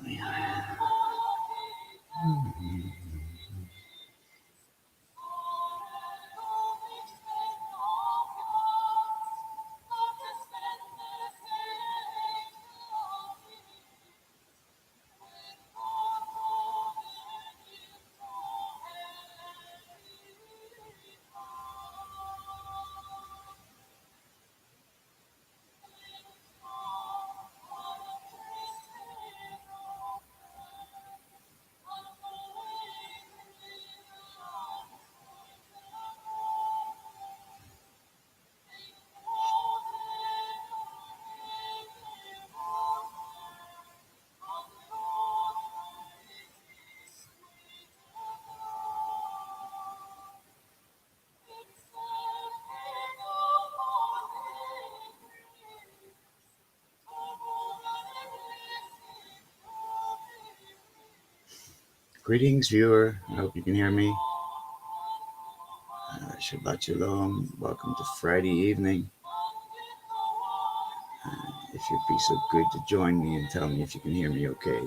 Yeah. Greetings, viewer. I hope you can hear me. Shabbat Shalom. Welcome to Friday evening. If you'd be so good to join me and tell me if you can hear me okay.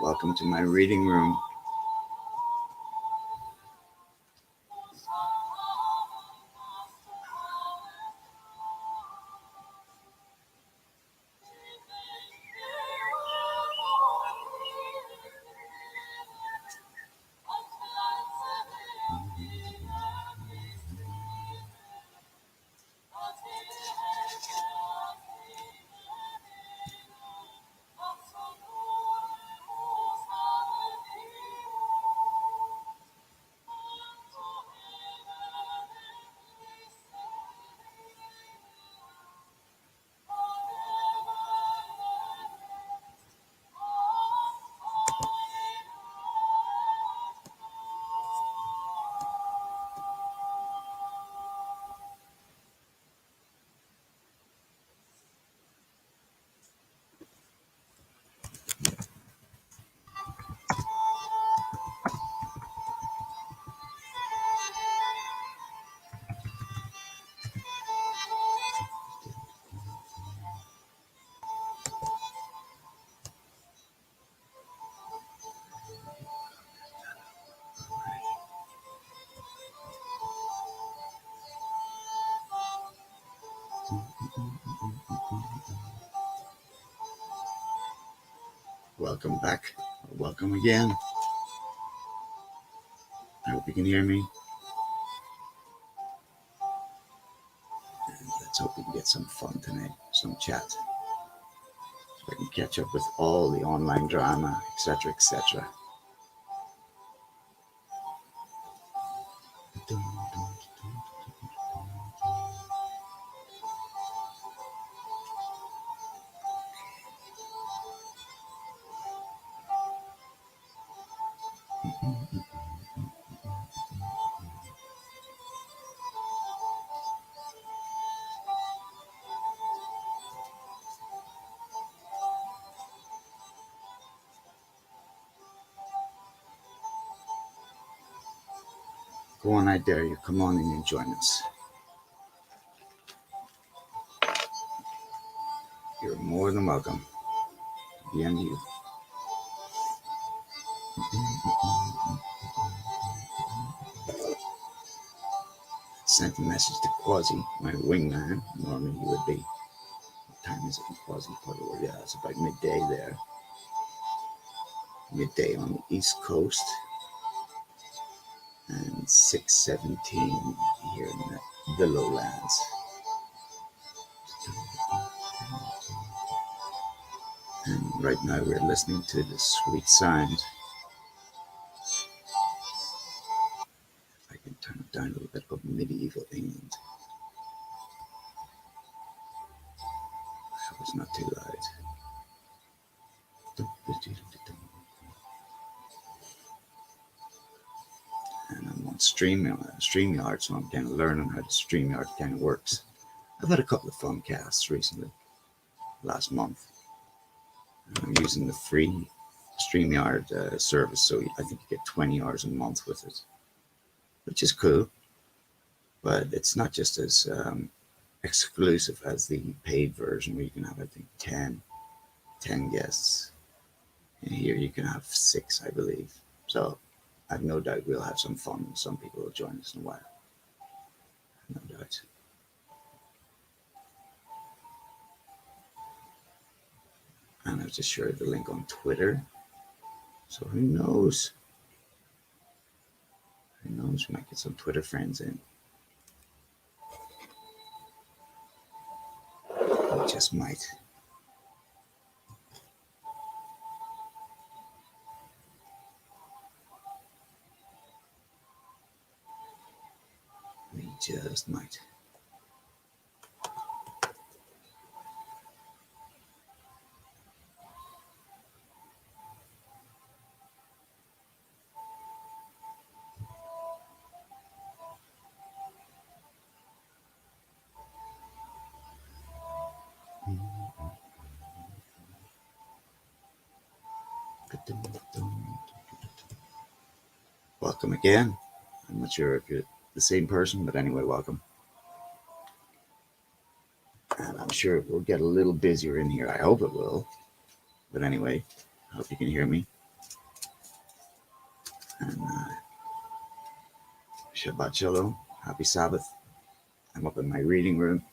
Welcome to my reading room. Welcome back. Welcome again. I hope you can hear me. And let's hope we can get some fun tonight, some chat. So I can catch up with all the online drama, etc., etc. Go on, I dare you. Come on in and join us. You're more than welcome. Beyond you. Sent a message to Quasi, my wingman. Normally he would be. What time is it in Quasi? Yeah, it's about midday there. Midday on the East Coast. And 6:17 here in the lowlands. And right now we're listening to the sweet sound. I can turn it down a little bit of medieval England. I hope it's not too loud. StreamYard, so I'm kind of learning how the StreamYard kind of works. I've had a couple of fun casts recently, last month. I'm using the free StreamYard service, so I think you get 20 hours a month with it, which is cool. But it's not just as exclusive as the paid version, where you can have, I think, 10 guests. And here you can have 6, I believe. So I've no doubt we'll have some fun. Some people will join us in a while. No doubt. And I've just shared the link on Twitter. So who knows? Who knows? We might get some Twitter friends in. We just might. We just might. Welcome again. I'm not sure if you're the same person, but anyway, welcome. And I'm sure we'll get a little busier in here. I hope it will. But anyway, I hope you can hear me. And Shabbat Shalom. Happy Sabbath. I'm up in my reading room,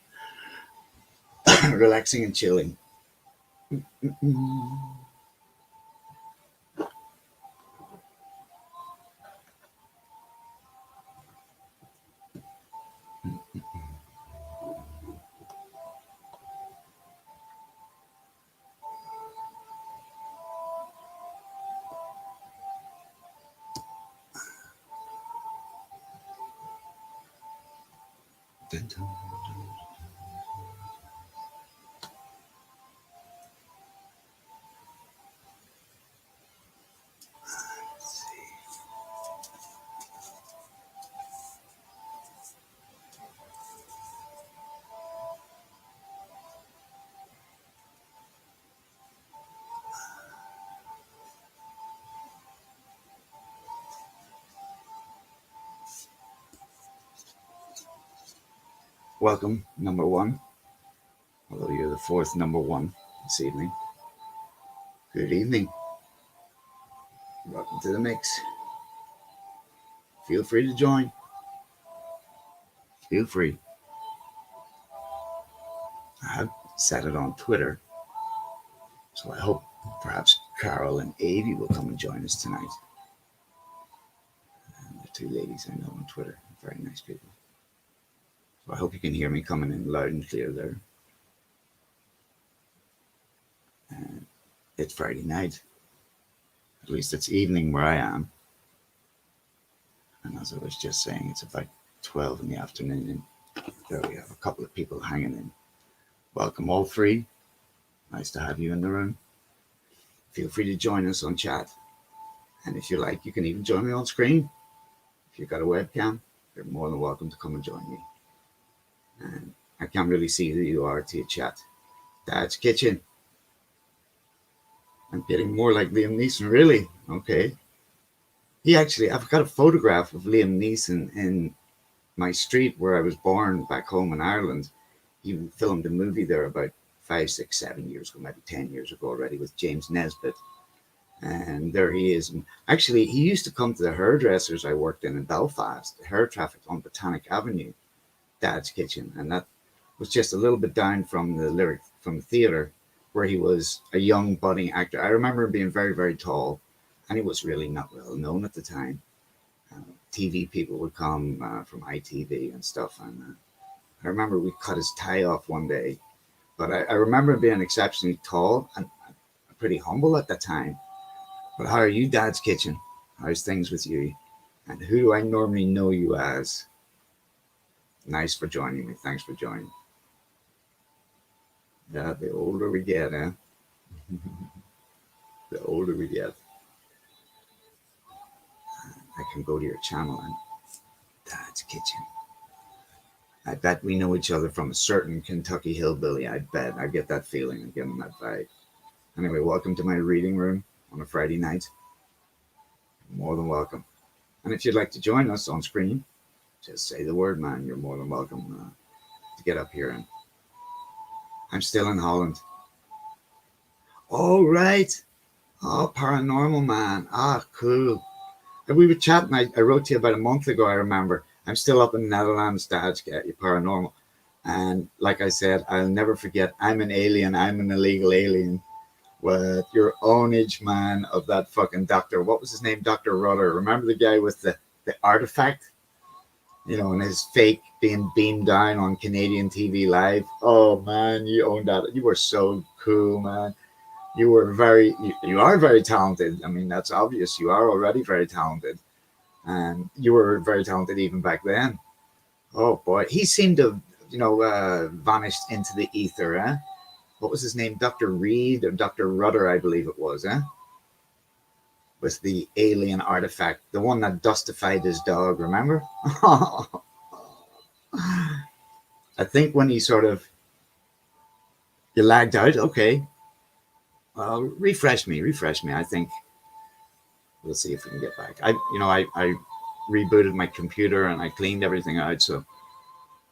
relaxing and chilling. Welcome, number one. Although you're the fourth number one this evening. Good evening. Welcome to the mix. Feel free to join. Feel free. I have said it on Twitter, so I hope perhaps Carol and Avi will come and join us tonight. And the 2 ladies I know on Twitter, very nice people. So I hope you can hear me coming in loud and clear there. And it's Friday night. At least it's evening where I am. And as I was just saying, it's about 12 in the afternoon. And there we have a couple of people hanging in. Welcome all 3. Nice to have you in the room. Feel free to join us on chat. And if you like, you can even join me on screen. If you've got a webcam, you're more than welcome to come and join me. And I can't really see who you are to your chat. Dad's Kitchen. I'm getting more like Liam Neeson, really. Okay. I've got a photograph of Liam Neeson in my street where I was born back home in Ireland. He filmed a movie there about 5, 6, 7 years ago, maybe 10 years ago already, with James Nesbitt. And there he is. And actually, he used to come to the hairdressers I worked in Belfast, the hair traffic on Botanic Avenue, Dad's Kitchen. And that was just a little bit down from the theatre, where he was a young budding actor. I remember him being very, very tall, and he was really not well known at the time. TV people would come from ITV and stuff, and I remember we cut his tie off one day. But I remember him being exceptionally tall and pretty humble at that time. But how are you, Dad's Kitchen? How's things with you? And who do I normally know you as? Nice for joining me. Thanks for joining. Yeah, the older we get, eh? The older we get. I can go to your channel and Dad's kitchen. I bet we know each other from a certain Kentucky hillbilly. I bet. I get that feeling. I get that vibe. Anyway, welcome to my reading room on a Friday night. More than welcome. And if you'd like to join us on screen, just say the word, man. You're more than welcome to get up here. And I'm still in Holland. Oh, right. Oh, paranormal, man. Ah, cool. And we were chatting. I wrote to you about a month ago, I remember. I'm still up in the Netherlands, Dad, to get you paranormal. And like I said, I'll never forget, I'm an alien. I'm an illegal alien with your ownage, man, of that fucking doctor. What was his name? Dr. Rudder. Remember the guy with the artifact? You know, and his fake being beamed down on Canadian TV Live. Oh, man, you owned that. You were so cool, man. You are very talented. I mean, that's obvious. You are already very talented. And you were very talented even back then. Oh, boy. He seemed to, vanished into the ether, eh? What was his name? Dr. Reed or Dr. Rudder, I believe it was, eh? Was the alien artifact, the one that dustified his dog, remember? I think when he you lagged out, okay. Well, refresh me. I think we'll see if we can get back. I rebooted my computer and I cleaned everything out. So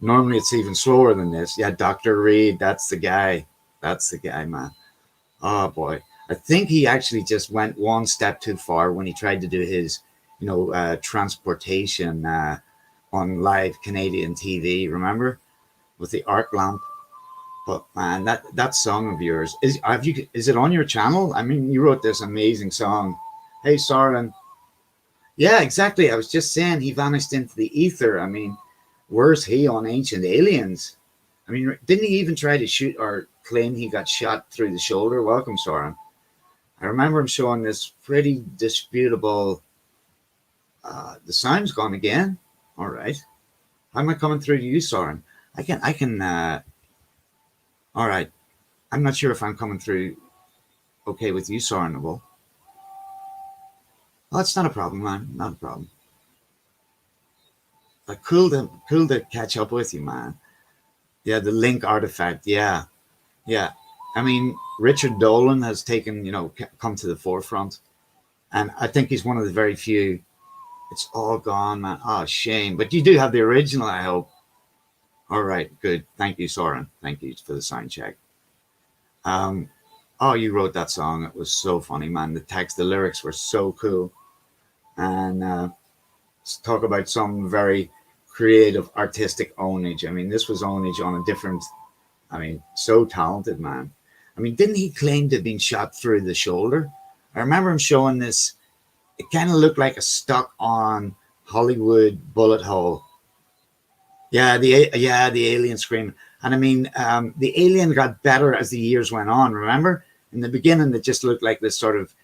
normally it's even slower than this. Yeah, Dr. Reed, that's the guy. That's the guy, man. Oh boy. I think he actually just went one step too far when he tried to do his, transportation on live Canadian TV, remember? With the arc lamp. But man, that song of yours, is it on your channel? I mean, you wrote this amazing song. Hey, Soren. Yeah, exactly. I was just saying he vanished into the ether. I mean, where's he on Ancient Aliens? I mean, didn't he even try to shoot or claim he got shot through the shoulder? Welcome, Soren. I remember him showing this pretty disputable. The sound's gone again. All right. How am I coming through to you, Soren? I can. All right. I'm not sure if I'm coming through okay with you, Sorenable. Oh, it's not a problem, man. Not a problem. But cool to catch up with you, man. Yeah, the Link artifact. Yeah. Yeah. I mean, Richard Dolan has come to the forefront. And I think he's one of the very few. It's all gone, man. Oh, shame. But you do have the original, I hope. All right, good. Thank you, Soren. Thank you for the sound check. You wrote that song. It was so funny, man. The lyrics were so cool. And let's talk about some very creative, artistic ownage. I mean, this was ownage on a different, so talented, man. I mean, didn't he claim to have been shot through the shoulder? I remember him showing this. It kind of looked like a stuck on Hollywood bullet hole. Yeah, the alien scream. And I mean, the alien got better as the years went on, remember? In the beginning, it just looked like this sort of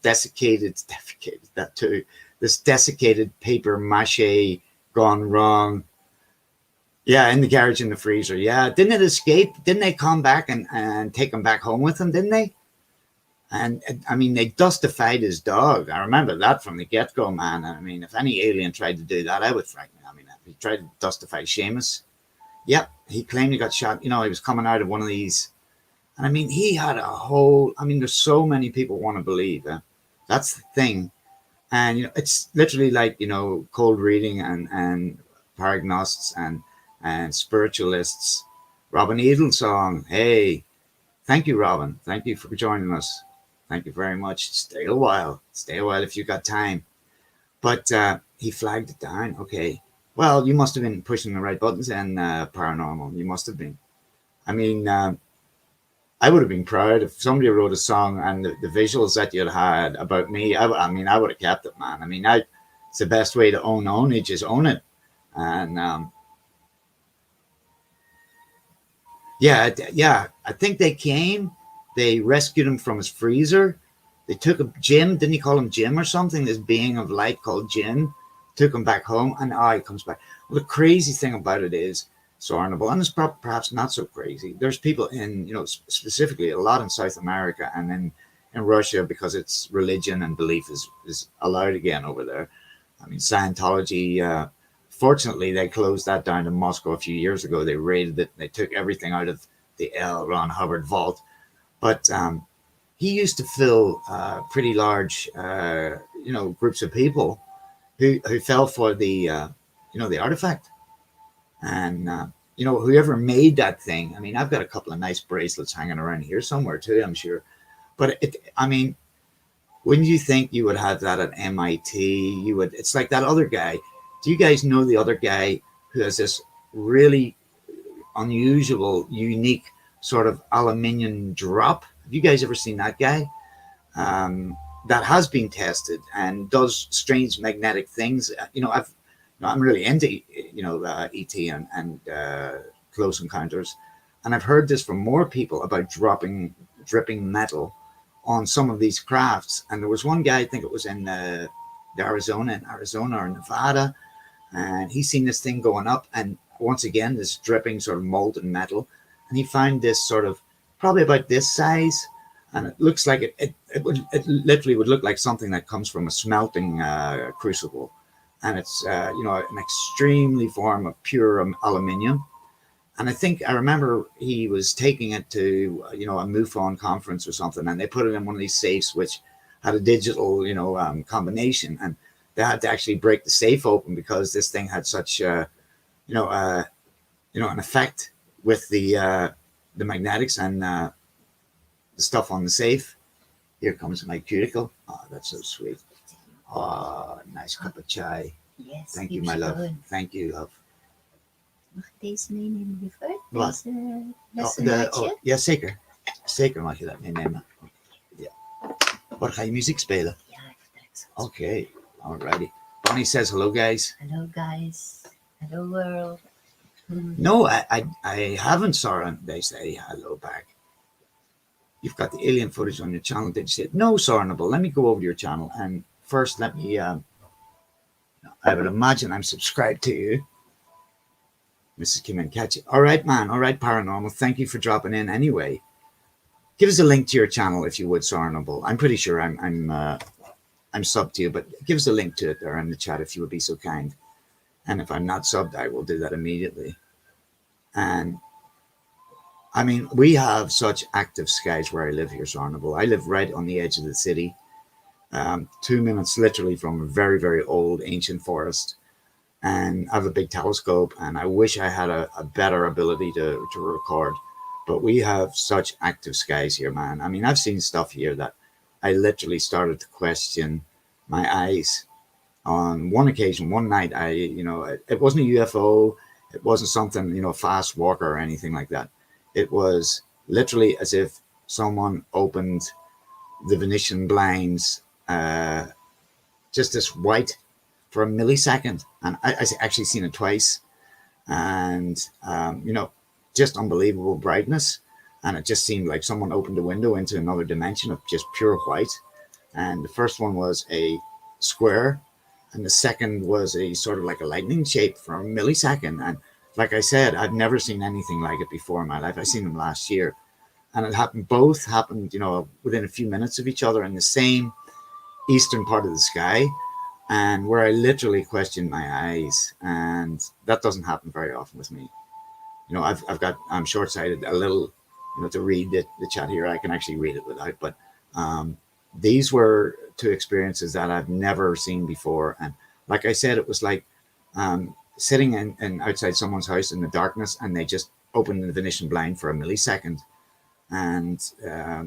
desiccated paper mache gone wrong. Yeah, in the garage, in the freezer. Yeah, didn't it escape? Didn't they come back and take him back home with them, didn't they? And I mean, they dustified his dog. I remember that from the get-go, man. I mean, if any alien tried to do that, I would frighten him. I mean, if he tried to dustify Seamus, yep, he claimed he got shot. He was coming out of one of these. And I mean, he had there's so many people want to believe. That's the thing. And, it's literally like, cold reading and paragnostics and spiritualists. Robin Edelsong, hey, thank you, Robin. Thank you for joining us. Thank you very much. Stay a while if you got time. But he flagged it down. Okay. Well, you must have been pushing the right buttons and paranormal. You must have been. I mean, I would have been proud if somebody wrote a song and the visuals that you'd had about me. I would have kept it, man. I mean, it's the best way to own ownage is own it. And yeah. I think they came. They rescued him from his freezer. They took him, Jim, didn't he call him Jim or something? This being of light called Jim took him back home, and he comes back. Well, the crazy thing about it is, Sorenable, and it's perhaps not so crazy. There's people in, specifically a lot in South America and in Russia, because it's religion and belief is allowed again over there. I mean, Scientology. Fortunately, they closed that down in Moscow a few years ago. They raided it. They took everything out of the L. Ron Hubbard vault. But he used to fill pretty large, groups of people who fell for the artifact. And whoever made that thing. I mean, I've got a couple of nice bracelets hanging around here somewhere too, I'm sure. But I mean, wouldn't you think you would have that at MIT? You would. It's like that other guy. Do you guys know the other guy who has this really unusual, unique sort of aluminium drop? Have you guys ever seen that guy? That has been tested and does strange magnetic things. I'm really into ET and close encounters, and I've heard this from more people about dripping metal on some of these crafts. And there was one guy, I think it was in Arizona or Nevada, and he seen this thing going up, and once again this dripping sort of molten metal, and he found this sort of probably about this size, and it looks like it literally would look like something that comes from a smelting crucible, and it's an extremely form of pure aluminium. And I remember he was taking it to a MUFON conference or something, and they put it in one of these safes which had a digital combination, and they had to actually break the safe open because this thing had such an effect with the magnetics and the stuff on the safe. Here comes my cuticle. Oh, that's so sweet. Oh, nice cup of chai. Yes. Thank you, my love. Thank you, love. Mag deze meenemen, liever? Wat? Deze lessenaartje? Ja, zeker. Zeker mag je dat meenemen. Ja. Waar ga je muziek spelen? Ja, ik vertrek zo. Okay, alrighty. Bonnie says hello, guys. Hello, guys. Hello, world. No, I haven't, Sarah. They say hello back. You've got the alien footage on your channel. Did you say no, Sarnable? Let me go over to your channel and first let me. I would imagine I'm subscribed to you, Mrs. Kim and Catchy. All right, man. All right, Paranormal. Thank you for dropping in. Anyway, give us a link to your channel if you would, Sarnable. I'm pretty sure I'm subbed to you, but give us a link to it there in the chat if you would be so kind. And if I'm not subbed, I will do that immediately. And I mean, we have such active skies where I live here, Sarnable. I live right on the edge of the city, 2 minutes literally from a very, very old ancient forest. And I have a big telescope, and I wish I had a better ability to record. But we have such active skies here, man. I mean, I've seen stuff here that I literally started to question my eyes. On one occasion, one night, it wasn't a UFO. It wasn't something, fast walker or anything like that. It was literally as if someone opened the Venetian blinds, just this white for a millisecond. And I actually seen it twice. And, just unbelievable brightness. And it just seemed like someone opened a window into another dimension of just pure white. And the first one was a square, and the second was a sort of like a lightning shape for a millisecond. And like I said, I've never seen anything like it before in my life. I seen them last year, and both happened, within a few minutes of each other in the same eastern part of the sky, and where I literally questioned my eyes. And that doesn't happen very often with me. I'm short-sighted a little, to read the chat here. I can actually read it without, but these were two experiences that I've never seen before. And like I said, it was like sitting in outside someone's house in the darkness, and they just opened the Venetian blind for a millisecond, and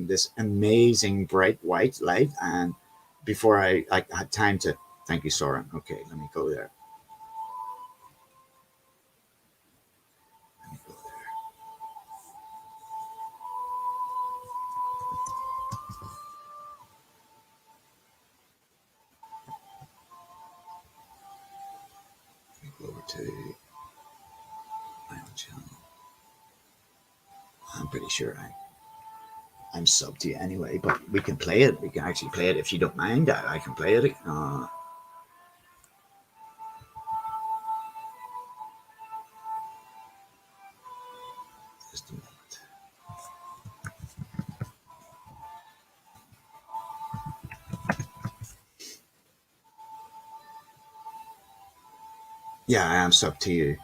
this amazing bright white light. And before I had time to, thank you, Soren. Okay, let me go there. Over to my own channel. I'm pretty sure I'm subbed to you anyway, but we can play it. We can actually play it if you don't mind. I can play it. Just a moment. Yeah, I am sub to you.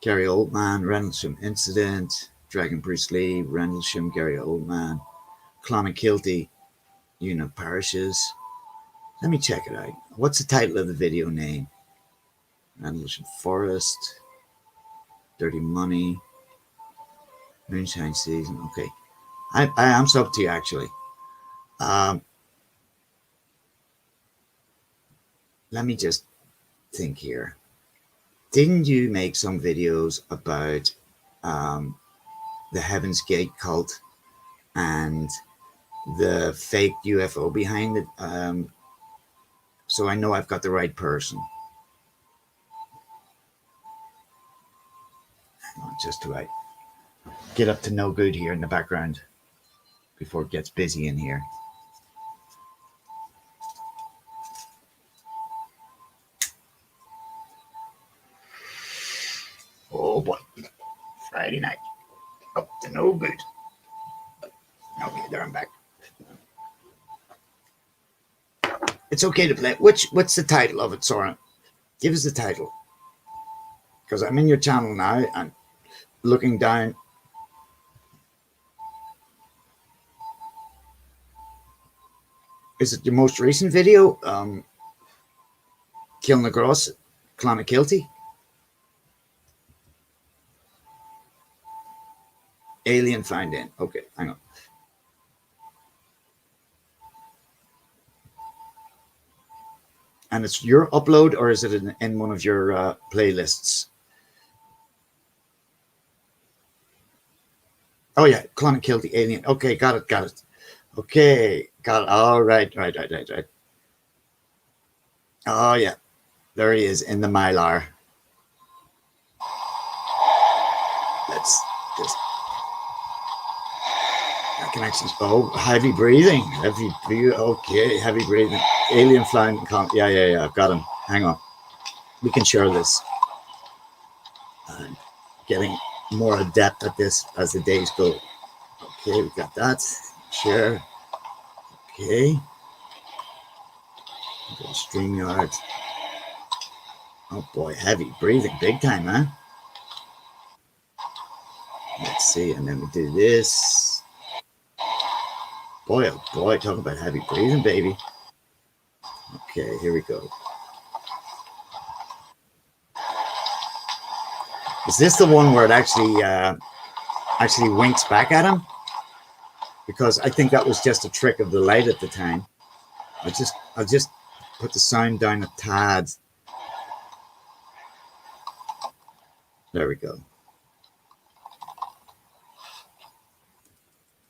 Gary Oldman, Rendlesham Incident, Dragon Bruce Lee, Rendlesham, Gary Oldman, Clonakilty, Union Parishes. Let me check it out. What's the title of the video name? Rendlesham Forest, Dirty Money, Moonshine Season. Okay. I am sub to you actually. Let me just think here. Didn't you make some videos about the Heaven's Gate cult and the fake UFO behind it? So I know I've got the right person. Hang on, just to get up to no good here in the background before it gets busy in here. Oh boy, Friday night. Up to no good. Okay, there I'm back. It's okay to play. What's the title of it, Soren? Give us the title. Because I'm in your channel now and looking down. Is it your most recent video? Kilnagross, Clonakilty? Alien Find In. Okay, hang on. And it's your upload, or is it in one of your playlists? Oh yeah, Clonakilty Alien. Okay, got it. Okay, got it. All right. Oh yeah, there he is in the Mylar. Let's just. I can actually. Oh, heavy breathing. Okay, heavy breathing. Alien flying. Yeah. I've got him. Hang on. We can share this. I'm getting more adept at this as the days go. Okay, we got that. Share. Okay. Go to StreamYard. Oh boy, heavy breathing, big time, huh? Let's see, and then we do this. Boy, oh boy, talk about heavy breathing, baby. Okay, here we go. Is this the one where it actually winks back at him? Because I think that was just a trick of the light at the time. I'll just put the sound down a tad. There we go.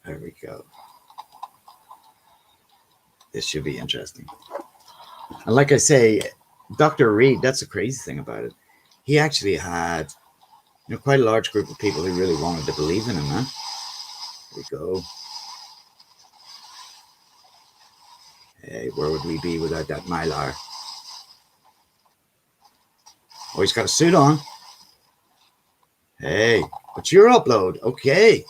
There we go. This should be interesting. And like I say, Dr. Reed, that's the crazy thing about it. He actually had, quite a large group of people who really wanted to believe in him, huh? Here we go. Hey, where would we be without that Mylar? Oh, he's got a suit on. Hey, what's your upload? Okay.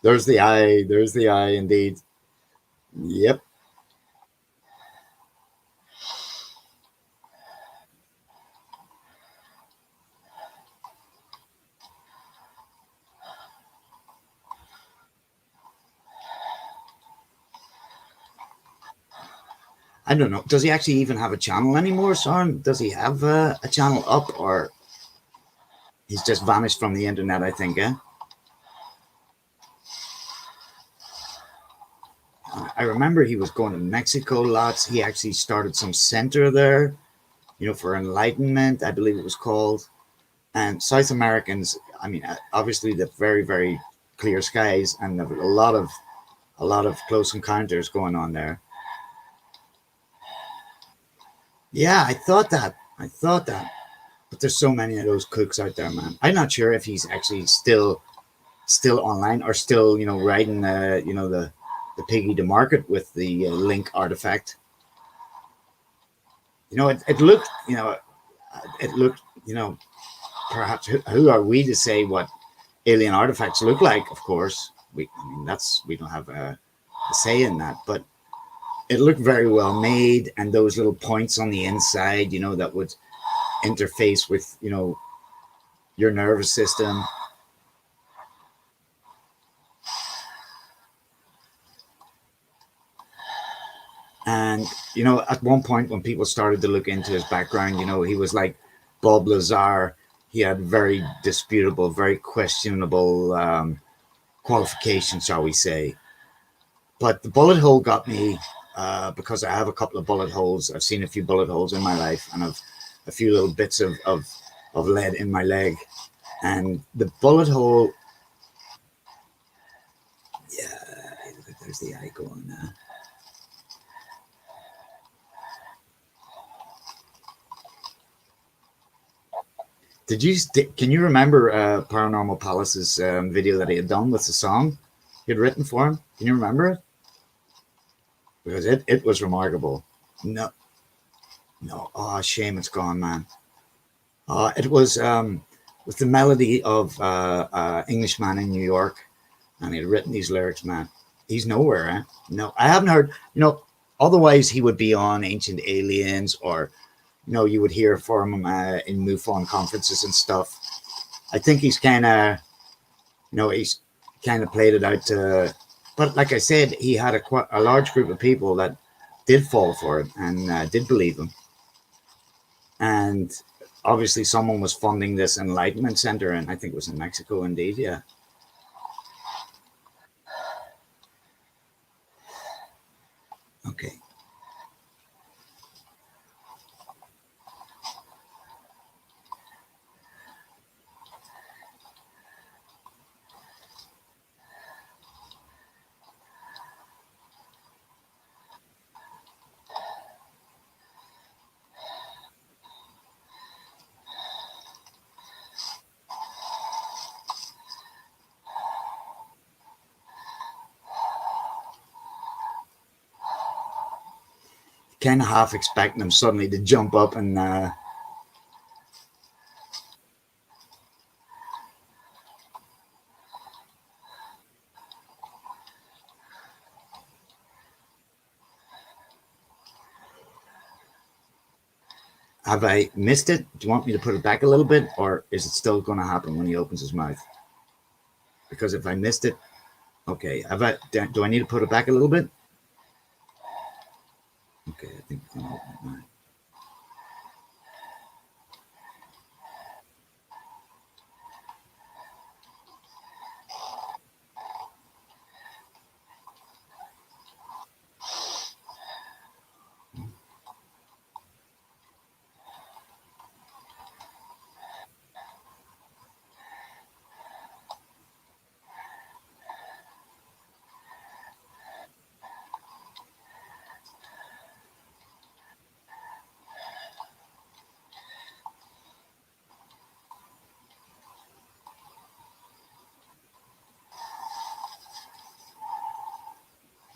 There's the eye. There's the eye, indeed. Yep. I don't know. Does he actually even have a channel anymore, Soren? Does he have a channel up, or he's just vanished from the internet, I think, eh? I remember he was going to Mexico lots. He actually started some center there, for enlightenment, I believe it was called. And South Americans, I mean, obviously the very, very clear skies and a lot of close encounters going on there. Yeah, I thought that. But there's so many of those cooks out there, man. I'm not sure if he's actually still online or still, riding the piggy to market with the Link artifact. It looked, perhaps who are we to say what alien artifacts look like, of course. I mean, we don't have a say in that, but it looked very well made, and those little points on the inside, that would interface with, your nervous system. And, at one point when people started to look into his background, he was like Bob Lazar. He had very disputable, very questionable qualifications, shall we say. But the bullet hole got me because I have a couple of bullet holes. I've seen a few bullet holes in my life, and I've a few little bits of lead in my leg. And the bullet hole, yeah, there's the eye going now. Can you remember Paranormal Palace's video that he had done with the song he had written for him? Can you remember it? Because it was remarkable. No, oh, shame it's gone, man. It was with the melody of Englishman in New York, and he had written these lyrics, man. He's nowhere, eh? No, I haven't heard, otherwise he would be on Ancient Aliens, or, you would hear from him in MUFON conferences and stuff. I think he's kind of, he's kind of played it out to, but like I said, he had a large group of people that did fall for it and did believe him. And obviously someone was funding this Enlightenment Center, and I think it was in Mexico, indeed, yeah. Okay. Kind of half expecting them suddenly to jump up and have I missed it? Do you want me to put it back a little bit, or is it still going to happen when he opens his mouth? Because if I missed it, okay. Do I need to put it back a little bit? Okay, I think it's going to open it now.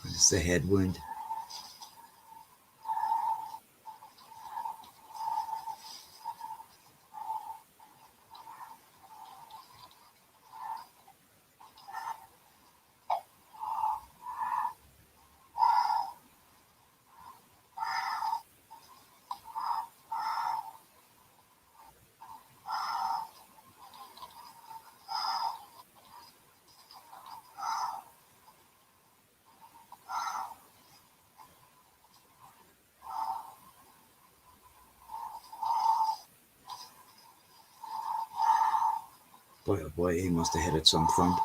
It's a head wound. Boy, oh boy, he must have hit it some thump.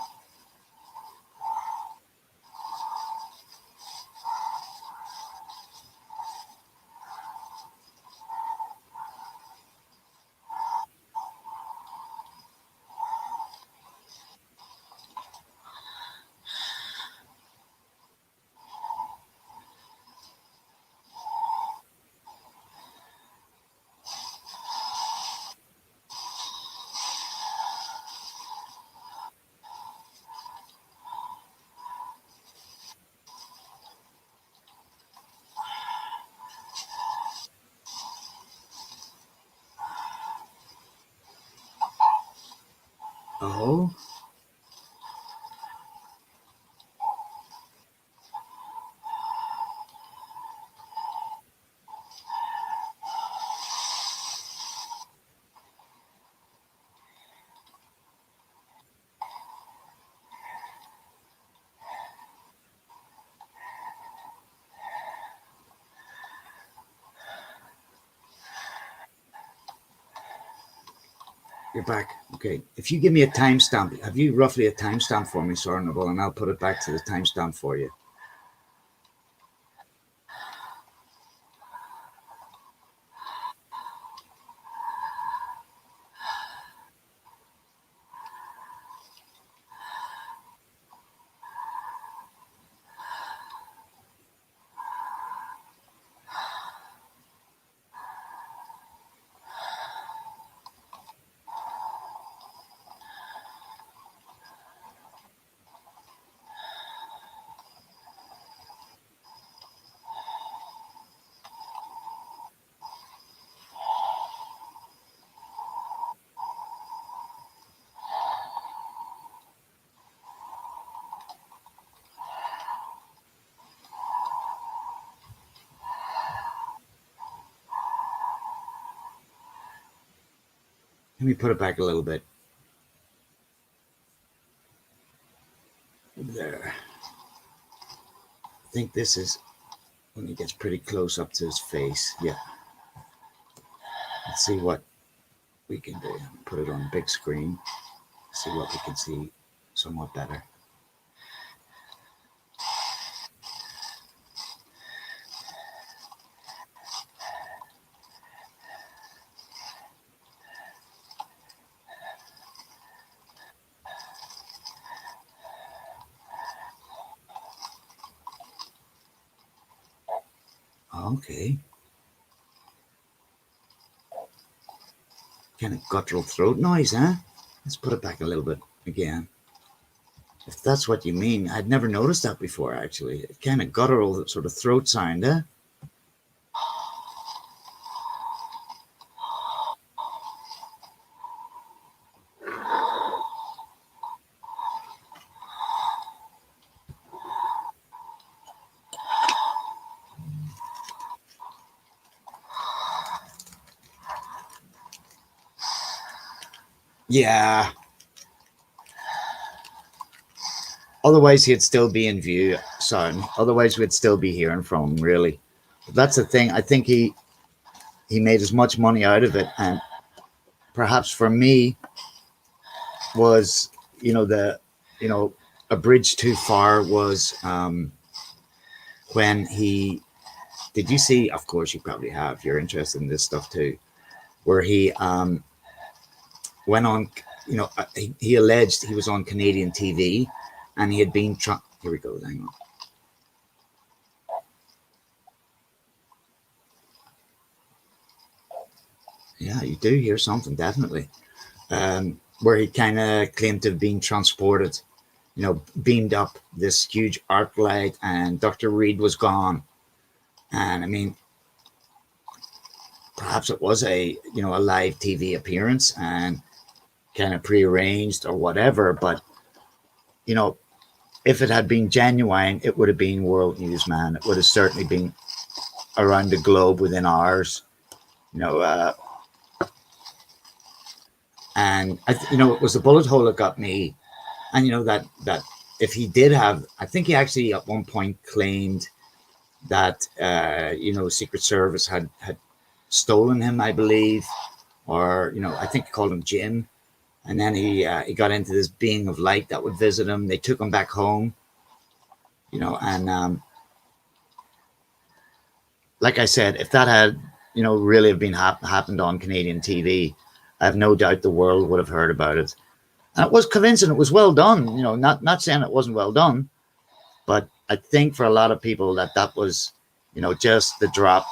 Oh, You're back. Okay. If you give me a timestamp, have you roughly a timestamp for me, Sornable, and I'll put it back to the timestamp for you. Let me put it back a little bit. There. I think this is when he gets pretty close up to his face. Yeah. Let's see what we can do. Put it on big screen. See what we can see somewhat better. Okay. Kind of guttural throat noise, huh? Let's put it back a little bit again. If that's what you mean, I'd never noticed that before, actually. Kind of guttural sort of throat sound, huh? Yeah. Otherwise, he'd still be in view, son. Otherwise, we'd still be hearing from him, really. But that's the thing. I think he made as much money out of it, and perhaps for me was, a bridge too far was when he. Did you see? Of course, you probably have. You're interested in this stuff too, where he went on. He alleged he was on Canadian TV, and he had been. Here we go. Hang on. Yeah, you do hear something, definitely. Where he kind of claimed to have been transported, beamed up this huge arc light, and Dr. Reed was gone. And I mean, perhaps it was a live TV appearance and kind of prearranged or whatever. But if it had been genuine, it would have been world news, man. It would have certainly been around the globe within hours. And it was the bullet hole that got me. And that if he did have, I think he actually at one point claimed that Secret Service had stolen him, I believe, or I think he called him Jim. And then he got into this being of light that would visit him. They took him back home, and like I said, if that had really have been happened on Canadian TV, I have no doubt the world would have heard about it. And it was convincing. It was well done. Not saying it wasn't well done, but I think for a lot of people that was, just the drop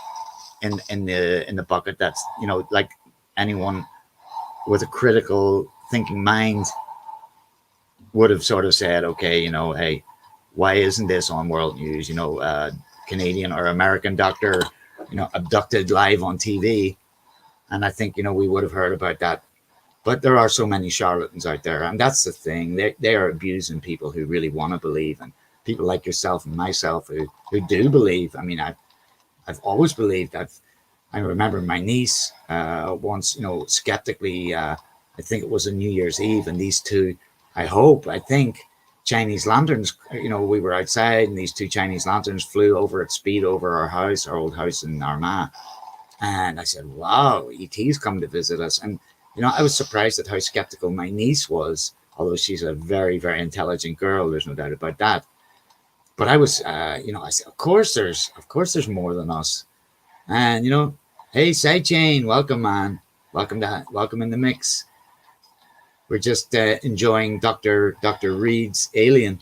in the bucket. That's like anyone with a critical thinking mind would have sort of said, okay, hey, why isn't this on world news? Canadian or American doctor, abducted live on TV. And I think, we would have heard about that. But there are so many charlatans out there. And that's the thing. They are abusing people who really want to believe. And people like yourself and myself who do believe. I mean, I've always believed. I remember my niece once, skeptically, I think it was a New Year's Eve. And these two, I think, Chinese lanterns, we were outside and these two Chinese lanterns flew over at speed over our old house in Armagh. And I said, wow, ET's come to visit us. And, I was surprised at how skeptical my niece was, although she's a very, very intelligent girl. There's no doubt about that. But I was, I said, of course, there's more than us. And hey, Sidechain, welcome, man. Welcome in the mix. We're just enjoying Dr. Reed's Alien.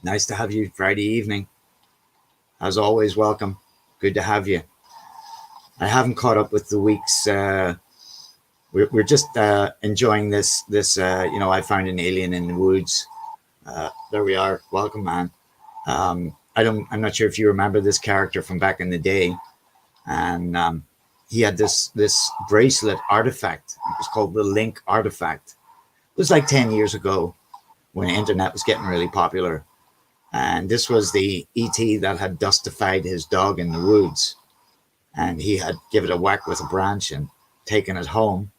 Nice to have you Friday evening. As always, welcome. Good to have you. I haven't caught up with the week's. We're just enjoying this. I found an alien in the woods. There we are. Welcome, man. I'm not sure if you remember this character from back in the day, and he had this bracelet artifact. It was called the Link artifact. It was like 10 years ago when the internet was getting really popular, and this was the ET that had dustified his dog in the woods, and he had given it a whack with a branch and taken it home.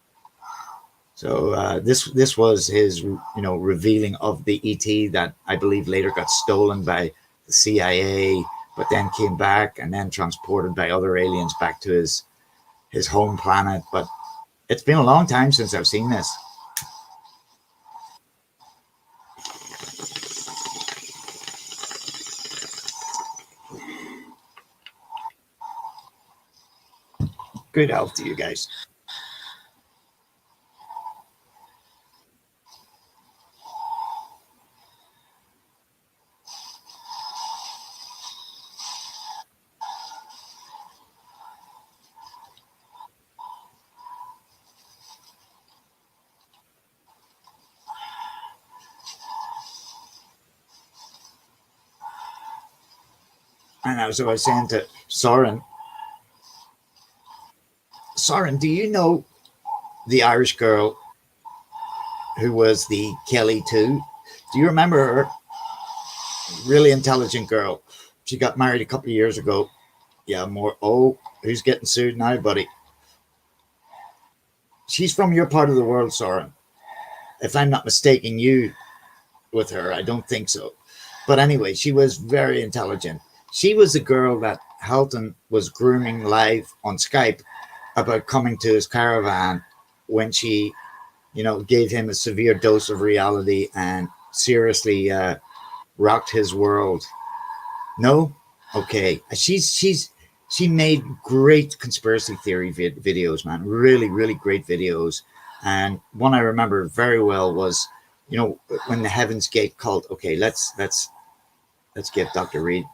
So this was his revealing of the ET that I believe later got stolen by the CIA, but then came back and then transported by other aliens back to his home planet. But it's been a long time since I've seen this. Good health to you guys. And as I was saying to Soren, do you know the Irish girl who was the Kelly 2? Do you remember her? Really intelligent girl. She got married a couple of years ago. Yeah, more. Oh, who's getting sued now, buddy? She's from your part of the world, Soren. If I'm not mistaking you with her, I don't think so. But anyway, she was very intelligent. She was the girl that Halton was grooming live on Skype about coming to his caravan when she, gave him a severe dose of reality and seriously rocked his world. No? Okay. She made great conspiracy theory videos, man. Really, really great videos. And one I remember very well was, when the Heaven's Gate cult. Okay, let's give Dr. Reed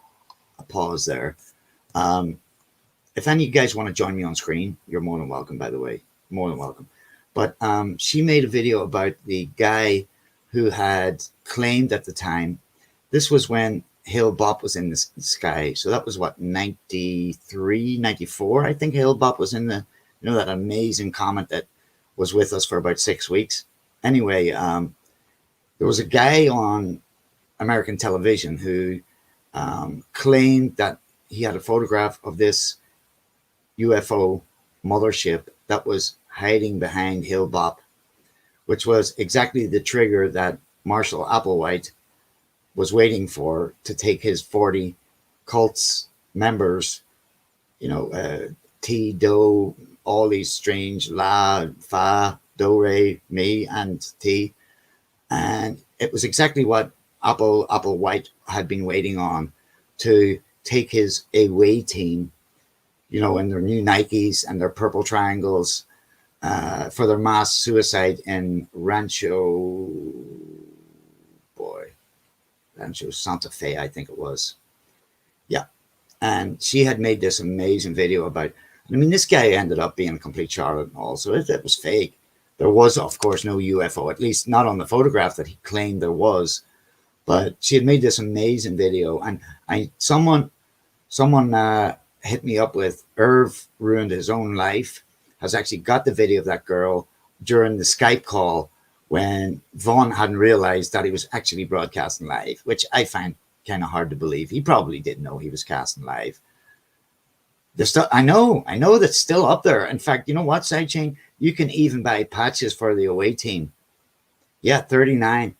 a pause there. If any of you guys want to join me on screen, you're more than welcome, by the way. More than welcome. But she made a video about the guy who had claimed at the time, this was when Hale Bopp was in the sky. So that was what, 93, 94, I think Hale Bopp was in the, that amazing comet that was with us for about 6 weeks. Anyway, there was a guy on American television who claimed that he had a photograph of this UFO mothership that was hiding behind Hale Bopp, which was exactly the trigger that Marshall Applewhite was waiting for to take his 40 cults members, T, Do, all these strange La, Fa, Do, Re, Mi, and T. And it was exactly what Applewhite had been waiting on, to take his away team, in their new Nikes and their purple triangles for their mass suicide in Rancho Santa Fe, I think it was. Yeah. And she had made this amazing video about, this guy ended up being a complete charlatan and all, so it was fake. There was, of course, no UFO, at least not on the photograph that he claimed there was. But she had made this amazing video, and someone hit me up with Irv Ruined His Own Life, has actually got the video of that girl during the Skype call when Vaughn hadn't realized that he was actually broadcasting live, which I find kind of hard to believe. He probably didn't know he was casting live. I know that's still up there. In fact, you know what, Sidechain? You can even buy patches for the away team. Yeah, 39.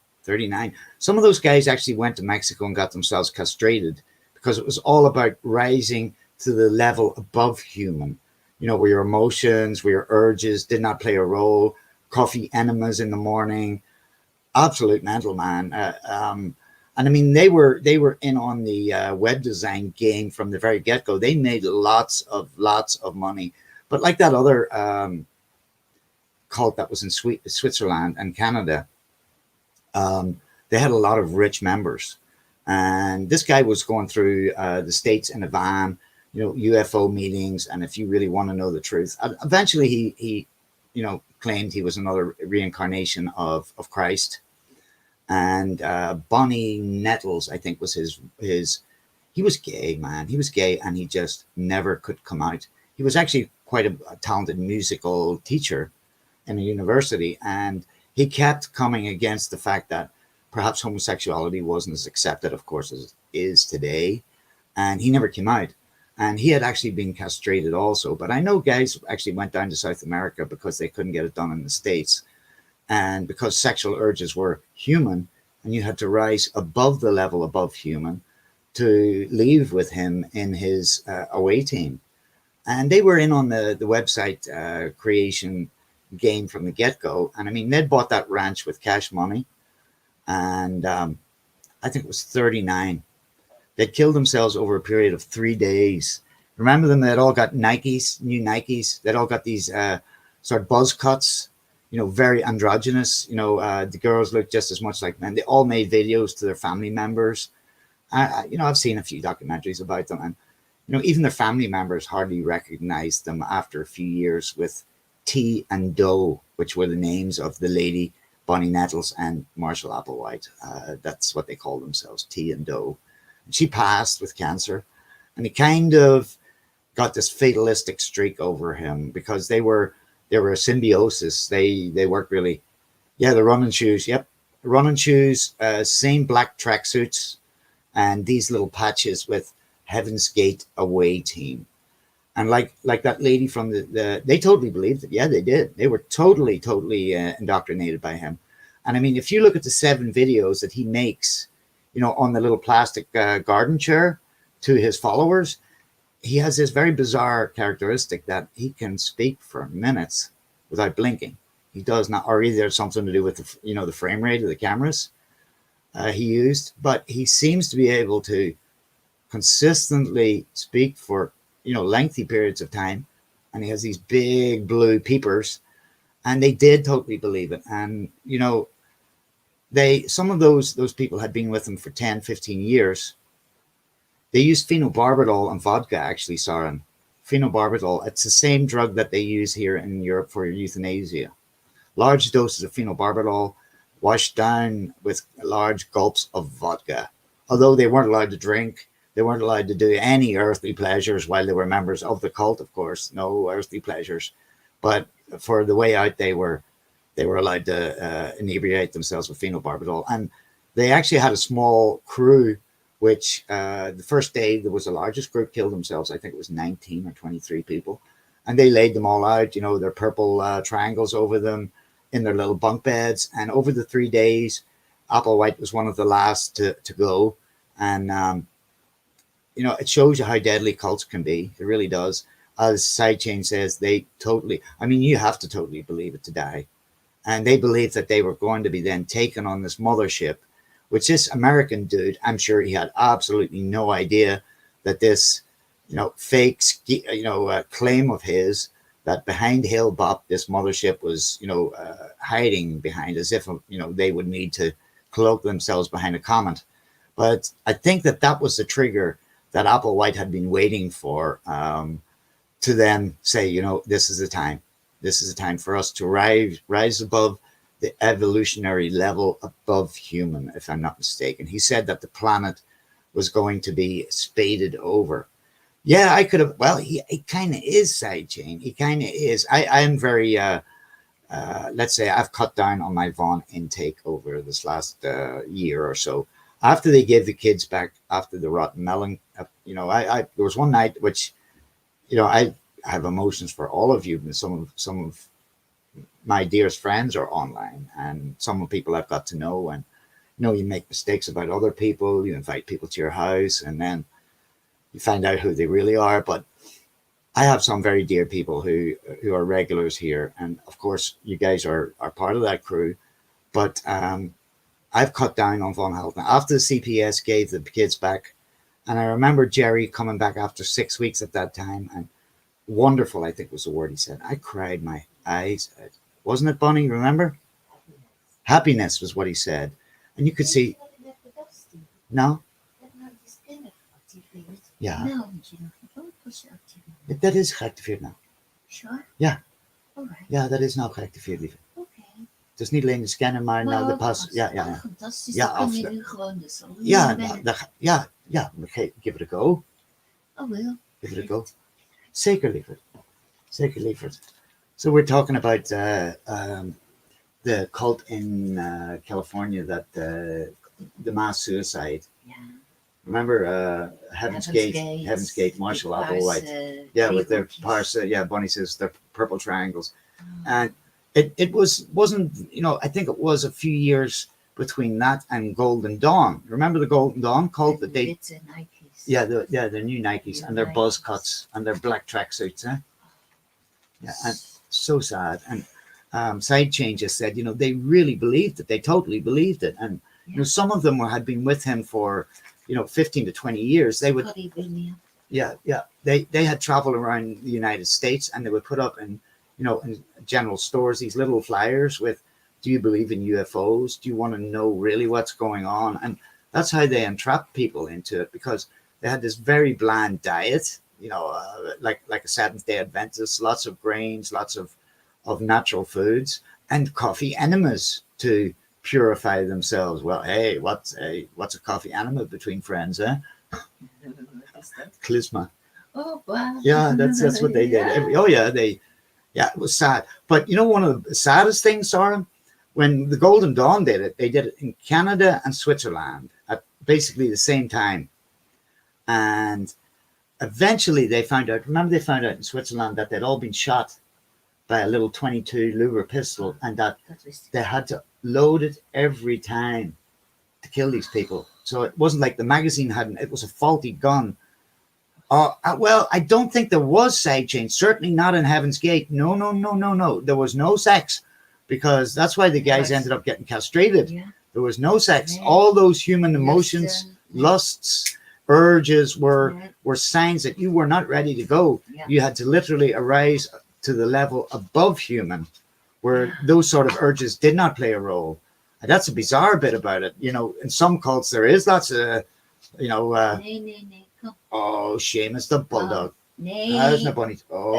Some of those guys actually went to Mexico and got themselves castrated because it was all about rising to the level above human. where your emotions, where your urges did not play a role. Coffee enemas in the morning, absolute mental, man. And I mean, they were in on the web design game from the very get go. They made lots of money, but like that other cult that was in Switzerland and Canada, they had a lot of rich members. And this guy was going through the States in a van, UFO meetings. And if you really want to know the truth, eventually he claimed he was another reincarnation of Christ. And Bonnie Nettles, I think, was his. He was gay, man. He was gay, and he just never could come out. He was actually quite a talented musical teacher in a university, and he kept coming against the fact that perhaps homosexuality wasn't as accepted, of course, as it is today. And he never came out. And he had actually been castrated also. But I know guys actually went down to South America because they couldn't get it done in the States. And because sexual urges were human, and you had to rise above the level above human to leave with him in his away team. And they were in on the website creation game from the get go. And I mean, they'd bought that ranch with cash money. And I think it was 39. They'd killed themselves over a period of 3 days. Remember them? They'd all got Nikes, new Nikes. They'd all got these sort of buzz cuts, very androgynous. The girls looked just as much like men. They all made videos to their family members. I've seen a few documentaries about them. And, even their family members hardly recognized them after a few years with T and Doe, which were the names of the lady, Bonnie Nettles and Marshall Applewhite. That's what they called themselves, T and Doe. And she passed with cancer. And he kind of got this fatalistic streak over him because they were a symbiosis. They worked really, the running shoes. Yep, running shoes, same black tracksuits, and these little patches with Heaven's Gate away team. And like that lady from they totally believed it. Yeah, they did. They were totally indoctrinated by him. And I mean, if you look at the 7 videos that he makes, on the little plastic garden chair to his followers, he has this very bizarre characteristic that he can speak for minutes without blinking. He does not, or either something to do with the frame rate of the cameras he used, but he seems to be able to consistently speak for lengthy periods of time, and he has these big blue peepers, and they did totally believe it. And some of those people had been with him for 10-15 years. They used phenobarbital and vodka, actually, Saran. Phenobarbital, it's the same drug that they use here in Europe for euthanasia. Large doses of phenobarbital washed down with large gulps of vodka. Although they weren't allowed to drink, they weren't allowed to do any earthly pleasures while they were members of the cult, of course. No earthly pleasures. But for the way out, they were allowed to inebriate themselves with phenobarbital. And they actually had a small crew, which the first day there was the largest group killed themselves. I think it was 19 or 23 people. And they laid them all out, their purple triangles over them in their little bunk beds. And over the 3 days, Applewhite was one of the last to go. And, it shows you how deadly cults can be. It really does. As Sidechain says, you have to totally believe it to die. And they believed that they were going to be then taken on this mothership, which this American dude, I'm sure he had absolutely no idea that this, fake, claim of his that behind Hale-Bopp, this mothership was, hiding behind, as if, they would need to cloak themselves behind a comment. But I think that was the trigger that Applewhite had been waiting for, to then say, this is the time. This is the time for us to rise above the evolutionary level above human, if I'm not mistaken. He said that the planet was going to be spaded over. Yeah, I could have. Well, he kind of is, Sidechain. He kind of is. I am very, let's say I've cut down on my Vaughn intake over this last year or so. After they gave the kids back after the rotten melon, there was one night which, I have emotions for all of you, and some of my dearest friends are online, and some of the people I've got to know. And you make mistakes about other people. You invite people to your house, and then you find out who they really are. But I have some very dear people who are regulars here, and of course, you guys are part of that crew. But I've cut down on Von Helton after the CPS gave the kids back, and I remember Jerry coming back after 6 weeks at that time, and wonderful, I think was the word he said. I cried my eyes out. Wasn't it, Bonnie? Remember? Happiness was what he said, and you could see. No, yeah, Nou, moet je nog een foto's activeren. that is geactiveerd now. Sure? Yeah. Alright, Ja, dat is nou geactiveerd, lieve. okay. Het is niet alleen de scannen, maar nou de pas. Pas. Ja, ja, ja. Fantastisch, Ja, dan kan je af- nu gewoon de salon Ja, binnen. ja, give it a go. Oh, wel. Give it a go. Zeker, lieverd. Zeker, lieverd. So we're talking about the cult in California that the mass suicide. Ja. Remember Heaven's Gate, Marshall Applewhite. Yeah, with their parse. Yeah, Bonnie says their purple triangles, and it wasn't, you know, I think it was a few years between that and Golden Dawn. Remember the Golden Dawn cult that they? Witte Nikes. Yeah, the new Nikes and their buzz cuts and their black tracksuits. Yeah, and so sad. And Side Changes said, you know, they really believed it. They totally believed it. And you know, some of them had been with him for, you know, 15 to 20 years. They would, Paddy William. yeah. They had traveled around the United States, and they would put up in, you know, in general stores these little flyers with, do you believe in UFOs? Do you want to know really what's going on? And that's how they entrapped people into it, because they had this very bland diet, you know, like a Seventh-day Adventist, lots of grains, lots of natural foods, and coffee enemas to purify themselves. Well, hey, what's a coffee enema between friends, eh? Klizma. Oh, wow. Yeah, that's what they did. It was sad. But you know, one of the saddest things, Sarah, when the Golden Dawn did it, they did it in Canada and Switzerland at basically the same time. And eventually they found out, remember they found out in Switzerland that they'd all been shot by a little 22 Luger pistol, and that they had to load it every time to kill these people. So it wasn't like the magazine it was a faulty gun. Well, I don't think there was side change. Certainly not in Heaven's Gate. No. There was no sex, because that's why the guys ended up getting castrated. Yeah. There was no sex. Yeah. All those human emotions, lusts, urges were signs that you were not ready to go. Yeah. You had to literally arise to the level above human, where those sort of urges did not play a role. And that's a bizarre bit about it. You know, in some cults there is lots of, you know, Nee, kom. oh, Seamus the bulldog. Nee. There's no bunny. Oh,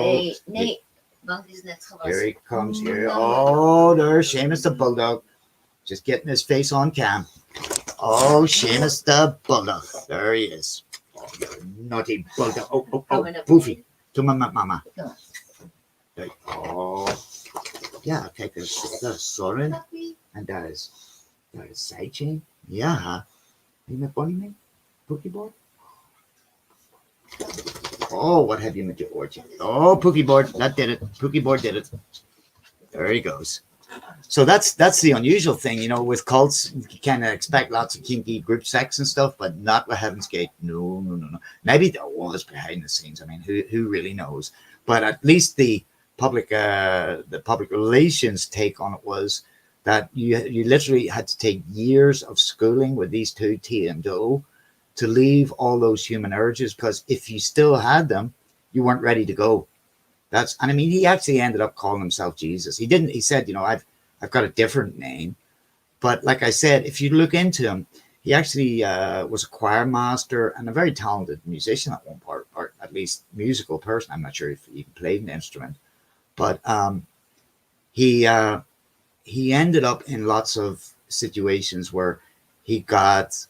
Nee. Want is net gewassen. here he comes here. Oh, there's Seamus the bulldog, just getting his face on cam. Oh, Seamus the bulldog. There he is. Oh, you naughty bulldog. Oh, Boofy. To my mama. Come on. Right. Oh, yeah. Kijk, dat is Soren Puppy. en daar is Sidechain. Ja. Ben je met Bonnie mee? Pookeboard? Oh, what have you met your orchard? Oh, Pookeboard, that did it. Pookeboard did it. There he goes. So that's the unusual thing, you know, with cults. You kind of expect lots of kinky group sex and stuff, but not with Heaven's Gate. No. Maybe there was behind the scenes. I mean, who really knows? But at least the public relations take on it was that you literally had to take years of schooling with these two, T and Do, to leave all those human urges, because if you still had them, you weren't ready to go. And I mean, he actually ended up calling himself Jesus. He said, you know, I've got a different name. But like I said, if you look into him, he actually was a choir master and a very talented musician at one part, or at least musical person. I'm not sure if he even played an instrument. But he ended up in lots of situations where he got,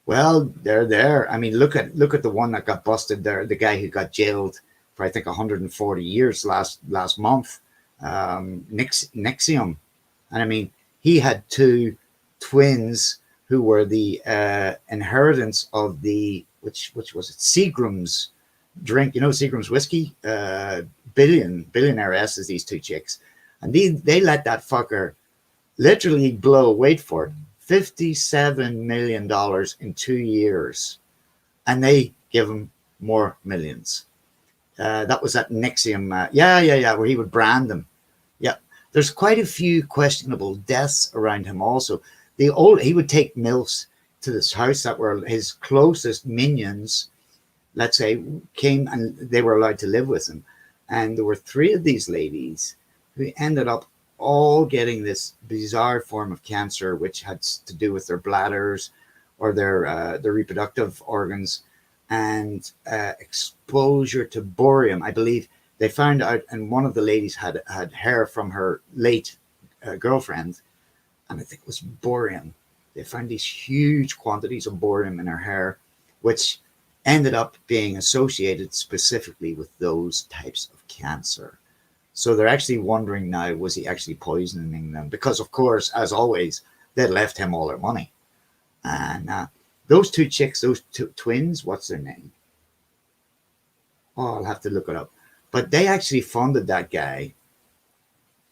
well, they're there. I mean, look at the one that got busted there, the guy who got jailed for I think 140 years last month, Nexium. And I mean, he had two twins who were the inheritance of the, which was it, Seagram's drink, you know, Seagram's whiskey, billionaire S's, these two chicks. And they let that fucker literally blow, wait for it, $57 million in 2 years. And they give him more millions. That was at Nexium. Yeah, where he would brand them. Yeah, there's quite a few questionable deaths around him. Also, he would take milfs to this house that were his closest minions. Let's say came and they were allowed to live with him, and there were three of these ladies who ended up all getting this bizarre form of cancer, which had to do with their bladders or their reproductive organs, and exposure to borium. I believe they found out, and one of the ladies had hair from her late girlfriend, and I think it was borium. They found these huge quantities of borium in her hair, which ended up being associated specifically with those types of cancer. So they're actually wondering now, was he actually poisoning them? Because, of course, as always, they left him all their money. And those two chicks, those two twins, what's their name? Oh, I'll have to look it up. But they actually funded that guy.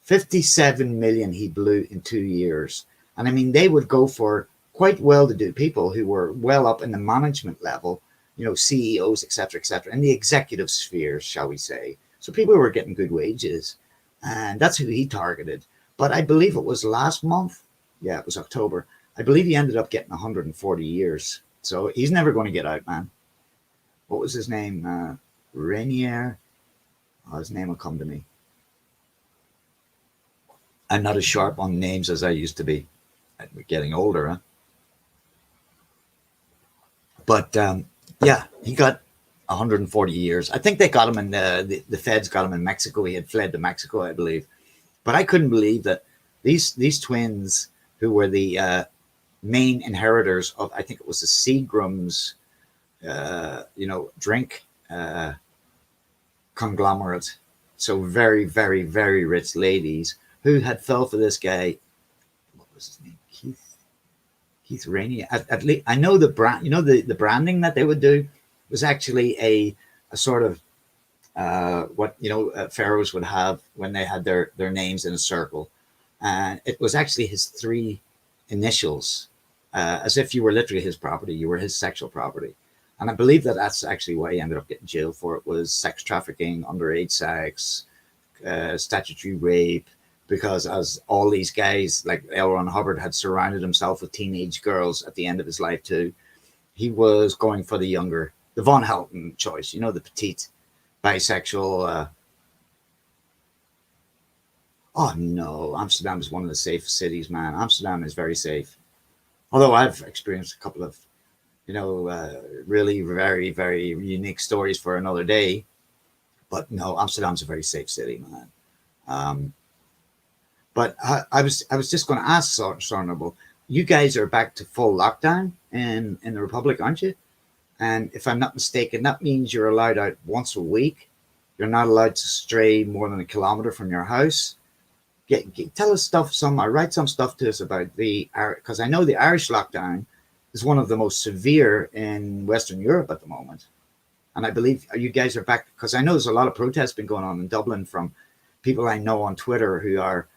57 million he blew in 2 years. And I mean, they would go for quite well-to-do people who were well up in the management level, CEOs, etc., in the executive spheres, shall we say. So people who were getting good wages. And that's who he targeted. But I believe it was last month. Yeah, it was October. I believe he ended up getting 140 years. So he's never going to get out, man. What was his name? Rainier. Oh, his name will come to me. I'm not as sharp on names as I used to be. We're getting older, huh? But yeah, he got 140 years. I think they got him in the feds got him in Mexico. He had fled to Mexico, I believe. But I couldn't believe that these twins, who were the main inheritors of, I think it was the Seagram's, drink conglomerate. So very, very, very rich ladies who had fell for this guy. What was his name? Keith Rainey. At least I know the brand. The branding that they would do was actually a sort of what pharaohs would have when they had their names in a circle, and it was actually his three initials, as if you were literally his property. You were his sexual property, and I believe that that's actually why he ended up getting jailed for it, was sex trafficking, underage sex, statutory rape. Because as all these guys like L. Ron Hubbard had surrounded himself with teenage girls at the end of his life too, he was going for the Von Helton choice, the petite bisexual. Oh no, Amsterdam is one of the safest cities, man. Amsterdam is very safe. Although I've experienced a couple of, really very, very unique stories for another day. But no, Amsterdam's a very safe city, man. But I was just going to ask Sornable, you guys are back to full lockdown in the Republic, aren't you? And if I'm not mistaken, that means you're allowed out once a week. You're not allowed to stray more than a kilometer from your house. Tell us write some stuff to us about because I know the Irish lockdown is one of the most severe in Western Europe at the moment. And I believe you guys are back, because I know there's a lot of protests been going on in Dublin from people I know on Twitter who are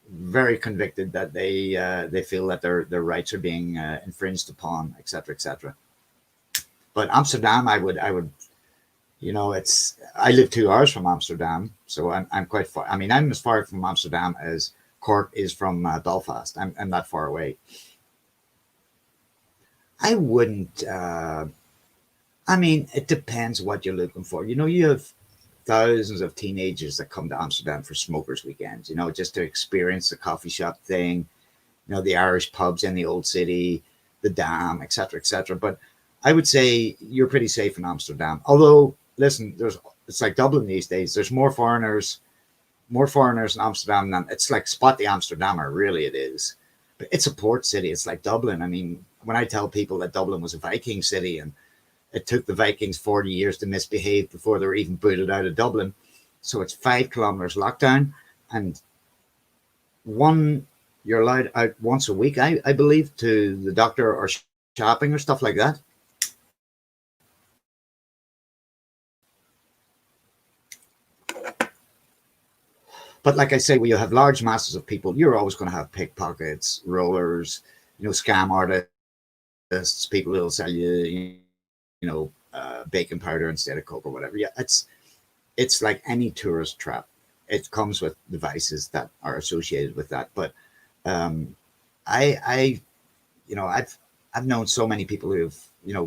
very convicted that they feel that their rights are being infringed upon, etc. But Amsterdam, I would I live 2 hours from Amsterdam, so I'm quite far. I mean, I'm as far from Amsterdam as Cork is from Belfast. I'm that far away. I wouldn't. I mean, it depends what you're looking for. You have thousands of teenagers that come to Amsterdam for smokers weekends, just to experience the coffee shop thing, the Irish pubs in the old city, the Dam, etc. But I would say you're pretty safe in Amsterdam. Although, listen, it's like Dublin these days. There's more foreigners in Amsterdam than it's like Spot the Amsterdammer, really it is. But it's a port city. It's like Dublin. I mean, when I tell people that Dublin was a Viking city and it took the Vikings 40 years to misbehave before they were even booted out of Dublin. So it's 5 kilometers lockdown, and you're allowed out once a week, I believe, to the doctor or shopping or stuff like that. But like I say, when you have large masses of people, you're always going to have pickpockets, rollers, scam artists, people who will sell you, baking powder instead of Coke or whatever. Yeah, it's like any tourist trap. It comes with devices that are associated with that. But um, I I've known so many people who've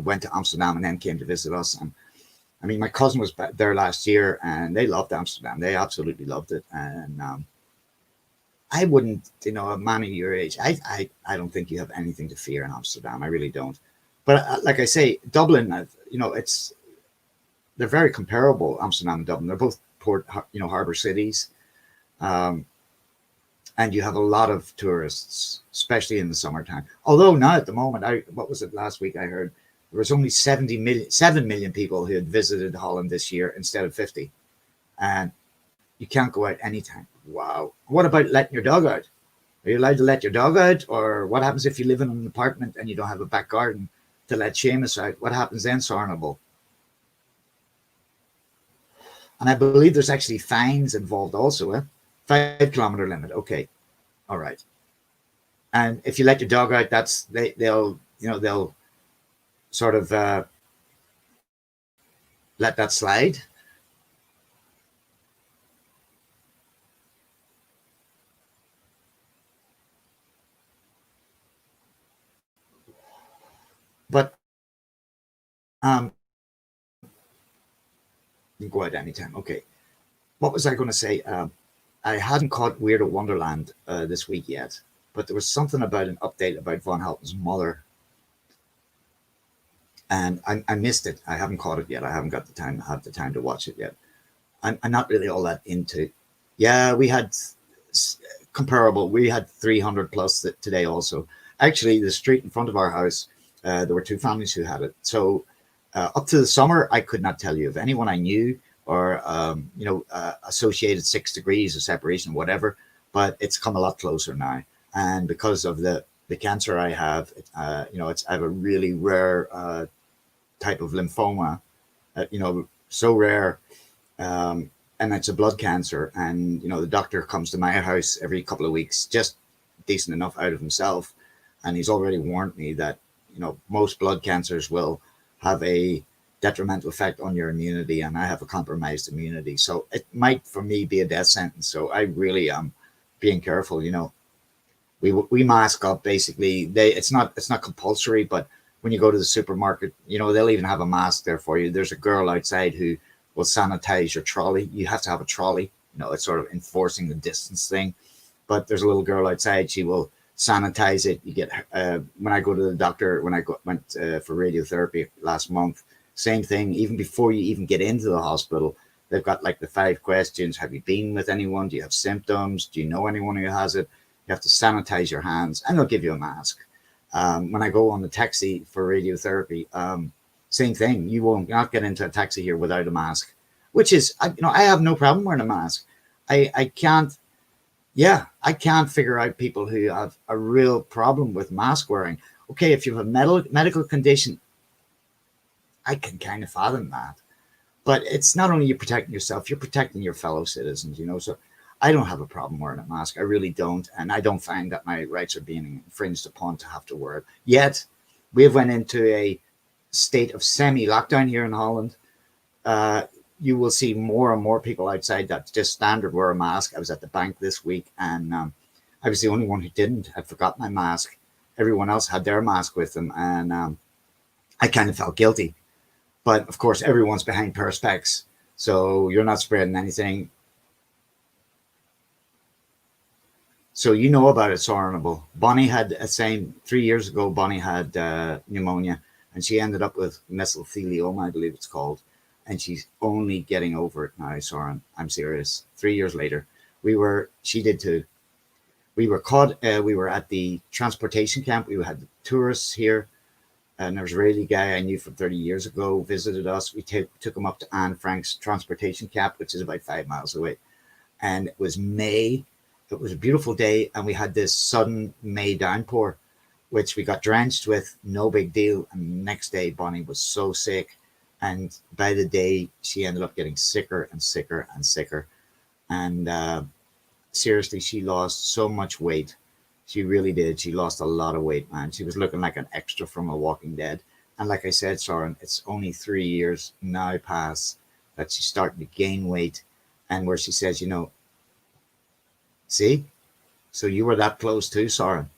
went to Amsterdam and then came to visit us. And I mean, my cousin was there last year, and they loved Amsterdam. They absolutely loved it. And I wouldn't, a man of your age, I don't think you have anything to fear in Amsterdam. I really don't. But like I say, Dublin, they're very comparable. Amsterdam and Dublin, they're both port, harbor cities. Um, and you have a lot of tourists, especially in the summertime. Although not at the moment. What was it last week? I heard there was only 7 million people who had visited Holland this year instead of 50, and you can't go out anytime. Wow. What about letting your dog out? Are you allowed to let your dog out, or what happens if you live in an apartment and you don't have a back garden to let Seamus out? What happens then, Sarnable? And I believe there's actually fines involved also. 5 kilometer limit. Okay. All right. And if you let your dog out, they'll sort of let that slide. But you can go out anytime. Okay. What was I going to say? I hadn't caught Weirdo Wonderland this week yet, but there was something about an update about Von Helton's mother, and I missed it. I haven't caught it yet. I haven't got the time to watch it yet. I'm not really all that into. Yeah, we had comparable. We had 300 plus today also. Actually, the street in front of our house, there were 2 families who had it. So up to the summer, I could not tell you of anyone I knew or associated 6 degrees of separation, whatever. But it's come a lot closer now, and because of the cancer I have, I have a really rare type of lymphoma, so rare, and it's a blood cancer. And the doctor comes to my house every couple of weeks, just decent enough out of himself, and he's already warned me that most blood cancers will have a detrimental effect on your immunity, and I have a compromised immunity, so it might for me be a death sentence. So I really am being careful. We mask up basically. It's not compulsory, but when you go to the supermarket, they'll even have a mask there for you. There's a girl outside who will sanitize your trolley. You have to have a trolley. It's sort of enforcing the distance thing. But there's a little girl outside. She will sanitize it. You get when I go to the doctor, when I went for radiotherapy last month, same thing. Even before you even get into the hospital, they've got like the 5 questions. Have you been with anyone? Do you have symptoms? Do you know anyone who has it? You have to sanitize your hands, and they'll give you a mask. When I go on the taxi for radiotherapy, same thing. You will not get into a taxi here without a mask, which is, I have no problem wearing a mask. I can't figure out people who have a real problem with mask wearing. Okay, if you have a medical condition, I can kind of fathom that. But it's not only you protecting yourself, you're protecting your fellow citizens, So I don't have a problem wearing a mask. I really don't. And I don't find that my rights are being infringed upon to have to wear it. Yet, we have went into a state of semi-lockdown here in Holland. You will see more and more people outside that just standard wear a mask. I was at the bank this week, and I was the only one who didn't. I'd forgot my mask. Everyone else had their mask with them, and I kind of felt guilty. But of course, everyone's behind perspex, so you're not spreading anything. So about it, Sornable. Bonnie had the same 3 years ago. Bonnie had pneumonia, and she ended up with mesothelioma, I believe it's called. And she's only getting over it now, Soren. I'm serious. 3 years later, she did too. We were caught. We were at the transportation camp. We had the tourists here, and there was a Israeli guy I knew from 30 years ago visited us. We took him up to Anne Frank's transportation camp, which is about 5 miles away. And it was May. It was a beautiful day, and we had this sudden May downpour, which we got drenched with. No big deal. And the next day, Bonnie was so sick. And by the day, she ended up getting sicker and sicker and sicker. And seriously, she lost so much weight. She really did. She lost a lot of weight, man. She was looking like an extra from The Walking Dead. And like I said, Soren, it's only 3 years now past that she's starting to gain weight, and where she says, see, so you were that close too, Soren.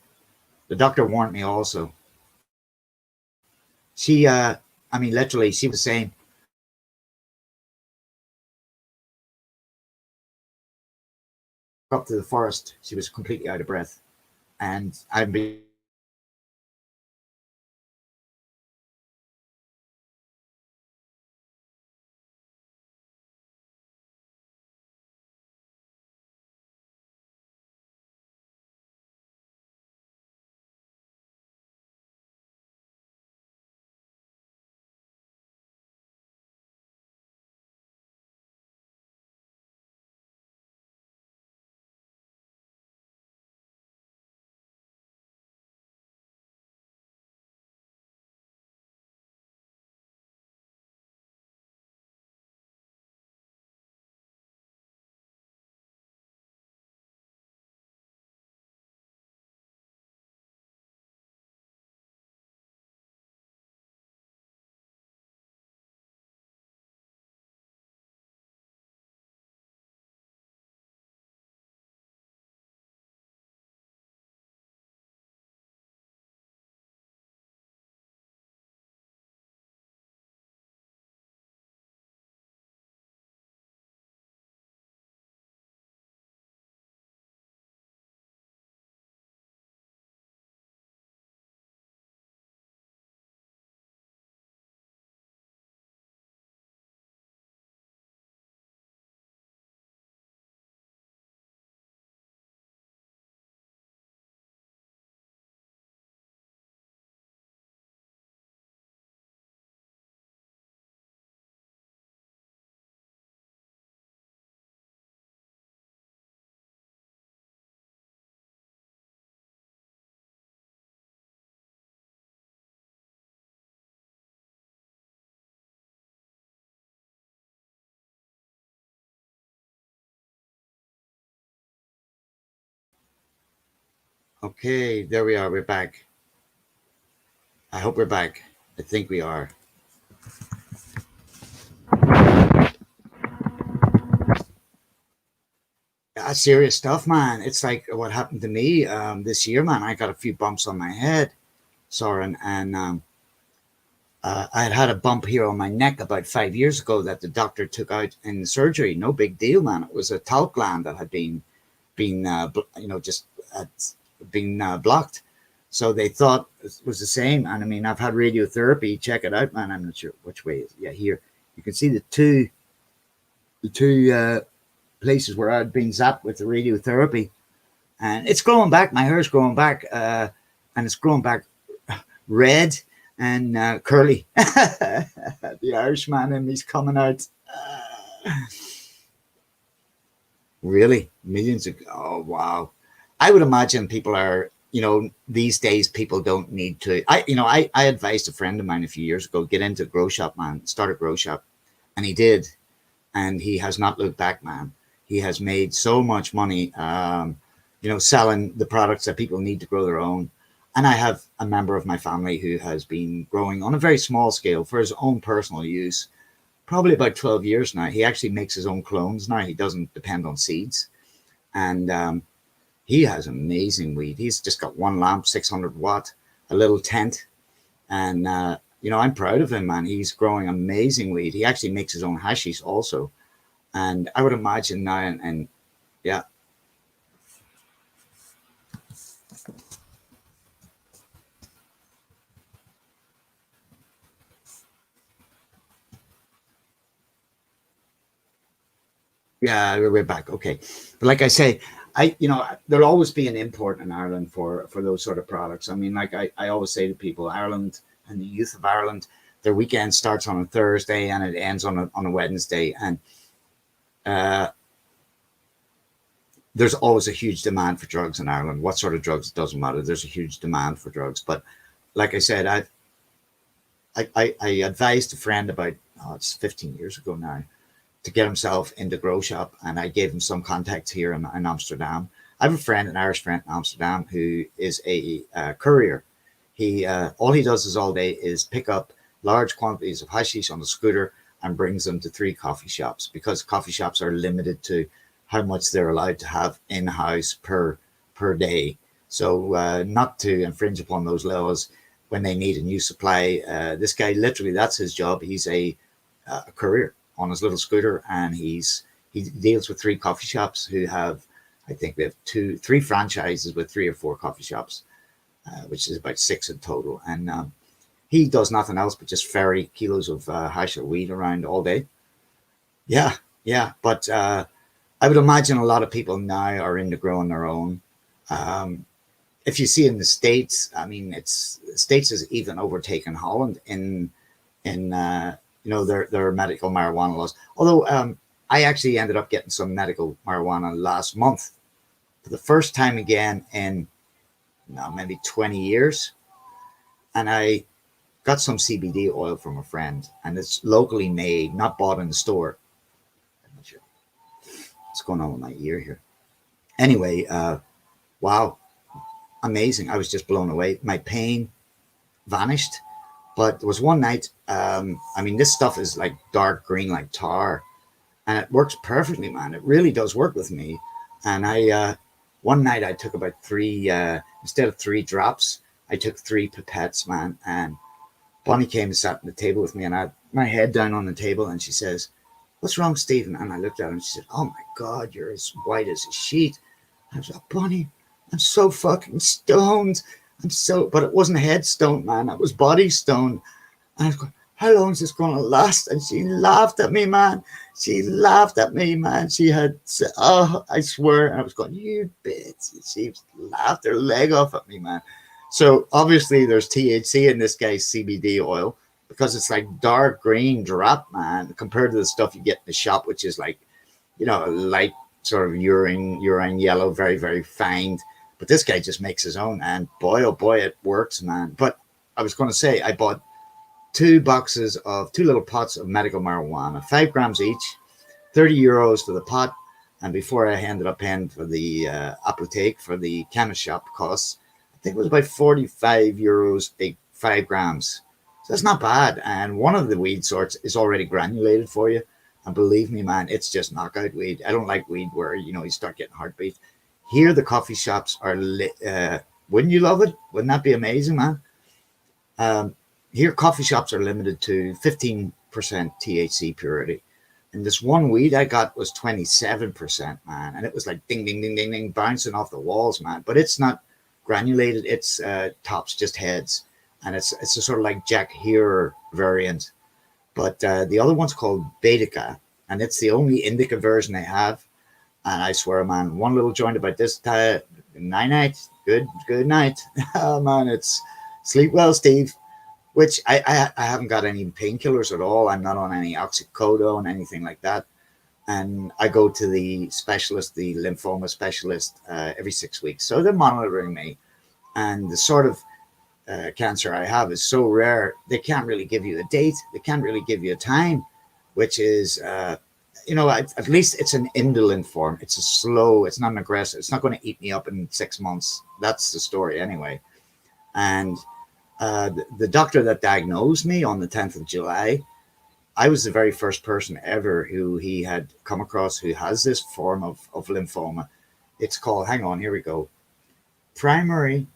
The doctor warned me also. She, I mean, literally, she was saying, up to the forest, she was completely out of breath. And I've been okay. There we are. We're back. I hope we're back. I think we are. That's serious stuff, man. It's like what happened to me this year, man. I got a few bumps on my head, Soren, and I had had a bump here on my neck about 5 years ago that the doctor took out in the surgery. No big deal, man. It was a talc gland that had just had been blocked. So they thought it was the same. And I mean, I've had radiotherapy. Check it out, man. I'm not sure which way. Yeah, here you can see the two places where I'd been zapped with the radiotherapy, and it's growing back. My hair's growing back, and it's growing back red and curly. The Irishman in me's coming out. Really, millions of oh wow! I would imagine people are these days people don't need to. I advised a friend of mine a few years ago get into a grow shop, man, start a grow shop, and he did, and he has not looked back, man. He has made so much money, selling the products that people need to grow their own. And I have a member of my family who has been growing on a very small scale for his own personal use, probably about 12 years now. He actually makes his own clones now. He doesn't depend on seeds. And he has amazing weed. He's just got one lamp, 600 watt, a little tent. And, I'm proud of him, man. He's growing amazing weed. He actually makes his own hashish also. And I would imagine now, and yeah. Yeah, we're back. Okay. But like I say, there'll always be an import in Ireland for those sort of products. I mean, like I always say to people, Ireland and the youth of Ireland, their weekend starts on a Thursday and it ends on a Wednesday. And uh, there's always a huge demand for drugs in Ireland. What sort of drugs, it doesn't matter. There's a huge demand for drugs. But like I said, I advised a friend about, it's 15 years ago now, to get himself into grow shop, and I gave him some contacts here in Amsterdam. I have a friend, an Irish friend in Amsterdam, who is a courier. He all he does is all day is pick up large quantities of hashish on the scooter and brings them to 3 coffee shops, because coffee shops are limited to how much they're allowed to have in house per day. So not to infringe upon those laws, when they need a new supply, this guy literally, that's his job. He's a courier on his little scooter, and he deals with 3 coffee shops who have, I think they have 3 franchises with 3 or 4 coffee shops, which is about 6 in total. And he does nothing else but just ferry kilos of hash or weed around all day. Yeah, yeah. But I would imagine a lot of people now are into growing their own. Um, if you see in the States, I mean, it's States has even overtaken Holland in their medical marijuana laws. Although I actually ended up getting some medical marijuana last month for the first time again in maybe 20 years, and I got some CBD oil from a friend, and it's locally made, not bought in the store. I'm not sure what's going on with my ear here. Anyway, wow, amazing! I was just blown away. My pain vanished. But there was one night, I mean, this stuff is like dark green, like tar, and it works perfectly, man. It really does work with me. And one night I took about 3, instead of 3 drops, I took 3 pipettes, man. And Bonnie came and sat at the table with me, and I had my head down on the table, and she says, "What's wrong, Stephen?" And I looked at her and she said, "Oh my God, you're as white as a sheet." I was like, "Bonnie, I'm so fucking stoned. But it wasn't head stoned, man. It was body stoned." And I was going, "How long is this going to last?" And she laughed at me, man. She laughed at me, man. She had, oh, I swear. And I was going, "You bitch." She laughed her leg off at me, man. So obviously there's THC in this guy's CBD oil, because it's like dark green drop, man, compared to the stuff you get in the shop, which is like, light sort of urine yellow, very, very fine. But this guy just makes his own, and boy, oh boy, it works, man. But I was going to say, I bought 2 boxes of 2 little pots of medical marijuana, 5 grams each, €30 for the pot. And before I ended up paying for the apotheke for the chemist shop costs, I think it was about €45 a 5 grams. So that's not bad. And one of the weed sorts is already granulated for you. And believe me, man, it's just knockout weed. I don't like weed where, you start getting heartbeat. Here, the coffee shops are lit. Wouldn't you love it? Wouldn't that be amazing, man? Here, coffee shops are limited to 15% THC purity. And this one weed I got was 27%, man. And it was like ding, ding, ding, ding, ding, bouncing off the walls, man. But it's not granulated. It's tops, just heads. And it's a sort of like Jack Herer variant. But the other one's called Bedica. And it's the only indica version they have. And I swear, man, one little joint about this time, night, good night. Oh, man, it's sleep well, Steve. Which I haven't got any painkillers at all. I'm not on any oxycodone, anything like that. And I go to the specialist, the lymphoma specialist, every 6 weeks. So they're monitoring me. And the sort of cancer I have is so rare, they can't really give you a date. They can't really give you a time, which is, at least it's an indolent form. It's it's not an aggressive. It's not going to eat me up in 6 months. That's the story anyway. And the doctor that diagnosed me on the 10th of July, I was the very first person ever who he had come across who has this form of lymphoma. It's called, hang on, here we go, primary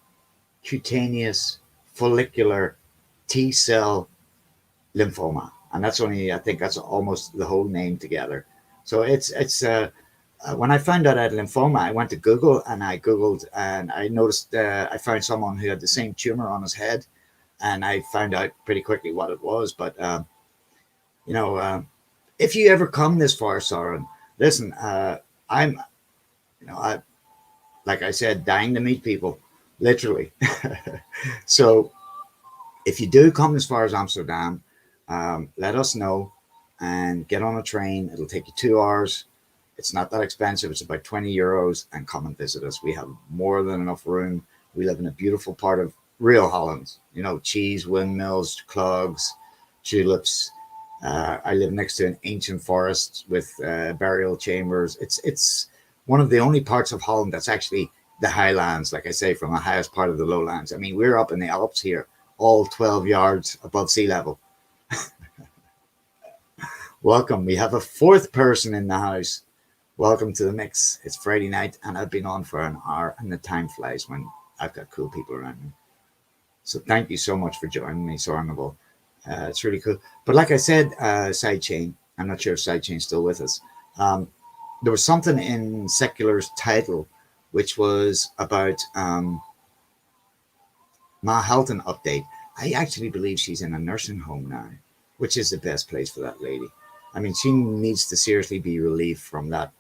cutaneous follicular T-cell lymphoma. And that's only, I think that's almost the whole name together. So it's when I found out I had lymphoma, I went to Google and I Googled and I noticed I found someone who had the same tumor on his head, and I found out pretty quickly what it was. But, if you ever come this far, Soren, listen, I'm, like I said, dying to meet people, literally. So if you do come as far as Amsterdam, let us know and get on a train. It'll take you 2 hours. It's not that expensive. It's about €20, and come and visit us. We have more than enough room. We live in a beautiful part of real Holland. Cheese, windmills, clogs, tulips. I live next to an ancient forest with burial chambers. It's one of the only parts of Holland that's actually the highlands, like I say, from the highest part of the lowlands. I mean, we're up in the Alps here, all 12 yards above sea level. Welcome. We have a fourth person in the house. Welcome to the mix. It's Friday night, and I've been on for an hour, and the time flies when I've got cool people around me. So thank you so much for joining me, Sornable. It's really cool. But like I said, Sidechain, I'm not sure if Sidechain's still with us. There was something in Secular's title, which was about Ma Halton update. I actually believe she's in a nursing home now, which is the best place for that lady. I mean, she needs to seriously be relieved from that,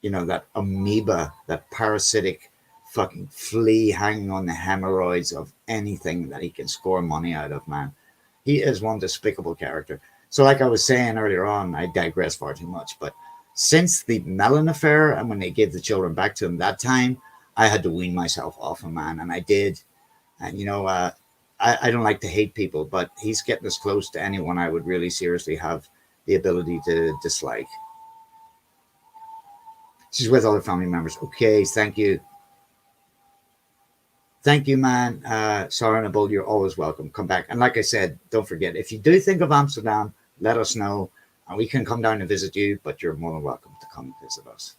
that amoeba, that parasitic fucking flea hanging on the hemorrhoids of anything that he can score money out of, man. He is one despicable character. So like I was saying earlier on, I digress far too much, but since the Mellon affair and when they gave the children back to him that time, I had to wean myself off him, man, and I did. And, I don't like to hate people, but he's getting as close to anyone I would really seriously have the ability to dislike. She's with other family members. Okay, thank you. Thank you, man. Sorrenable, you're always welcome. Come back. And like I said, don't forget, if you do think of Amsterdam, let us know, and we can come down and visit you, but you're more than welcome to come visit us.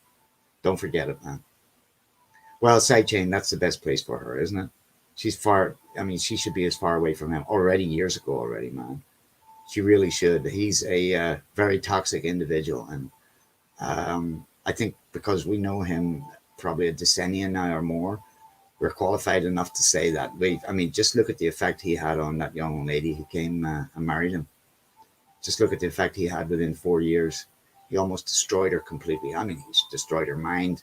Don't forget it, man. Well, Sidechain, that's the best place for her, isn't it? She's far, she should be as far away from him already, years ago already, man. She really should. He's a very toxic individual. And I think because we know him probably a decennium now or more, we're qualified enough to say that. Just look at the effect he had on that young lady who came and married him. Just look at the effect he had within 4 years. He almost destroyed her completely. He destroyed her mind.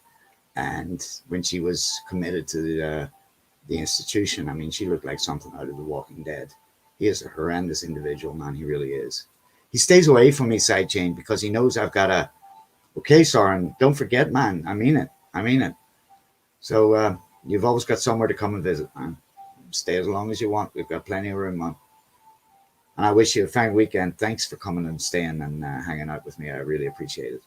And when she was committed to the institution, she looked like something out of The Walking Dead. He is a horrendous individual, man. He really is. He stays away from me, Sidechain, because he knows I've got okay, Soren, don't forget, man. I mean it. So you've always got somewhere to come and visit, man. Stay as long as you want. We've got plenty of room, man. And I wish you a fine weekend. Thanks for coming and staying and hanging out with me. I really appreciate it.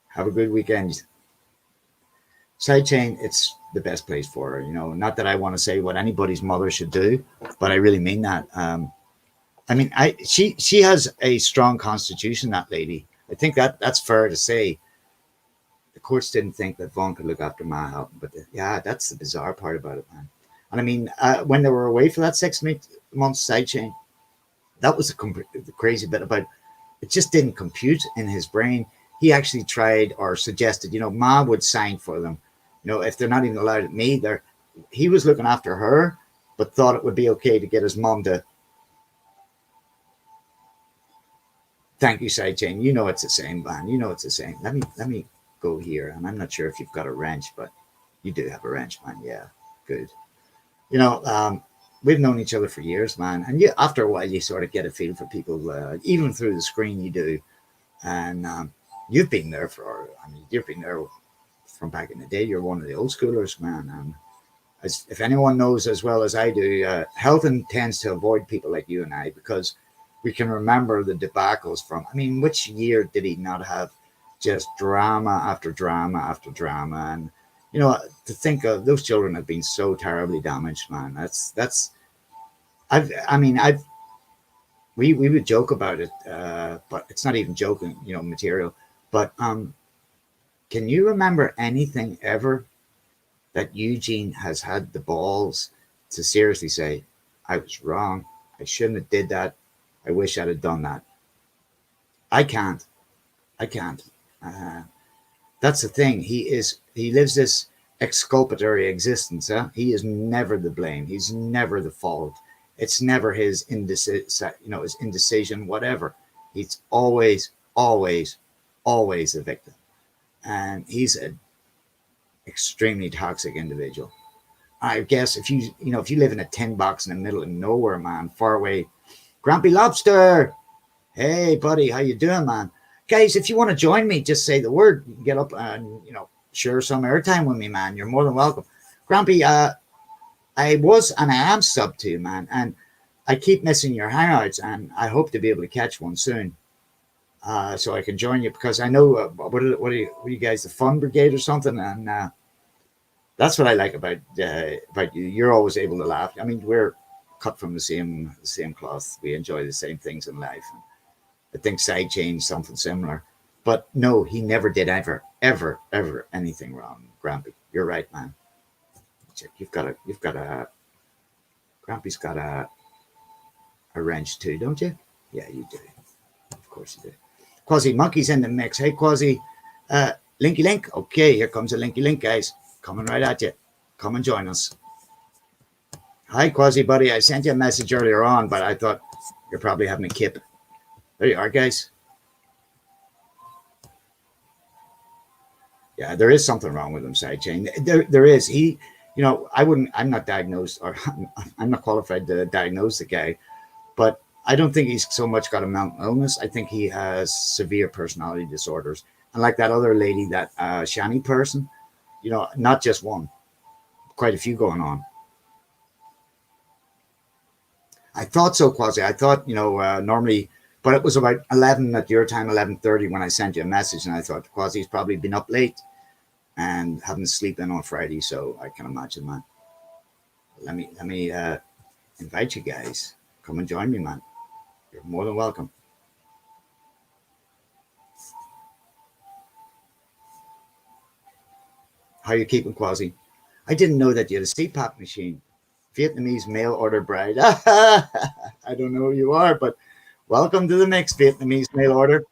Have a good weekend. Sidechain, it's the best place for her. Not that I want to say what anybody's mother should do, but I really mean that. She has a strong constitution, that lady. I think that's fair to say. The courts didn't think that Vaughn could look after Ma Halton, but that's the bizarre part about it, man. And when they were away for that 6 months, Sidechain, that was the crazy bit about it. Just didn't compute in his brain. He actually tried or suggested, Ma would sign for them. If they're not even allowed at me, he was looking after her, but thought it would be okay to get his mom to. Thank you, Sidechain. It's the same, man. It's the same. Let me go here, and I'm not sure if you've got a wrench, but you do have a wrench, man. Yeah, good. We've known each other for years, man, and after a while you sort of get a feel for people, even through the screen you do, and you've been there you've been there from back in the day. You're one of the old schoolers, man. And if anyone knows as well as I do, Halton tends to avoid people like you and I because we can remember the debacles from. Which year did he not have just drama after drama after drama? And to think of those children have been so terribly damaged, man. We would joke about it, but it's not even joking, material. But can you remember anything ever that Eugene has had the balls to seriously say, I was wrong, I shouldn't have did that, I wish I'd have done that? I can't. That's the thing. He lives this exculpatory existence. He is never the blame. He's never the fault. It's never his indecision, whatever. He's always a victim. And he's an extremely toxic individual. I guess if you live in a tin box in the middle of nowhere, man, far away, Grumpy Lobster. Hey, buddy, how you doing, man? Guys, if you want to join me, just say the word. You can get up and, share some airtime with me, man. You're more than welcome. Grumpy, I was and I am sub to you, man. And I keep missing your hangouts, and I hope to be able to catch one soon. so I can join you because I know what are you guys, the Fun Brigade or something, and that's what I like about you. You're always able to laugh. I mean, we're cut from the same cloth. We enjoy the same things in life. And I think Sidechain something similar, but no, he never did ever anything wrong. Grampy, you're right, man. You've got a Grampy's got a wrench too, don't you? Yeah, you do. Of course you do. Quasi Monkey's in the mix. Hey, Quasi, Linky Link. Okay, here comes a Linky Link, guys. Coming right at you. Come and join us. Hi, Quasi, buddy. I sent you a message earlier on, but I thought you're probably having a kip. There you are, guys. Yeah, there is something wrong with him, Sidechain. There is. I'm not diagnosed, or I'm not qualified to diagnose the guy, but I don't think he's so much got a mental illness. I think he has severe personality disorders. And like that other lady, that Shani person, not just one, quite a few going on. I thought so, Quasi. I thought, normally, but it was about 11 at your time, 11:30 when I sent you a message. And I thought Quasi's probably been up late and having to sleep in on Friday. So I can imagine, man. Let me invite you guys. Come and join me, man. You're more than welcome. How you keeping, Quasi? I didn't know that you had a CPAP machine. Vietnamese mail order bride. I don't know who you are, but welcome to the mix, Vietnamese mail order.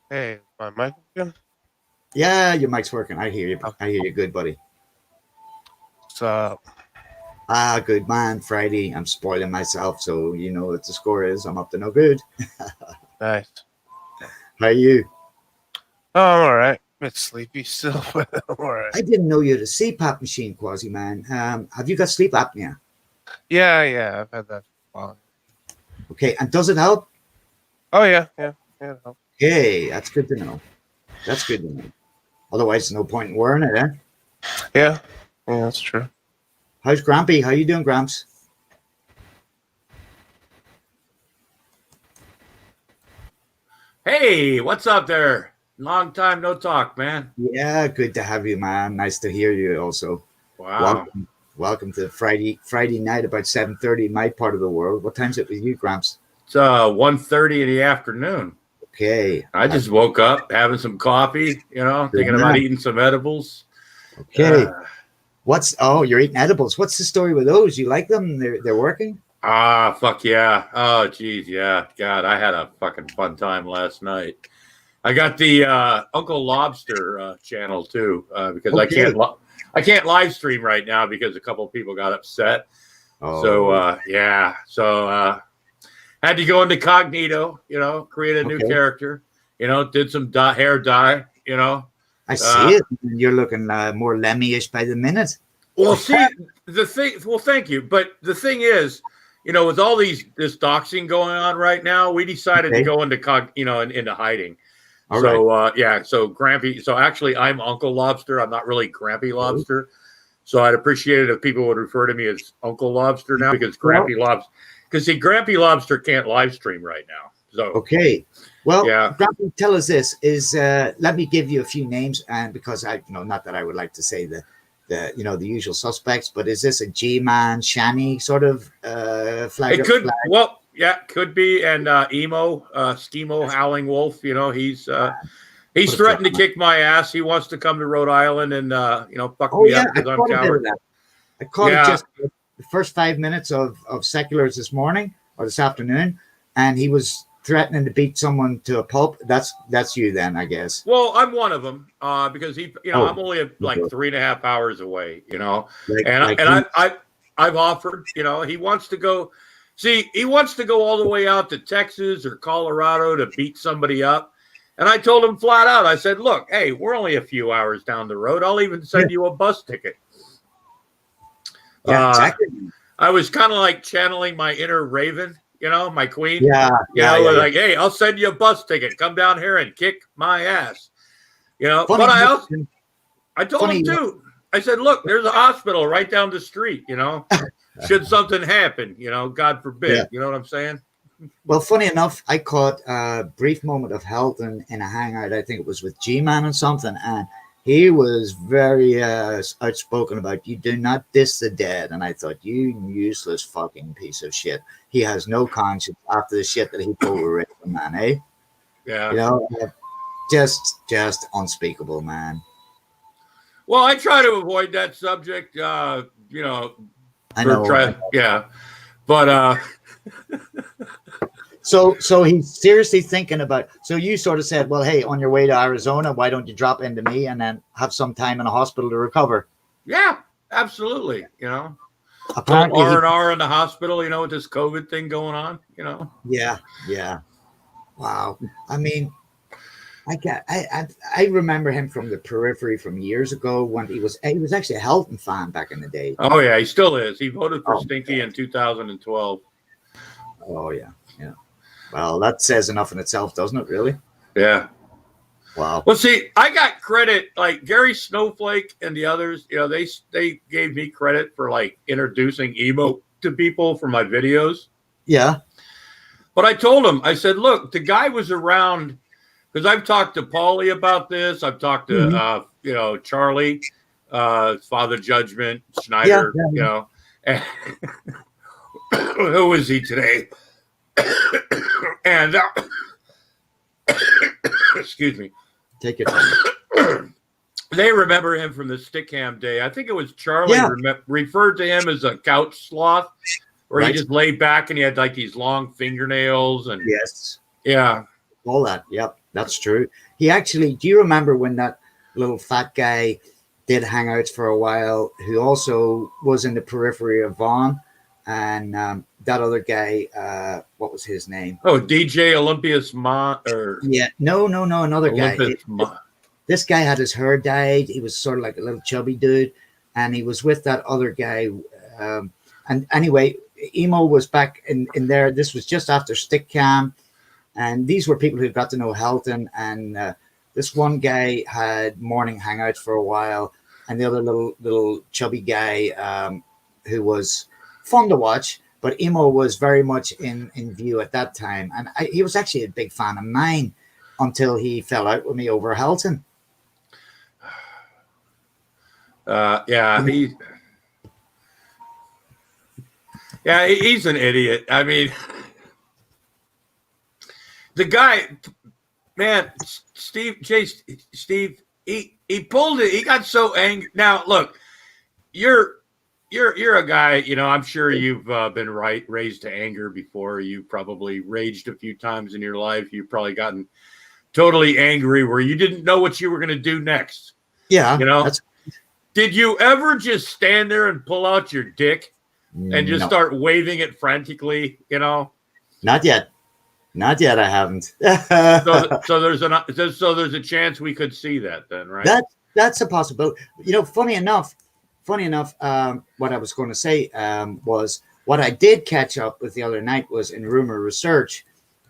Hey, my mic again? Yeah, your mic's working. I hear you. I hear you good, buddy. What's up? Good man. Friday. I'm spoiling myself, so you know what the score is. I'm up to no good. Nice. How are you? Oh, I'm all right. A bit sleepy still, but I'm all right. I didn't know you had a CPAP machine, Quasi, man. Have you got sleep apnea? Yeah, I've had that for a while. Okay, and does it help? Oh, yeah. Okay, that's good to know. That's good to know. Otherwise, there's no point in wearing it, eh? Yeah, that's true. How's Grampy? How you doing, Gramps? Hey, what's up there? Long time no talk, man. Yeah, good to have you, man. Nice to hear you also. Wow. Welcome to Friday night about 7:30 in my part of the world. What time's it with you, Gramps? It's 1:30 in the afternoon. Okay. I just woke up having some coffee, thinking about eating some edibles. Okay. You're eating edibles. What's the story with those? You like them? They're working? Fuck yeah. Oh, geez, yeah. God, I had a fucking fun time last night. I got the Uncle Lobster channel too, because Okay. I can't live stream right now because a couple of people got upset. Oh. So had to go into cognito, create a new character, did some hair dye, I see it. You're looking more Lemmy-ish by the minute. Well, see, thank you. But the thing is, with all this doxing going on right now, we decided to go into into hiding. All right. So Grampy. So actually, I'm Uncle Lobster. I'm not really Grampy Lobster. So I'd appreciate it if people would refer to me as Uncle Lobster now, because Grampy Lobster can't live stream right now. So okay. Well, yeah. Grampy, tell us this let me give you a few names, and because not that I would like to say the usual suspects, but is this a G-Man, Shani sort of flag? It could. Well, yeah, could be. And Emo, Schemo, Howling Wolf. He's threatened to kick my ass. He wants to come to Rhode Island and fuck me up because I'm coward. I caught it just the first 5 minutes of Seculars this morning or this afternoon, and he was threatening to beat someone to a pulp. That's you then, I guess. Well, I'm one of them because I'm only like 3.5 hours away. I've offered. He wants to go. See, he wants to go all the way out to Texas or Colorado to beat somebody up. And I told him flat out, I said, look, hey, we're only a few hours down the road. I'll even send you a bus ticket. Yeah, exactly. I was kind of like channeling my inner Raven, my queen. Like, hey, I'll send you a bus ticket. Come down here and kick my ass. Funny, but I told him too. I said, look, there's a hospital right down the street, should something happen, God forbid. Yeah. You know what I'm saying? Well, funny enough, I caught a brief moment of Helton in a hangout. I think it was with G-Man or something, and he was very outspoken about you do not diss the dead. And I thought, you useless fucking piece of shit. He has no conscience after the shit that he pulled with Rick, man, eh? Yeah. You know, just unspeakable, man. Well, I try to avoid that subject. You know, I know. yeah, but So he's seriously thinking about. So you sort of said, well, hey, on your way to Arizona, why don't you drop into me and then have some time in a hospital to recover? yeah, absolutely. You know, Apparently, R&R in the hospital. You know, with this COVID thing going on. You know. yeah. Wow. I mean, I remember him from the periphery from years ago when he was actually a Helton fan back in the day. Oh yeah, he still is. He voted for Oh, Stinky in 2012. Oh yeah. Well, that says enough in itself, doesn't it? Really? Yeah. Wow. Well, see, I got credit like Gary Snowflake and the others. You know, they gave me credit for like introducing emo to people for my videos. Yeah. But I told him, I said, look, the guy was around because I've talked to Paulie about this. I've talked to you know, Charlie, Father Judgment, Schneider. Yeah. You know, and who is he today? And excuse me. Take your time. They remember him from the Stickham day. I think it was Charlie referred to him as a couch sloth, where he just laid back and he had like these long fingernails and Yes. yeah. All that. Yep. That's true. He actually, do you remember when that little fat guy did hangouts for a while, who also was in the periphery of Vaughn, and that other guy, what was his name? Oh, DJ Olympius or Yeah, no, another guy. Olympus This guy had his hair dyed. He was sort of like a little chubby dude, and he was with that other guy. And anyway, Emo was back in there. This was just after Stickcam, and these were people who got to know Helton. And this one guy had morning hangouts for a while, and the other little chubby guy who was fun to watch. But Emo was very much in view at that time, and he was actually a big fan of mine until he fell out with me over Helton. He's an idiot. I mean, the guy, man, Steve, he pulled it. He got so angry. Now, look, you're a guy, you know, I'm sure you've been raised to anger before. You probably raged a few times in your life. You've probably gotten totally angry where you didn't know what you were going to do next. Yeah. You know, did you ever just stand there and pull out your dick and just start waving it frantically? You know, not yet. I haven't. so there's a chance we could see that then, right? That's a possibility. You know, funny enough, what I was going to say was what I did catch up with the other night was in rumor research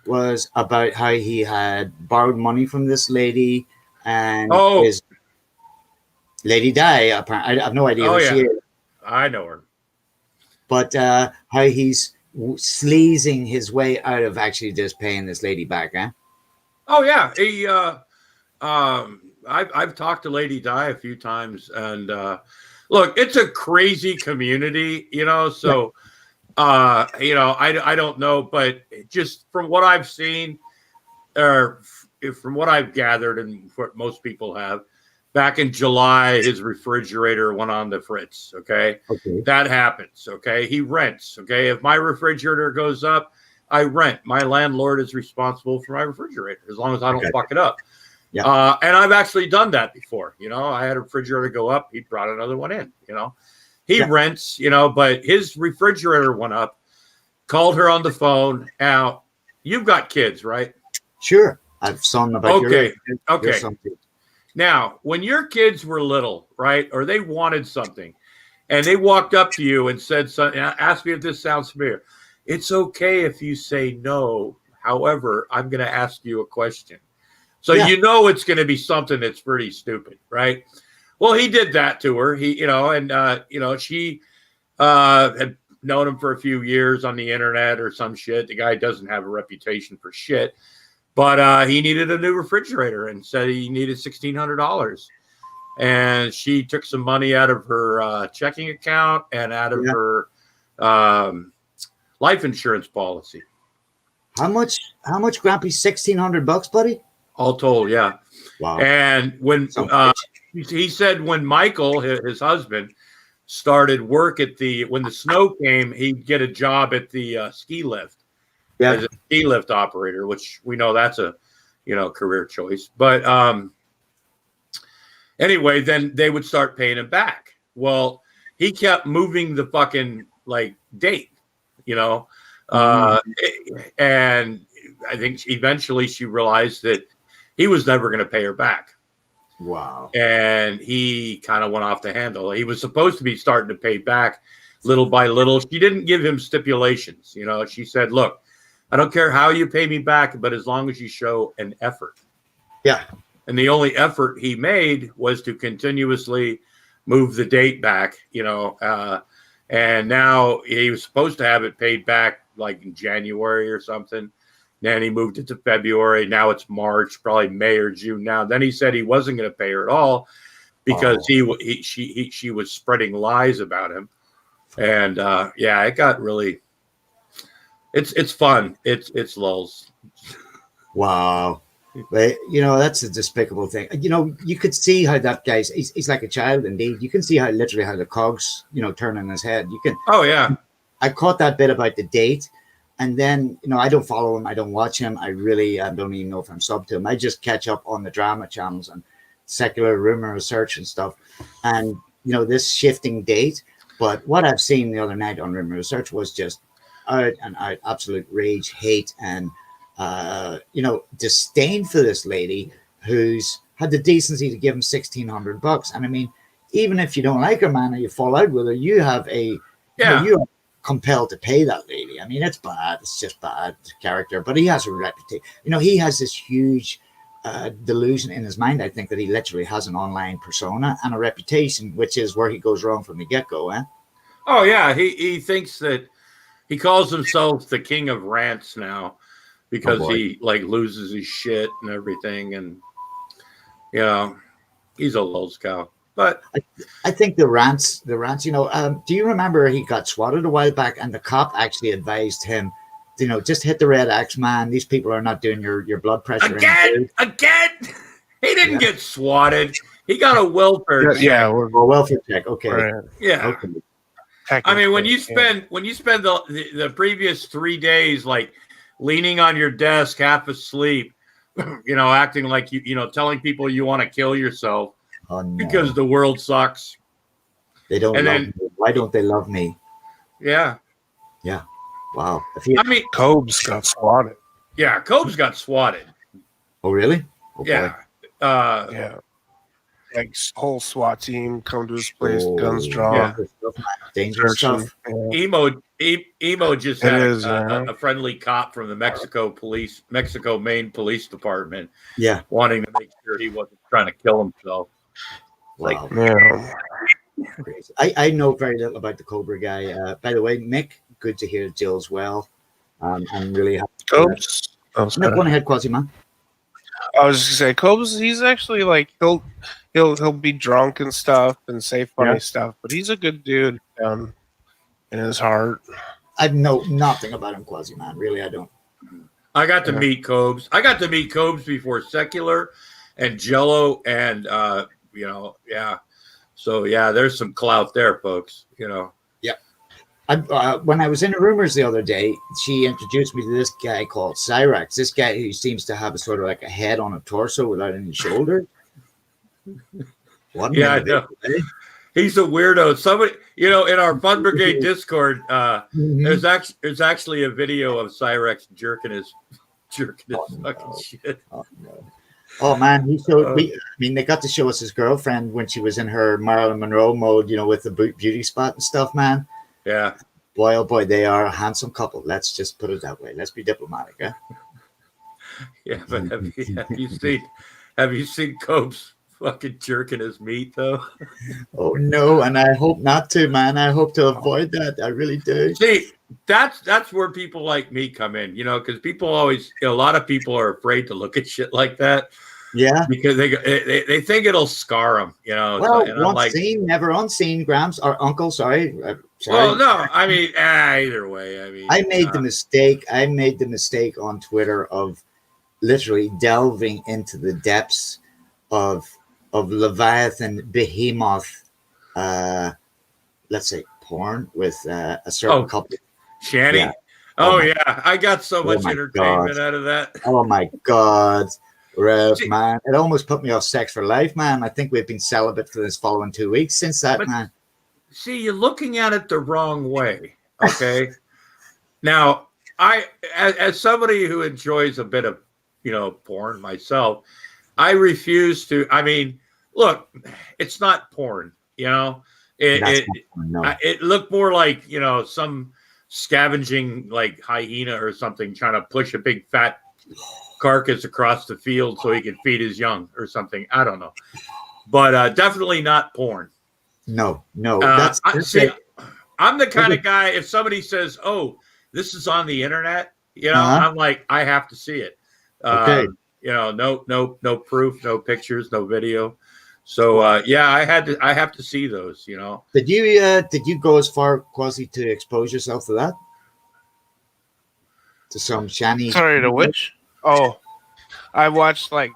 was about how he had borrowed money from this lady and his Lady Di. Apparently, I have no idea who she is. I know her. But how he's sleazing his way out of actually just paying this lady back, huh? Oh yeah, he. I've talked to Lady Di a few times, and look, it's a crazy community, you know. So, you know, I don't know, but just from what I've seen, or from what I've gathered, and what most people have. Back in July, his refrigerator went on the fritz. Okay. That happens. Okay. He rents. Okay. If my refrigerator goes up, I rent. My landlord is responsible for my refrigerator as long as I don't fuck it up. Yeah. And I've actually done that before. You know, I had a refrigerator go up. He brought another one in. You know, he rents, you know, but his refrigerator went up, called her on the phone. Now, you've got kids, right? Sure. I've son about your Now, when your kids were little, right, or they wanted something, and they walked up to you and said something, ask me if this sounds familiar. It's okay if you say no. However, I'm going to ask you a question. So you know it's going to be something that's pretty stupid, right? Well, he did that to her. He, you know, and you know, she had known him for a few years on the internet or some shit. The guy doesn't have a reputation for shit, but he needed a new refrigerator and said he needed $1,600. And she took some money out of her checking account and out of her life insurance policy. How much, Grampy? $1,600, buddy? All told, yeah. Wow. And when he said when Michael, his husband, started work when the snow came, he'd get a job at the ski lift as a ski lift operator, which we know that's a career choice. But anyway, then they would start paying him back. Well, he kept moving the fucking date, and I think eventually she realized that he was never going to pay her back. Wow. And he kind of went off the handle. He was supposed to be starting to pay back little by little. She didn't give him stipulations. She said, look, I don't care how you pay me back, but as long as you show an effort. Yeah. And the only effort he made was to continuously move the date back, and now he was supposed to have it paid back in January or something. Then he moved it to February. Now it's March, probably May or June now. Then he said he wasn't going to pay her at all because she was spreading lies about him. And it got really, it's fun. It's lulz. Wow. But, that's a despicable thing. You could see how that guy's, he's like a child indeed. You can see how the cogs, turn in his head. You can. Oh, yeah. I caught that bit about the date. And then, I don't follow him. I don't watch him. I really don't even know if I'm subbed to him. I just catch up on the drama channels and secular rumor research and stuff. And, this shifting date. But what I've seen the other night on rumor research was just out and out absolute rage, hate, and, disdain for this lady who's had the decency to give him $1,600. And I mean, even if you don't like her, man, or you fall out with her, you have you are compelled to pay that lady. I mean, it's bad. It's just bad character. But he has a reputation. He has this huge delusion in his mind, I think, that he literally has an online persona and a reputation, which is where he goes wrong from the get-go, eh? Oh, yeah. He thinks that he calls himself the king of rants now because he loses his shit and everything. And, he's a lulz cow. But I think the rants, do you remember he got swatted a while back and the cop actually advised him, just hit the red X, man. These people are not doing your blood pressure. Again. He didn't get swatted. He got a welfare check. Yeah. Welfare check. Okay. Right. Yeah. Okay. I mean, when you spend the previous 3 days, leaning on your desk, half asleep, acting like telling people you want to kill yourself. Oh, no. Because the world sucks. They don't love me. Why don't they love me? Yeah. Yeah. Wow. Cobes got swatted. Yeah, Cobes got swatted. Oh, really? Oh, yeah. Yeah. Whole SWAT team come to his place, guns drawn. Dangerous stuff. Emo just had a friendly cop from the Mexico Maine Police Department. Yeah. Wanting to make sure he wasn't trying to kill himself. Wow. Crazy. I know very little about the Cobra guy. By the way, Mick, good to hear Jill's well. I'm really happy. Cobes? No, go ahead, Quasi, man. I was just gonna say, Cobes, he's actually he'll be drunk and stuff and say funny stuff, but he's a good dude down in his heart. I know nothing about him, Quasi, man. Really, I don't. I got to meet Cobes. I got to meet Cobes before Secular and Jello and So there's some clout there, folks. Yeah. When I was in the rumors the other day, she introduced me to this guy called Cyrax. This guy who seems to have a sort of like a head on a torso without any shoulders. I know. He's a weirdo. Somebody, in our Fun Brigade Discord, there's actually a video of Cyrex jerking his fucking shit. Oh, no. Oh man, he showed. They got to show us his girlfriend when she was in her Marilyn Monroe mode, with the beauty spot and stuff, man. Yeah. Boy, oh boy, they are a handsome couple. Let's just put it that way. Let's be diplomatic, eh? Yeah, but have you seen Cope's fucking jerking his meat though. Oh no, and I hope not to, man. I hope to avoid that. I really do. See, that's where people like me come in, because people always, a lot of people are afraid to look at shit like that Yeah. because they think it'll scar them, Well, and I'm once like, seen, never unseen, Grams or Uncle. Sorry. well, no, I mean, either way, I mean, I made the mistake. I made the mistake on Twitter of literally delving into the depths of Leviathan behemoth, let's say porn with a certain couple. Shanny. Yeah. Oh, Oh my- yeah, I got so much my entertainment God. out of that. Oh my God, Rev, See- man! It almost put me off sex for life, man. I think we've been celibate for this following 2 weeks since that, But- man. See, you're looking at it the wrong way. Okay. Now, as somebody who enjoys a bit of, porn myself, I refuse to. I mean, look, it's not porn. That's It no. it looked more like some scavenging like hyena or something trying to push a big fat carcass across the field so he can feed his young or something. I don't know, but definitely not porn. No. See, it. I'm the kind of guy, if somebody says, "Oh, this is on the internet," Uh-huh. I'm like, I have to see it. Okay. No proof, no pictures, no video. So yeah, I have to see those. Did you go as far, Quasi, to expose yourself to that? To some shiny? Sorry, to which? Oh, I watched like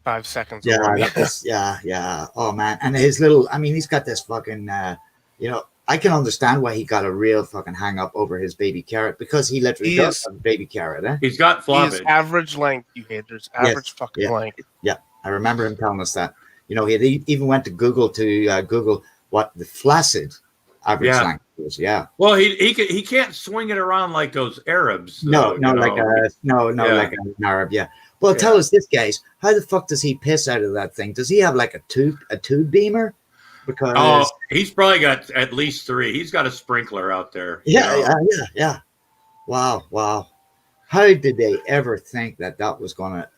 5 seconds. Yeah, already. yeah. Oh man, and his little. I mean, he's got this fucking. I can understand why he got a real fucking hang up over his baby carrot because he literally He does is- have a baby carrot. Eh? He's got He's flabbage. average length, you haters. Average fucking yeah. length. I remember him telling us that. He even went to Google Google what the flaccid average Yeah. length was. Yeah. Well, he can't swing it around like those Arabs. No, though, like Yeah. like an Arab. Yeah. Well, Yeah. tell us this, guys. How the fuck does he piss out of that thing? Does he have like a tube beamer? Because Oh, he's probably got at least 3. He's got a sprinkler out there. yeah. Wow. How did they ever think that was gonna,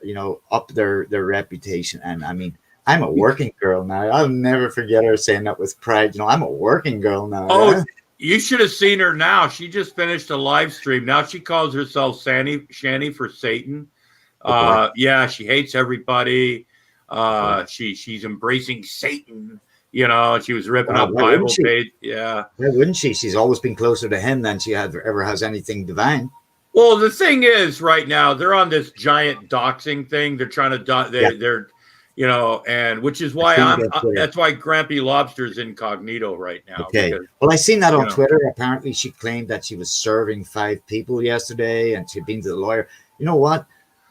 up their reputation? And I mean, I'm a working girl now. I'll never forget her saying that with pride. I'm a working girl now. Oh, yeah? you should have seen her now. She just finished a live stream. Now she calls herself Shanny for Satan. Yeah, she hates everybody. She's embracing Satan. She was ripping Wow, up why Bible wouldn't she? page. Yeah. Why wouldn't she? She's always been closer to him than she ever has anything divine. Well, the thing is, right now they're on this giant doxing thing. They're trying to they're and which is why that's why Grampy Lobster's incognito right now. Okay. because- Well, I seen that on you know. Twitter. Apparently, she claimed that she was serving 5 people yesterday, and she'd been to the lawyer. You know what?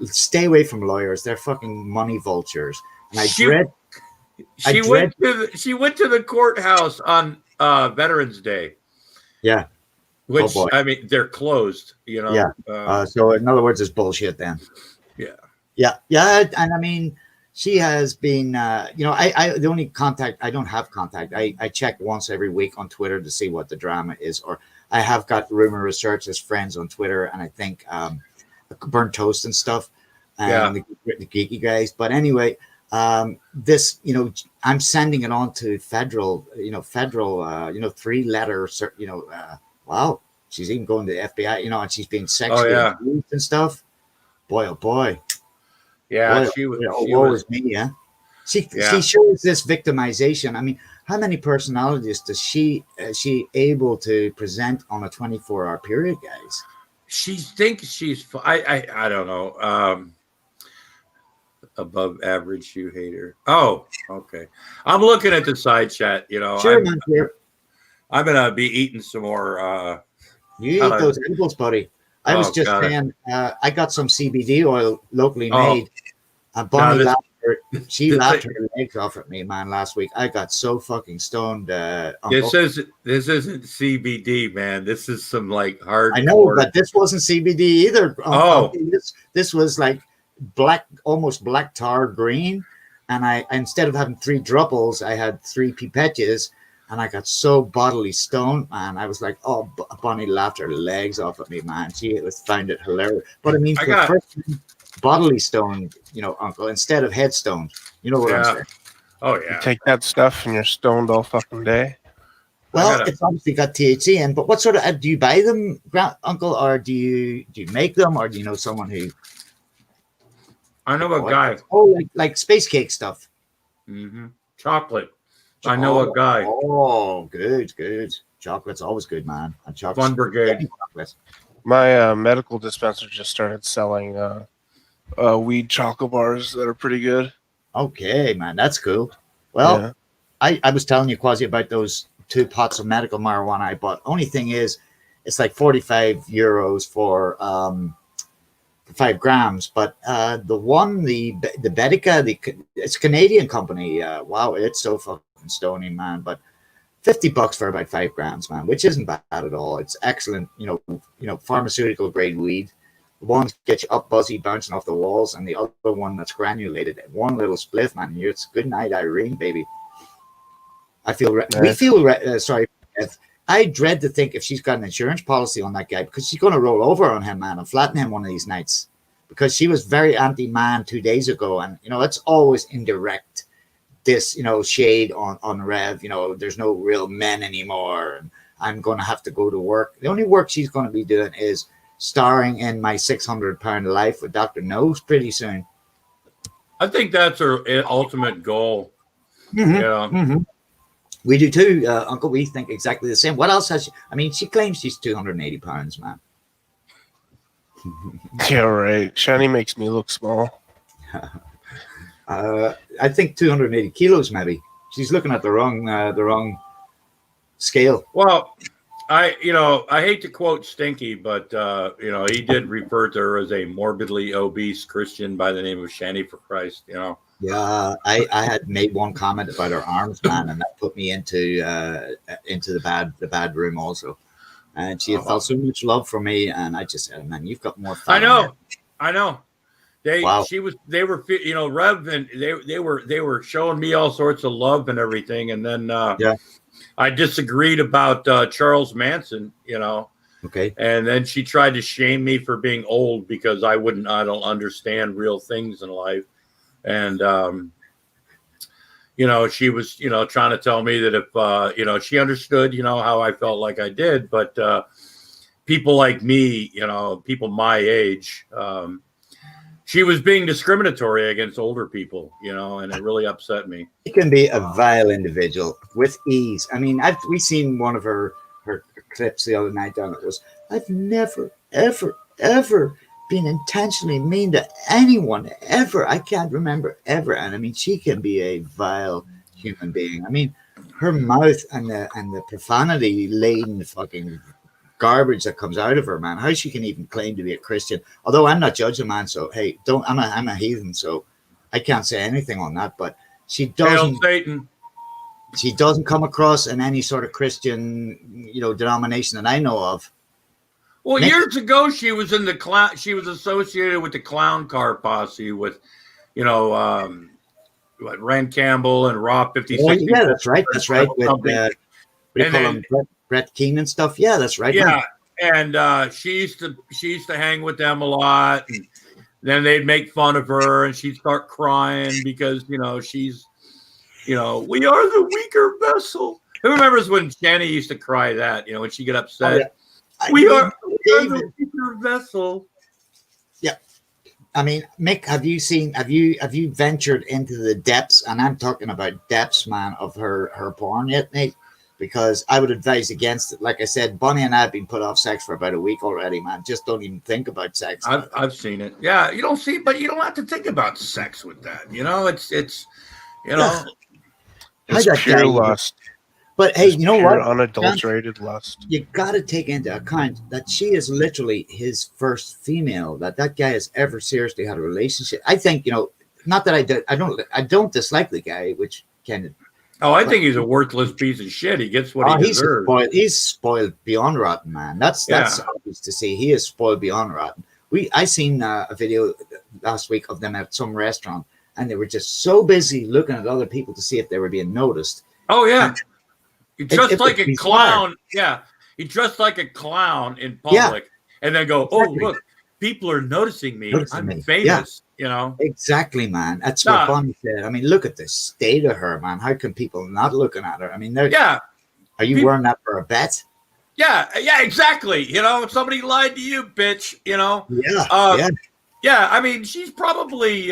Stay away from lawyers. They're fucking money vultures. And I She- dread. She went to the courthouse on Veterans Day. Yeah. Which boy. I mean, they're closed. Yeah. So in other words, it's bullshit then. Yeah. Yeah. And I mean, she has been. I the only contact I don't have contact. I check once every week on Twitter to see what the drama is, or I have got Rumor Research as friends on Twitter, and I think Burnt Toast and stuff, and the geeky guys. But anyway. This, I'm sending it on to federal, 3-letter, wow, she's even going to the FBI, and she's being sexually abused and stuff. Boy, oh boy. Yeah, Boy, she was. woe is me, yeah. She shows this victimization. I mean, how many personalities does she able to present on a 24-hour period, guys? She thinks she's. I don't know. Above average, you hater. Oh, okay. I'm looking at the side chat. Sure, man. Sure. I'm gonna be eating some more. You eat those edibles, buddy. I was just saying, I got some CBD oil locally made. Bonnie laughed her legs off at me, man, last week. I got so fucking stoned. This isn't CBD, man. This is some like hard. I know, but this wasn't CBD either. This was like almost black tar green, and I instead of having 3 dropples, I had 3 pipettes, and I got so bodily stoned, man. I was like, oh, Bonnie laughed her legs off at me, man. She found it hilarious. But I mean, bodily stone, Uncle, instead of headstone. You know what I'm Yeah. saying? Oh You yeah. take that stuff and you're stoned all fucking day. Well, gotta- it's obviously got THC in, but what sort of do you buy them, Uncle, or do you make them, or do you know someone who? I know a guy. Oh, like space cake stuff. Chocolate. I know a guy. Oh, good. Chocolate's always good, man. And chocolate. Fun Brigade. Chocolate. My medical dispenser just started selling weed chocolate bars that are pretty good. Okay, man, that's cool. Well, Yeah. I was telling you, Quasi, about those 2 pots of medical marijuana I bought. Only thing is, it's like 45 euros for 5 grams. But the one, the Bedica, it's a Canadian company. Wow, it's so fucking stony, man. But $50 for about 5 grams, man, which isn't bad at all. It's excellent, pharmaceutical grade weed. One gets you up buzzy, bouncing off the walls, and the other one that's granulated. One little spliff, man. It's good night, Irene, baby. I feel we feel sorry. I dread to think if she's got an insurance policy on that guy, because she's going to roll over on him, man, and flatten him one of these nights. Because she was very anti-man 2 days ago, and it's always indirect. This shade on Rev. There's no real men anymore, and I'm going to have to go to work. The only work she's going to be doing is starring in my £600 life with Dr. Nose pretty soon. I think that's her ultimate goal. Mm-hmm. Yeah. Mm-hmm. We do too, Uncle. We think exactly the same. What else has she? I mean, she claims she's £280, man. Yeah, right. Shani makes me look small. I think 280 kilos, maybe. She's looking at the wrong scale. Well, I hate to quote Stinky, but he did refer to her as a morbidly obese Christian by the name of Shani for Christ. Yeah, I had made one comment about her arms, man, and that put me into the bad room also. And she had felt so much love for me, and I just said, "Man, you've got more fun." I know. They were Rev, and they were showing me all sorts of love and everything, and then I disagreed about Charles Manson, Okay. and then she tried to shame me for being old because I don't understand real things in life. And, she was, trying to tell me that if, she understood, how I felt like I did, but people like me, people my age, she was being discriminatory against older people, and it really upset me. She can be a vile individual with ease. I mean, we seen one of her clips the other night down. It was, I've never, ever, ever been intentionally mean to anyone ever. I can't remember ever. And I mean, she can be a vile human being. I mean, her mouth and the profanity laden fucking garbage that comes out of her, man. How she can even claim to be a Christian? Although I'm not judging, man. So hey, I'm a heathen, so I can't say anything on that. But she doesn't. Hail Satan. She doesn't come across in any sort of Christian, denomination that I know of. Well, years ago, she was in the clown. She was associated with the clown car posse with, Ren Campbell and Raw 56. Oh, yeah, that's right. That's right. With what do you call him? Brett Keane and stuff. Yeah, that's right. Yeah, and she used to hang with them a lot, and then they'd make fun of her, and she'd start crying because she's, we are the weaker vessel. Who remembers when Shani used to cry that? When she get upset. Oh, yeah. We are the weaker vessel. Yeah. I mean, Mick, have you ventured into the depths, and I'm talking about depths, man, of her porn yet, Nate? Because I would advise against it. Like I said, Bonnie and I have been put off sex for about a week already, man. Just don't even think about sex. I've seen it. Yeah, you don't see, but you don't have to think about sex with that. It's It's pure lust. But hey, you know what? Unadulterated lust. You got to take into account that she is literally his first female. That guy has ever seriously had a relationship. I think not that I don't dislike the guy, which can. Oh, I think he's a worthless piece of shit. He gets what he deserves. He's spoiled beyond rotten, man. That's obvious to see. He is spoiled beyond rotten. I seen a video last week of them at some restaurant, and they were just so busy looking at other people to see if they were being noticed. Oh yeah. He dressed like a bizarre. clown. Yeah. He dressed like a clown in public and then go, oh, look, people are noticing me. Noticing I'm me. famous, you know. Exactly, man. That's Nah. what Bonnie said. I mean, look at the state of her, man. How can people not looking at her? I mean, Yeah, are you people- wearing that for a bet? yeah, exactly. You know, somebody lied to you, bitch. You know. Yeah, Yeah, I mean, she's probably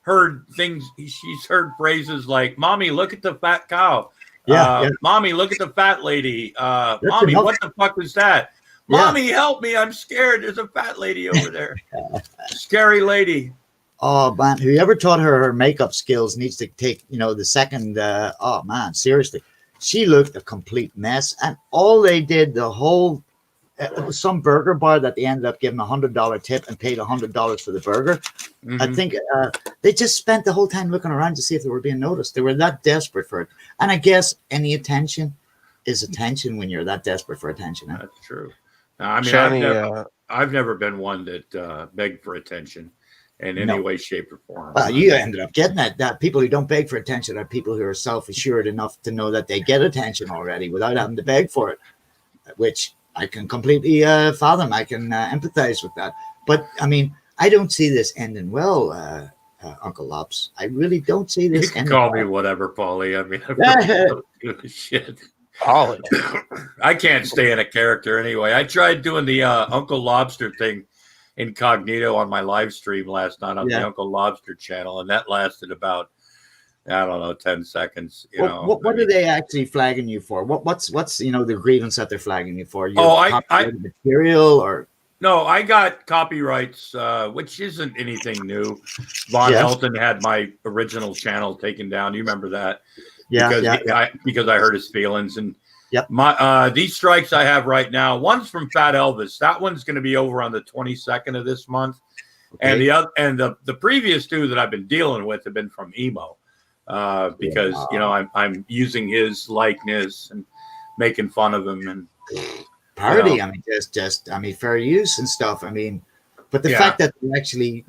heard things. She's heard phrases like, "Mommy, look at the fat cow." Yeah. Mommy, look at the fat lady. Mommy, enough. what the fuck was that? Yeah. Mommy, help me! I'm scared. There's a fat lady over there. Scary lady. Oh man, whoever taught her makeup skills needs to take, the second. Oh man, seriously, she looked a complete mess, and all they did, the whole, it was some burger bar that they ended up giving $100 tip and paid $100 for the burger. I Mhm. think they just spent the whole time looking around to see if they were being noticed. They were that desperate for it, and I guess any attention is attention when you're that desperate for attention. Huh? That's true. I mean, Shani, I've never been one that begged for attention in any No. way, shape, or form. Well, you ended up getting it. That people who don't beg for attention are people who are self-assured enough to know that they get attention already without having to beg for it, which I can completely fathom. I can empathize with that. But I mean, I don't see this ending well, Uncle Lops. I really don't see You this can ending call me well. whatever, Paulie. I mean, I really don't give a shit. Ollie. I can't stay in a character anyway. I tried doing the Uncle Lobster thing incognito on my live stream last night on the Yeah. Uncle Lobster channel, and that lasted about, I don't know, 10 seconds. What are they actually flagging you for? What's the grievance that they're flagging you for? Oh, I- Copyrighted material or No, I got copyrights, which isn't anything new. Von Yeah. Helton had my original channel taken down. You remember that? yeah, Because I hurt his feelings. And Yep. my these strikes I have right now, one's from Fat Elvis. That one's going to be over on the 22nd of this month. And the previous two that I've been dealing with have been from Emo. Because I'm using his likeness and making fun of him, and parody. I mean, just fair use and stuff. I mean, but the Yeah. fact that they actually,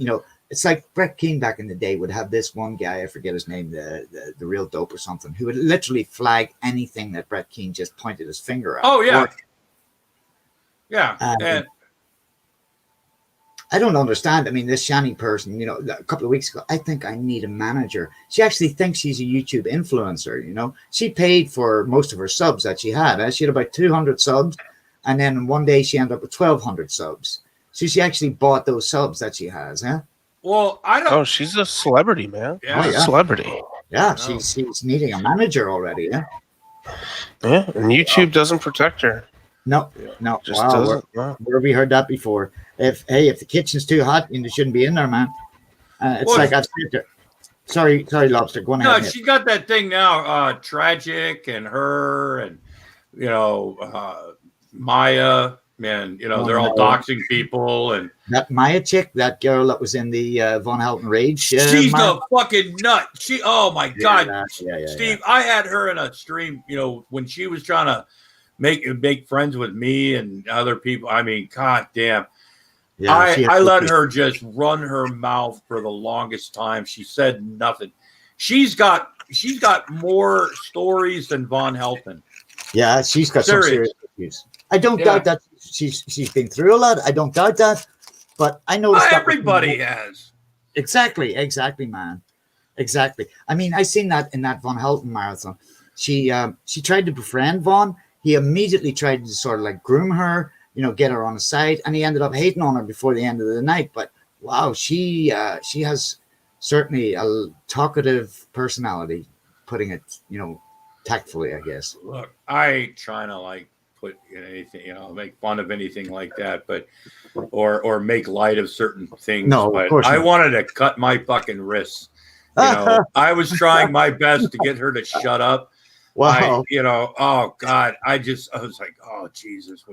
it's like Brett Keane back in the day would have this one guy, I forget his name, the real dope or something, who would literally flag anything that Brett Keane just pointed his finger at. oh yeah, Or- yeah, Um, and I don't understand. I mean, this Shani person, a couple of weeks ago, I think I need a manager. She actually thinks she's a YouTube influencer. She paid for most of her subs that she had. She had about 200 subs. And then one day she ended up with 1,200 subs. So she actually bought those subs that she has. Huh? well, I don't. Oh, she's a celebrity, man. Yeah. Oh, yeah. Celebrity. Yeah, Oh. she's needing a manager already. Yeah. Yeah, and YouTube doesn't protect her. No. Just Wow. doesn't. No. Where have we heard that before? If the kitchen's too hot, you shouldn't be in there, man. It's Well, like I've said to. Sorry, Lobster. Go on No, ahead. Nick. she's got that thing now. Tragic and her, and Maya, man. They're all no. doxing people, and That Maya chick, that girl that was in the Von Helton Rage. she's Mara- a fucking nut. Oh my god, Yeah. Steve, I had her in a stream, when she was trying to make friends with me and other people. I mean, god damn. Yeah, she I had- let her just run her mouth for the longest time. She said nothing. She's got more stories than Von Helton. Yeah, she's got some Serious. serious issues. I don't Yeah. doubt that she's been through a lot. I don't doubt that. But I noticed that with- Everybody has. Exactly, man. Exactly. I mean, I seen that in that Von Helton marathon. She tried to befriend Von. He immediately tried to sort of like groom her, get her on his side, and he ended up hating on her before the end of the night. But wow, she has certainly a talkative personality, putting it, tactfully, I guess. Look, I ain't trying to put anything, make fun of anything like that, but or make light of certain things. No, of but course I not. wanted to cut my fucking wrists. I was trying my best to get her to shut up. Wow. Oh God, I was like, oh Jesus,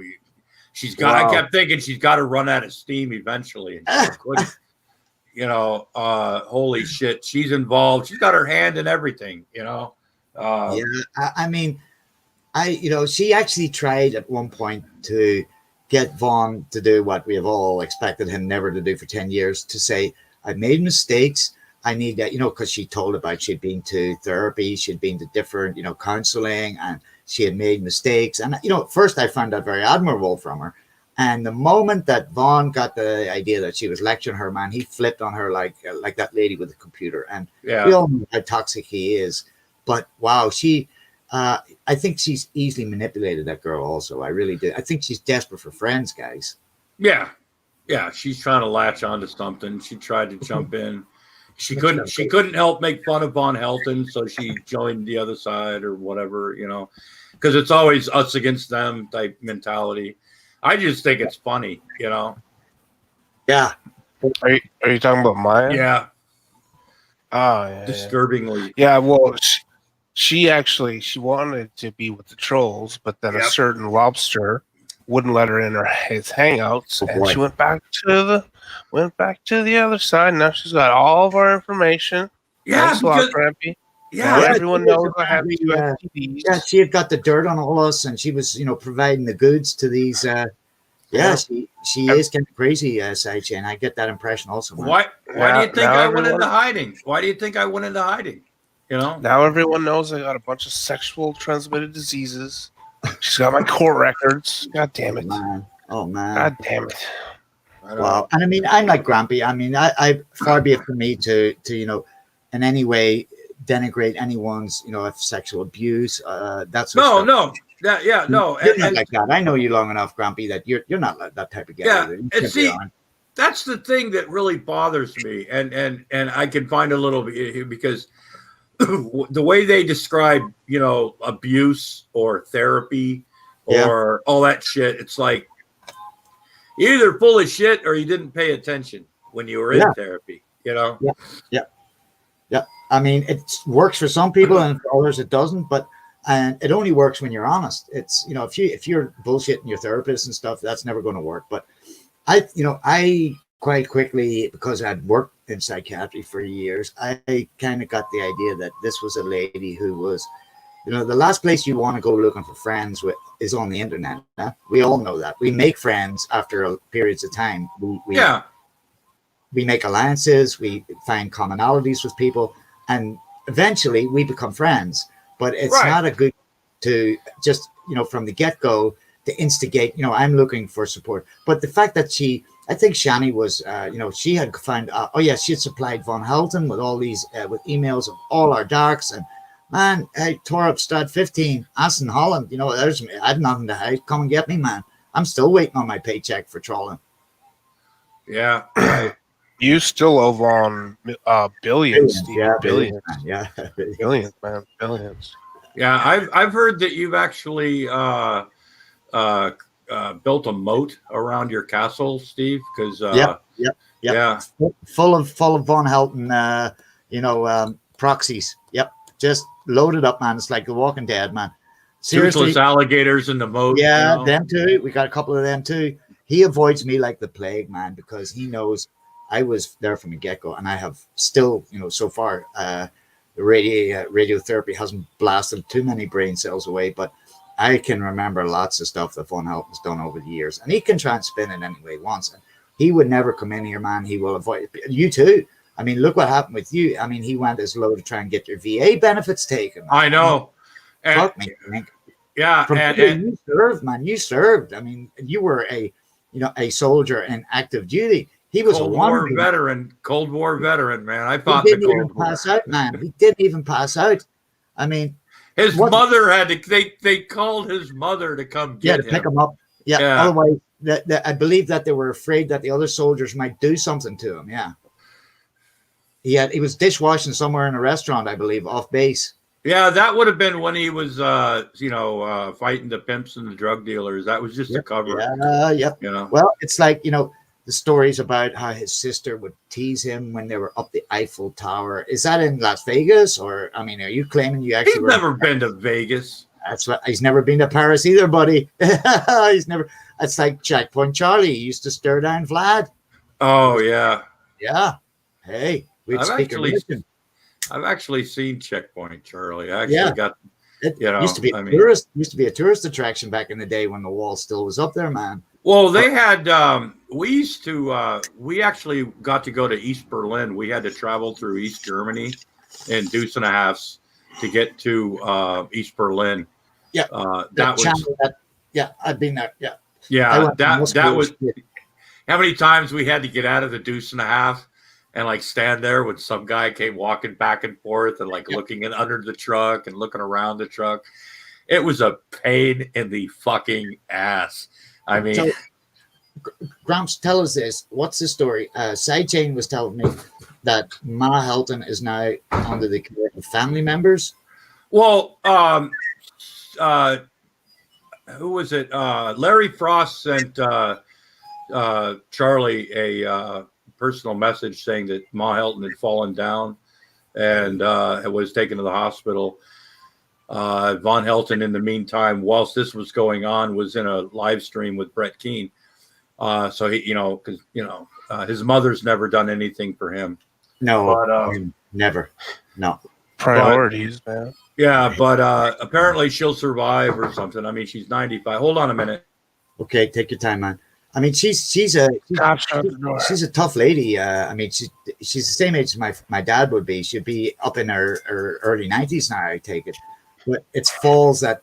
she's got. I Wow. kept thinking she's got to run out of steam eventually, and she couldn't. Holy shit, she's involved. She's got her hand in everything. Yeah, I mean, she actually tried at one point to get Vaughn to do what we have all expected him never to do for 10 years, to say, I made mistakes. I need that, because she told about she'd been to therapy, she'd been to different, counseling, and she had made mistakes. And, at first I found that very admirable from her. And the moment that Vaughn got the idea that she was lecturing her, man, he flipped on her like that lady with the computer. And Yeah. we all know how toxic he is. But wow, I think she's easily manipulated, that girl also. I really do. I think she's desperate for friends, guys. Yeah. Yeah. She's trying to latch onto something. She tried to jump in. She couldn't help make fun of Von Helton, so she joined the other side or whatever, because it's always us against them type mentality. I just think it's funny, Yeah. Are you talking about Maya? Yeah. Oh, yeah. Disturbingly. Yeah, well, she wanted to be with the trolls, but then Yep. a certain lobster wouldn't let her in his hangouts, Oh, and boy. she went back to the other side. Now she's got all of our information. Yeah. Thanks a lot, Because, Grampy. yeah. Now Yeah, everyone she knows was I have two apparently, STDs. Yeah, she had got the dirt on all us, and she was, providing the goods to these. Yeah. She is kind of crazy, Sidechain. I get that impression also, man. Why do you think Now I went everyone- into hiding? Why do you think I went into hiding? Now everyone knows I got a bunch of sexual transmitted diseases. She's got my court records. God damn it. Man. Oh man. God damn it. I don't Wow. know. And I mean, I'm like Grampy. I mean, I far be it from me to in any way denigrate anyone's sexual abuse. That's No. No. You're not And like that. I know you long enough, Grampy, that you're not like that type of guy. Yeah, either. You and can't be see, on. that's the thing that really bothers me, and I can find a little bit because the way they describe abuse or therapy or all that shit, it's like you're either full of shit or you didn't pay attention when you were in therapy. I mean, it works for some people and for others it doesn't, but it only works when you're honest. It's if you're bullshitting your therapist and stuff, that's never going to work. But I quite quickly, because I'd worked in psychiatry for years, I kind of got the idea that this was a lady who was, the last place you want to go looking for friends with is on the internet. Huh? We all know that. We make friends after periods of time. We make alliances. We find commonalities with people, and eventually we become friends. But it's not a good to just from the get-go to instigate. I'm looking for support. But the fact that I think Shani was, she had found, she had supplied Von Helton with all these, with emails of all our darks. And man, I tore up stud 15, Aston Holland. I had nothing to hide. Come and get me, man. I'm still waiting on my paycheck for trolling. Yeah. Right. You still owe on billions, Steve. Billions. Billions. Yeah. Billions, man. Billions. Yeah. I've heard that you've actually built a moat around your castle, Steve, because yeah, full of Von Helton, proxies. Yep, just loaded up, man. It's like The Walking Dead, man. Seriously, toothless alligators in the moat. yeah, them too. We got a couple of them too. He avoids me like the plague, man, because he knows I was there from the get-go, and I have still, so far, the radiotherapy hasn't blasted too many brain cells away, but I can remember lots of stuff that Von Helton's done over the years, and he can try and spin it any way he wants. And he would never come in here, man. He will avoid you too. I mean, look what happened with you. I mean, he went as low to try and get your VA benefits taken. I know. And, Fuck me, Frank. yeah, And you served, man. You served. I mean, you were a soldier in active duty. He was Cold a War wannabe veteran. Cold War veteran, man. I He fought in the didn't even Cold War. pass out, man. He didn't even pass out. I mean, His What- mother had to. They called his mother to come yeah, get to pick him. him up. Yeah. Yeah. Otherwise, I believe that they were afraid that the other soldiers might do something to him. Yeah. He was dishwashing somewhere in a restaurant, I believe, off base. Yeah, that would have been when he was, fighting the pimps and the drug dealers. That was just a cover. Yep. Well, it's like, the stories about how his sister would tease him when they were up the Eiffel Tower. Is that in Las Vegas? Or, I mean, are you claiming you actually He's were? never been to Vegas. That's what he's never been to Paris either, buddy. He's never. It's like Checkpoint Charlie. He used to stare down Vlad. Oh yeah, Yeah. Hey, we'd I've speak actually- religion. I've actually seen Checkpoint Charlie. I actually got. It used to be a tourist attraction back in the day when the wall still was up there, man. Well, they had. We actually got to go to East Berlin. We had to travel through East Germany in deuce and a halves to get to East Berlin. Yeah. that was. I've been there. Yeah. Yeah, went to that muscular was shit. how many times we had to get out of the deuce and a half and like stand there when some guy came walking back and forth and like looking in under the truck and looking around the truck. It was a pain in the fucking ass. I mean, So, Gramps, tell us this. What's the story? Sidechain was telling me that Ma Helton is now under the care of family members. well, who was it? Larry Frost sent Charlie a personal message saying that Ma Helton had fallen down and was taken to the hospital. Von Helton, in the meantime, whilst this was going on, was in a live stream with Brett Keane. So he, because his mother's never done anything for him. No, But, never. No. Priorities, man. Yeah, but apparently she'll survive or something. I mean, she's 95. Hold on a minute. Okay, take your time, man. I mean, she's a tough lady. I mean, she's the same age as my dad would be. She'd be up in her early 90s now, I take it. But it's falls that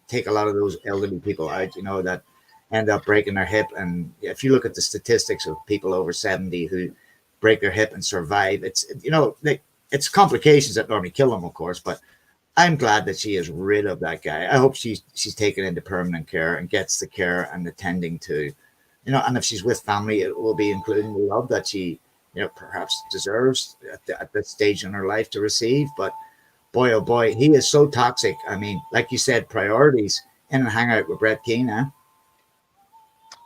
take a lot of those elderly people out, that end up breaking their hip. And if you look at the statistics of people over 70 who break their hip and survive, it's it's complications that normally kill them, of course. But I'm glad that she is rid of that guy. I hope she's taken into permanent care and gets the care and attending to, and if she's with family, it will be including the love that she, perhaps deserves at that stage in her life to receive. But boy, oh boy, he is so toxic. I mean, like you said, priorities in and hang out with Brett Keane, huh?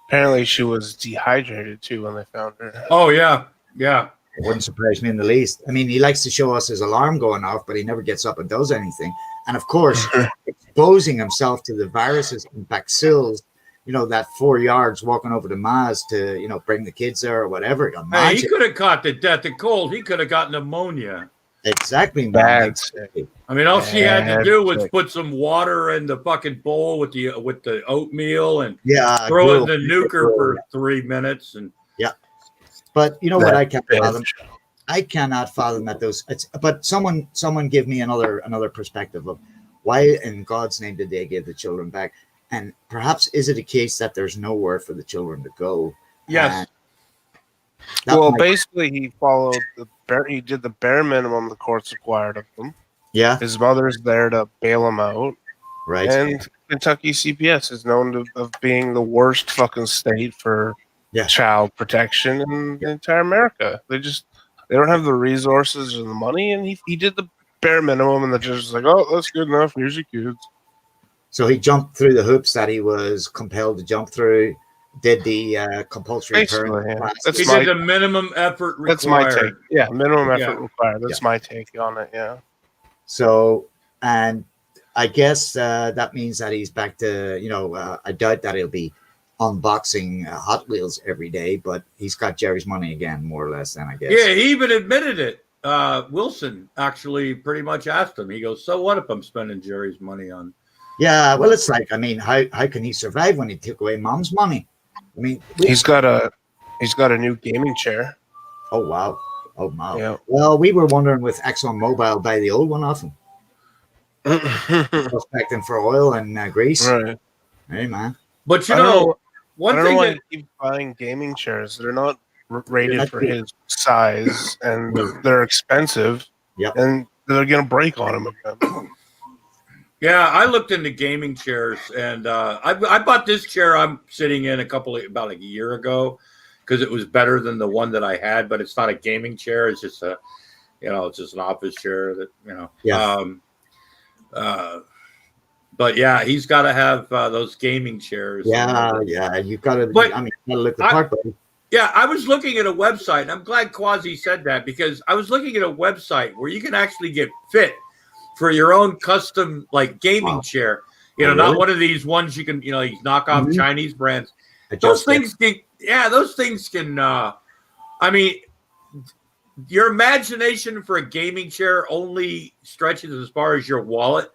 Apparently, she was dehydrated too when they found her. Oh, yeah. Yeah. It wouldn't surprise me in the least. I mean, he likes to show us his alarm going off, but he never gets up and does anything. And of course, exposing himself to the viruses and bacills, that 4 yards walking over to Maz to, bring the kids there or whatever. Hey, he could have caught the death of cold. He could have got pneumonia. Exactly, man. Bad. Exactly. I mean, all she had to do was sick. put some water in the fucking bowl with the oatmeal and Yeah. throw it in grill. the nuker for 3 minutes. And But you know what? I can't Bitch. fathom. I cannot fathom that but someone give me another perspective of why in God's name did they give the children back? And perhaps is it a case that there's nowhere for the children to go? yes, That Well, might- basically, he followed he did the bare minimum the courts required of him. yeah, His mother's there to bail him out, right. and Kentucky CPS is known of being the worst fucking state for Yeah. child protection in the entire America. They don't have the resources or the money, and he did the bare minimum, and the judge was like, "Oh, that's good enough. Here's your kids." So he jumped through the hoops that he was compelled to jump through. Did the compulsory Basically, parent yeah. classes. That's he my- did the minimum effort required. That's my take. Yeah, minimum effort Yeah. required. That's my take on it. Yeah. So, and I guess that means that he's back to, I doubt that he'll be unboxing Hot Wheels every day, but he's got Jerry's money again, more or less, then I guess. Yeah, he even admitted it. Wilson actually pretty much asked him. He goes, "So what if I'm spending Jerry's money on?" Yeah, well, it's like, I mean, how can he survive when he took away mom's money? I mean, He's got a new gaming chair. oh, wow. Oh, wow. Yeah. Well, we were wondering with ExxonMobil buy the old one off him, prospecting for oil and grease. Right. Hey, man. But you I don't know, know- one I don't know thing why that he keeps buying gaming chairs. They're not rated not for good. his size, and they're expensive. Yep. And they're gonna break on him again. yeah, I looked into gaming chairs, and I bought this chair I'm sitting in about a year ago because it was better than the one that I had. But it's not a gaming chair; it's just it's just an office chair that Yeah. But yeah, he's got to have those gaming chairs. Yeah, you've got to, But I mean, you got to look the part, buddy. Yeah, I was looking at a website, and I'm glad Quasi said that because I was looking at a website where you can actually get fit for your own custom like gaming Wow. chair. Oh, Not really? one of these ones you can, these knockoff Mhm. Chinese brands. Adjust Those it. things can, those things can. I mean, your imagination for a gaming chair only stretches as far as your wallet.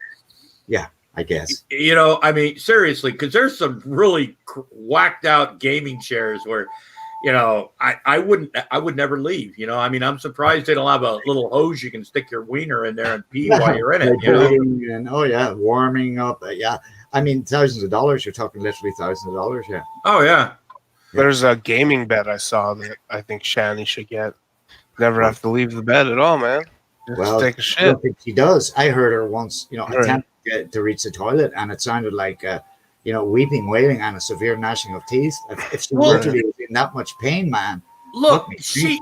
I guess. I mean, seriously, because there's some really whacked out gaming chairs where, I would never leave. I mean, I'm surprised they don't have a little hose you can stick your wiener in there and pee while you're in it. And, oh yeah, warming up. Yeah, I mean, thousands of dollars. You're talking literally thousands of dollars. Yeah. Oh yeah. There's a gaming bed I saw that I think Shani should get. Never have to leave the bed at all, man. Just Well, take a I shit. don't think she does. I heard her once, Right. attempt to reach the toilet, and it sounded like, weeping, wailing, and a severe gnashing of teeth. If she Well- literally was in that much pain, man. Look, Fuck me.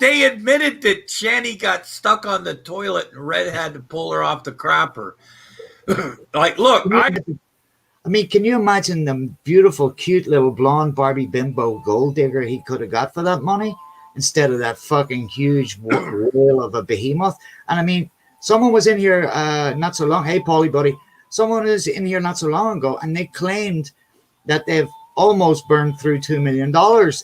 they admitted that Shani got stuck on the toilet and Red had to pull her off the crapper. Like, look, I mean, can you imagine the beautiful, cute little blonde Barbie bimbo gold digger he could have got for that money instead of that fucking huge whale of a behemoth? And I mean, someone was in here not so long. Hey, Paulie, buddy. Someone was in here not so long ago, and they claimed that they've almost burned through $2 million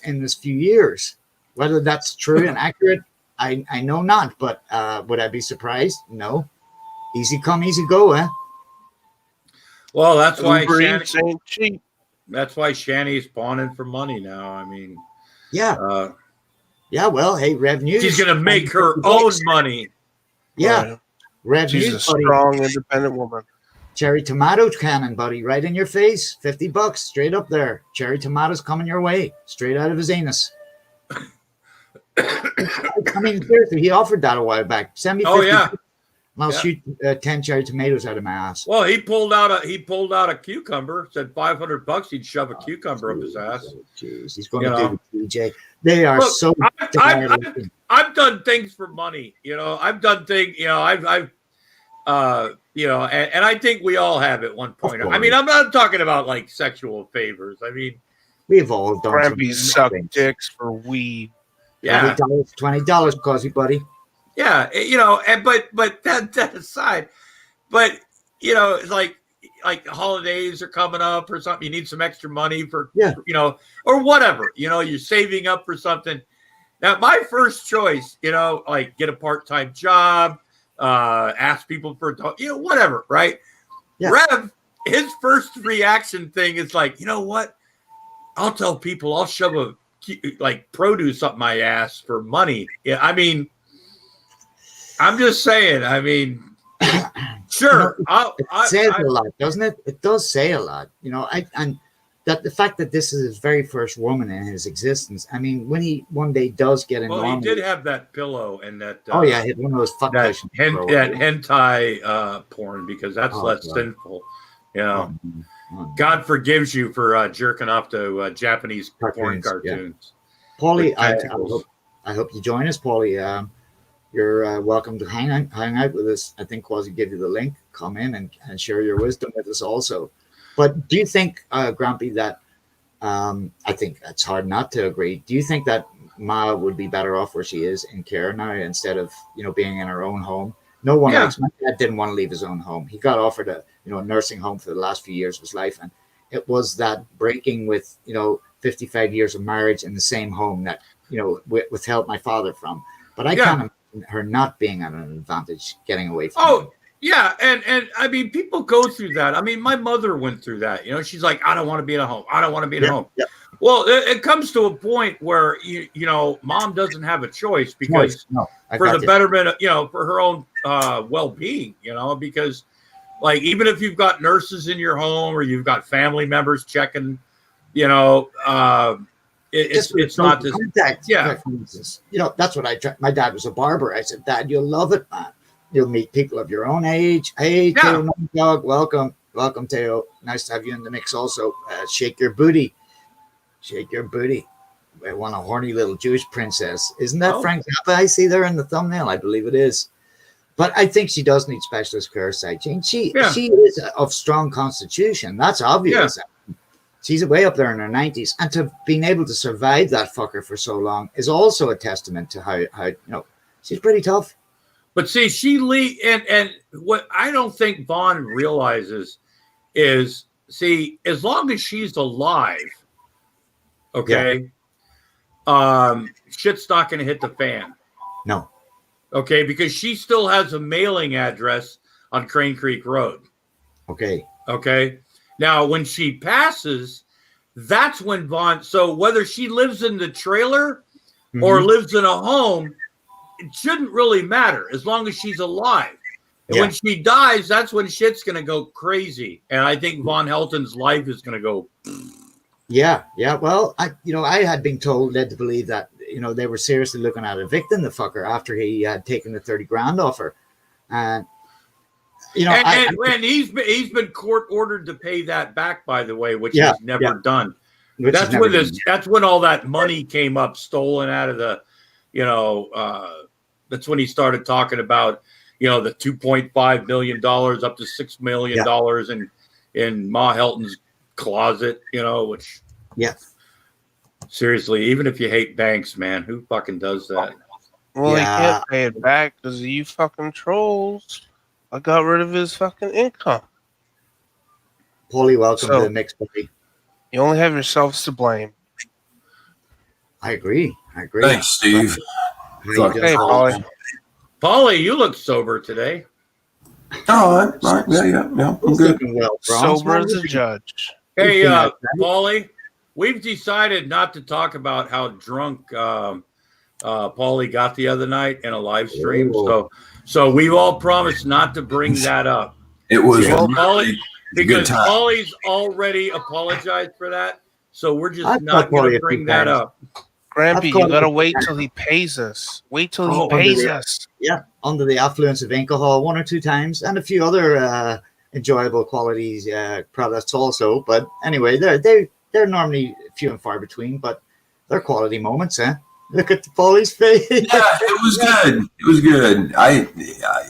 in this few years. Whether that's true and accurate, I know not. But would I be surprised? No. Easy come, easy go, eh? well, that's why Uber Shani, Eats ain't cheap. that's why Shani's pawning for money now. I mean, Yeah. Yeah, well, hey, Rev News. she's gonna make her own money. Yeah, Right. Rev She's a News, buddy. strong, independent woman. Cherry tomato cannon, buddy, right in your face. $50, straight up there. Cherry tomatoes coming your way, straight out of his anus. I mean, seriously, he offered that a while back. Send me 50 Oh yeah. and I'll Yeah. shoot 10 cherry tomatoes out of my ass. Well, he pulled out a cucumber. Said $500 he'd shove a cucumber up his ass. Jeez, he's going You to know. do the DJ. They are Look, so tired. I've done things for money. I've done things. I've and I think we all have at one point. Of I mean, course. I'm not talking about like sexual favors. I mean, We've all done some Grampy suck things. dicks for weed. yeah, $20, Cosy, buddy. yeah, and but that aside, but it's like the holidays are coming up or something. You need some extra money for Yeah. or whatever. You're saving up for something. Now, my first choice, like get a part-time job, ask people for whatever, right? Yeah. Rev, his first reaction thing is like, you know what? I'll tell people I'll shove a produce up my ass for money. Yeah, I mean, I'm just saying. I mean, sure. It says a lot, doesn't it? It does say a lot, and that the fact that this is his very first woman in his existence. I mean, when he one day does get in, well, he did have that pillow and that. Oh yeah, he had one of those fuck that, cushions. that hentai porn because that's less God. sinful. Oh, God forgives you for jerking off to Japanese porn Cartoons, yeah. cartoons. Paulie, with I tentacles. hope you join us, Paulie. You're welcome to hang out with us. I think Quasi give you the link. Come in and share your wisdom with us also. But do you think, Grumpy, that I think it's hard not to agree. Do you think that Ma would be better off where she is in care now instead of being in her own home? No one Yeah. likes. My dad didn't want to leave his own home. He got offered a nursing home for the last few years of his life, and it was that breaking with 55 years of marriage in the same home that withheld my father from. But I Yeah. can't imagine her not being at an advantage getting away from him. Yeah, and I mean, people go through that. I mean, my mother went through that. She's like, I don't want to be at home. I don't want to be at home. Yeah. Well, it comes to a point where mom doesn't have a choice because I for got the you. betterment of, for her own well-being, because like even if you've got nurses in your home or you've got family members checking, it's not this. Contact, Yeah. for instance. That's what I tried. My dad was a barber. I said, Dad, you'll love it, man. You'll meet people of your own age. Hey, Yeah. Teo, Night Dog, welcome, Teo. Nice to have you in the mix. Also, shake your booty. I want a horny little Jewish princess. Isn't that Oh. Frank Zappa I see there in the thumbnail? I believe it is. But I think she does need specialist care, sidechain. She is of strong constitution. That's obvious. She's way up there in her 90s. And to being able to survive that fucker for so long is also a testament to how she's pretty tough. But see, and what I don't think Vaughn realizes is, see, as long as she's alive, okay, shit's not going to hit the fan. No. Okay, because she still has a mailing address on Crane Creek Road. Okay. Okay. Now, when she passes, that's when Vaughn. So whether she lives in the trailer or lives in a home, it shouldn't really matter as long as she's alive. And Yeah. when she dies, that's when shit's gonna go crazy. And I think Von Helton's life is gonna go. Yeah, yeah. Well, I had been led to believe that, they were seriously looking at evicting the fucker after he had taken the 30 grand off her. And, And he's been court ordered to pay that back, by the way, which he's never done. which is That's never when been- that's when all that money came up, stolen out of the, that's when he started talking about, the $2.5 million up to $6 million in Ma Helton's closet, which Yeah. seriously, even if you hate banks, man, who fucking does that? Well, Yeah. he can't pay it back because of you fucking trolls. I got rid of his fucking income. Paulie, welcome So- to the mix, buddy. You only have yourselves to blame. I agree. Thanks, Steve. How you Fuck. doing? Hey, Paulie. Paulie, you look sober today. All right. Yeah. I'm Who's good. looking well, Bronze? Sober as a judge. Hey, Good thing Paulie, we've decided not to talk about how drunk Paulie got the other night in a live stream. Oh. So we've all promised not to bring that up It was Well, really a good because time. Paulie's already apologized for that. So we're just I've not got going Paulie to a bring few that times. up. Grampy, you called gotta him- wait till he pays us. Wait till Oh, he pays under the- us. Yeah, under the affluence of alcohol 1 or 2 times, and a few other enjoyable qualities products also. But anyway, they're normally few and far between, but they're quality moments, eh? Look at Paulie's face. Yeah, it was good. It was good.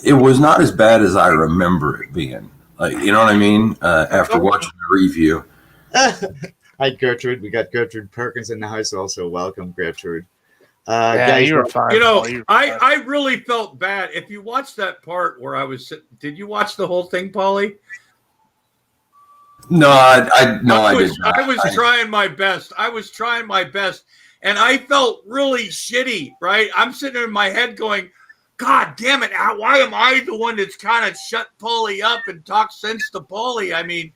It was not as bad as I remember it being. Like, you know what I mean? After watching the review. Hi, Gertrude. We got Gertrude Perkins in the house also. Welcome, Gertrude. Yeah, Guys, you were fine. You know, Paulie, you were fine. I really felt bad. If you watched that part where I was sitting, did you watch the whole thing, Paulie? No, I did not. I was trying my best. And I felt really shitty, right? I'm sitting there in my head going, God damn it. Why am I the one that's kind of shut Paulie up and talk sense to Paulie? I mean,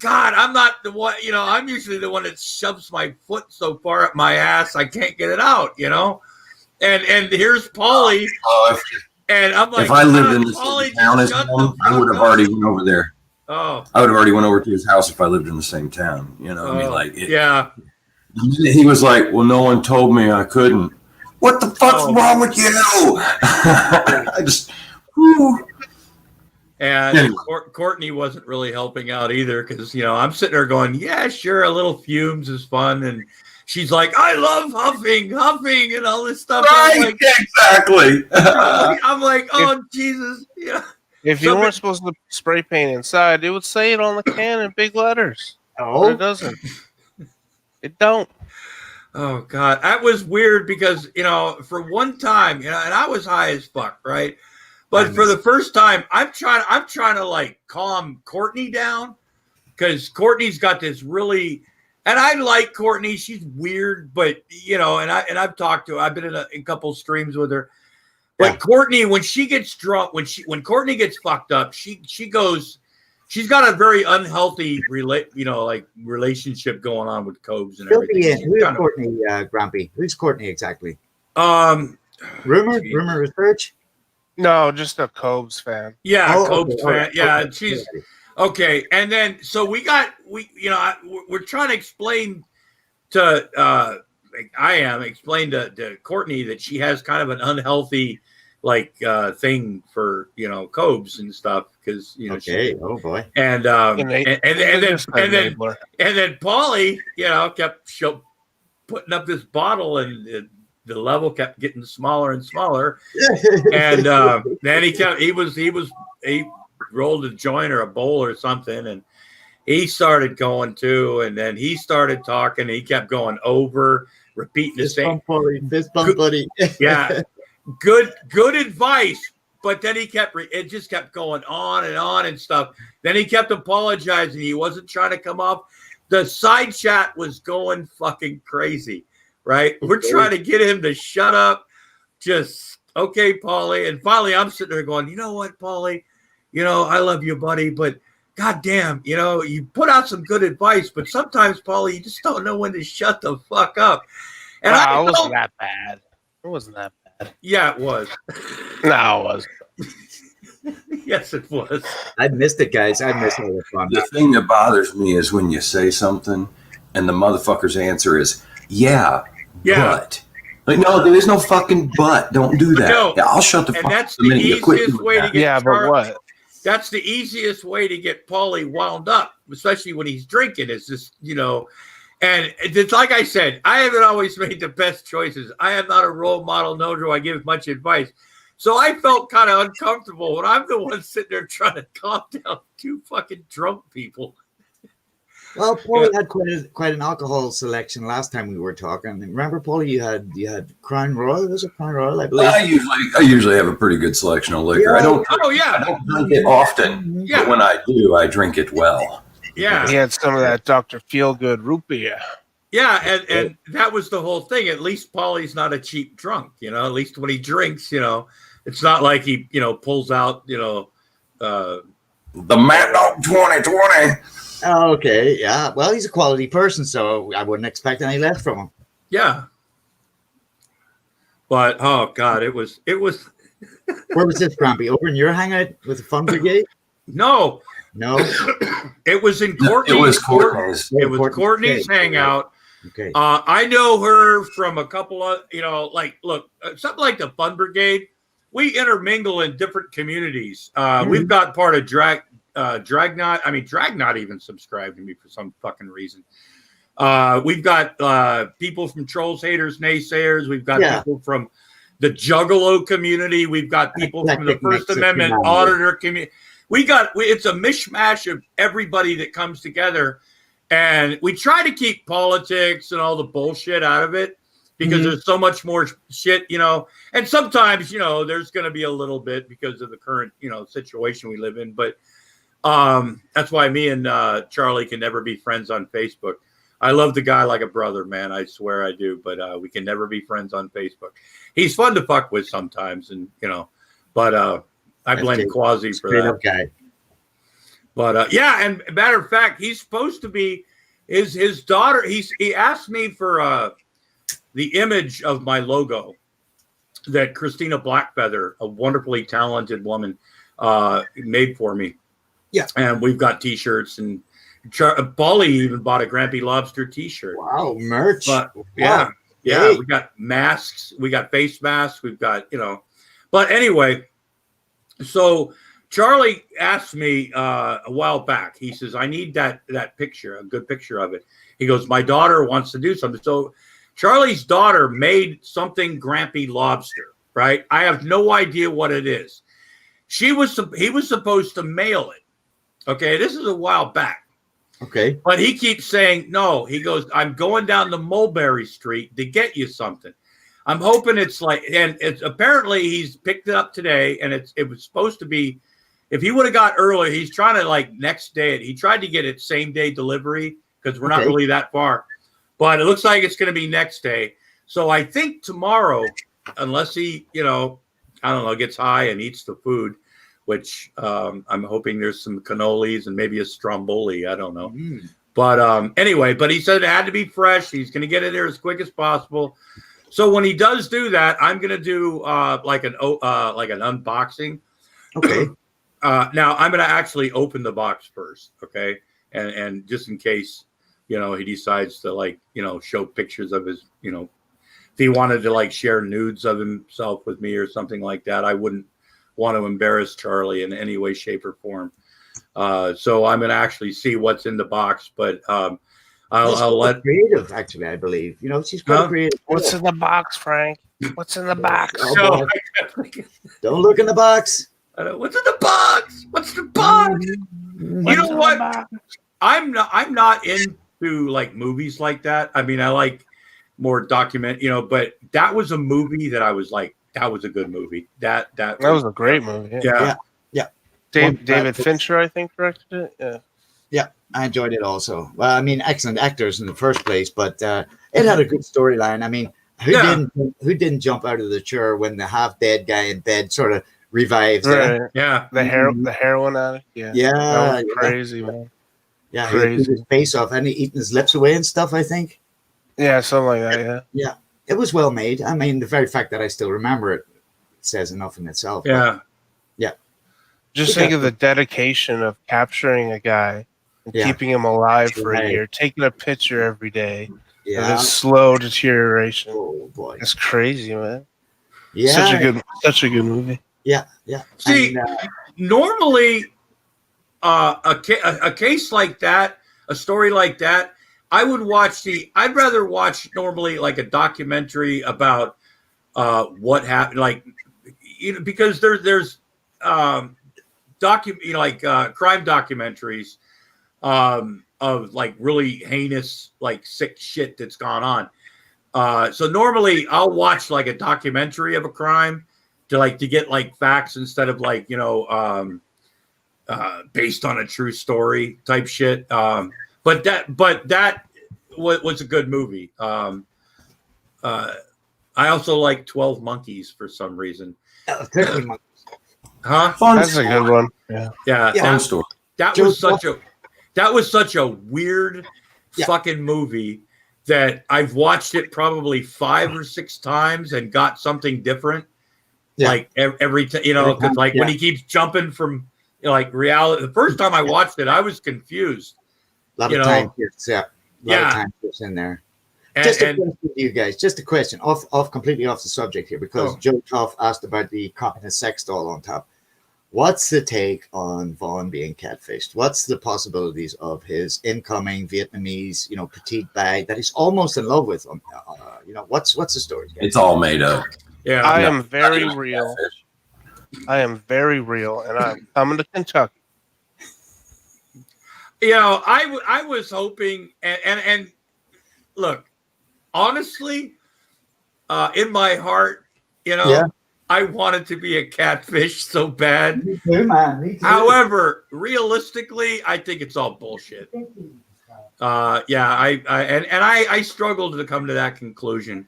God, I'm not the one, I'm usually the one that shoves my foot so far up my ass I can't get it out, And here's Paulie, and I'm like, if I lived in the Paulie, same town as just shut him, the I would have fuck up. already went over there. Oh, I would have already went over to his house if I lived in the same town. You know, I mean, like, yeah. He was like, "Well, no one told me I couldn't." What the fuck's Oh. wrong with you? I just, whew. And Anyway. Courtney wasn't really helping out either because, I'm sitting there going, yeah, sure, a little fumes is fun. And she's like, I love huffing, and all this stuff. Right, exactly. I'm like, oh, Jesus. Yeah. If you So- weren't supposed to spray paint inside, it would say it on the can in big letters. But Oh, it doesn't. It don't. Oh, God. That was weird because, for one time, and I was high as fuck, right? But for the first time, I'm trying to like calm Courtney down because Courtney's got this really, and I like Courtney. She's weird, but and I've talked to her. I've been in a couple streams with her. But Yeah. Courtney, when she gets drunk, when Courtney gets fucked up, she's got a very unhealthy relationship going on with Cobes and fill me everything. in. She's Who's kind of- Courtney, Grampy? Who's Courtney exactly? Geez. Rumor research? No, just a Cobes fan. Yeah, Oh, Cobes okay, fan. alright, Yeah, okay. she's okay. And then so we're trying to explain to explain to Courtney that she has kind of an unhealthy thing for Cobes and stuff because Okay. Oh boy. and Just an then enabler. Paulie kept putting up this bottle and the level kept getting smaller and smaller. And then he rolled a joint or a bowl or something, and he started going too. And then he started talking. And he kept going over, repeating the Fist same. bump, Paulie. Fist bump, buddy. Yeah, good advice. But then it just kept going on and stuff. Then he kept apologizing. He wasn't trying to come off. The side chat was going fucking crazy. Right? We're trying to get him to shut up. Just, okay, Paulie. And finally, I'm sitting there going, you know what, Paulie? I love you, buddy, but goddamn, you put out some good advice, but sometimes, Paulie, you just don't know when to shut the fuck up. And Wow, I it wasn't felt, that bad. It wasn't that bad. yeah, it was. No, it wasn't. Yes, it was. I missed it, guys. I missed all the fun. The thing that bothers me is when you say something and the motherfucker's answer is, yeah, Yeah. but. Like, no, there is no fucking but. Don't do that. No. Yeah, I'll shut the And fuck that's up the the minute you quit easiest doing way to that. get Yeah, but Charlie. what? That's the easiest way to get Paulie wound up, especially when he's drinking. Is just, you know, and it's like I said, I haven't always made the best choices. I am not a role model, nor do I give much advice. So I felt kind of uncomfortable when I'm the one sitting there trying to calm down two fucking drunk people. Well, Paulie had quite an alcohol selection last time we were talking. Remember, Paulie, you had Crown Royal. Was it Crown Royal? I believe. I usually have a pretty good selection of liquor. Yeah. I don't Oh yeah, I don't drink it often, yeah, but when I do, I drink it well. yeah. He had some of that Dr. Feelgood root beer. Yeah, and that was the whole thing. At least Paulie's not a cheap drunk, you know. At least when he drinks, you know, it's not like he, you know, pulls out, you know, The Mad Dog 2020. Oh, okay, yeah. Well, he's a quality person, so I wouldn't expect any less from him. yeah. But oh god, it was Where was this, Grumpy? Over in your hangout with the Fun Brigade? no, No. it was in It Courtney's. was Courtney's. It was Courtney's hangout. Okay. I know her from a couple of, you know, like, look, something like the Fun Brigade. We intermingle in different communities. We've got part of Dragnot. I mean, Dragnot even subscribed to me for some fucking reason. We've got people from Trolls, Haters, Naysayers. We've got people from the Juggalo community. We've got people from the First Amendment auditor community. It's a mishmash of everybody that comes together. And we try to keep politics and all the bullshit out of it because there's so much more shit, you know. And sometimes, you know, there's going to be a little bit because of the current, you know, situation we live in. But that's why me and Charlie can never be friends on Facebook. I love the guy like a brother, man. I swear I do. But we can never be friends on Facebook. He's fun to fuck with sometimes, and you know. But I blame Quasi for that. Up guy. But yeah, and matter of fact, he's supposed to be his daughter. He asked me for the image of my logo that Christina Blackfeather, a wonderfully talented woman, made for me. Yeah, and we've got T-shirts, and Paulie even bought a Grampy Lobster T-shirt. Wow, merch! But wow. yeah, Hey. we got masks, we got face masks, we've got, you know. But anyway, so Charlie asked me a while back. He says, I need that picture, a good picture of it. He goes, my daughter wants to do something. So Charlie's daughter made something Grampy Lobster, right? I have no idea what it is. He was supposed to mail it. Okay, this is a while back. Okay. But he keeps saying, no. He goes, I'm going down to Mulberry Street to get you something. I'm hoping it's like, and it's apparently he's picked it up today, and it was supposed to be, if he would have got earlier, he's trying to like next day. He tried to get it same day delivery because we're not really that far. But it looks like it's going to be next day. So I think tomorrow, unless he, you know, I don't know, gets high and eats the food, which I'm hoping there's some cannolis and maybe a stromboli. I don't know. But anyway, but he said it had to be fresh. He's going to get it there as quick as possible. So when he does do that, I'm going to do like an unboxing. Okay. Now I'm going to actually open the box first. Okay. And just in case, you know, he decides to like, you know, show pictures of his, you know, if he wanted to like share nudes of himself with me or something like that, I wouldn't want to embarrass Charlie in any way, shape, or form. So I'm going to actually see what's in the box, but I'll let creative. Actually, I believe, you know, she's quite creative. What's in the box, Frank? What's in the box? Oh, don't look in the box. What's in the box? What's the box? You know what? I'm not into like movies like that. I mean, I like more document, you know, but that was a movie that I was like, that was a good movie. That was a great movie. Yeah. David Fincher, I think, directed it. Yeah, I enjoyed it also. Well, I mean, excellent actors in the first place, but it had a good storyline. I mean, who didn't jump out of the chair when the half dead guy in bed sort of revives? Right. Yeah. The heroin addict. Yeah. Yeah. That was crazy, man. Yeah, Crazy. he took his face off and he eating his lips away and stuff, I think. Yeah, something like that, Yeah. It was well made. I mean, the very fact that I still remember it says enough in itself. Yeah. Just think of the dedication of capturing a guy and Yeah. keeping him alive for a Right. year, taking a picture every day of Yeah. his slow deterioration. Oh boy. It's crazy, man. Yeah. Such a good movie. Yeah. Yeah. See, And, normally, a case like that, a story like that, I'd rather watch normally like a documentary about what happened, like, because there's crime documentaries of like really heinous, like sick shit that's gone on. So normally I'll watch like a documentary of a crime to get like facts instead of like, based on a true story type shit. But that was a good movie. I also like 12 Monkeys for some reason. 13 months. Huh? Fun That's a story. good one. Yeah. Yeah. Fun story. That Joe- was such a weird Yeah. fucking movie that I've watched it probably 5 or 6 times and got something different. Yeah. Like every time, Every time, because like when yeah. he keeps jumping from like reality. The first time I watched it, I was confused. A lot You of know, time shifts, yeah. A lot yeah. of time shifts in there. And, Just a and question to you guys. Just a question, completely off the subject here, because Oh. Joe Tough asked about the cop and the sex doll on top. What's the take on Vaughn being catfished? What's the possibilities of his incoming Vietnamese, petite bag that he's almost in love with? What's the story, guys? It's all made up. yeah, I No. am very real. I am very real, and I'm coming to Kentucky. I was hoping, and look, honestly, in my heart, Yeah. I wanted to be a catfish so bad. Me too, man. Me too. However, realistically, I think it's all bullshit. I struggled to come to that conclusion.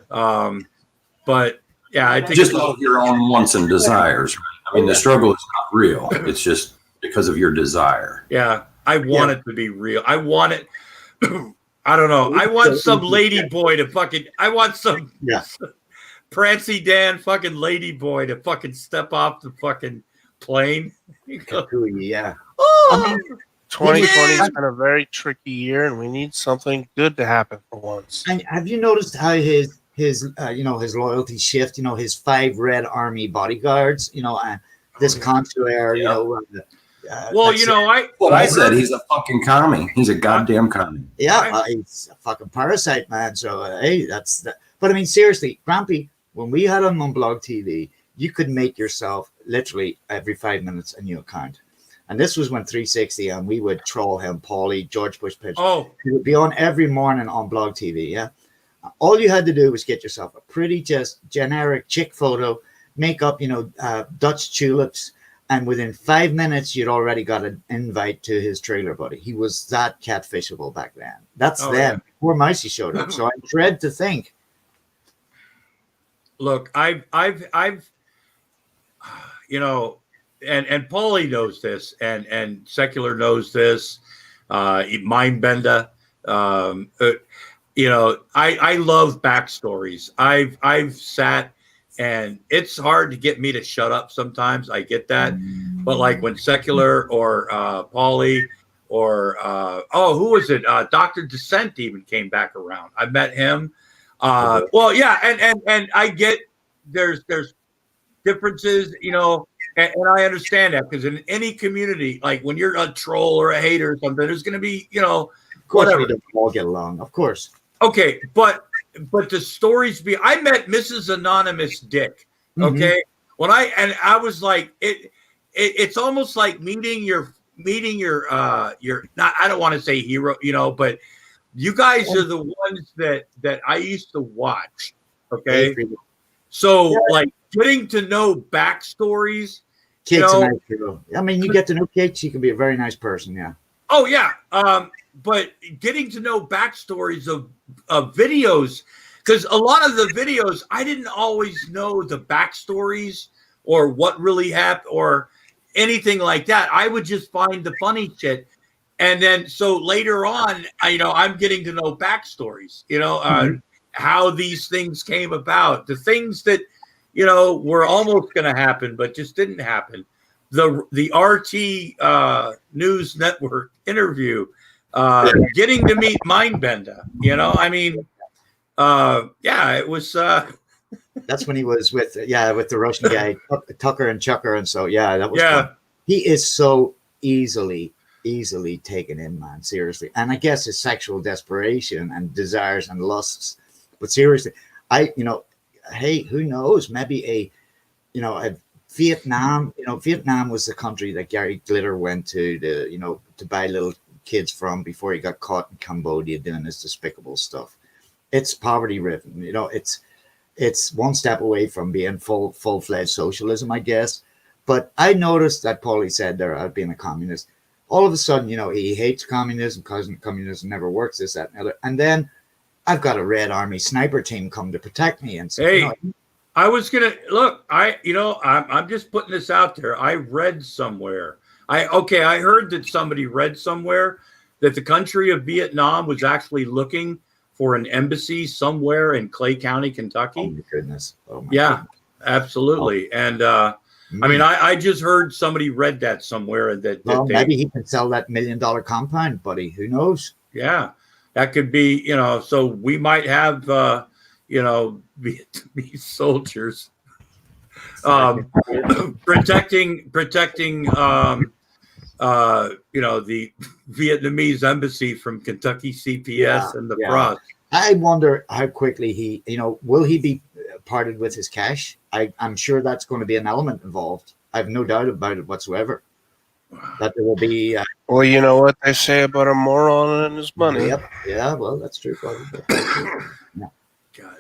But yeah, I think Just it's all, of your own wants and desires. Right? I mean, the struggle is not real. It's just because of your desire. yeah, I want it to be real. I want it. I don't know. I want some lady boy to fucking. I want some Yeah. Prancy Dan fucking lady boy to fucking step off the fucking plane. Yeah. Oh, 2020 Yeah. has been a very tricky year, and we need something good to happen for once. And have you noticed how his his loyalty shift? His 5 Red Army bodyguards. And this consular. well, that's- Well, I said he's a fucking commie. He's a goddamn commie. Yeah, he's a fucking parasite, man. So hey, that's that. But I mean, seriously, Grampy, when we had him on Blog TV, you could make yourself literally every 5 minutes a new account. And this was when 360, and we would troll him, Paulie, George Bush Pitch. Oh, He would be on every morning on Blog TV. Yeah, all you had to do was get yourself a pretty, just generic chick photo, make up, Dutch tulips, and within 5 minutes, you'd already got an invite to his trailer buddy. He was that catfishable back then. That's Oh, then. Before Micey showed up. So I dread to think. look, I've and Paulie knows this, and Secular knows this, Mindbender. I love backstories. I've sat, and it's hard to get me to shut up sometimes. I get that, but like when Secular or Paulie or who was it? Dr. Descent even came back around. I met him. Well, yeah, and I get there's differences, and I understand that, because in any community, like when you're a troll or a hater or something, there's going to be, Of course, whatever. we don't all get along. Of course. Okay, but the stories I met Mrs. Anonymous Dick. Okay, when I was like it's almost like meeting your not, I don't want to say hero, but you guys are the ones that I used to watch. Okay, so like getting to know backstories. Kate's a nice girl. I mean, you get to know Kate, she can be a very nice person. Yeah. Oh yeah, but getting to know backstories of videos, because a lot of the videos I didn't always know the backstories or what really happened or anything like that. I would just find the funny shit, and then so later on, I'm getting to know backstories. How these things came about, the things that were almost going to happen but just didn't happen. the RT News Network interview, getting to meet Mindbender. You know, I mean, yeah, it was. That's when he was with the Russian guy Tucker and Chucker, and so that was Yeah. fun. He is so easily taken in, man. Seriously, and I guess his sexual desperation and desires and lusts. But seriously, hey, who knows? Maybe a Vietnam. Vietnam was the country that Gary Glitter went to buy little kids from before he got caught in Cambodia doing this despicable stuff. It's poverty ridden. It's one step away from being full-fledged socialism, I guess. But I noticed that Paulie said there, I've been a communist. All of a sudden, he hates communism because communism never works, this, that, and other. And then I've got a Red Army sniper team come to protect me. And say, hey, I was gonna look. I'm just putting this out there. I read somewhere. I heard that somebody read somewhere that the country of Vietnam was actually looking for an embassy somewhere in Clay County, Kentucky. Oh my goodness! Oh my yeah, goodness. Absolutely. And I mean, I just heard somebody read that somewhere, and that maybe he can sell that $1 million compound, buddy. Who knows? Yeah, that could be. So we might have Vietnamese soldiers protecting the Vietnamese embassy from Kentucky CPS and the frost. I wonder how quickly will he be parted with his cash? I'm sure that's going to be an element involved. I have no doubt about it whatsoever. That there will be. Well, you know what they say about a moron and his money. Yep. Yeah. Well, that's true. God.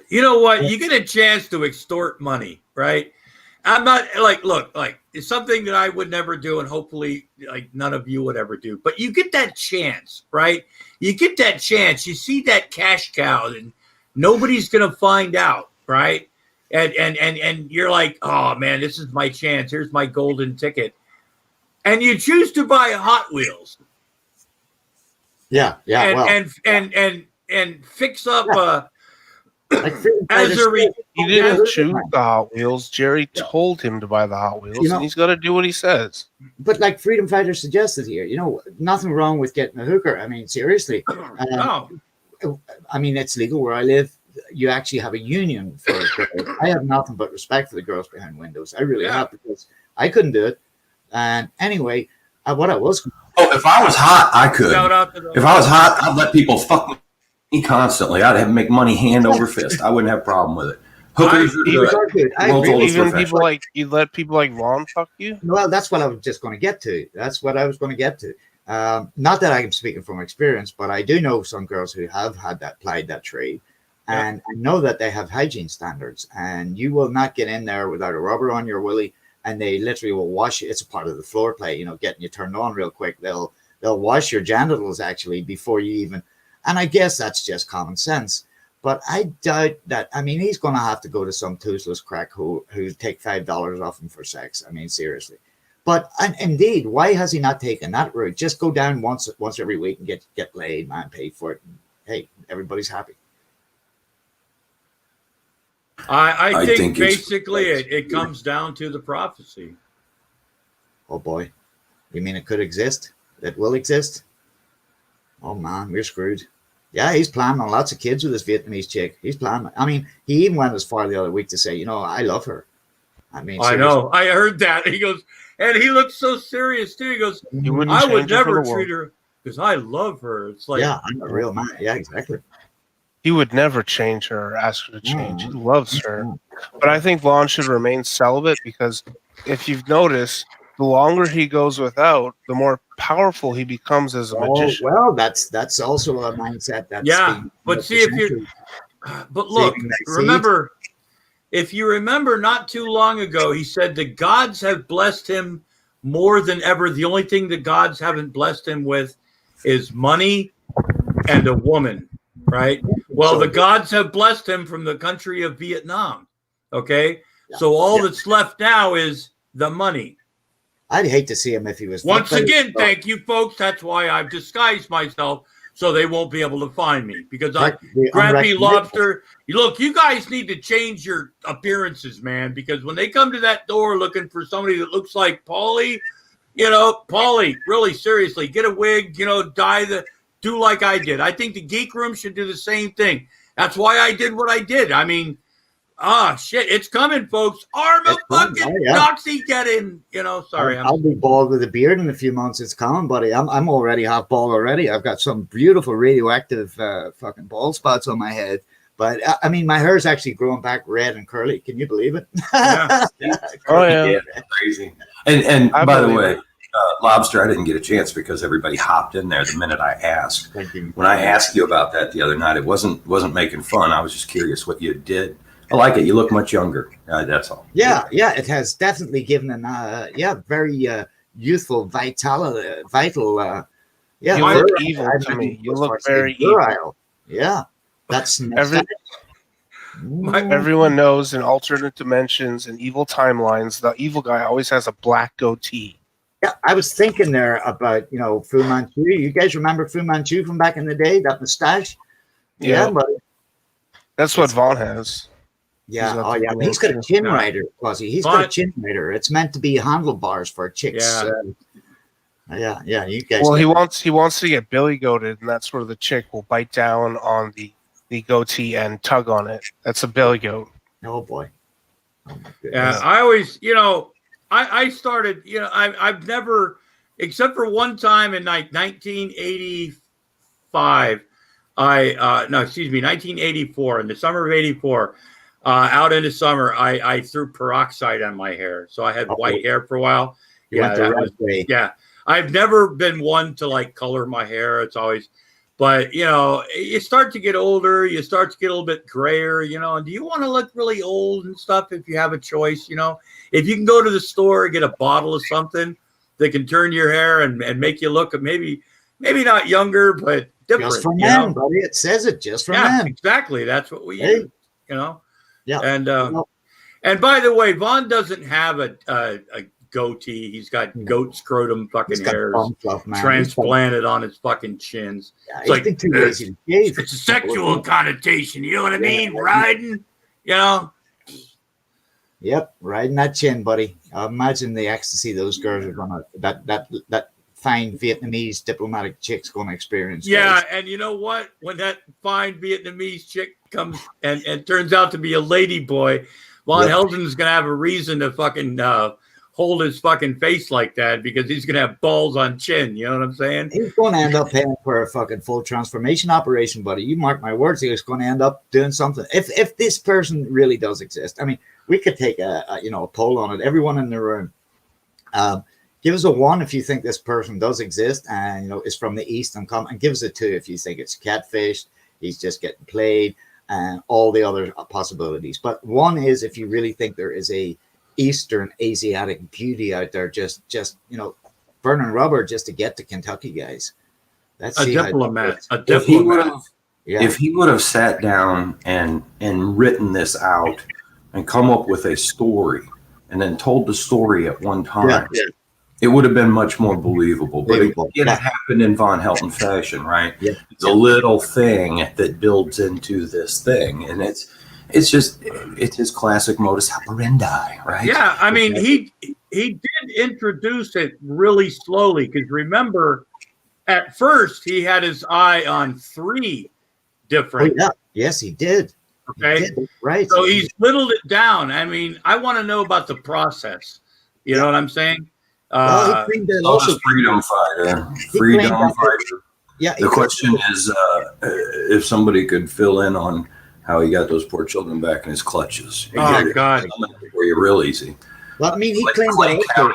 You know what? You get a chance to extort money, right? I'm not look, it's something that I would never do, and hopefully none of you would ever do. But you get that chance, right? You get that chance. You see that cash cow, and nobody's gonna find out, right? And you're like, oh man, this is my chance. Here's my golden ticket, and you choose to buy a Hot Wheels. Yeah. And fix up he didn't choose the Hot Wheels. Jerry told him to buy the Hot Wheels, and he's got to do what he says. But like Freedom Fighter suggested here, nothing wrong with getting a hooker. I mean, seriously. I mean, it's legal where I live. You actually have a union for it. I have nothing but respect for the girls behind windows. I really have, because I couldn't do it. And anyway, what I was. Oh, if I was hot, I could. If I was hot, I'd let people fuck me constantly. I'd have to make money hand over fist. I wouldn't have a problem with it. Hookers even people you let people like Ron fuck you? Well, that's what I was just going to get to. Not that I'm speaking from experience, but I do know some girls who have plied that trade, and I know that they have hygiene standards, and you will not get in there without a rubber on your willy, and they literally will wash you. It's a part of the floor play, getting you turned on real quick. They'll wash your genitals actually before you even. And I guess that's just common sense. But I doubt that. I mean, he's going to have to go to some toothless crack who take $5 off him for sex. I mean, seriously. But indeed, why has he not taken that route? Just go down once every week and get laid, man, pay for it. And, hey, everybody's happy. I think basically it comes down to the prophecy. Oh, boy. You mean it could exist? It will exist? Oh, man, we're screwed. Yeah, he's planning on lots of kids with this Vietnamese chick. He's planning. I mean, he even went as far the other week to say, I love her. I mean, I know. I heard that. He goes, and he looks so serious, too. He goes, I would never treat her because I love her. It's like, yeah, I'm a real man. Yeah, exactly. He would never change her or ask her to change. He loves her. But I think Vaughn should remain celibate, because if you've noticed, the longer he goes without, the more powerful he becomes as a magician. Well, that's also a mindset. But see, but look, remember, if you remember, not too long ago, he said the gods have blessed him more than ever. The only thing the gods haven't blessed him with is money and a woman, right? Well, the gods have blessed him from the country of Vietnam. Okay, so all that's left now is the money. I'd hate to see him if he was. Once again, thank you, folks. That's why I've disguised myself so they won't be able to find me because I Practically Grampy unrecognizable. Lobster. Look, you guys need to change your appearances, man, because when they come to that door looking for somebody that looks like Paulie, Paulie, really seriously, get a wig, do like I did. I think the Geek Room should do the same thing. That's why I did what I did. I mean, shit, it's coming, folks. Arma It's coming. fucking Oh, yeah. Noxie, get in. Sorry. I'll be bald with a beard in a few months. It's coming, buddy. I'm already half bald already. I've got some beautiful radioactive fucking bald spots on my head. But I mean, my hair is actually growing back red and curly. Can you believe it? Yeah. Oh yeah. Yeah, that's crazy. And I by the believe way, Lobster, I didn't get a chance because everybody hopped in there the minute I asked. Thank you. When I asked you about that the other night, it wasn't making fun. I was just curious what you did. I like it. You look much younger. That's all. Yeah, it has definitely given an very youthful, vital. Yeah, You virile. look evil I to mean, me. You as look far as very saying virile. Yeah, that's Everyone knows in alternate dimensions and evil timelines, the evil guy always has a black goatee. Yeah, I was thinking there about Fu Manchu. You guys remember Fu Manchu from back in the day? That mustache. Yeah. Yeah, but That's what Vaughn has. yeah, He's got oh the yeah, blue he's got a too. chin Yeah. rider, Quasi. He's got a But- chin rider. It's meant to be handlebars for chicks. Yeah. Yeah. You guys. Well, get he wants to get Billy goated, and that's where the chick will bite down on the goatee and tug on it. That's a Billy goat. it. Oh boy. Oh my goodness. Yeah, I always, I started, I've never, except for one time in 1985, 1984, in the summer of 84, out in the summer, I threw peroxide on my hair. So I had white hair for a while. You went the that right was- way. yeah. I've never been one to like color my hair. It's always, but you start to get older, you start to get a little bit grayer, and do you want to look really old and stuff if you have a choice, if you can go to the store and get a bottle of something that can turn your hair and make you look maybe not younger, but different. Just for men, buddy. It says it just for Yeah, men. exactly. That's what we Hey. use, Yeah. And by the way, Vaughn doesn't have a goatee. He's got goat scrotum He's fucking got hairs bum fluff, man. transplanted on his fucking chins. Yeah, It's he's like been too lazy to shave. It's a sexual connotation. You know what I mean? Riding, Yep, riding that chin, buddy. Imagine the ecstasy those girls are gonna that fine Vietnamese diplomatic chick's gonna experience. Yeah, guys. and you know what? When that fine Vietnamese chick comes and turns out to be a lady boy, Von Yep. Helden's gonna have a reason to fucking hold his fucking face like that because he's gonna have balls on chin. You know what I'm saying? He's going to end up paying for a fucking full transformation operation, buddy. You mark my words. He's going to end up doing something. If this person really does exist, I mean, we could take a poll on it. Everyone in the room, give us a 1 if you think this person does exist and is from the East and come, and give us a 2 if you think it's catfished. He's just getting played, and all the other possibilities. But 1 is if you really think there is a Eastern Asiatic beauty out there, just burning rubber just to get to Kentucky, guys. That's A diplomat. A If he would diplomat. have, Yeah. if he would have sat down and written this out and come up with a story and then told the story at one time, Yeah. it would have been much more believable. But Believable. again, it happened in Von Helton fashion, right? Yeah. It's a little thing that builds into this thing, and it's his classic modus operandi, right? Yeah, I mean, he did introduce it really slowly because remember, at first he had his eye on 3 Oh, different. yeah. Yes, he did. He Okay, did. Right. so he's whittled it down. I mean, I want to know about the process. You know what I'm saying? Well, he claimed that Also, also. freedom fighter, He freedom claimed that- fighter. Yeah. The question is, if somebody could fill in on how he got those poor children back in his clutches. Oh God! For you real easy. Well, I mean, he Like claimed that also.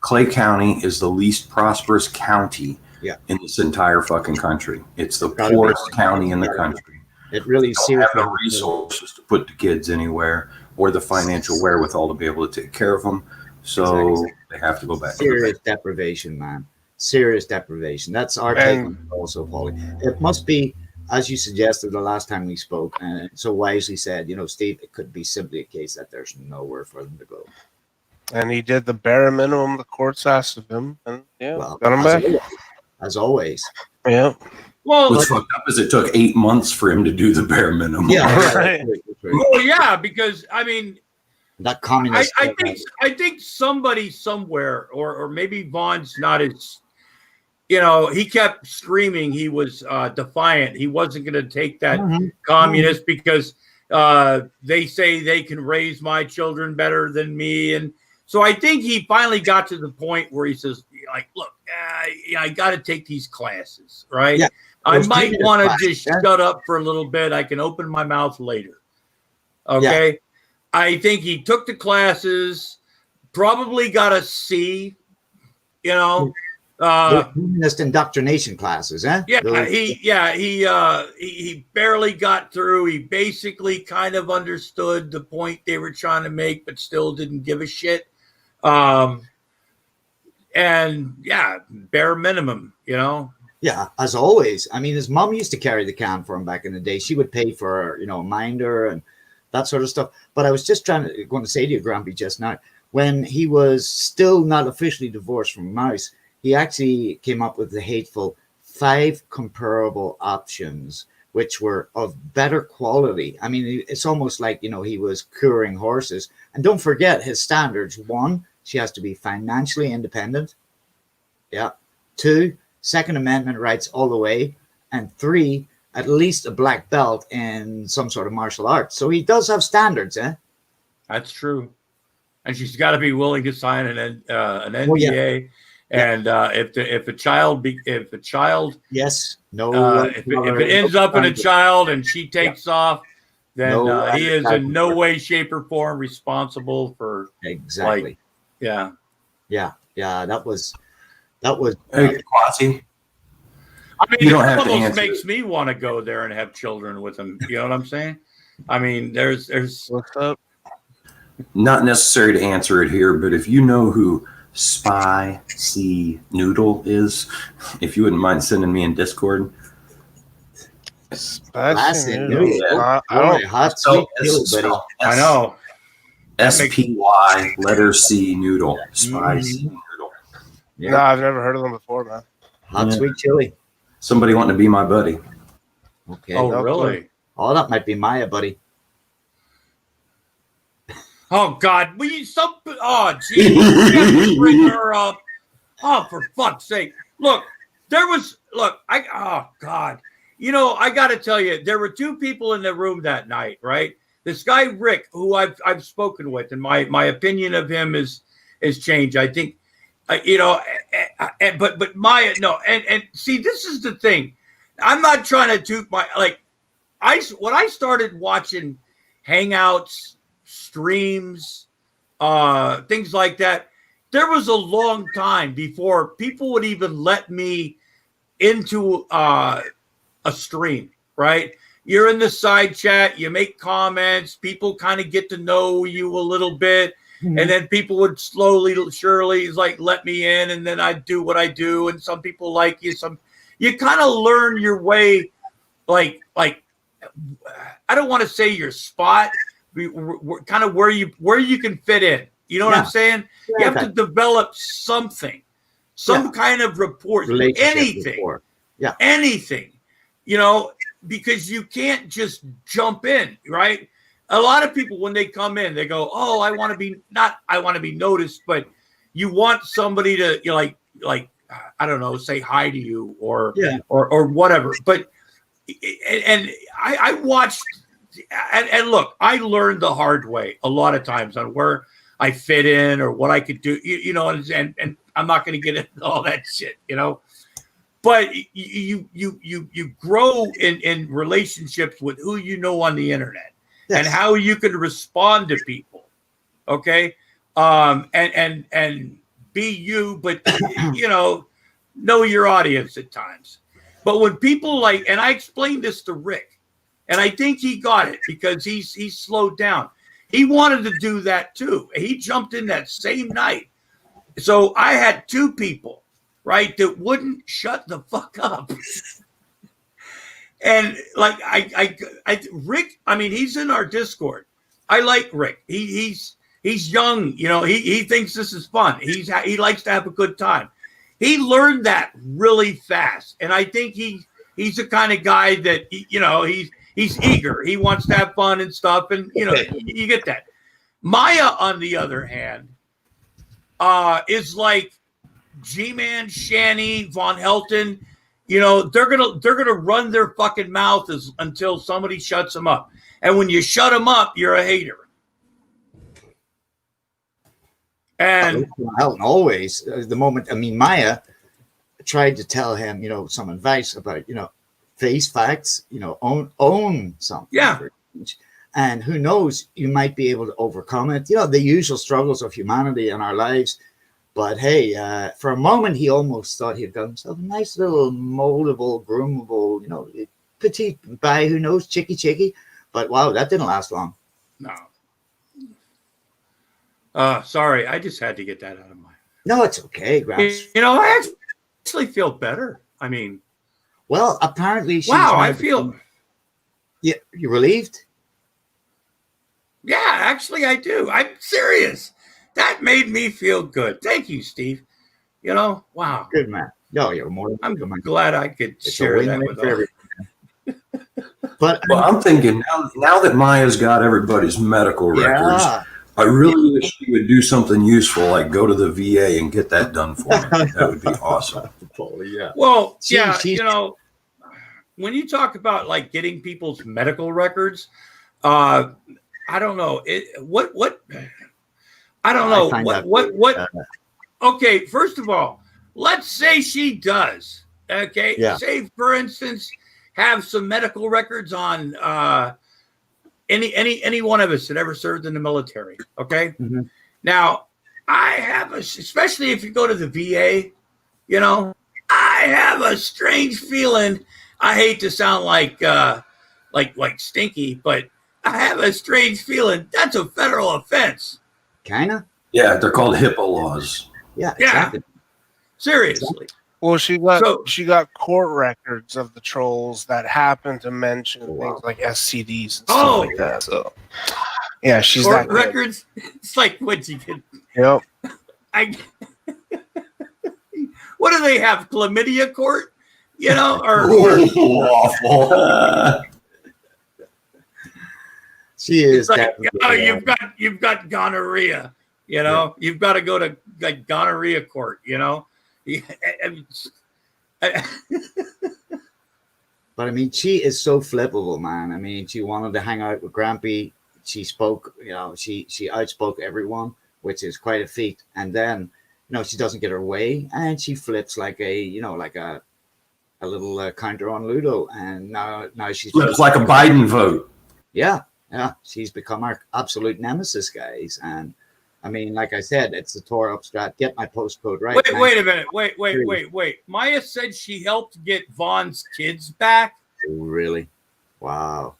Clay County is the least prosperous county Yeah. in this entire fucking country. It's the Gotta be. poorest county in the country. It really They don't have seriously. the resources to put the kids anywhere or the financial wherewithal to be able to take care of them. So Exactly. they have to go back. to the Serious deprivation, man. Serious deprivation. That's our take And- on it also, Paulie. It must be, as you suggested the last time we spoke, and so wisely said, Steve, it could be simply a case that there's nowhere for them to go. And he did the bare minimum the courts asked of him, and Well, got him back. as always. Yeah. Well, What's fucked up is it took 8 months for him to do the bare minimum. Yeah, Right. well, yeah, because I mean, That communist. I think somebody somewhere, or maybe Vaughn's not as, you know, he kept screaming he was defiant. He wasn't going to take that Mhm. communist because they say they can raise my children better than me. And so I think he finally got to the point where he says, like, look, I got to take these classes, right? Yeah. I Those might communist want to classes, just yeah. shut up for a little bit. I can open my mouth later. Okay. I think he took the classes, probably got a C, you know. Those communist indoctrination classes, eh? Yeah, Those- he barely got through. He basically kind of understood the point they were trying to make, but still didn't give a shit. And yeah, bare minimum, you know. Yeah, as always. I mean, his mom used to carry the can for him back in the day. She would pay for, you know, a minder and that sort of stuff. But I was just going to say to you, Grumpy, just now, when he was still not officially divorced from Mouse, he actually came up with the hateful 5 comparable options, which were of better quality. I mean, it's almost like, you know, he was curing horses. And don't forget his standards. 1, she has to be financially independent. Yeah. 2, Second Amendment rights all the way. And 3, at least a black belt in some sort of martial arts. So he does have standards, eh? That's true. And she's got to be willing to sign an NDA. Oh, yeah. And if a child Yes. No. if it ends up in a child and she takes off, then No he is in understanding. no way, shape, or form responsible for. Exactly. Yeah. Yeah. That was. Hey, Quasi, I mean, You don't it have to almost answer makes me want to go there and have children with him. You know what I'm saying? I mean, there's What's up? not necessary to answer it here, but if you know who Spicy Noodle is, if you wouldn't mind sending me in Discord. Spicy Noodle. noodle. Yeah. I don't. Boy, hot So sweet chili, buddy. I know. SPY letter C Noodle. Spicy Noodle. No, I've never heard of them before, man. Hot Yeah. sweet chili. Somebody wanting to be my buddy. Okay. Oh, no really? Oh, that might be Maya, buddy. Oh God, oh geez, you have to bring her up. Oh, for fuck's sake! Oh God, you know, I got to tell you, there were 2 people in the room that night, right? This guy Rick, who I've spoken with, and my opinion of him is changed. I think, you know, but Maya, no, and see, this is the thing. I'm not trying to toot my when I started watching Hangouts, streams, things like that, there was a long time before people would even let me into a stream, right? You're in the side chat, you make comments, people kind of get to know you a little bit, and then people would surely like let me in, and then I'd do what I do, and some people like you, you kind of learn your way, like I don't want to say your spot, we're kind of where you can fit in. You know what I'm saying? Yeah, you have to develop something, some kind of rapport, Relationship anything, before. anything, you know, because you can't just jump in, right? A lot of people, when they come in, they go, "Oh, I want to be noticed," but you want somebody to, you know, like I don't know, say hi to you or whatever. But and I watched and look, I learned the hard way a lot of times on where I fit in or what I could do, you know, and I'm not going to get into all that shit, you know. But you grow in relationships with who you know on the internet and how you can respond to people, okay? And be you, but you know your audience at times. But when people and I explained this to Rick, and I think he got it because he's slowed down. He wanted to do that too. He jumped in that same night. So I had 2 people, right, that wouldn't shut the fuck up. And like I Rick, I mean, he's in our Discord. I like Rick. He's young, you know, he thinks this is fun. He likes to have a good time. He learned that really fast. And I think he he's the kind of guy that he's eager. He wants to have fun and stuff, and you get that. Maya, on the other hand, is like G-Man, Shanny, Von Helton. They're gonna run their fucking mouth until somebody shuts them up. And when you shut them up, you're a hater. And Helton always the moment. I mean, Maya tried to tell him, some advice about, face facts, own something. Yeah. And who knows, you might be able to overcome it. The usual struggles of humanity in our lives. But hey, for a moment, he almost thought he'd got himself a nice little moldable, groomable, petite by who knows, chicky. But wow, that didn't last long. No. Sorry, I just had to get that out of my. No, it's okay, Gramps. I actually feel better. I mean, well, apparently, wow, I feel. Yeah, you relieved? Yeah, actually, I do. I'm serious. That made me feel good. Thank you, Steve. Wow. Good man. No, you're more. I'm glad I could share that with everyone. But I'm thinking now that Maya's got everybody's medical records, I really wish she would do something useful, like go to the VA and get that done for me. That would be awesome. Yeah. Well, when you talk about like getting people's medical records, I don't know okay, first of all, let's say she does. Okay. Yeah. Say, for instance, have some medical records on any one of us that ever served in the military. Okay. Mm-hmm. Now, I have especially if you go to the VA, I have a strange feeling. I hate to sound like stinky, but I have a strange feeling that's a federal offense. Kinda. Yeah, they're called HIPAA laws. Yeah. Exactly. Seriously. Well, she got court records of the trolls that happen to mention things like STDs and stuff like that. So, yeah, she's court that records. It's like what you can. Yep. What do they have? Chlamydia court? Or awful. She is. It's like, you've got gonorrhea. You've got to go to like gonorrhea court. But I mean, she is so flippable, man. I mean, she wanted to hang out with Grampy. She spoke, she outspoke everyone, which is quite a feat. And then, she doesn't get her way, and she flips like a little counter on Ludo. And now she's Looks like a Biden vote. Yeah, she's become our absolute nemesis, guys. And I mean, like I said, it's the tore up strat. Get my postcode right. Wait a minute. Wait. Maya said she helped get Vaughn's kids back. Oh, really? Wow.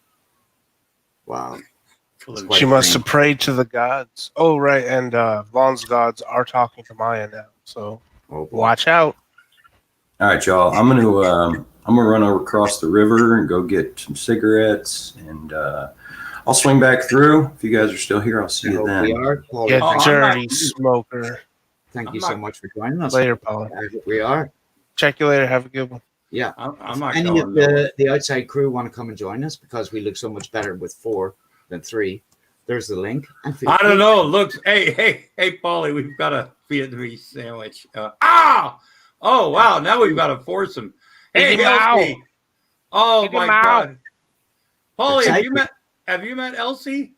She must have prayed to the gods. Oh, right. And Vaughn's gods are talking to Maya now. So watch out. All right, y'all. I'm gonna run over across the river and go get some cigarettes, and I'll swing back through. If you guys are still here, I'll see you then. We are. Get dirty, smoker. Thank you so much for joining us. Later, Paul. We are. Check you later. Have a good one. Yeah. I'm not any going of the outside crew want to come and join us because we look so much better with 4 than 3. There's the link. I don't know. Look, hey, Paulie, we've got a Vietnamese sandwich. Oh, wow. Now we've got a foursome. Hey, Elsie. Oh, my God. Paulie, have you met Elsie?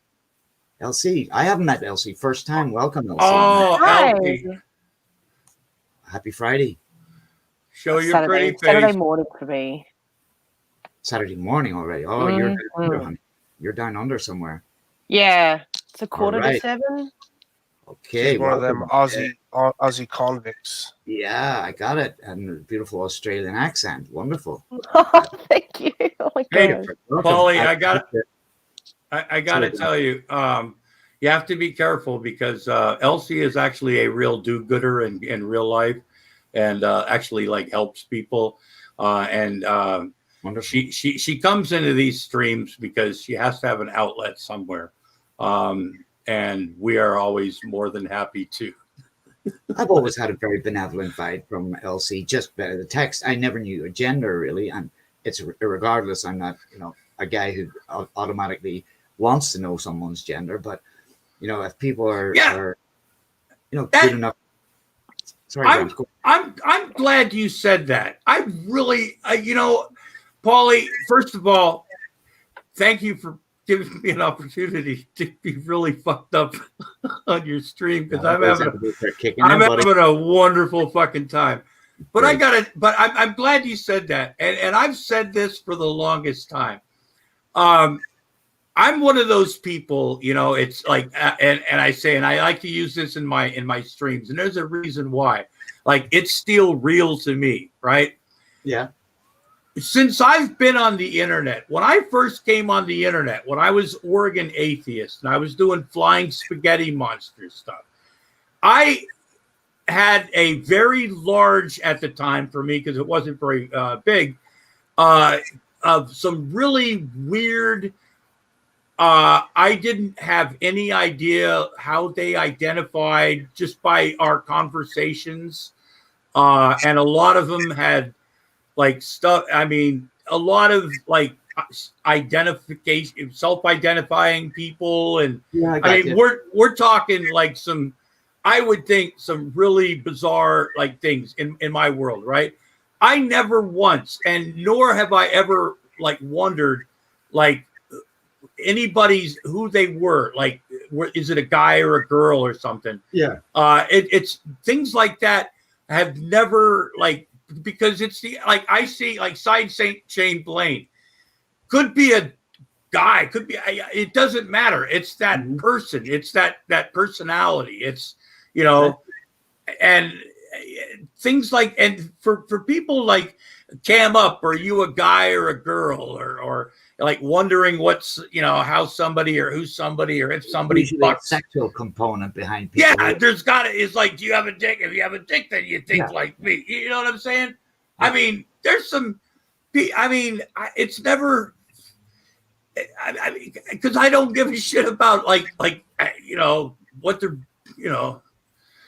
Elsie. I haven't met Elsie. First time. Welcome, Elsie. Oh, Hi. Elsie. Happy Friday. Show your pretty face. Saturday morning for me. Saturday morning already. Oh, you're down under somewhere. Yeah, it's a quarter All right. to 7. Okay. She's one of them welcome. Aussie convicts. Yeah, I got it. And a beautiful Australian accent. Wonderful. Oh, thank you. Oh my Hey, god. Paulie, I got to tell you, you have to be careful because Elsie is actually a real do-gooder in real life, and actually like helps people. Wonderful. She comes into these streams because she has to have an outlet somewhere, and we are always more than happy to. I've always had a very benevolent vibe from Elsie. Just the text, I never knew her gender really, and it's regardless. I'm not, a guy who automatically wants to know someone's gender, but if people are, good enough. Sorry, I'm, James, go. I'm glad you said that. I really, Paulie, first of all, thank you for giving me an opportunity to be really fucked up on your stream, because I'm having a wonderful fucking time. But Great. I'm glad you said that. And I've said this for the longest time. I'm one of those people, it's like, and I say, and I like to use this in my streams, and there's a reason why. Like, it's still real to me, right? Yeah. Since I've been on the internet, when I first came on the internet, when I was Oregon Atheist and I was doing Flying Spaghetti Monster stuff, I had a very large, at the time for me, because it wasn't very big, of some really weird, I didn't have any idea how they identified just by our conversations. And a lot of them had like stuff. I mean, a lot of like identification, self-identifying people. And I mean, we're talking like some, I would think some really bizarre like things in my world, right? I never once, and nor have I ever like wondered like anybody's who they were, like is it a guy or a girl or something. It's things like that have never, like, because it's the, like, I see like Side Saint Shane Blaine could be a guy, could be, it doesn't matter, it's that person, it's that personality, it's and things like, and for people like Cam Up, are you a guy or a girl, or like wondering what's, how somebody or who's somebody, or if somebody fucks. Sexual component behind people. Yeah, there's got to, it's like, do you have a dick? If you have a dick, then you think like me. You know what I'm saying? Yeah. I mean, there's some, it's never, I mean, because I don't give a shit about like, what they're,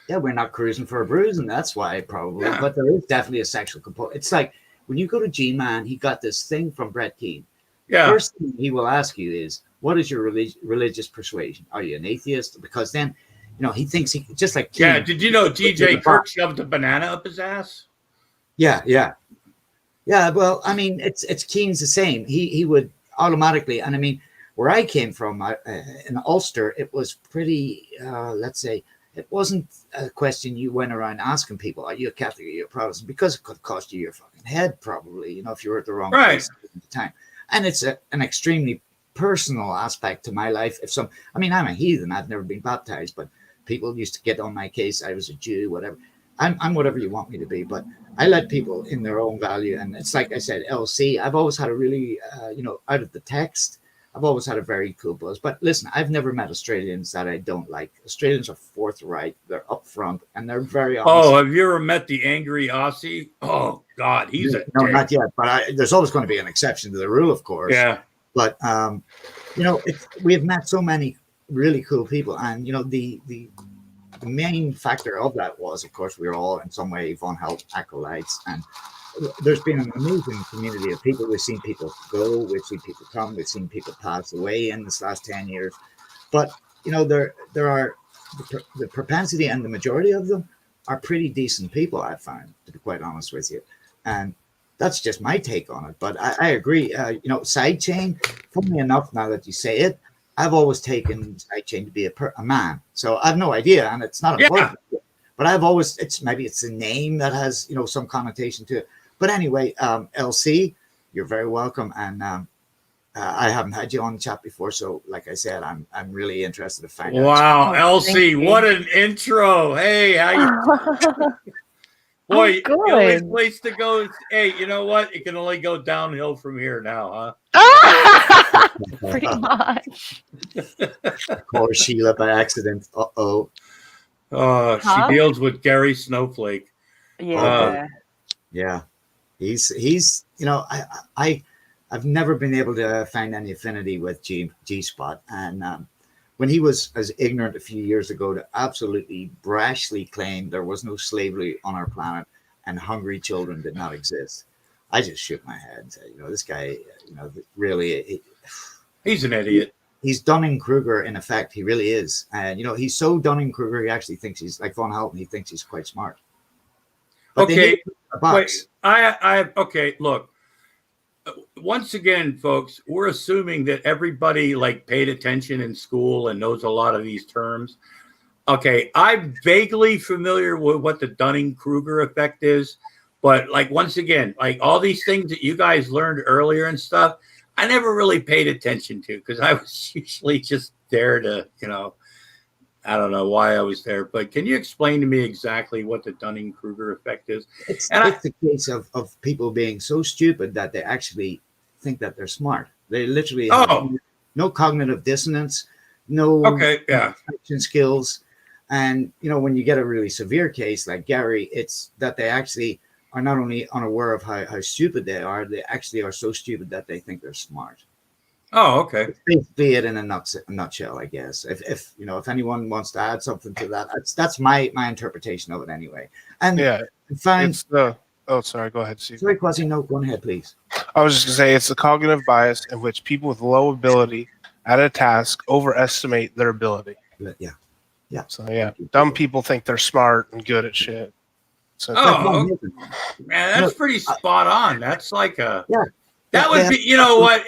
Yeah, we're not cruising for a bruise, and that's why probably. Yeah. But there is definitely a sexual component. It's like when you go to G-Man, he got this thing from Brett Keane. Yeah. First thing he will ask you is, what is your religious persuasion? Are you an atheist? Because then, he thinks he just like Keane. Yeah. Did you know TJ Kirk shoved a banana up his ass? Yeah. Well, I mean, it's Keane's the same. He would automatically, and I mean, where I came from in Ulster, it was pretty. Let's say it wasn't a question you went around asking people, are you a Catholic or are you a Protestant? Because it could cost you your fucking head, probably. If you were at the wrong place at the time. And it's an extremely personal aspect to my life. I'm a heathen. I've never been baptized, but people used to get on my case. I was a Jew, whatever. I'm whatever you want me to be, but I let people in their own value. And it's like I said, LC, I've always had a really, out of the text, I've always had a very cool buzz. But listen, I've never met Australians that I don't like. Australians are forthright. They're upfront, and they're very honest. Oh, have you ever met the angry Aussie? Oh, God, he's a no, dick. Not yet. But there's always going to be an exception to the rule, of course. Yeah. But we have met so many really cool people, and the main factor of that was, of course, we were all in some way Von Held acolytes, and there's been an amazing community of people. We've seen people go, we've seen people come, we've seen people pass away in this last 10 years. But there are the propensity, and the majority of them are pretty decent people, I find, to be quite honest with you. And that's just my take on it. But I agree. Sidechain, funnily enough, now that you say it, I've always taken Sidechain to be a man. So I have no idea, and it's not important. But I've always, it's the name that has, some connotation to it. But anyway, LC, you're very welcome. And I haven't had you on the chat before. So like I said, I'm really interested to find out. Wow, LC, what an intro. Hey, how you? Boy, the only place to go is, hey, you know what? It can only go downhill from here now, huh? Pretty much. Poor Sheila by accident. Uh-oh. She deals with Gary Snowflake. Yeah. Yeah. He's I've never been able to find any affinity with G-Spot. And when he was as ignorant a few years ago to absolutely brashly claim there was no slavery on our planet and hungry children did not exist. I just shook my head and said, this guy, really, He's an idiot. he's Dunning-Kruger in effect. He really is. And, he's so Dunning-Kruger, he actually thinks he's like Von Helton. He thinks he's quite smart. But they Okay, hit a box. wait, okay, look. Once again, folks, we're assuming that everybody like paid attention in school and knows a lot of these terms. Okay, I'm vaguely familiar with what the Dunning-Kruger effect is, but like once again, like all these things that you guys learned earlier and stuff, I never really paid attention to because I was usually just there to, I don't know why I was there. But can you explain to me exactly what the Dunning-Kruger effect is? It's And the case of people being so stupid that they actually think that they're smart. They literally have no cognitive dissonance, no Okay, yeah. action skills. And, when you get a really severe case like Gary, it's that they actually are not only unaware of how stupid they actually are so stupid that they think they're smart. Oh, okay. It's basically it in a nutshell, I guess. If anyone wants to add something to that, that's my interpretation of it anyway. And Yeah, fine. it's the. Oh, sorry. Go ahead, Steve. Sorry, Quasi. No, go ahead, please. I was just gonna say it's the cognitive bias in which people with low ability at a task overestimate their ability. But yeah. So yeah, dumb people think they're smart and good at shit. So Oh, man, that's pretty spot on. That's like a Yeah. that would Yeah. be, you know what?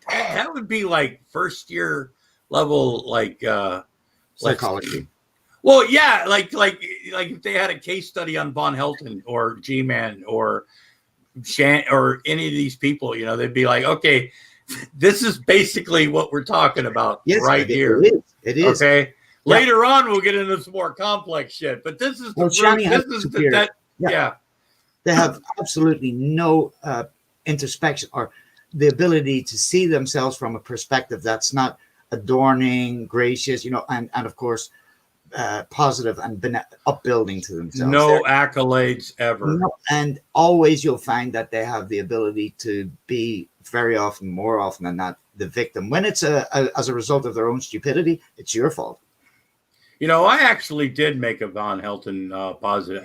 That would be like first year level, like Psychology. well, yeah, like if they had a case study on Von Helton or G-Man or or any of these people, they'd be like, okay, this is basically what we're talking about right here. It is. Okay. Later on, we'll get into some more complex shit, but this is the Shani has this is superior. that. Yeah. Yeah. They have absolutely no introspection or the ability to see themselves from a perspective that's not adorning, gracious, and of course, positive and upbuilding to themselves. No accolades ever. And always you'll find that they have the ability to be very often, more often than not, the victim. When it's as a result of their own stupidity, it's your fault. I actually did make a Von Helton positive.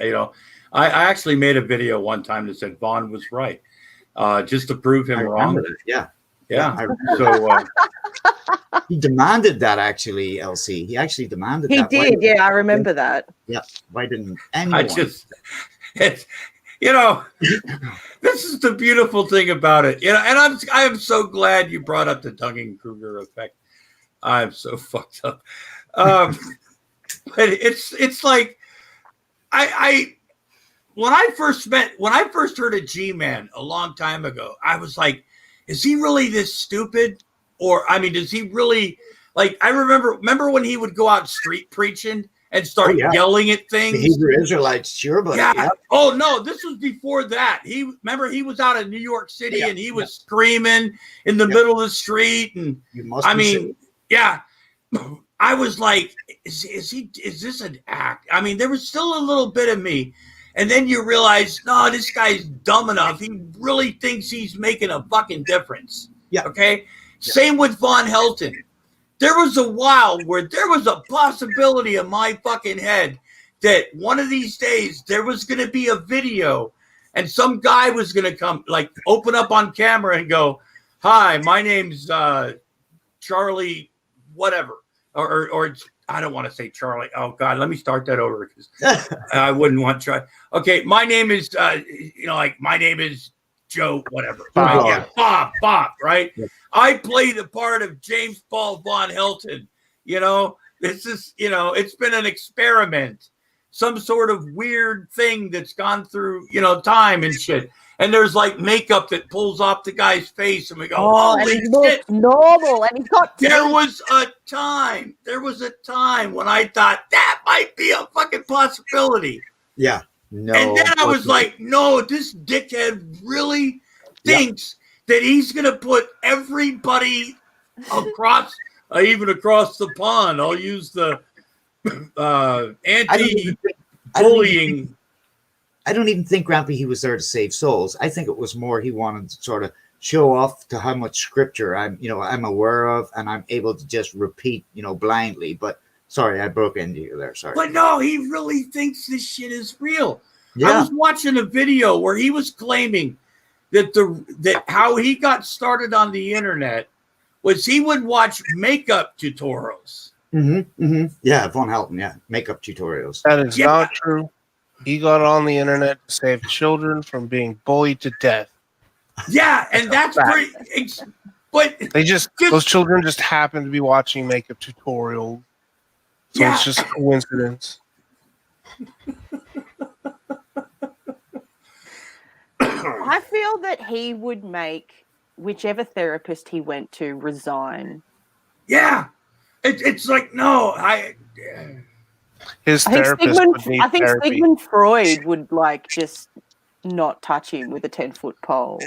I actually made a video one time that said Von was right, just to prove him wrong. Yeah. Yeah. I remember. So He demanded that, actually, LC. He actually demanded He that. did, yeah, I remember that. Yeah. Why didn't anyone? this is the beautiful thing about it. And I am so glad you brought up the Dunning-Kruger effect. I'm so fucked up. But it's like when I first heard of G-Man a long time ago, I was like, is he really this stupid? Or does he really, like, I remember when he would go out street preaching and start yelling at things. The Hebrew Israelites, sure, but yeah. Oh no, this was before that. He was out in New York City and he was screaming in the middle of the street, and you must yeah. I was like, is this an act? There was still a little bit of me. And then you realize, no, this guy's dumb enough. He really thinks he's making a fucking difference. Yeah. Okay. Yeah. Same with Von Helton. There was a while where there was a possibility in my fucking head that one of these days there was going to be a video and some guy was going to come, like, open up on camera and go, hi, my name's Charlie, whatever. Or I don't want to say Charlie. Oh God, let me start that over because I wouldn't want Charlie. Okay, my name is my name is Joe, whatever. Bob. Right? Yeah, Bob, right? Yeah. I play the part of James Paul Von Helton. This is, it's been an experiment, some sort of weird thing that's gone through, time and shit. And there's like makeup that pulls off the guy's face, and we go, and holy he looks shit. normal, and he's got There was a time when I thought that might be a fucking possibility. Yeah. No. And then I was like, no, this dickhead really thinks that he's going to put everybody across, even across the pond. I'll use the anti-bullying. I don't even think, Grampy, he was there to save souls. I think it was more he wanted to sort of show off to how much scripture I'm aware of, and I'm able to just repeat, blindly. But sorry, I broke into you there. Sorry. But no, he really thinks this shit is real. Yeah. I was watching a video where he was claiming that how he got started on the internet was he would watch makeup tutorials. Yeah, Von Helton. Yeah, makeup tutorials. That is Yeah. not true. He got on the internet to save children from being bullied to death. Yeah, and that's pretty. But They just those children just happen to be watching makeup tutorial. So Yeah. it's just a coincidence. I feel that he would make whichever therapist he went to resign. yeah, it's like no, His I think therapist would need therapy. Sigmund Freud would like just not touch him with a 10-foot pole.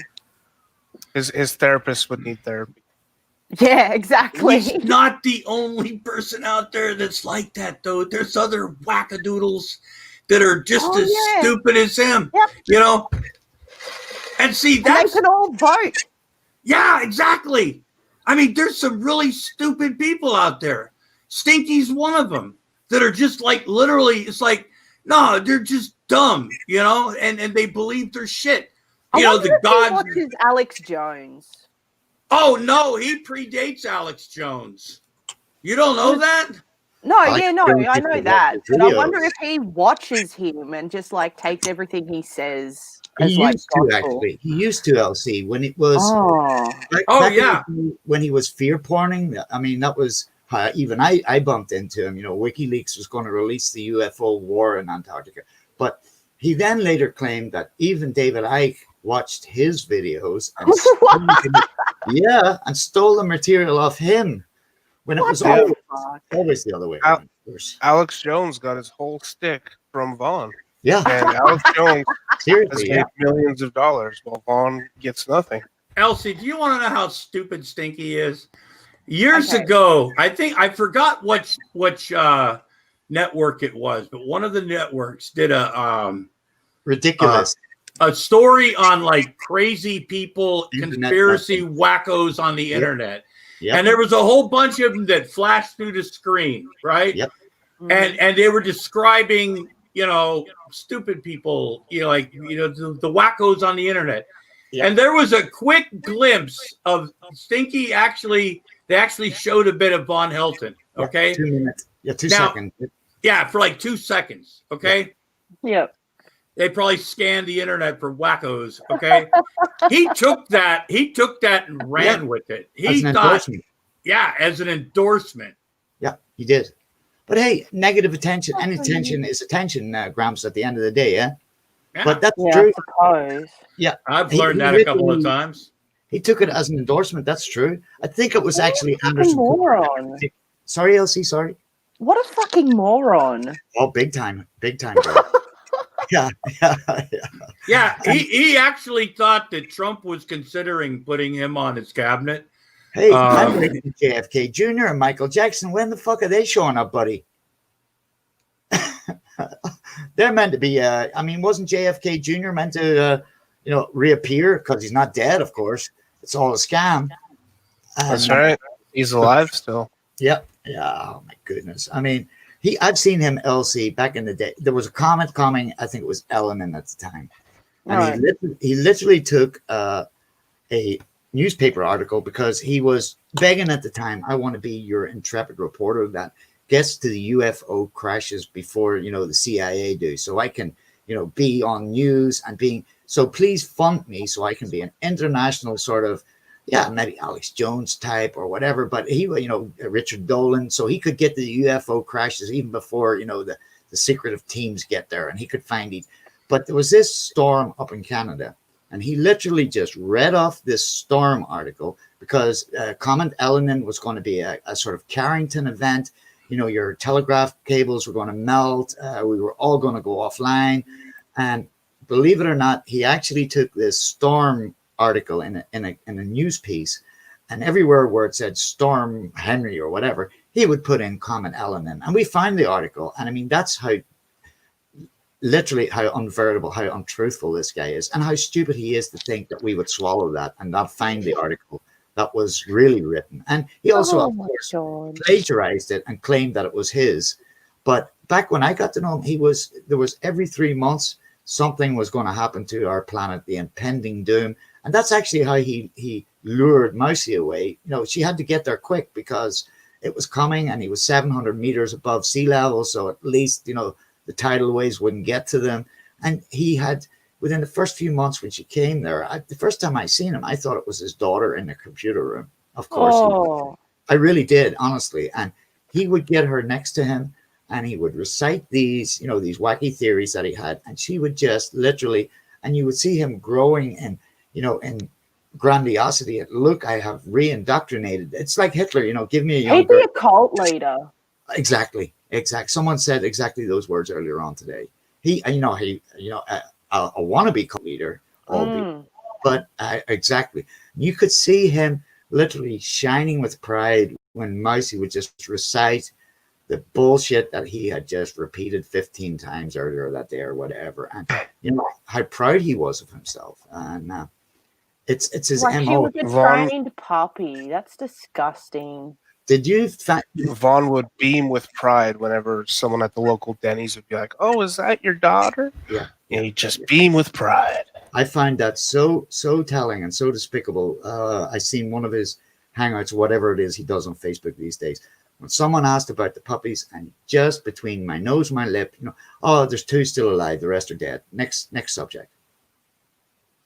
His therapist would need therapy. Yeah, exactly. he's not the only person out there that's like that though. There's other wackadoodles that are just Oh, as yeah. stupid as him. Yep. You know. And see, And they that's can all vote. yeah, exactly. I mean, there's some really stupid people out there. Stinky's one of them that are just like literally, it's like, no, they're just dumb, you know, and they believe their shit. You know, the He gods. watches Alex Jones. Oh no, he predates Alex Jones. You don't know that? No, I yeah, no, don't I think know he that. watches But I videos. wonder if he watches him and just like takes everything he says He as like used to gospel. actually. He used to LC when it was. Oh, Oh, in yeah. when he was fear porning. I mean, that was how even I bumped into him. You know, WikiLeaks was going to release the UFO war in Antarctica, but he then later claimed that even David Icke watched his videos and and stole the material off him when it what was the always, fuck? always the other way Al- around. Of course. Alex Jones got his whole stick from Vaughn. Yeah, And Alex Jones has seriously. made Yeah. millions of dollars while Vaughn gets nothing. Elsie, do you want to know how stupid Stinky is? Years Okay. ago, I think I forgot which network it was, but one of the networks did Ridiculous. a story on like crazy people, Internet conspiracy wackos on the Yep. internet. Yep. And there was a whole bunch of them that flashed through the screen, right? Yep. And they were describing, you know, stupid people, you know, like, you know, the wackos on the internet. Yep. And there was a quick glimpse of Stinky they actually showed a bit of Von Helton. Okay. 2 minutes. Yeah, 2 Now- seconds. Yeah, for like 2 seconds. Okay. Yep. They probably scanned the internet for wackos. Okay. he took that and ran with it. As He an thought, endorsement. yeah, as an endorsement. Yeah, he did. But hey, negative attention, any attention is attention, Gramps, at the end of the day, yeah? Yeah, But that's Yeah, true. I suppose. I've he learned that a couple of literally- times. He took it as an endorsement. That's true. I think it was actually Fucking Anderson. moron. Sorry, Elsie, sorry. What a fucking moron. Oh, big time. Big time. Bro. yeah. Yeah, he actually thought that Trump was considering putting him on his cabinet. Hey, Um, I'm waiting for JFK Jr. and Michael Jackson. When the fuck are they showing up, buddy? They're meant to be, I mean, wasn't JFK Jr. meant to, reappear? Because he's not dead, of course. It's all a scam. That's And- right. He's alive still. Yep. Yeah. Oh my goodness. I mean, I've seen him LC back in the day. There was a comment coming. I think it was Ellen at the time, and Right. he literally took a newspaper article because he was begging at the time. I want to be your intrepid reporter that gets to the UFO crashes before the CIA do, so I can be on news and being. So please fund me so I can be an international sort of. Yeah, maybe Alex Jones type or whatever, but he, Richard Dolan, so he could get to the UFO crashes even before, the secretive teams get there, and he could find it. But there was this storm up in Canada, and he literally just read off this storm article because Comment Elenin was going to be a sort of Carrington event. Your telegraph cables were going to melt. We were all going to go offline. And believe it or not, he actually took this storm article in a news piece, and everywhere where it said Storm Henry or whatever, he would put in Comment Elenin, and we find the article. And I mean, that's how literally how unveritable, how untruthful this guy is, and how stupid he is to think that we would swallow that and not find the article that was really written. And he also, Oh of my course, God. plagiarized it and claimed that it was his. But back when I got to know him, there was every 3 months something was going to happen to our planet, the impending doom. And that's actually how he lured Mousy away. You know, she had to get there quick because it was coming, and he was 700 meters above sea level, so at least, you know, the tidal waves wouldn't get to them. And he had, within the first few months when she came there, the first time I seen him, I thought it was his daughter in the computer room. Of course, Oh, I really did, honestly. And he would get her next to him, and he would recite these, you know, these wacky theories that he had, and she would just literally, and you would see him growing in, you know, in grandiosity. Look, I have re-indoctrinated. It's like Hitler, you know, give me a young he'd be a cult leader. Exactly. Someone said exactly those words earlier on today. He a wannabe cult leader, but exactly. You could see him literally shining with pride when Mousy would just recite the bullshit that he had just repeated 15 times earlier that day or whatever, and you know how proud he was of himself. And it's his Like she MO. was a Vaughn- trained puppy. That's disgusting. Did you Vaughn would beam with pride whenever someone at the local Denny's would be like, "Oh, is that your daughter?" Yeah. And he'd just beam with pride. I find that so telling and so despicable. I seen one of his hangouts, whatever it is he does on Facebook these days. When someone asked about the puppies, and just between my nose and my lip, you know, oh, there's 2 still alive, the rest are dead. Next subject.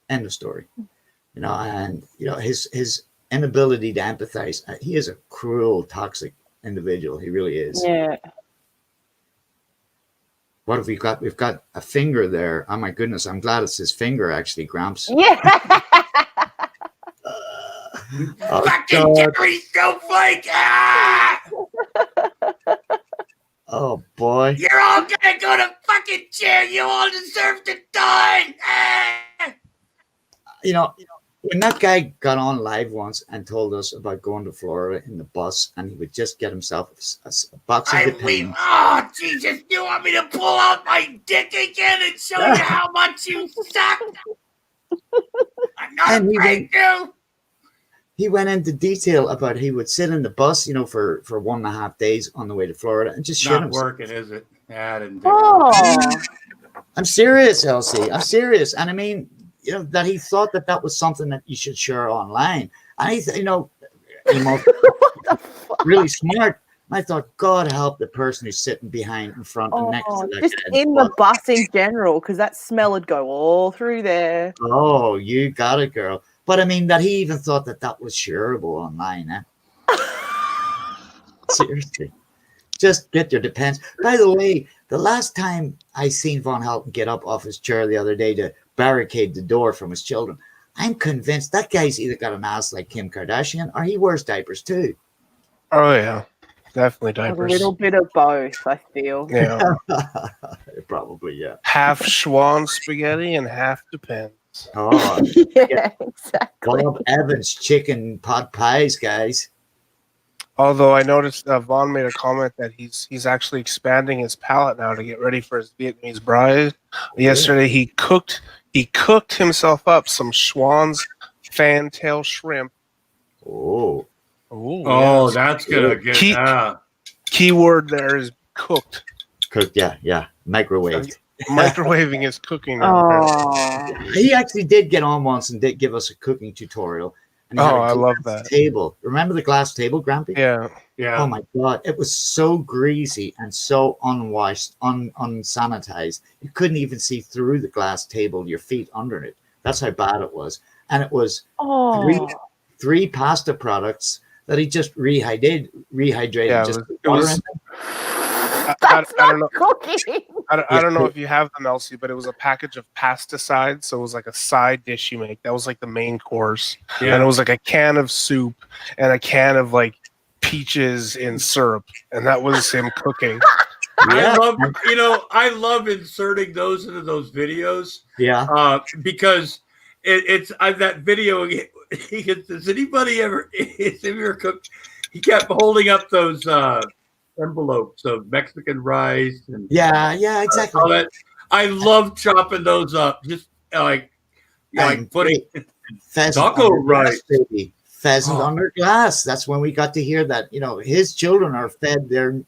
End of story. You know, and you know his inability to empathize. He is a cruel, toxic individual. He really is. Yeah. What have we got? We've got a finger there. Oh my goodness! I'm glad it's his finger, actually, Gramps. Yeah. Oh, Fucking God. Jerry Snowflake! Ah! Oh boy. You're all gonna go to fucking jail. You all deserve to die. Ah! You know, when that guy got on live once and told us about going to Florida in the bus, and he would just get himself a box of I Depends. weep. Oh, Jesus, you want me to pull out my dick again and show you how much you suck? I'm not And he afraid to. He went into detail about he would sit in the bus, you know, for 1.5 days on the way to Florida and just shit Not himself. working, is it? Yeah, I didn't do Oh. I'm serious, Elsie. I'm serious. And I mean, you know, that he thought that was something that you should share online. And he's, you know, What the fuck? really smart. I thought, God help the person who's sitting behind, in front, and next to that Just guy. in the bus in general, because that smell would go all through there. Oh, you got it, girl. But I mean, that he even thought that was shareable online, eh? Seriously. Just get your Depends. By the way, the last time I seen Von Helton get up off his chair the other day to barricade the door from his children, I'm convinced that guy's either got an ass like Kim Kardashian or he wears diapers too. Oh yeah, definitely A diapers. little bit of both, I feel. Yeah, Probably, yeah. half Schwan spaghetti and half Depends. Oh, Yeah, exactly. Bob Evans chicken pot pies, guys. Although I noticed Vaughn made a comment that he's actually expanding his palate now to get ready for his Vietnamese bride. Yesterday he cooked himself up some Schwan's fantail shrimp. Oh, Ooh, Oh, yes. that's gonna get. Keep- Keyword there is cooked. cooked, yeah. Microwaved. Microwaving is cooking. now, apparently. Oh, He actually did get on once and did give us a cooking tutorial. And he had Oh, a I love glass that. table. Remember the glass table, Grampy? Yeah. Yeah. Oh my God. It was so greasy and so unwashed, unsanitized. You couldn't even see through the glass table, your feet under it. That's how bad it was. And it was oh. three pasta products that he just rehydrated. Yeah, Just it water was- in them. I That's don't not know. cooking. I don't know if you have them, Elsie, but it was a package of pasta sides. So it was like a side dish you make. That was like the main course. And it was like a can of soup and a can of like peaches in syrup. And that was him cooking. Yeah. I love inserting those into those videos Yeah. because it's that video. He gets, does anybody ever cooked? He kept holding up those envelopes of Mexican rice and Yeah, exactly. all that. I love chopping those up, just like And putting. pheasant Taco under glass, rice. baby. Pheasant Oh. under glass. That's when we got to hear that, his children are fed, they're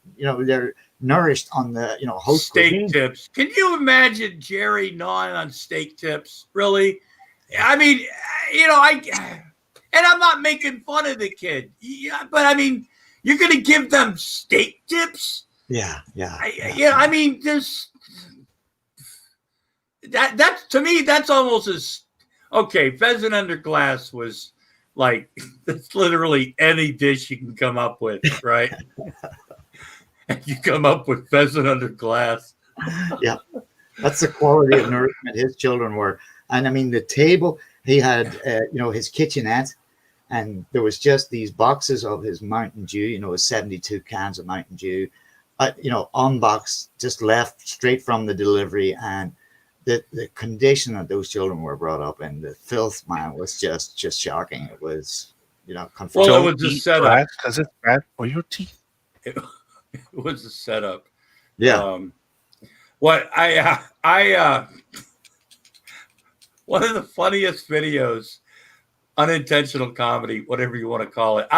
nourished on the, host Steak cuisine. tips. Can you imagine Jerry gnawing on steak tips? Really? I mean, and I'm not making fun of the kid, but I mean, you're going to give them steak tips? Yeah. I mean, there's that's to me, that's almost as okay. Pheasant under glass was like, that's literally any dish you can come up with, right? And you come up with pheasant under glass. Yeah. That's the quality of nourishment his children were. And I mean, the table, he had, his kitchenette, and there was just these boxes of his Mountain Dew, his 72 cans of Mountain Dew, unboxed, just left straight from the delivery. And the condition that those children were brought up in, the filth, man, was just shocking. It was, confronting. Well, it was a setup. Because it's bad for your teeth. It was a setup. Yeah. What one of the funniest videos, unintentional comedy, whatever you want to call it.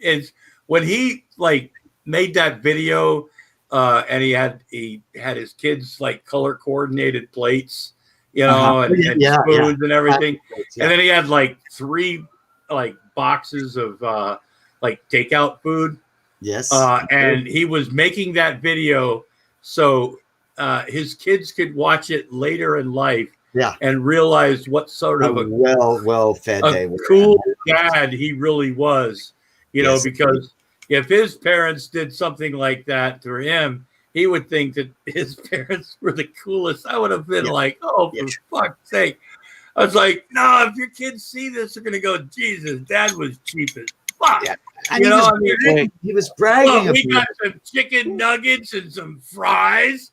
Is when he like made that video, and he had his kids like color coordinated plates, and spoons and everything, and then he had like 3 like boxes of like takeout food. Yes. And he was making that video so his kids could watch it later in life, and realize what sort of a well-fed cool dad he really was, because if his parents did something like that to him, he would think that his parents were the coolest. I would have been like, oh, for fuck's sake. I was like, no, if your kids see this, they're going to go, Jesus, Dad was cheap as fuck. Yeah. And he was bragging. Look, we got some chicken nuggets and some fries.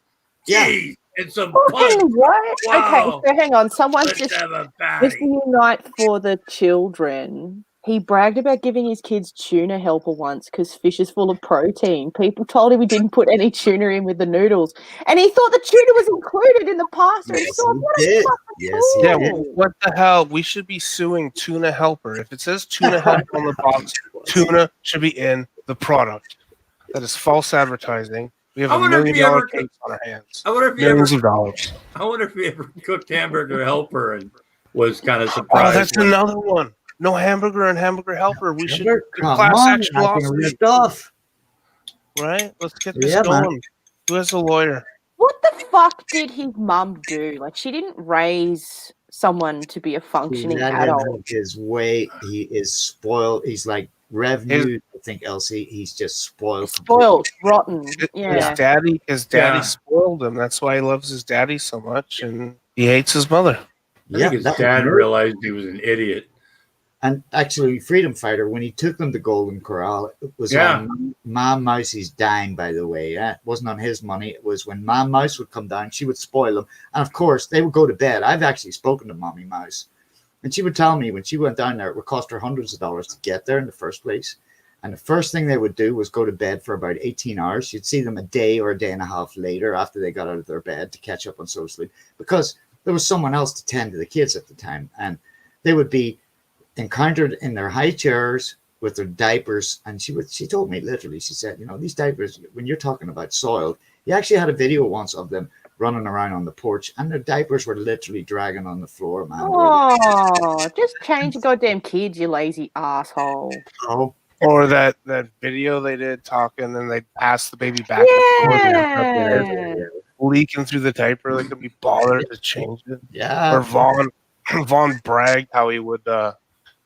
Jeez, and some punch. Right? Wow. Okay, so hang on. Someone's Let's just have a patty. this new night for the children. He bragged about giving his kids tuna helper once because fish is full of protein. People told him he didn't put any tuna in with the noodles, and he thought the tuna was included in the pasta. Yes, he did. What the hell? We should be suing Tuna Helper. If it says Tuna Helper on the box, tuna should be in the product. That is false advertising. We have $1 million case on our hands. I wonder if Millions of dollars. I wonder if he ever cooked Hamburger Helper and was kind of surprised. Oh, that's another one. No hamburger and Hamburger Helper. We should do Come class on, action lawsuit. off. Right? Let's get this going. Who has a lawyer? What the fuck did his mum do? Like, she didn't raise someone to be a functioning adult. His way, he is spoiled. He's like revenue. I think Elsie, he's just spoiled. Spoiled, rotten. Yeah. His daddy spoiled him. That's why he loves his daddy so much, and he hates his mother. I think his dad realized he was an idiot. And actually, Freedom Fighter, when he took them to Golden Corral, it was on Mom Mousie's dime, by the way. It wasn't on his money. It was when Mom Mouse would come down, she would spoil them. And of course, they would go to bed. I've actually spoken to Mommy Mouse. And she would tell me when she went down there, it would cost her hundreds of dollars to get there in the first place. And the first thing they would do was go to bed for about 18 hours. You'd see them a day or a day and a half later after they got out of their bed to catch up on social sleep, because there was someone else to tend to the kids at the time. And they would be encountered in their high chairs with their diapers. And she told me literally, she said, these diapers, when you're talking about soiled, he actually had a video once of them running around on the porch, and their diapers were literally dragging on the floor, man. Oh, just change the goddamn kids, you lazy asshole. Oh. Or that video they did talking, and they passed the baby back and forth, leaking through the diaper. They could be bothered to change it. Yeah. Or Vaughn bragged how he would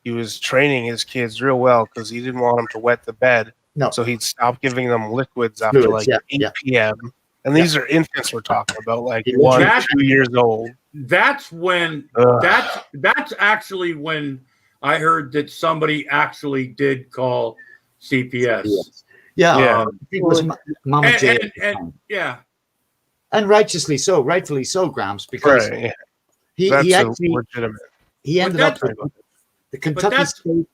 he was training his kids real well because he didn't want them to wet the bed. No. So he'd stop giving them liquids after 8 p.m. And these are infants we're talking about, like 1 or 2 years old. That's when that's actually when I heard that somebody actually did call CPS. Yeah. It was Mama J. And rightfully so, Gramps, because he actually legitimate. He ended up with the Kentucky State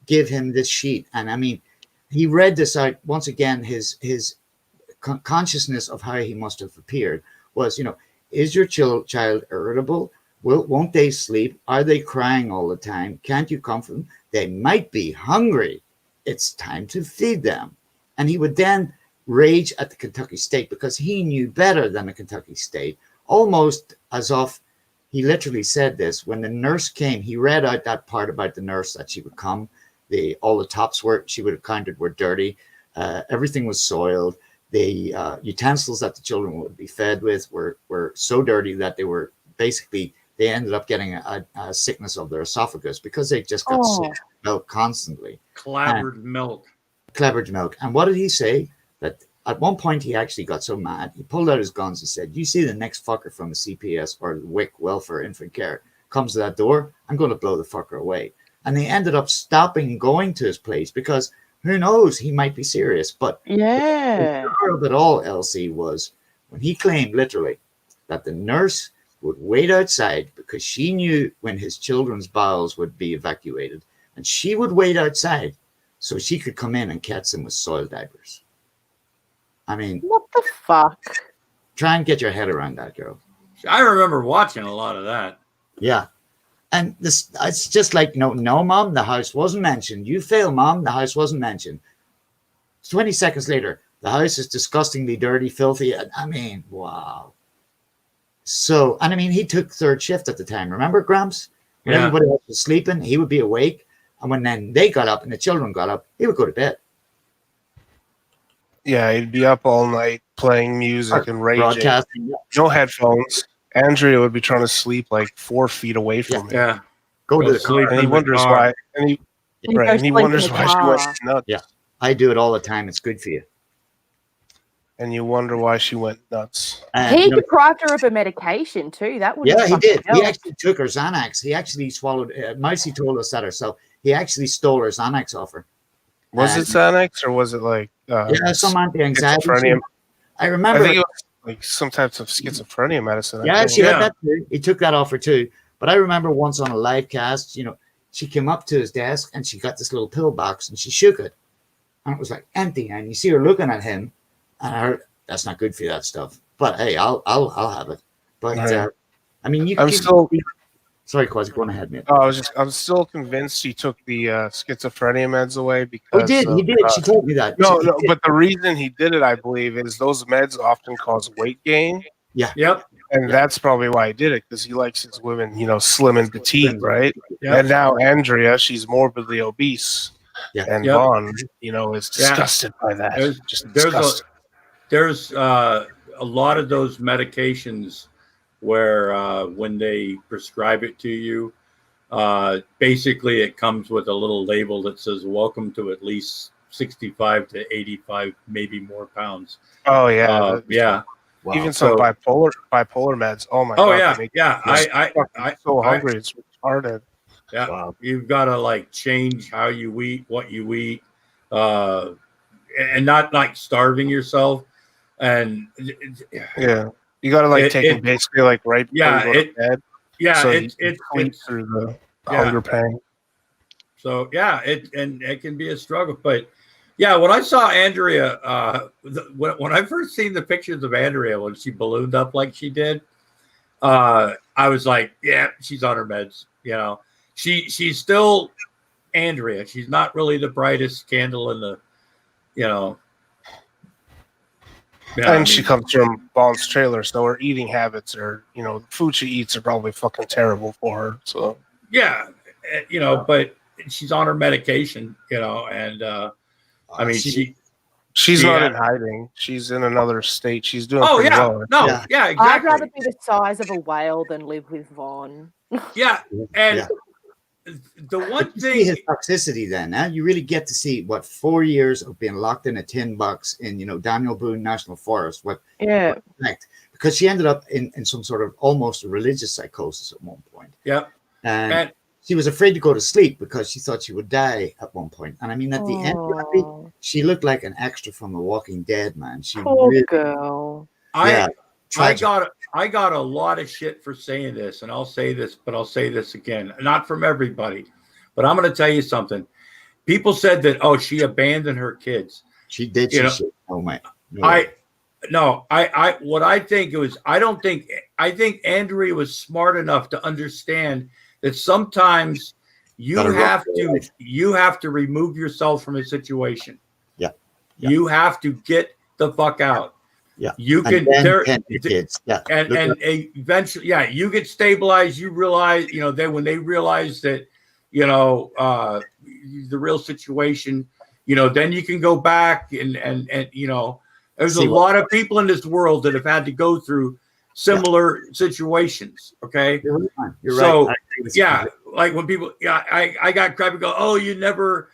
give him this sheet, and I mean, he read this out once again. His consciousness of how he must have appeared was, is your child irritable? Won't they sleep? Are they crying all the time? Can't you comfort them? They might be hungry. It's time to feed them. And he would then rage at the Kentucky State because he knew better than the Kentucky State, almost as if he literally said this when the nurse came. He read out that part about the nurse that she would come. All the tops she would have counted were dirty. Everything was soiled. The utensils that the children would be fed with were so dirty that they ended up getting a sickness of their esophagus because they just got sick milk constantly. Clabbered milk. And what did he say? That at one point he actually got so mad, he pulled out his guns and said, "You see the next fucker from the CPS or the WIC, Welfare Infant Care, comes to that door, I'm going to blow the fucker away." And they ended up stopping going to his place because who knows, he might be serious. But Yeah. the horror of it all, Elsie, was when he claimed literally that the nurse would wait outside because she knew when his children's bowels would be evacuated, and she would wait outside so she could come in and catch them with soiled diapers. I mean, What the fuck? try and get your head around that, girl. I remember watching a lot of that. Yeah. And it's just like, no, mom, the house wasn't mentioned. You fail, mom, the house wasn't mentioned. 20 seconds later, the house is disgustingly dirty, filthy. I mean, wow. So, and I mean, he took third shift at the time. Remember, Gramps? When Yeah. everybody else was sleeping, he would be awake. And when then they got up and the children got up, he would go to bed. Yeah, he'd be up all night playing music and raging. Broadcasting. No headphones. Andrea would be trying to sleep like 4 feet away from him. Yeah. Go to Go the sleep. car. And he In the wonders car. why. And he You go and he sleep in wonders the why she car. went nuts. Yeah. I do it all the time. It's good for you. And you wonder why she went nuts. And, He you know, deprived her of a medication too. That would yeah, he did. He actually took her Xanax. He actually swallowed. Micey told us that herself. He actually stole her Xanax off her. Was it Xanax or was it like Yeah, some anti-anxiety. schizophrenia? I I remember. think it was like some types of schizophrenia medicine. I Yeah, think. she Yeah. had that too. He took that off her too. But I remember once on a live cast, she came up to his desk and she got this little pill box and she shook it, and it was like empty. And you see her looking at him, and I heard, "That's not good for you, that stuff." But hey, I'll have it. But Right. I mean, I'm still. sorry, Quasi, go on ahead, mate. I'm still convinced he took the schizophrenia meds away because. Oh, he did. He did. She told me that. No, She no, did. but the reason he did it, I believe, is those meds often cause weight gain, Yep. and that's probably why he did it because he likes his women, slim and petite, right? Yep. And now Andrea, she's morbidly obese, Yeah. and Yep. Vaughn, is disgusted by that. There's- Just there's a- disgusted. There's a lot of those medications where when they prescribe it to you, basically it comes with a little label that says "Welcome to at least 65 to 85, maybe more pounds." Oh yeah, Yeah. Wow. even some So- bipolar meds. Oh my Oh god, yeah. they make Yeah. me I so hungry. It's retarded. yeah. Wow. You've got to like change how you eat, what you eat, and not like starving yourself. And Yeah, you got to like It- take it- it basically like right before Yeah, you go to bed, yeah, so you it's can it's sleep it's through the Yeah. hunger pain. so yeah, it can be a struggle. But yeah, when I saw Andrea, when I first seen the pictures of Andrea when she ballooned up like she did, I was like, yeah, she's on her meds. She's still Andrea. She's not really the brightest candle in the, Yeah, And she comes from Bond's trailer, so her eating habits are, the food she eats are probably fucking terrible for her. So yeah, but she's on her medication, and I mean, she's Yeah. not in hiding; she's in another state. She's doing oh pretty yeah, well. no, Yeah. yeah, I'd exactly, rather be the size of a whale than live with Vaughn. yeah, and Yeah. the one You see his thing, toxicity then. Now you really get to see what 4 years of being locked in a tin box in, Daniel Boone National Forest, what Yeah. effect, because she ended up in some sort of almost religious psychosis at one point. yeah, And and she was afraid to go to sleep because she thought she would die at one point. And I mean, at the end, Oh, she looked like an extra from The Walking Dead, man. She poor really, girl. yeah, I got a lot of shit for saying this, and I'll say this, but I'll say this again, not from everybody, but I'm going to tell you something. People said that, oh, she abandoned her kids. she did. You She know, should. Oh my. No. What I think it was, I think Andrea was smart enough to understand that sometimes you Gotta rock have your to, life. you have to remove yourself from a situation. Yeah. Yeah. You have to get the fuck out. Yeah. You And can then there, tend to kids. Yeah. and Look and at- eventually, yeah, you get stabilized. You realize, then when they realize that, the real situation, then you can go back and there's See a what- lot of people in this world that have had to go through similar situations. Okay. You're right. You're So, right. I agree with you Yeah, completely. like when people, I got crap and go, oh, you never,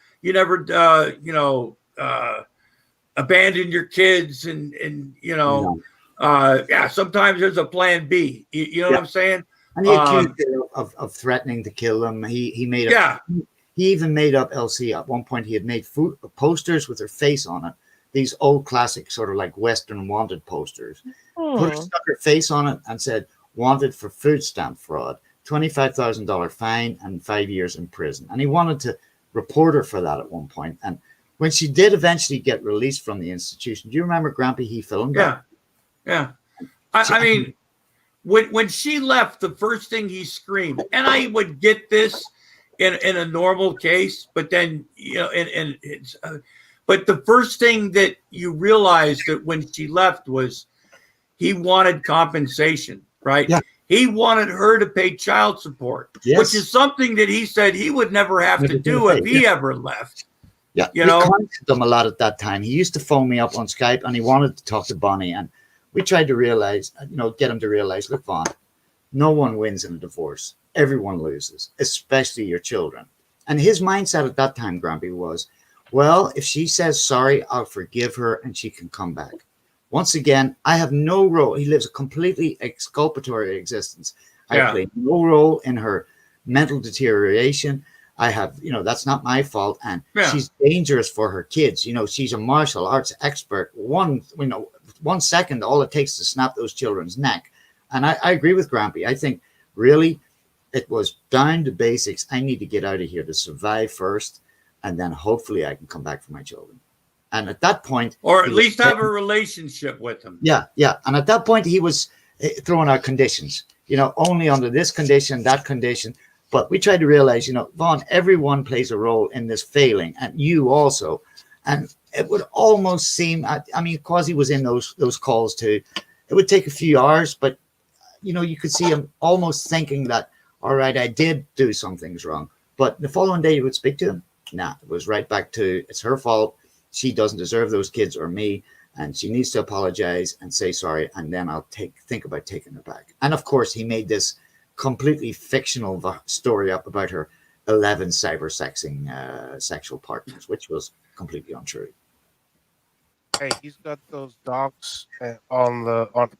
abandon your kids, and No. yeah, sometimes there's a plan B. You know what I'm saying? And he accused her of threatening to kill them. He made Yeah, he even made up LC at one point. He had made posters with her face on it. These old classic sort of like Western wanted posters. Stuck her face on it and said wanted for food stamp fraud, $25,000 fine and 5 years in prison. And he wanted to report her for that at one point. And when she did eventually get released from the institution, do you remember Grampy? He filmed that. yeah. I mean, when she left, the first thing he screamed, and I would get this in a normal case, but then and it's. But the first thing that you realized that when she left was he wanted compensation, right? Yeah. He wanted her to pay child support, Yes. which is something that he said he would never have to do if he ever left. Yeah, You we know? contacted him a lot at that time. He used to phone me up on Skype and he wanted to talk to Bonnie. And we tried to realize, get him to realize, look, Vaughn, no one wins in a divorce. Everyone loses, especially your children. And his mindset at that time, Grumpy, was, well, if she says sorry, I'll forgive her and she can come back. Once again, I have no role. He lives a completely exculpatory existence. I Yeah. play no role in her mental deterioration. I have, that's not my fault. And Yeah. she's dangerous for her kids. She's a martial arts expert. 1 second, all it takes to snap those children's neck. And I agree with Grampy. I think really it was down to basics. I need to get out of here to survive first. And then hopefully I can come back for my children. And at that point, Or at he was least have a relationship with him. yeah. And at that point, he was throwing out conditions, only under this condition, that condition. But we tried to realize, Vaughn, everyone plays a role in this failing, and you also. And it would almost seem, because he was in those calls too, it would take a few hours, but, you could see him almost thinking that, all right, I did do some things wrong. But the following day, you would speak to him. Nah, it was right back to, it's her fault. She doesn't deserve those kids or me, and she needs to apologize and say sorry, and then I'll think about taking her back. And of course, he made this completely fictional story up about her 11 cyber-sexing sexual partners, which was completely untrue. Hey, he's got those docs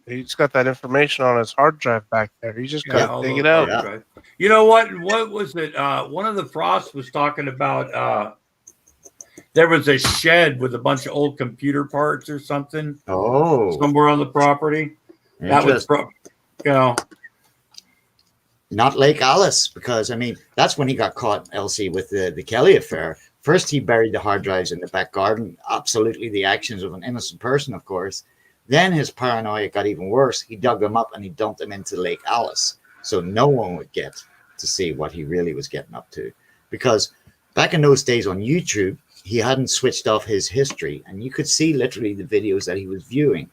he's got that information on his hard drive back there. He just got all to dig those it out. Yeah. right. You know what? What was it? One of the Frosts was talking about there was a shed with a bunch of old computer parts or something Oh, somewhere on the property. That was, interesting. Not Lake Alice, because that's when he got caught, LC, with the Kelly affair. First, he buried the hard drives in the back garden, absolutely the actions of an innocent person, of course. Then his paranoia got even worse. He dug them up and he dumped them into Lake Alice, so no one would get to see what he really was getting up to. Because back in those days on YouTube, he hadn't switched off his history, and you could see literally the videos that he was viewing.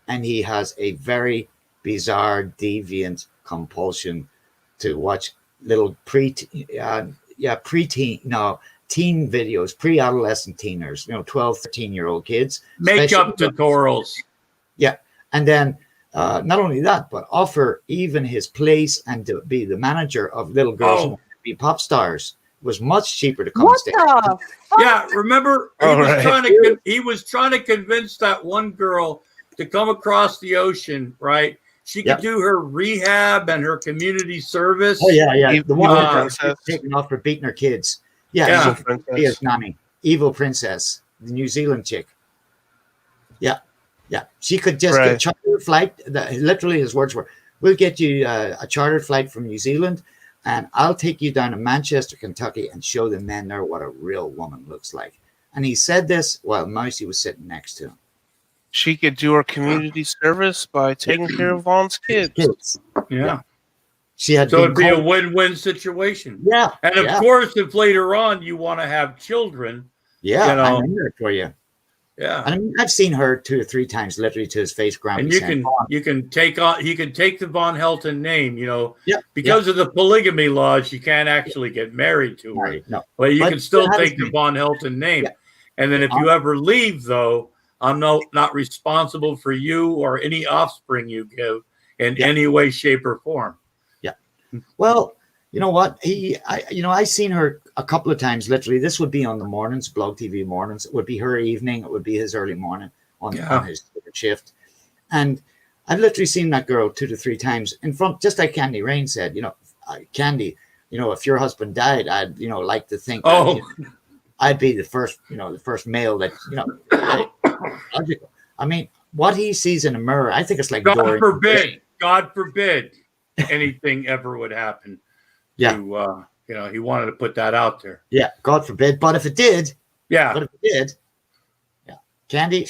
And he has a very bizarre, deviant compulsion to watch little teen videos, pre-adolescent teeners, 12, 13-year-old kids. makeup especially- tutorials. Yeah. And then not only that, but offer even his place and to be the manager of little girls who want to be pop stars. It was much cheaper to come What stay. the? Yeah, remember he All was right. he was trying to convince that one girl to come across the ocean, right? She could Yep. do her rehab and her community service. Oh, yeah. The Evil one that princess. was taken off for beating her kids. Yeah. Yeah. She could be his nanny. Evil princess, the New Zealand chick. Yeah. She could just Right. get chartered flight. Literally, his words were, "We'll get you a chartered flight from New Zealand, and I'll take you down to Manchester, Kentucky, and show the men there what a real woman looks like." And he said this while Mousy was sitting next to him. She could do her community service by taking care of Vaughn's kids. Kids. Yeah. She had So been it'd be a called- win-win situation. yeah. And of yeah, course, if later on you want to have children, yeah, you know. I'm in there for you. Yeah. And I mean, I've seen her 2 or 3 times, literally to his face, Grumpy. And you saying, can take the Von Helton name, Yeah, because of the polygamy laws, you can't actually get married to her. Right, no. But you But can still that is take the me. Von Helton name. Yeah. And then if you ever leave, though, I'm not responsible for you or any offspring you give in any way, shape, or form. Yeah. Well, you know what? I seen her a couple of times. Literally, this would be on the mornings, Blog TV mornings. It would be her evening. It would be his early morning on his shift. And I've literally seen that girl 2 to 3 times in front, just like Candy Rain said. Candy, if your husband died, I'd like to think. Oh. That, I'd be the first male that logical. I mean, what he sees in a mirror, I think it's like God forbid anything ever would happen. Yeah. He wanted to put that out there. Yeah, God forbid. But if it did, yeah. Candy,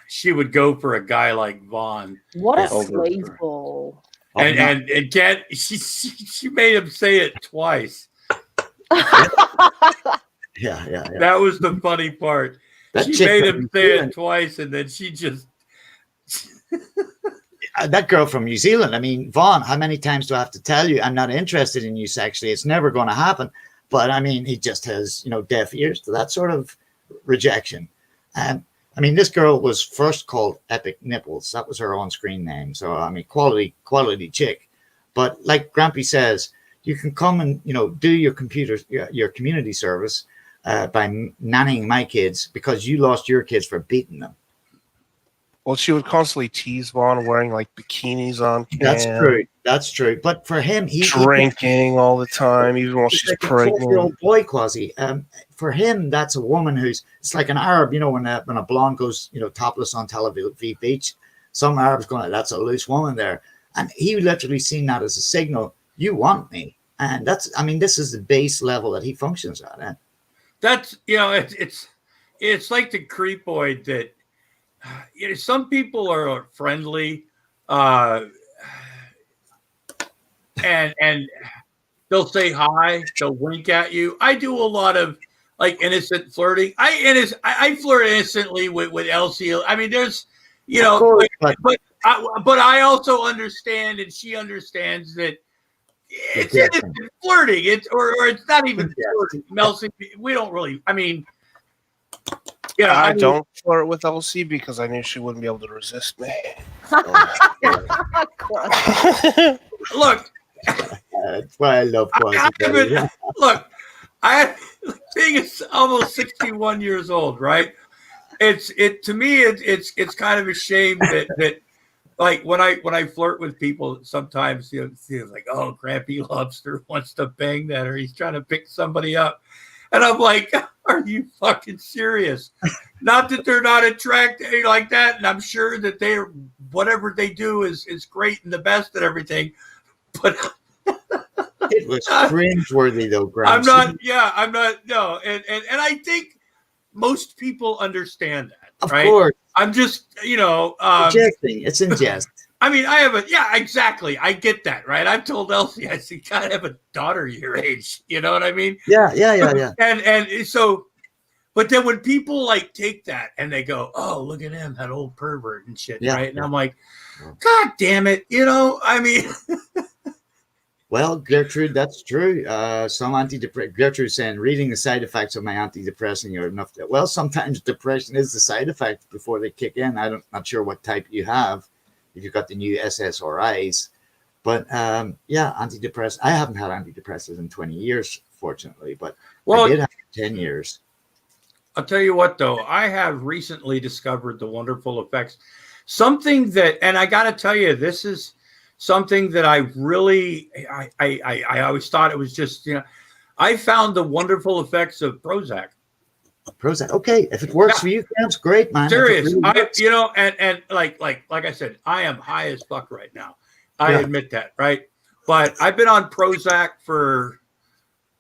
she would go for a guy like Vaughn. What a sleazeball. And she made him say it twice. Yeah. That was the funny part. She made him say it twice, and then she just. That girl from New Zealand. I mean, Vaughn, how many times do I have to tell you I'm not interested in you sexually? It's never going to happen. But I mean, he just has, deaf ears to that sort of rejection. I mean, this girl was first called Epic Nipples. That was her on-screen name. So, I mean, quality chick. But like Grampy says, you can come and, do your community service by nannying my kids because you lost your kids for beating them. Well, she would constantly tease Vaughn wearing like bikinis on cam. That's true. But for him, he's drinking all the time, even while she's like pregnant. A 12-year-old boy, quasi. For him, that's a woman it's like an Arab. When a blonde goes, topless on Tel Aviv beach, some Arab's going, that's a loose woman there, and he literally seen that as a signal. You want me, and this is the base level that he functions at. That's it's like the creepoid that. Some people are friendly, and they'll say hi, they'll wink at you. I do a lot of like innocent flirting. I flirt innocently with Elsie. I mean, there's but I also understand, and she understands that it's innocent flirting. It's not even flirting. Elsie, we don't really. I mean. Yeah, I don't flirt with Elsie because I knew she wouldn't be able to resist me. Look, that's why I love Quasi. Look, being almost 61 years old, right? To me, it's kind of a shame that like when I flirt with people, sometimes it's like, oh, Grampy Lobster wants to bang that, or he's trying to pick somebody up. And I'm like, are you fucking serious? Not that they're not attracted like that. And I'm sure that whatever they do is great and the best and everything. But it was cringeworthy though, Graham. I'm not, no. And I think most people understand that, right? Of course. I'm just, jesting. It's in jest. I mean, exactly. I get that, right? I've told Elsie, I said, God, I have a daughter your age. You know what I mean? Yeah. And so, but then when people like take that and they go, oh, look at him, that old pervert and shit, right? And I'm like, God damn it. I mean. Well, Gertrude, that's true. Some Gertrude saying, reading the side effects of my antidepressant are enough. Well, sometimes depression is the side effect before they kick in. Not sure what type you have. If you've got the new SSRIs, but antidepressants. I haven't had antidepressants in 20 years, fortunately, but I did have 10 years. I'll tell you what, though, I have recently discovered the wonderful effects. Something that, and I got to tell you, this is something that I really, I always thought it was just, I found the wonderful effects of Prozac. Prozac. Okay, if it works for you, that's great, man. Serious. And like I said, I am high as fuck right now. I admit that, right? But I've been on Prozac for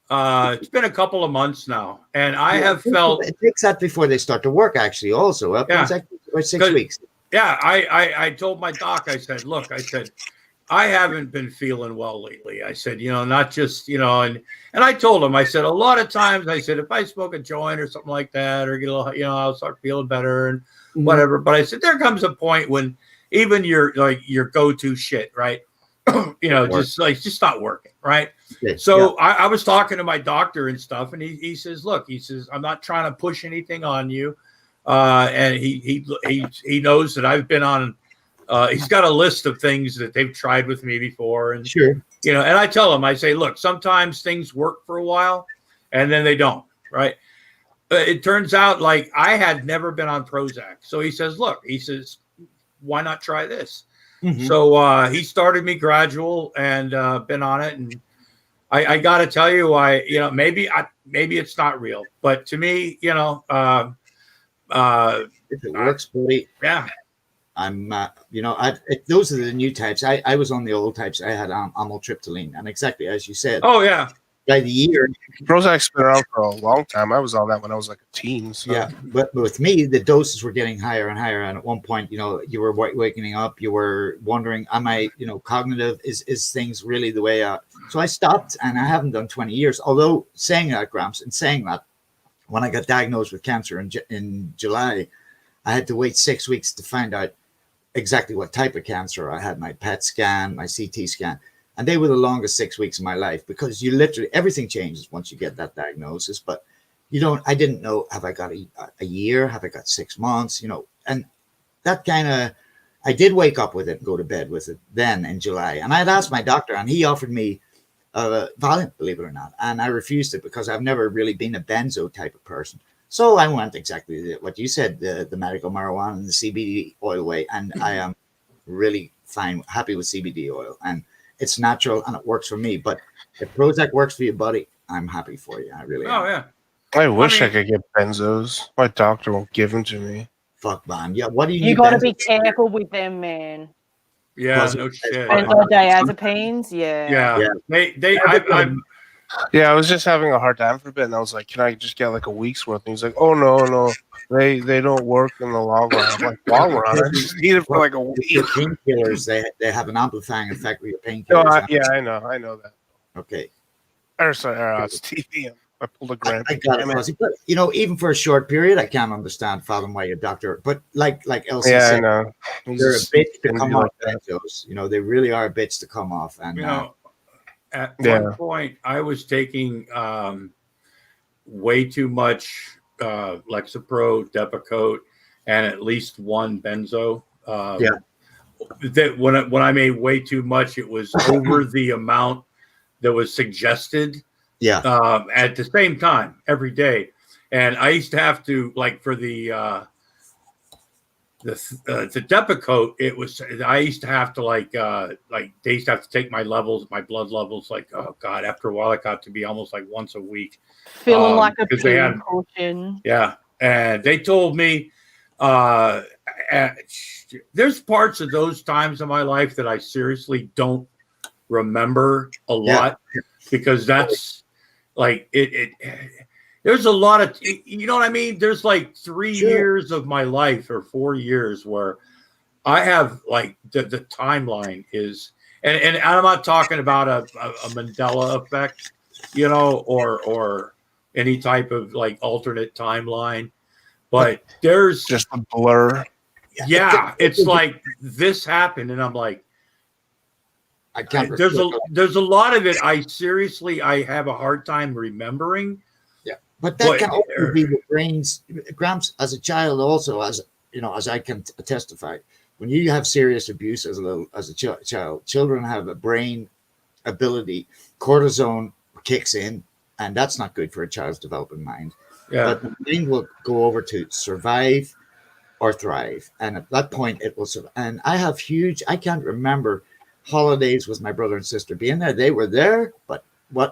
it's been a couple of months now, and I have felt it takes that before they start to work. Actually, also, Prozac for 6 weeks. Yeah, I told my doc, I said, look, I haven't been feeling well lately. I said, not just, and I told him, I said, a lot of times, I said, if I smoke a joint or something like that, or get a little, I'll start feeling better and whatever. But I said, there comes a point when even your go-to shit, right? just not working, right? Yeah. So I was talking to my doctor and stuff, and he says, look, I'm not trying to push anything on you. And he knows that I've been on, he's got a list of things that they've tried with me before. And, Sure. and I tell him, I say, look, sometimes things work for a while and then they don't, right? It turns out like I had never been on Prozac. So he says, why not try this? Mhm. So he started me gradual and been on it. And I got to tell you, maybe it's not real, but to me, If it works, buddy, yeah. I'm, those are the new types. I was on the old types. I had amitriptyline, and exactly as you said, Oh yeah. by the year, Prozac's been around for a long time. I was on that when I was like a teen. So. yeah. But with me, the doses were getting higher and higher, and at one point, you were waking up. You were wondering, am I, cognitive? Is things really the way? So I stopped, and I haven't done 20 years. Although saying that, Gramps, and saying that, when I got diagnosed with cancer in July, I had to wait 6 weeks to find out exactly what type of cancer I had. My PET scan, my CT scan, and they were the longest 6 weeks of my life, because you literally, everything changes once you get that diagnosis. But I didn't know, have I got a year? Have I got 6 months? And that kind of, I did wake up with it and go to bed with it then in July. And I had asked my doctor, and he offered me Valiant, believe it or not. And I refused it because I've never really been a benzo type of person. So I went exactly what you said, the medical marijuana and the CBD oil way. And I am really happy with CBD oil. And it's natural and it works for me. But if Prozac works for you, buddy, I'm happy for you. I really am. Oh yeah. I wish I could get benzos. My doctor won't give them to me. Fuck, man. Yeah, what do you You need got to benzos be for? careful with them, man. Yeah. Was No it- shit. Benzodiazepines, yeah. Yeah. Yeah, I was just having a hard time for a bit, and I was like, "Can I just get like a week's worth?" And he's like, "Oh no, they don't work in the long run." I'm like, "Long run? I just need it for like a week." Your painkillers, they have an amplifying effect with your No, painkillers. I know that. Okay. It's TV. I pulled a grant. I got it, Fuzzy. But even for a short period, I can't fathom why your doctor. But like Elsie Yeah, I said, know. they're a bitch to gonna come be off like that. benzos. They really are a bitch to come off. And At Yeah. one point, I was taking way too much Lexapro, Depakote, and at least one benzo. That when I made way too much, it was over the amount that was suggested. At the same time every day, and I used to have to, like, for the Depakote, I used to have to like they used to have to take my blood levels, like, oh god, after a while it got to be almost like once a week, Feeling like a 'cause they had- cushion. yeah. And they told me there's parts of those times in my life that I seriously don't remember a lot, because that's like it there's a lot of, you know what I mean? There's like 3 years of my life, or 4 years, where I have like the timeline is, and I'm not talking about a Mandela effect, or any type of like alternate timeline, but there's Just a blur. it's like this happened, and I'm like, I can't. there's a lot of it I have a hard time remembering. But that can also be the brain's, Gramps, as a child, also, as I can testify. When you have serious abuse as a child, children have a brain ability. Cortisone kicks in, and that's not good for a child's developing mind. Yeah. But the brain will go over to survive or thrive, and at that point, it will survive. And I have I can't remember holidays with my brother and sister being there. They were there, but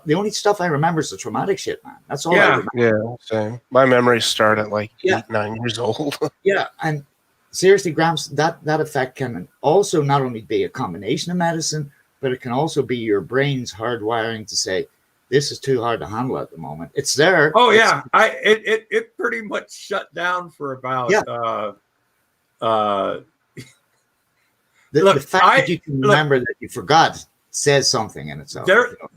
the only stuff I remember is the traumatic shit, man. That's all I remember. Yeah, same. My memories start at like Yeah. 8, 9 years old. Yeah, and seriously, Gramps, that effect can also not only be a combination of medicine, but it can also be your brain's hardwiring to say, this is too hard to handle at the moment. It's there. Oh yeah, it pretty much shut down for about The fact that you can remember that you forgot says something in itself.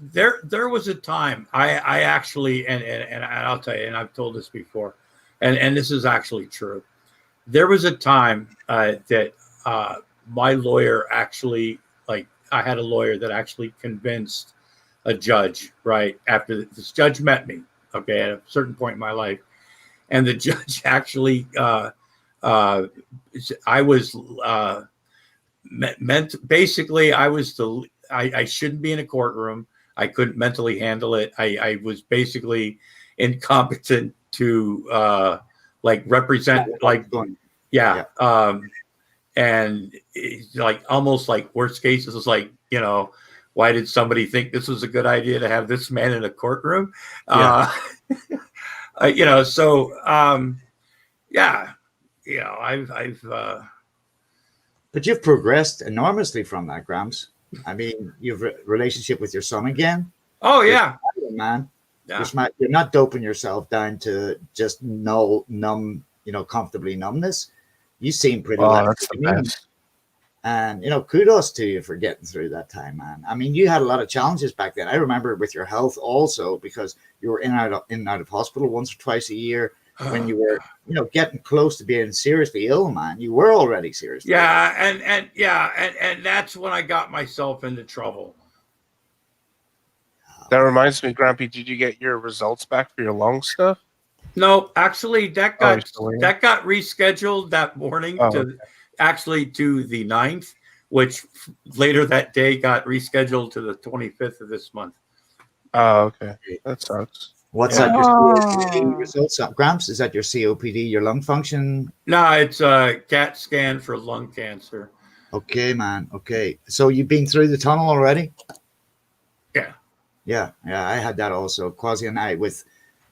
There was a time I actually and I'll tell you, and I've told this before, and this is actually true. There was a time that my lawyer actually, like, I had a lawyer that actually convinced a judge, right? After this judge met me, okay, at a certain point in my life, and the judge actually, I was basically, I shouldn't be in a courtroom. I couldn't mentally handle it. I was basically incompetent to like represent, like, yeah. And it's like almost like worst cases is like, you know, why did somebody think this was a good idea to have this man in a courtroom? You know, so yeah, you know, I've but you've progressed enormously from that, Gramps. I mean, you've relationship with your son again. Oh yeah, man. Yeah. You're not doping yourself down to just numb, you know, comfortably numbness. You seem pretty well. That's the best. And, you know, kudos to you for getting through that time, man. I mean, you had a lot of challenges back then. I remember with your health also, because you were in and out of hospital once or twice a year when you were, you know, getting close to being seriously ill, man. You were already seriously ill. And that's when I got myself into trouble. That reminds me, Grumpy, did you get your results back for your lung stuff? No, actually, that got rescheduled that morning to the 9th, which later that day got rescheduled to the 25th of this month. Oh, okay. That sucks. What's that? Your COPD results? Gramps, is that your COPD, your lung function? No, it's a CAT scan for lung cancer. Okay, man. Okay. So you've been through the tunnel already? Yeah. Yeah. I had that also. Quasi and I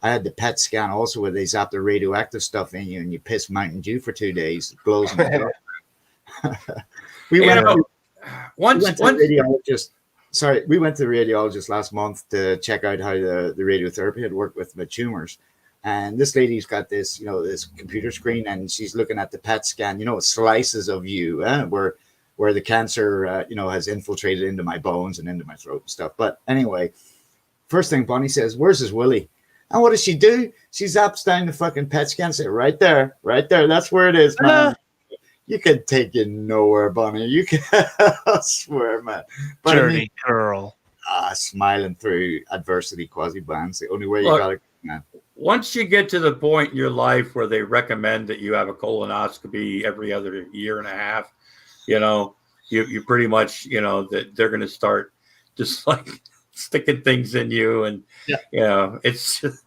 had the PET scan also where they zap the radioactive stuff in you and you piss Mountain Dew for 2 days. It blows in the we went to the radiologist. Sorry, we went to the radiologist last month to check out how the radiotherapy had worked with my tumors. And this lady's got this, you know, this computer screen, and she's looking at the PET scan, you know, slices of you, where the cancer, you know, has infiltrated into my bones and into my throat and stuff. But anyway, first thing Bonnie says, "Where's his Willie?" And what does she do? She zaps down the fucking PET scan and says, right there. That's where it is, man. You can take it nowhere, Bonnie. You can, I swear, man. But Dirty girl. Smiling through adversity, quasi-bands. The only way you got it, man. Once you get to the point in your life where they recommend that you have a colonoscopy every other year and a half, you know, you pretty much, you know, that they're going to start just like sticking things in you. And, you know, it's just,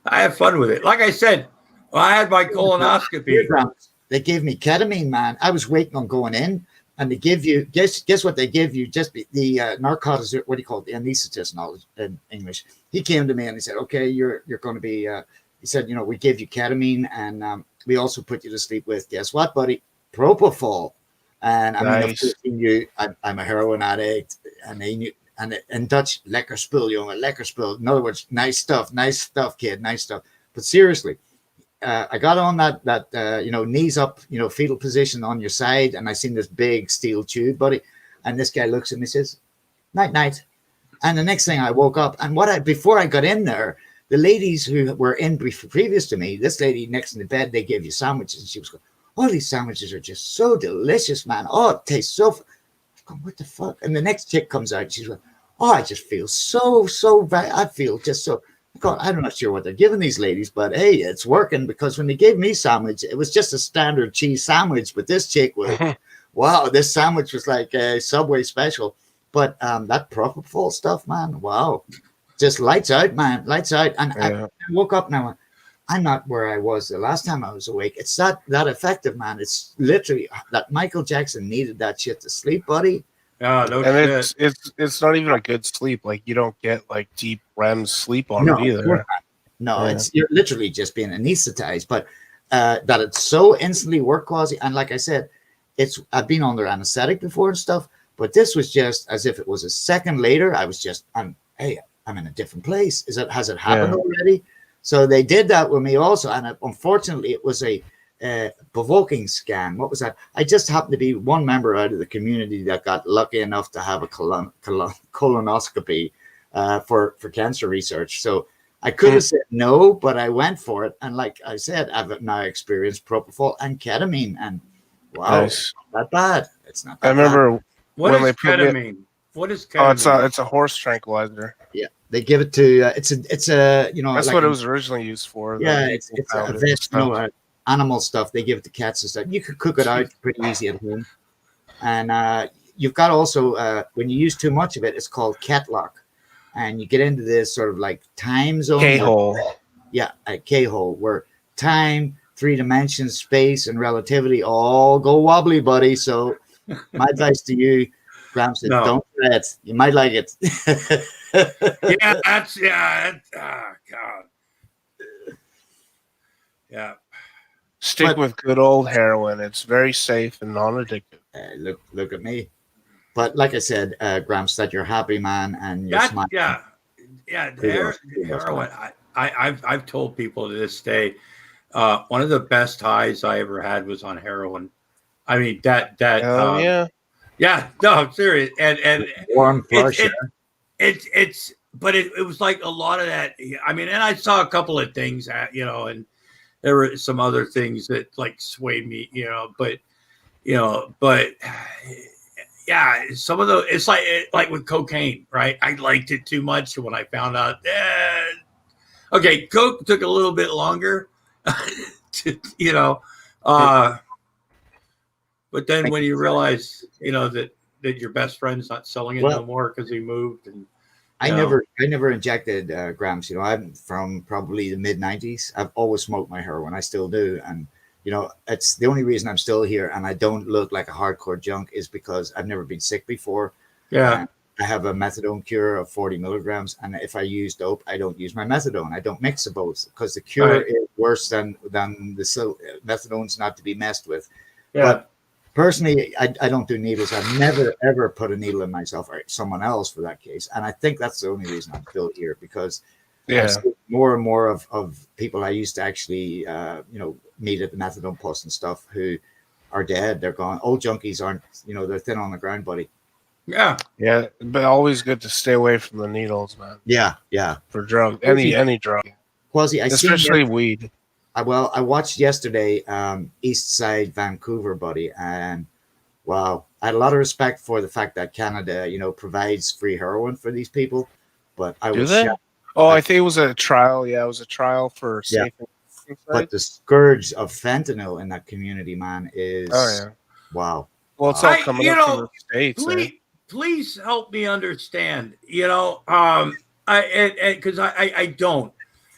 I have fun with it. Like I said, when I had my colonoscopy. They gave me ketamine, man. I was waiting on going in, and they give you, guess what they give you? Just the narcotics, what do you call it? The anesthetist in English. He came to me and he said, okay, you're going to be, he said, you know, we give you ketamine, and we also put you to sleep with, guess what, buddy? Propofol. And I mean, I'm a heroin addict, and they knew, and in Dutch, lekker spul, jongen, lekker spul. In other words, nice stuff, kid, nice stuff. But seriously, I got on that you know, knees up, you know, fetal position on your side, and I seen this big steel tube, buddy. And this guy looks at me and says, "Night, night." And the next thing I woke up, and before I got in there, the ladies who were in previous to me, this lady next in the bed, they gave you sandwiches, and she was going, "Oh, these sandwiches are just so delicious, man. Oh, it tastes so." I'm going, "What the fuck?" And the next chick comes out, she's like, "Oh, I just feel so bad. I feel just so." God, I'm not sure what they're giving these ladies, but hey, it's working, because when they gave me sandwich, it was just a standard cheese sandwich. But this chick was, wow, this sandwich was like a Subway special. But that propofol stuff, man, wow, just lights out, man, lights out. And I woke up now. I'm not where I was the last time I was awake. It's that effective, man. It's literally that Michael Jackson needed that shit to sleep, buddy. Yeah, no and shit. it's not even a good sleep. Like, you don't get like deep REM sleep on it either. No, you're literally just being anesthetized. But that it's so instantly work quasi. And like I said, I've been under anesthetic before and stuff, but this was just as if it was a second later. I was just, I'm in a different place. Has it happened already? So they did that with me also, and unfortunately, it was a provoking scam. What was that? I just happened to be one member out of the community that got lucky enough to have a colonoscopy for cancer research. So I could have said no, but I went for it. And like I said, I've now experienced propofol and ketamine, and wow, Nice. not bad. It's not. I That bad. remember What when is they put me- ketamine? What is ketamine? Oh, it's a horse tranquilizer. Yeah, they give it to. It's a you know. That's like what a- it was originally used for. Yeah, the it's people a found it and vet, stuff. animal stuff. They give it to cats and stuff. You could cook it out pretty easy at home. And you've got also when you use too much of it, it's called cat lock, and you get into this sort of like time zone. K-hole. Yeah, a K-hole where time, 3 dimensions, space, and relativity all go wobbly, buddy. So my advice to you, Gramps, is No. don't try it. You might like it. Yeah, that's oh God. Yeah. Stick But- with good old heroin. It's very safe and non-addictive. Look at me. But like I said, Gramps, that you're happy, man, and you're That, smiling. yeah. Kudos, kudos, Heroin. I've told people to this day, one of the best highs I ever had was on heroin. I mean that Hell yeah. yeah, no, I'm serious. And Warm flush. it's but it was like a lot of that. I mean, and I saw a couple of things that, and there were some other things that like swayed me, but yeah, some of the, it's like with cocaine, right? I liked it too much when I found out. Okay, coke took a little bit longer, but then when you realize, that your best friend's not selling it no more because he moved, and I never injected grams. I'm from probably the mid '90s. I've always smoked my heroin. I still do, and it's the only reason I'm still here and I don't look like a hardcore junk is because I've never been sick before. Yeah. I have a methadone cure of 40 milligrams, and if I use dope, I don't use my methadone. I don't mix the both because the cure is worse than the methadone's not to be messed with. Yeah. But personally, I don't do needles. I've never ever put a needle in myself or someone else for that case, and I think that's the only reason I'm still here because I've seen more and more of people I used to actually meet at the methadone post and stuff who are dead. They're gone. Old junkies aren't. They're thin on the ground, buddy. Yeah. Yeah, but always good to stay away from the needles, man. Yeah. For drugs, any drug, Quasi, especially weed. I watched yesterday East Side Vancouver, buddy, and wow, I had a lot of respect for the fact that Canada, provides free heroin for these people. But I was shocked. Oh, I think it was a trial. Yeah, it was a trial for safe. But the scourge of fentanyl in that community, man, is wow. Well, it's all coming up from the States. Please help me understand. Because I don't.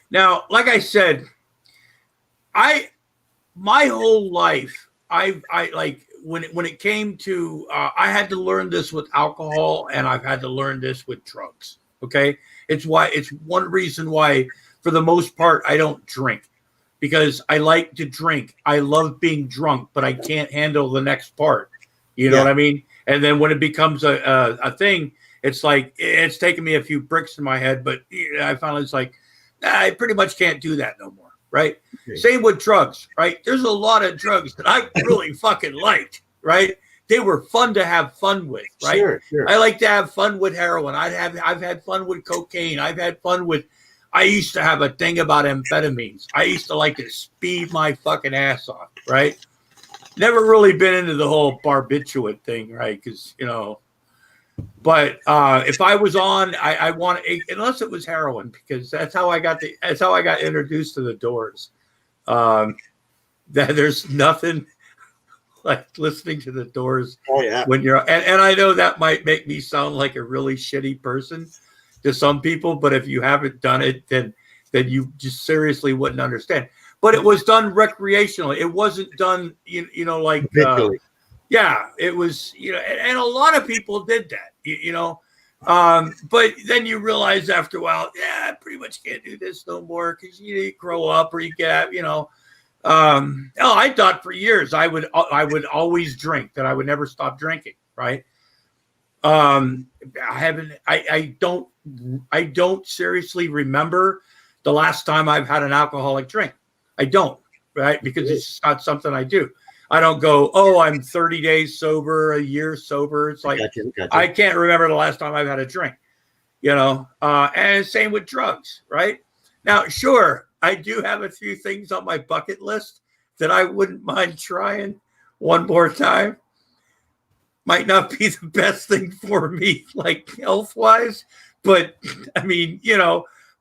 Now, like I said, my whole life, I like when it came to, I had to learn this with alcohol, and I've had to learn this with drugs. Okay, it's one reason why, for the most part, I don't drink, because I like to drink. I love being drunk, but I can't handle the next part. You know what I mean? And then when it becomes a thing, it's like it's taken me a few bricks in my head, but I finally it's like I pretty much can't do that no more. Right? Okay. Same with drugs. Right? There's a lot of drugs that I really fucking liked. Right? They were fun to have fun with. Right? Sure. I like to have fun with heroin. I've had fun with cocaine. I've had fun with. I used to have a thing about amphetamines. I used to like to speed my fucking ass off. Right? Never really been into the whole barbiturate thing, right? Because but if I was on, I want unless it was heroin, because that's how I got introduced to the Doors. That there's nothing like listening to the Doors. Oh yeah. When you're and I know that might make me sound like a really shitty person to some people, but if you haven't done it, then you just seriously wouldn't understand. But it was done recreationally. It wasn't done, like, it was, and a lot of people did that, but then you realize after a while, I pretty much can't do this no more because you grow up or you get, I thought for years I would always drink, that I would never stop drinking. Right. I don't seriously remember the last time I've had an alcoholic drink. I don't. right? Because it's not something I do. I don't go, oh, I'm 30 days sober, a year sober. It's like Gotcha. I can't remember the last time I've had a drink, and same with drugs, right? Now, sure, I do have a few things on my bucket list that I wouldn't mind trying one more time. Might not be the best thing for me, like health-wise, but I mean,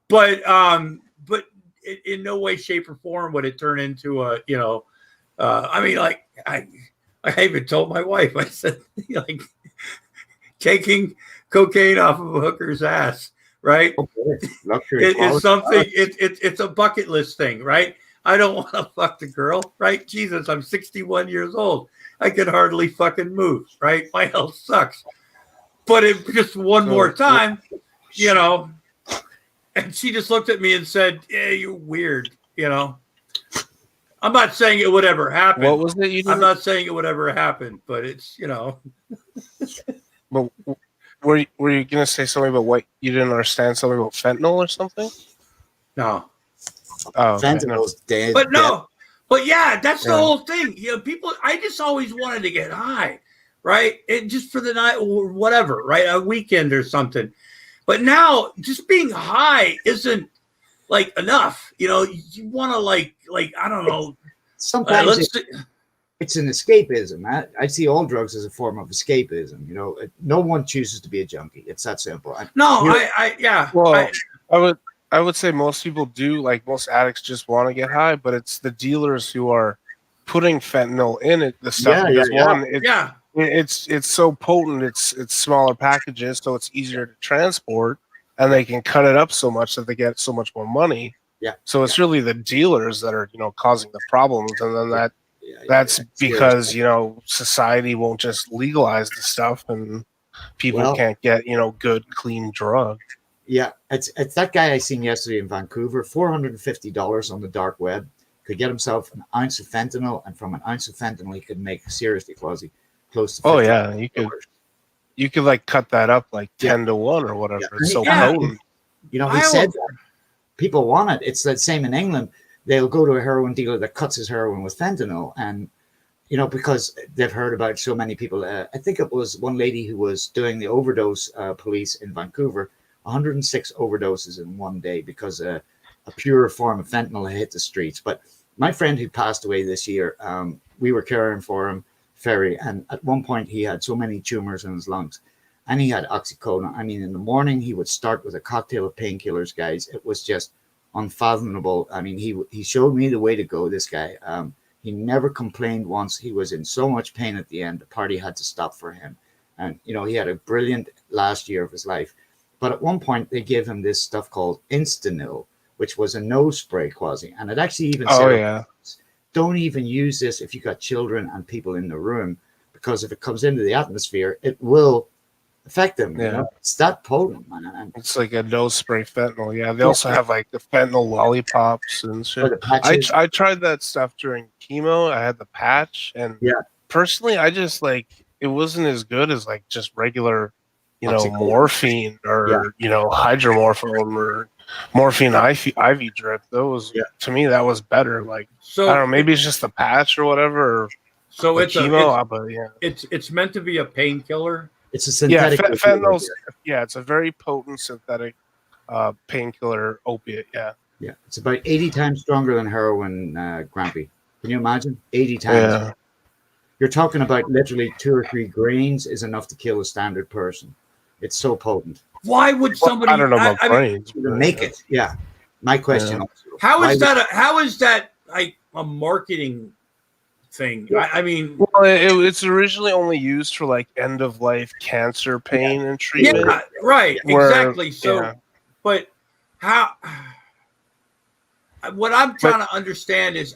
but in no way, shape, or form would it turn into a, I mean, like I even told my wife, I said, like taking cocaine off of a hooker's ass, right? It's something. It's a bucket list thing, right? I don't want to fuck the girl, right? Jesus, I'm 61 years old. I can hardly fucking move, right? My health sucks. But it just one more time, and she just looked at me and said, "Yeah, you're weird," I'm not saying it would ever happen. What was it you did? I'm not saying it would ever happen, but it's, But were you going to say something about what you didn't understand? Something about fentanyl or something? no. Oh, okay. Fentanyl's dead. But no, but yeah, that's the whole thing. People, I just always wanted to get high, right? Just for the night or whatever, right? A weekend or something. But now just being high isn't like enough. You want to like, I don't know. Sometimes it's an escapism. I see all drugs as a form of escapism. No one chooses to be a junkie. It's that simple. Well, I would say most people do, like most addicts just want to get high, but it's the dealers who are putting fentanyl in it. The stuff it's so potent. It's smaller packages, so it's easier to transport, and they can cut it up so much that they get so much more money. Yeah. So it's really the dealers that are causing the problems, and then that's because society won't just legalize the stuff, and people can't get good clean drug. Yeah, it's that guy I seen yesterday in Vancouver. $450 on the dark web could get himself an ounce of fentanyl, and from an ounce of fentanyl, he could make seriously close to. You could like cut that up like 10 to 1 or whatever. Yeah. It's so potent. He said that people want it. It's the same in England. They'll go to a heroin dealer that cuts his heroin with fentanyl, and because they've heard about so many people. I think it was one lady who was doing the overdose police in Vancouver. 106 overdoses in one day because a pure form of fentanyl hit the streets. But my friend who passed away this year, we were caring for him, Ferry, and at one point he had so many tumors in his lungs, and he had oxycodone. I mean, in the morning he would start with a cocktail of painkillers, guys. It was just unfathomable. I mean, he showed me the way to go, this guy. He never complained once. He was in so much pain at the end. The party had to stop for him. And, he had a brilliant last year of his life. But at one point, they gave him this stuff called Instanil, which was a nose spray quasi. And it actually even said, don't even use this if you've got children and people in the room, because if it comes into the atmosphere, it will affect them. Yeah. It's that potent, man. And it's like a nose spray fentanyl. Yeah, they also have like the fentanyl lollipops and shit. I tried that stuff during chemo. I had the patch, and personally, I just it wasn't as good as like just regular morphine or hydromorphone or morphine IV drip. Those to me that was better. Like, so I don't know, maybe it's just the patch or whatever. So it's chemo, but it's meant to be a painkiller. It's a synthetic. Fentanyl's it's a very potent synthetic painkiller opiate. Yeah, it's about 80 times stronger than heroin, Grampy. Can you imagine? 80 times. Yeah. You're talking about literally 2 or 3 grains is enough to kill a standard person. It's so potent. Why would somebody? I don't know about grains. Make it. Yeah. My question. Yeah. Also, how is that like a marketing thing? Yeah. I mean, well, it's originally only used for like end of life cancer pain and treatment. Yeah, right. Exactly. So, but how? What I'm trying to understand is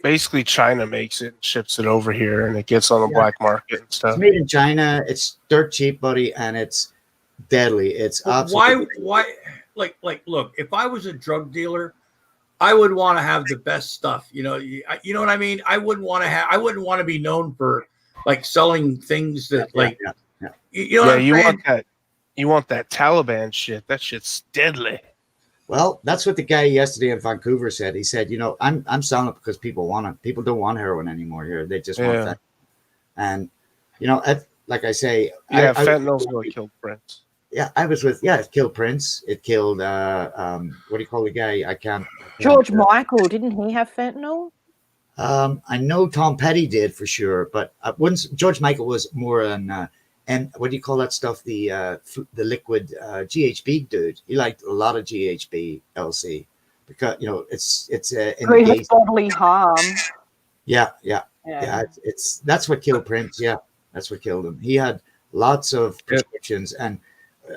basically China makes it, ships it over here, and it gets on the black market and stuff. It's made in China. It's dirt cheap, buddy, and it's deadly. It's absolutely why like look, if I was a drug dealer, I would want to have the best stuff. You know what I mean? I wouldn't want to be known for like selling things that you want that Taliban shit. That shit's deadly. Well, that's what the guy yesterday in Vancouver said. He said, I'm selling it because people want it. People don't want heroin anymore here. They just want Yeah. that. And like I say, Yeah, I fentanyl's what killed Prince. I was with it killed Prince. It killed what do you call the guy? I can't. George Michael, didn't he have fentanyl? I know Tom Petty did for sure, but once George Michael was more an and what do you call that stuff? The liquid GHB dude. He liked a lot of GHB LC because it's in the Grievous gay- bodily harm. yeah. It's that's what killed Prince. Yeah, that's what killed him. He had lots of prescriptions, and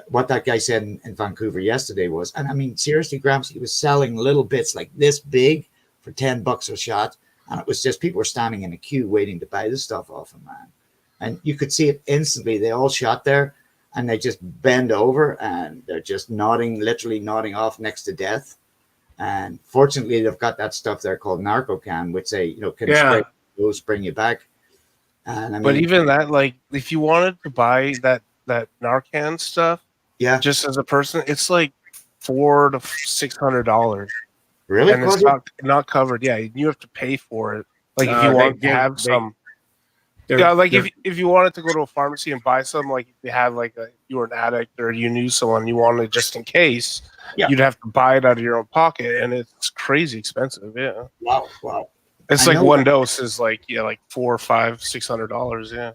what that guy said in Vancouver yesterday was, and I mean seriously, Gramps, he was selling little bits like this big for $10 a shot, and it was just people were standing in a queue waiting to buy the stuff off him, man. And you could see it instantly. They all shot there, and they just bend over, and they're just literally nodding off next to death. And fortunately, they've got that stuff there called Narcocan, which they can spray those, bring you back. And I mean, But even that, like, if you wanted to buy that Narcan stuff, yeah, just as a person, it's like $400 to $600, really, and it's not covered. Yeah, you have to pay for it. Like if you want to have some. Yeah, like if you wanted to go to a pharmacy and buy some, like if you had like you were an addict or you knew someone you wanted just in case, you'd have to buy it out of your own pocket, and it's crazy expensive. Yeah. Wow. It's like one dose is like $400, $500, $600. Yeah.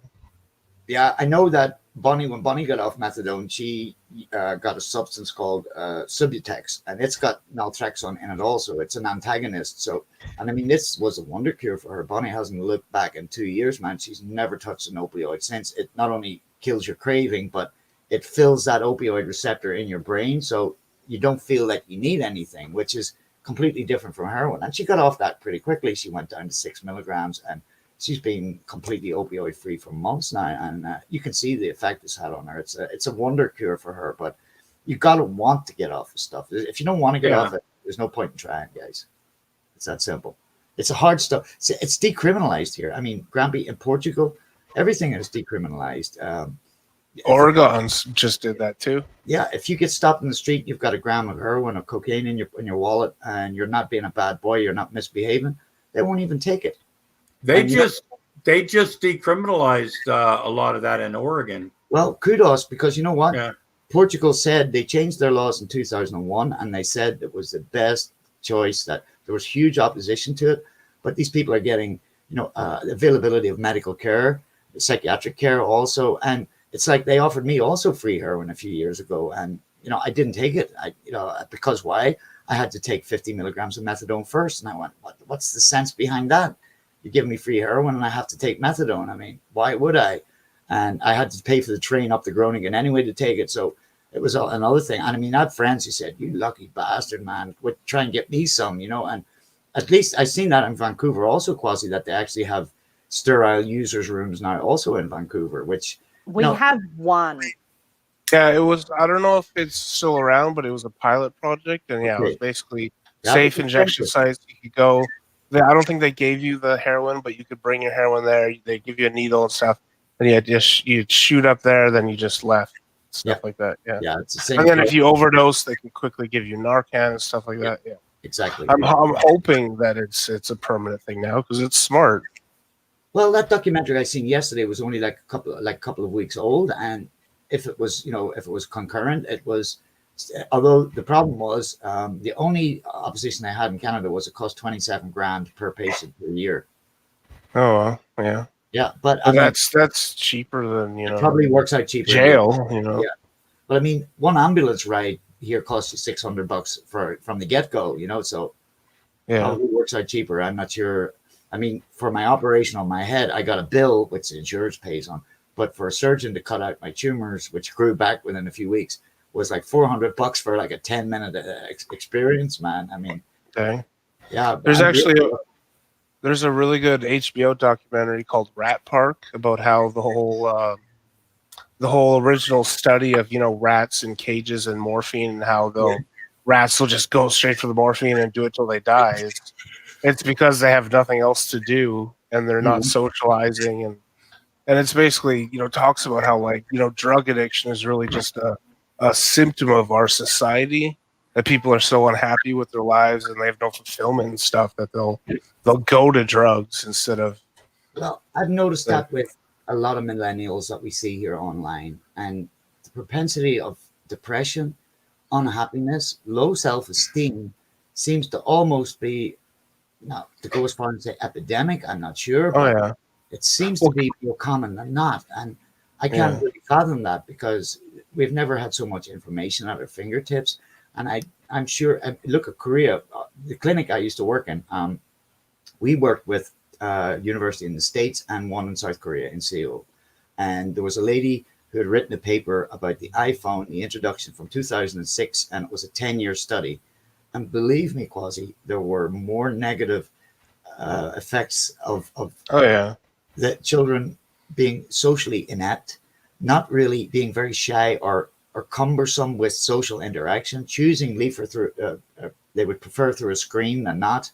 Yeah, I know that when Bonnie got off methadone, she got a substance called Subutex, and it's got naltrexone in it also. It's an antagonist. So, and I mean, this was a wonder cure for her. Bonnie hasn't looked back in 2 years, man. She's never touched an opioid since. It not only kills your craving, but it fills that opioid receptor in your brain, so you don't feel like you need anything, which is completely different from heroin. And she got off that pretty quickly. She went down to 6 milligrams, and she's been completely opioid free for months now, and you can see the effect it's had on her. It's a wonder cure for her, but you gotta want to get off the stuff. If you don't want to get off it, there's no point in trying, guys. It's that simple. It's a hard stuff. It's decriminalized here. I mean, Grampy, in Portugal, everything is decriminalized. Oregon's just did that too. Yeah, if you get stopped in the street, you've got a gram of heroin or cocaine in your wallet, and you're not being a bad boy, you're not misbehaving, they won't even take it. They just decriminalized a lot of that in Oregon. Well, kudos, because you know what? Yeah. Portugal said they changed their laws in 2001, and they said it was the best choice. That there was huge opposition to it, but these people are getting, availability of medical care, psychiatric care also, and it's like they offered me also free heroin a few years ago, and I didn't take it. Because why? I had to take 50 milligrams of methadone first, and I went, what's the sense behind that? You give me free heroin and I have to take methadone. I mean, why would I? And I had to pay for the train up to Groningen anyway to take it. So it was another thing. And I mean, I had friends who said, you lucky bastard, man, try and get me some, and at least I've seen that in Vancouver also, Quasi, that they actually have sterile users rooms now also in Vancouver, which we have one. Yeah, it was, I don't know if it's still around, but it was a pilot project, and it was basically safe injection sites. You could go. I don't think they gave you the heroin, but you could bring your heroin there. They give you a needle and stuff, and you'd shoot up there, then you just left, stuff like that. Yeah, it's the same. And then if you overdose, they can quickly give you Narcan and stuff like that. Yeah, exactly. I'm hoping that it's a permanent thing now because it's smart. Well, that documentary I seen yesterday was only like a couple of weeks old, and if it was concurrent, it was. Although the problem was the only opposition they had in Canada was it cost $27,000 per patient per year. Oh, yeah. Yeah, but that's cheaper than it probably works out cheaper. Jail, Yeah, but I mean, one ambulance ride here costs you $600 from the get go. So probably works out cheaper. I'm not sure. I mean, for my operation on my head, I got a bill which the insurance pays on, but for a surgeon to cut out my tumors, which grew back within a few weeks, was like $400 for like a 10-minute experience, man. I mean, yeah. There's actually there's a really good HBO documentary called Rat Park about how the whole original study of rats in cages and morphine, and how rats will just go straight for the morphine and do it till they die. It's because they have nothing else to do and they're not socializing, and it's basically talks about how drug addiction is really just a symptom of our society, that people are so unhappy with their lives and they have no fulfillment and stuff that they'll go to drugs instead of. Well, I've noticed that with a lot of millennials that we see here online, and the propensity of depression, unhappiness, low self-esteem seems to almost be, not to go as far as say epidemic, I'm not sure, Oh but yeah, it seems to be more common than not. And I can't Yeah. really fathom that because we've never had so much information at our fingertips. And I'm sure, look at Korea, the clinic I used to work in, we worked with university in the States and one in South Korea in Seoul. And there was a lady who had written a paper about the iPhone, the introduction from 2006, and it was a 10-year study. And believe me, Quasi, there were more negative effects of oh yeah, the children being socially inept, not really being very shy or cumbersome with social interaction, choosing leafer through, they would prefer through a screen than not.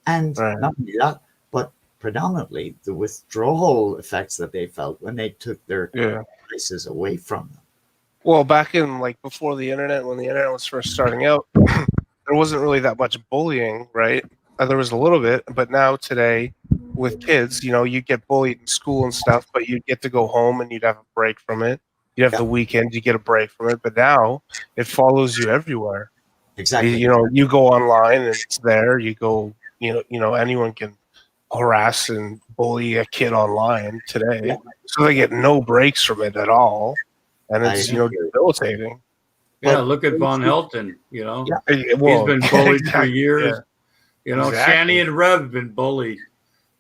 And Right. not only that, but predominantly the withdrawal effects that they felt when they took their yeah. devices away from them. Well, back in like before the internet, when the internet was first starting out, there wasn't really that much bullying, right? There was a little bit, but now today with kids, you know, you get bullied in school and stuff, but you get to go home and you'd have a break from it. You'd have the weekend, you get a break from it, but now it follows you everywhere. Exactly. You know, you go online and it's there. You go, you know, anyone can harass and bully a kid online today, Yeah. so they get no breaks from it at all, and it's debilitating. Yeah, Well, look at Von Helton. You know, Yeah. Well, he's been bullied for exactly, years. yeah. You know, Exactly. Shani and Rev have been bullied.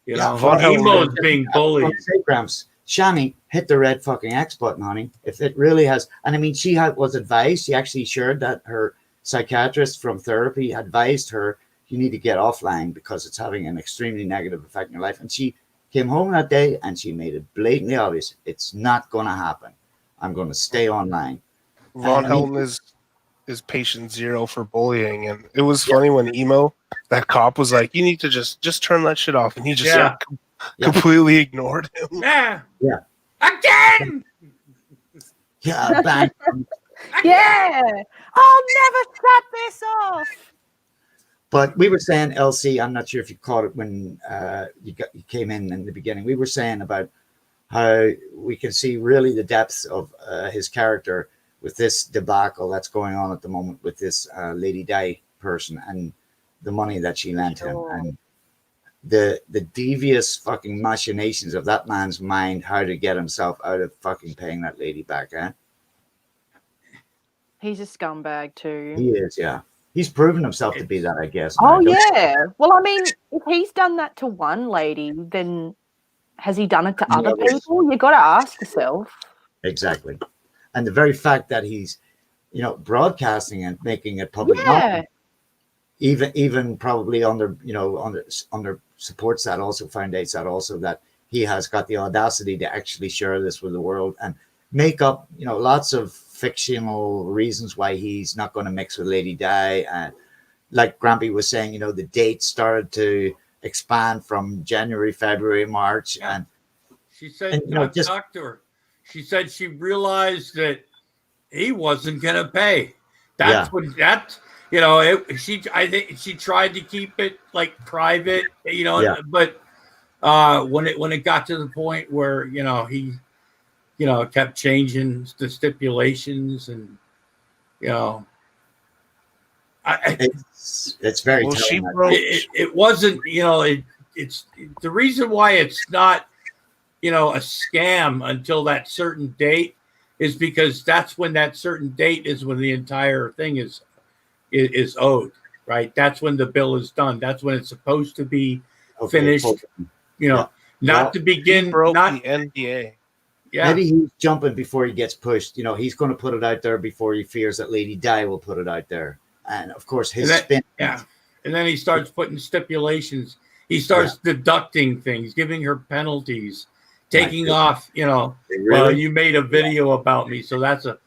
You Yeah, know, Von Helton- Emo's being bullied. Say, Gramps, Shani, hit the red fucking X button, honey. If it really has, and I mean, she was advised. She actually shared that her psychiatrist from therapy advised her, you need to get offline because it's having an extremely negative effect in your life. And she came home that day and she made it blatantly obvious, it's not going to happen. I'm going to stay online. Von I mean- Helton is patient zero for bullying, and it was funny when Emo, that cop, was like, "You need to just turn that shit off," and he just Yeah. completely ignored him. Yeah. Yeah. Again. Yeah, bang. Yeah, I'll never shut this off. But we were saying, LC, I'm not sure if you caught it when you came in the beginning. We were saying about how we can see really the depths of his character with this debacle that's going on at the moment with this Lady Di person and the money that she lent him and the devious fucking machinations of that man's mind, how to get himself out of fucking paying that lady back, eh? He's a scumbag too. He is, yeah. He's proven himself to be that, I guess. Oh now. yeah. Well, I mean, if he's done that to one lady, then has he done it to other Yes. people? You got to ask yourself. Exactly. And the very fact that he's, you know, broadcasting and making it public Yeah. knowledge, even probably under supports that, also foundates that also, that he has got the audacity to actually share this with the world and make up, you know, lots of fictional reasons why he's not going to mix with Lady Di. And like Grampy was saying, you know, the dates started to expand from January, February, March, Yeah. and She said, And, you know, I talked to her. She said she realized that he wasn't going to pay. That's what you know, I think she tried to keep it like private, you know, Yeah. but when it got to the point where, you know, he, you know, kept changing the stipulations and, you know, it's very Well, she telling. broke. it wasn't, you know, it's the reason why it's not, you know, a scam until that certain date is because that's when that certain date is when the entire thing is owed, right? That's when the bill is done. That's when it's supposed to be finished, you know, not to He begin, broke not, the NDA. yeah. Maybe he's jumping before he gets pushed. You know, he's going to put it out there before he fears that Lady Di will put it out there. And of course, his And that- spin. Yeah. And then he starts putting stipulations. He starts deducting things, giving her penalties, taking off, you know, well, you made a video about me. So that's a,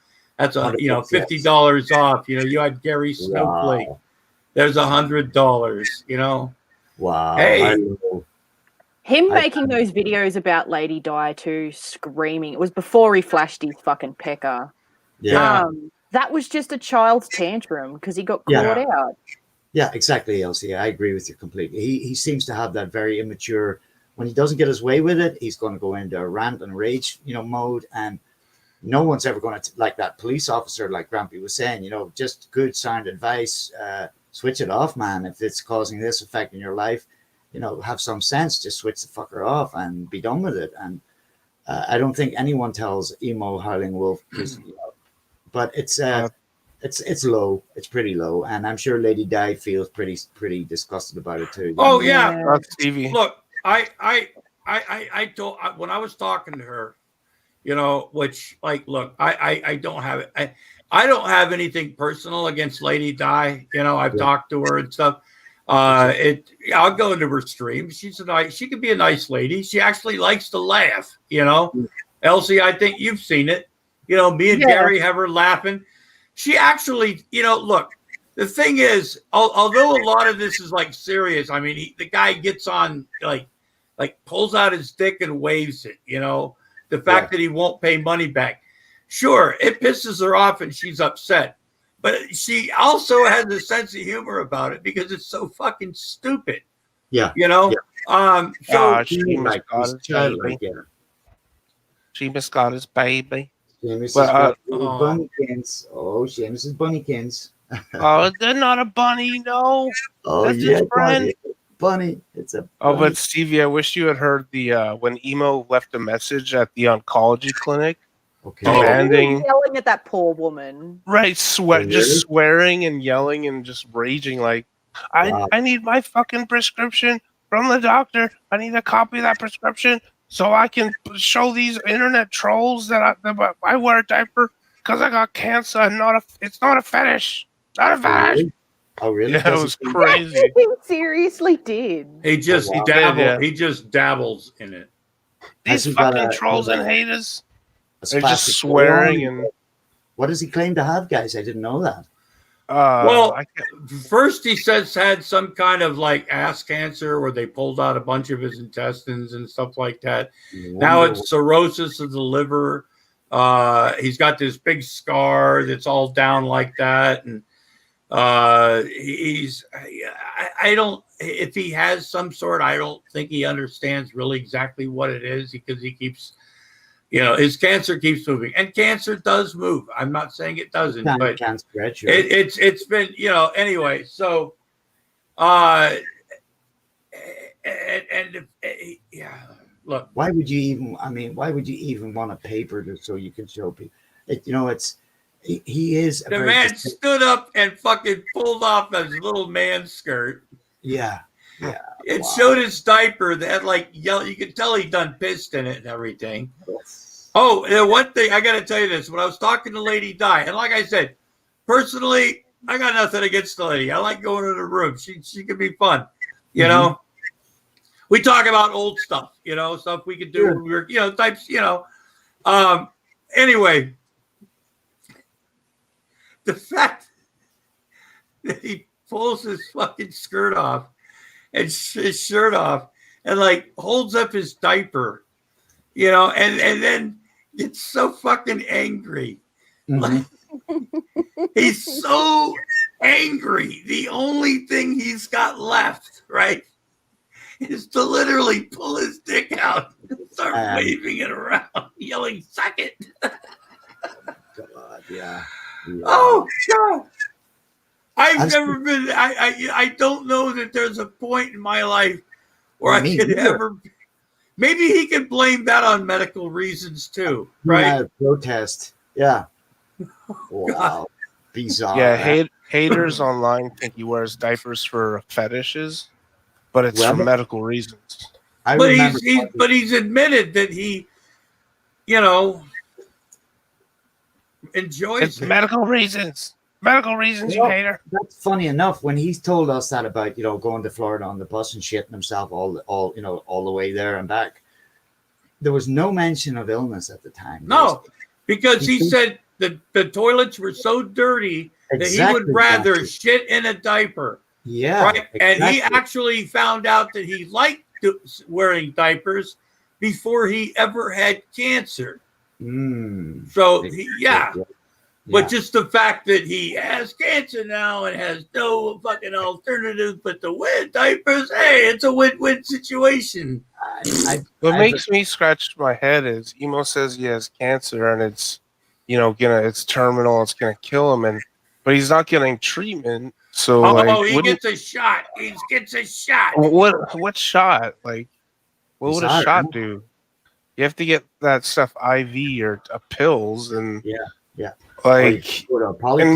you know, $50 off. You know, you had Gary Snowflake. Wow. There's $100, you know. Wow. Hey. I know. Him making those videos about Lady Di too, screaming. It was before he flashed his fucking pecker. Yeah. Yeah. That was just a child's tantrum because he got Yeah. caught out. Yeah, exactly, Elsie. I agree with you completely. He seems to have that very immature. When he doesn't get his way with it, he's going to go into a rant and rage, mode. And no one's ever going to, like that police officer, like Grampy was saying, just good sound advice. Switch it off, man. If it's causing this effect in your life, have some sense. Just switch the fucker off and be done with it. And I don't think anyone tells emo Howling Wolf, but it's low. It's pretty low, and I'm sure Lady Di feels pretty disgusted about it too. Oh yeah. That's Stevie. Look, I told when I was talking to her, which look, I don't have it. I don't have anything personal against Lady Di. I've talked to her and stuff. I'll go into her stream. She could be a nice lady. She actually likes to laugh. Elsie, I think you've seen it. Me and Gary have her laughing. She actually, look. The thing is, although a lot of this is serious, I mean, the guy gets on pulls out his dick and waves it. The fact that he won't pay money back. Sure, it pisses her off and she's upset. But she also has a sense of humor about it because it's so fucking stupid. Yeah. So she misgot his baby. Seamus Well, bunnykins. Oh, Seamus is bunnykins. Oh, they're not a bunny, no. Oh, That's yeah, his friend. bunny. It's a bunny. Oh, but Stevie, I wish you had heard the when Emo left a message at the oncology clinic. Okay. Demanding, Yelling at that poor woman. right? Really? Just swearing and yelling and just raging like, Wow. I need my fucking prescription from the doctor. I need a copy of that prescription so I can show these internet trolls that I wear a diaper because I got cancer and it's not a fetish. Not a fetish. Really? Oh, really? Yeah, it was crazy. He seriously did. he just Wow. he just dabbles in it. Has These he got fucking a- trolls has and a- haters. A They're spastic just swearing colon? and What does he claim to have, guys? I didn't know that. Well, I can't- First, he says had some kind of ass cancer where they pulled out a bunch of his intestines and stuff like that. Now it's cirrhosis of the liver. He's got this big scar that's all down like that, and I don't. If he has some sort, I don't think he understands really exactly what it is because he keeps. His cancer keeps moving, and cancer does move. I'm not saying it doesn't, but can't spread, sure. it's been anyway. So, yeah. Look, Why would you even? I mean, why would you even want a paper so you can show people? He is a the very man distinct- stood up and fucking pulled off his little man skirt. Yeah. It Wow. showed his diaper that yellow. You could tell he done pissed in it and everything. Oh, and one thing I got to tell you this: when I was talking to Lady Di, and like I said, personally, I got nothing against the lady. I like going to the room. She could be fun, We talk about old stuff, stuff we could do. Sure. When we were, types, Anyway, the fact that he pulls his fucking skirt off and his shirt off and holds up his diaper, and then gets so fucking angry. Mhm. He's so angry. The only thing he's got left, right, is to literally pull his dick out and start waving it around, yelling, "Suck it." God, yeah. Oh, God. I've That's- never been, I don't know that there's a point in my life where Me I could neither. ever, maybe he could blame that on medical reasons too, right? Yeah, protest. Yeah. Wow. Bizarre. yeah, haters online think he wears diapers for fetishes, but it's Well, for medical reasons. I But remember he's admitted that he, enjoys It's it. medical reasons. Medical reasons, you Well, hater. that's funny enough. When he's told us that about going to Florida on the bus and shitting himself all the way there and back, there was no mention of illness at the time. No, because he said that the toilets were so dirty that he would rather shit in a diaper. Yeah, Right. And he exactly. actually found out that he liked wearing diapers before he ever had cancer. Mm. So, But Yeah. just the fact that he has cancer now and has no fucking alternative but to wear diapers, hey, it's a win-win situation. What I- makes me scratch my head is Emo says he has cancer and it's, it's terminal. It's gonna kill him, but he's not getting treatment. So He wouldn't gets a shot. He gets a shot. what shot? Like, what would a Bizarre, shot huh? do? You have to get that stuff IV or pills, and yeah. like, Or a polyclinic. and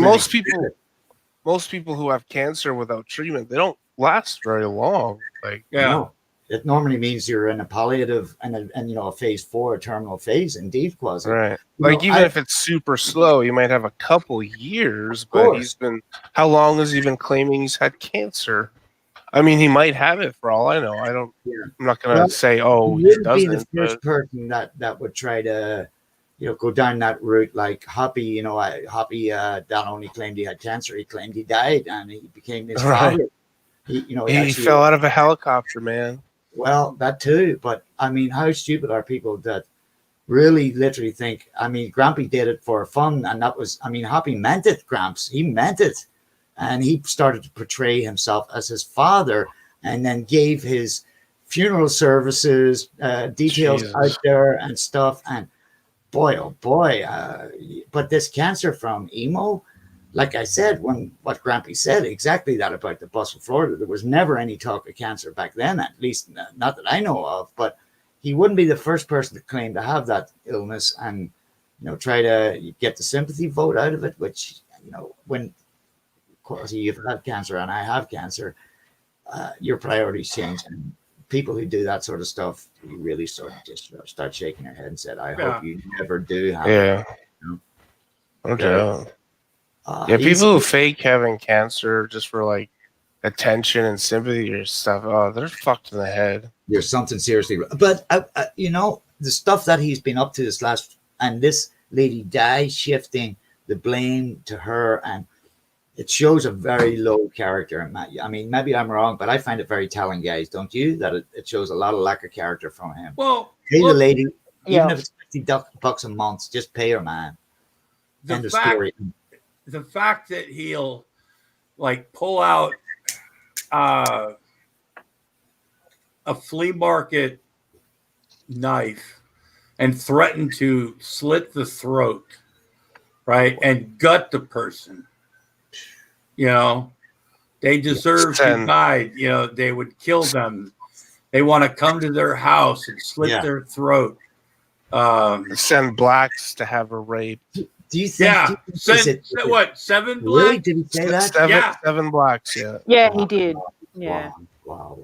most people who have cancer without treatment, they don't last very long. Like, Yeah. No, it normally means you're in a palliative and a phase 4, a terminal phase, indeed, quasi. right. You Like, know, even I- if it's super slow, you might have a couple years, but course. how long has he been claiming he's had cancer? I mean, he might have it for all I know. Yeah. I'm not going to Well, say, He he wouldn't be the doesn't. first But, person that would try to, go down that route. Like Hoppy, Hoppy not only claimed he had cancer, he claimed he died, and he became his Right. father. He he actually, fell out of a helicopter, man. Well, that too. But I mean, how stupid are people that really literally think? I mean, Grampy did it for fun, and that was. I mean, Hoppy meant it. Gramps, he meant it, and he started to portray himself as his father, and then gave his funeral services details Jesus. out there and stuff. And boy, oh boy! But this cancer from Emo. Like I said, what Grampy said, exactly that about the bus in Florida. There was never any talk of cancer back then, at least not that I know of. But he wouldn't be the first person to claim to have that illness and, try to get the sympathy vote out of it, which, when, of course, you've had cancer and I have cancer, your priorities change. And people who do that sort of stuff, you really sort of just start shaking their head and said, I hope you never do have Yeah. it. No doubt. Yeah, He's- people who fake having cancer just for like attention and sympathy or stuff, they're fucked in the head. There's something seriously wrong. But the stuff that he's been up to and this lady Di shifting the blame to her, and it shows a very low character. I mean, maybe I'm wrong, but I find it very telling, guys, don't you? That it shows a lot of lack of character from him. Well, Pay the look, lady, Yeah. even if it's $50 a month, just pay her, man. End the of fact, story. the fact that he'll like pull out a flea market knife and threaten to slit the throat, right, and gut the person. They deserve to die. They would kill them. They want to come to their house and slit their throat. Send blacks to have her raped. Do you think? What, 7 black? Really? Did he say that? Seven blacks, yeah. Yeah, he did. Yeah. Wow.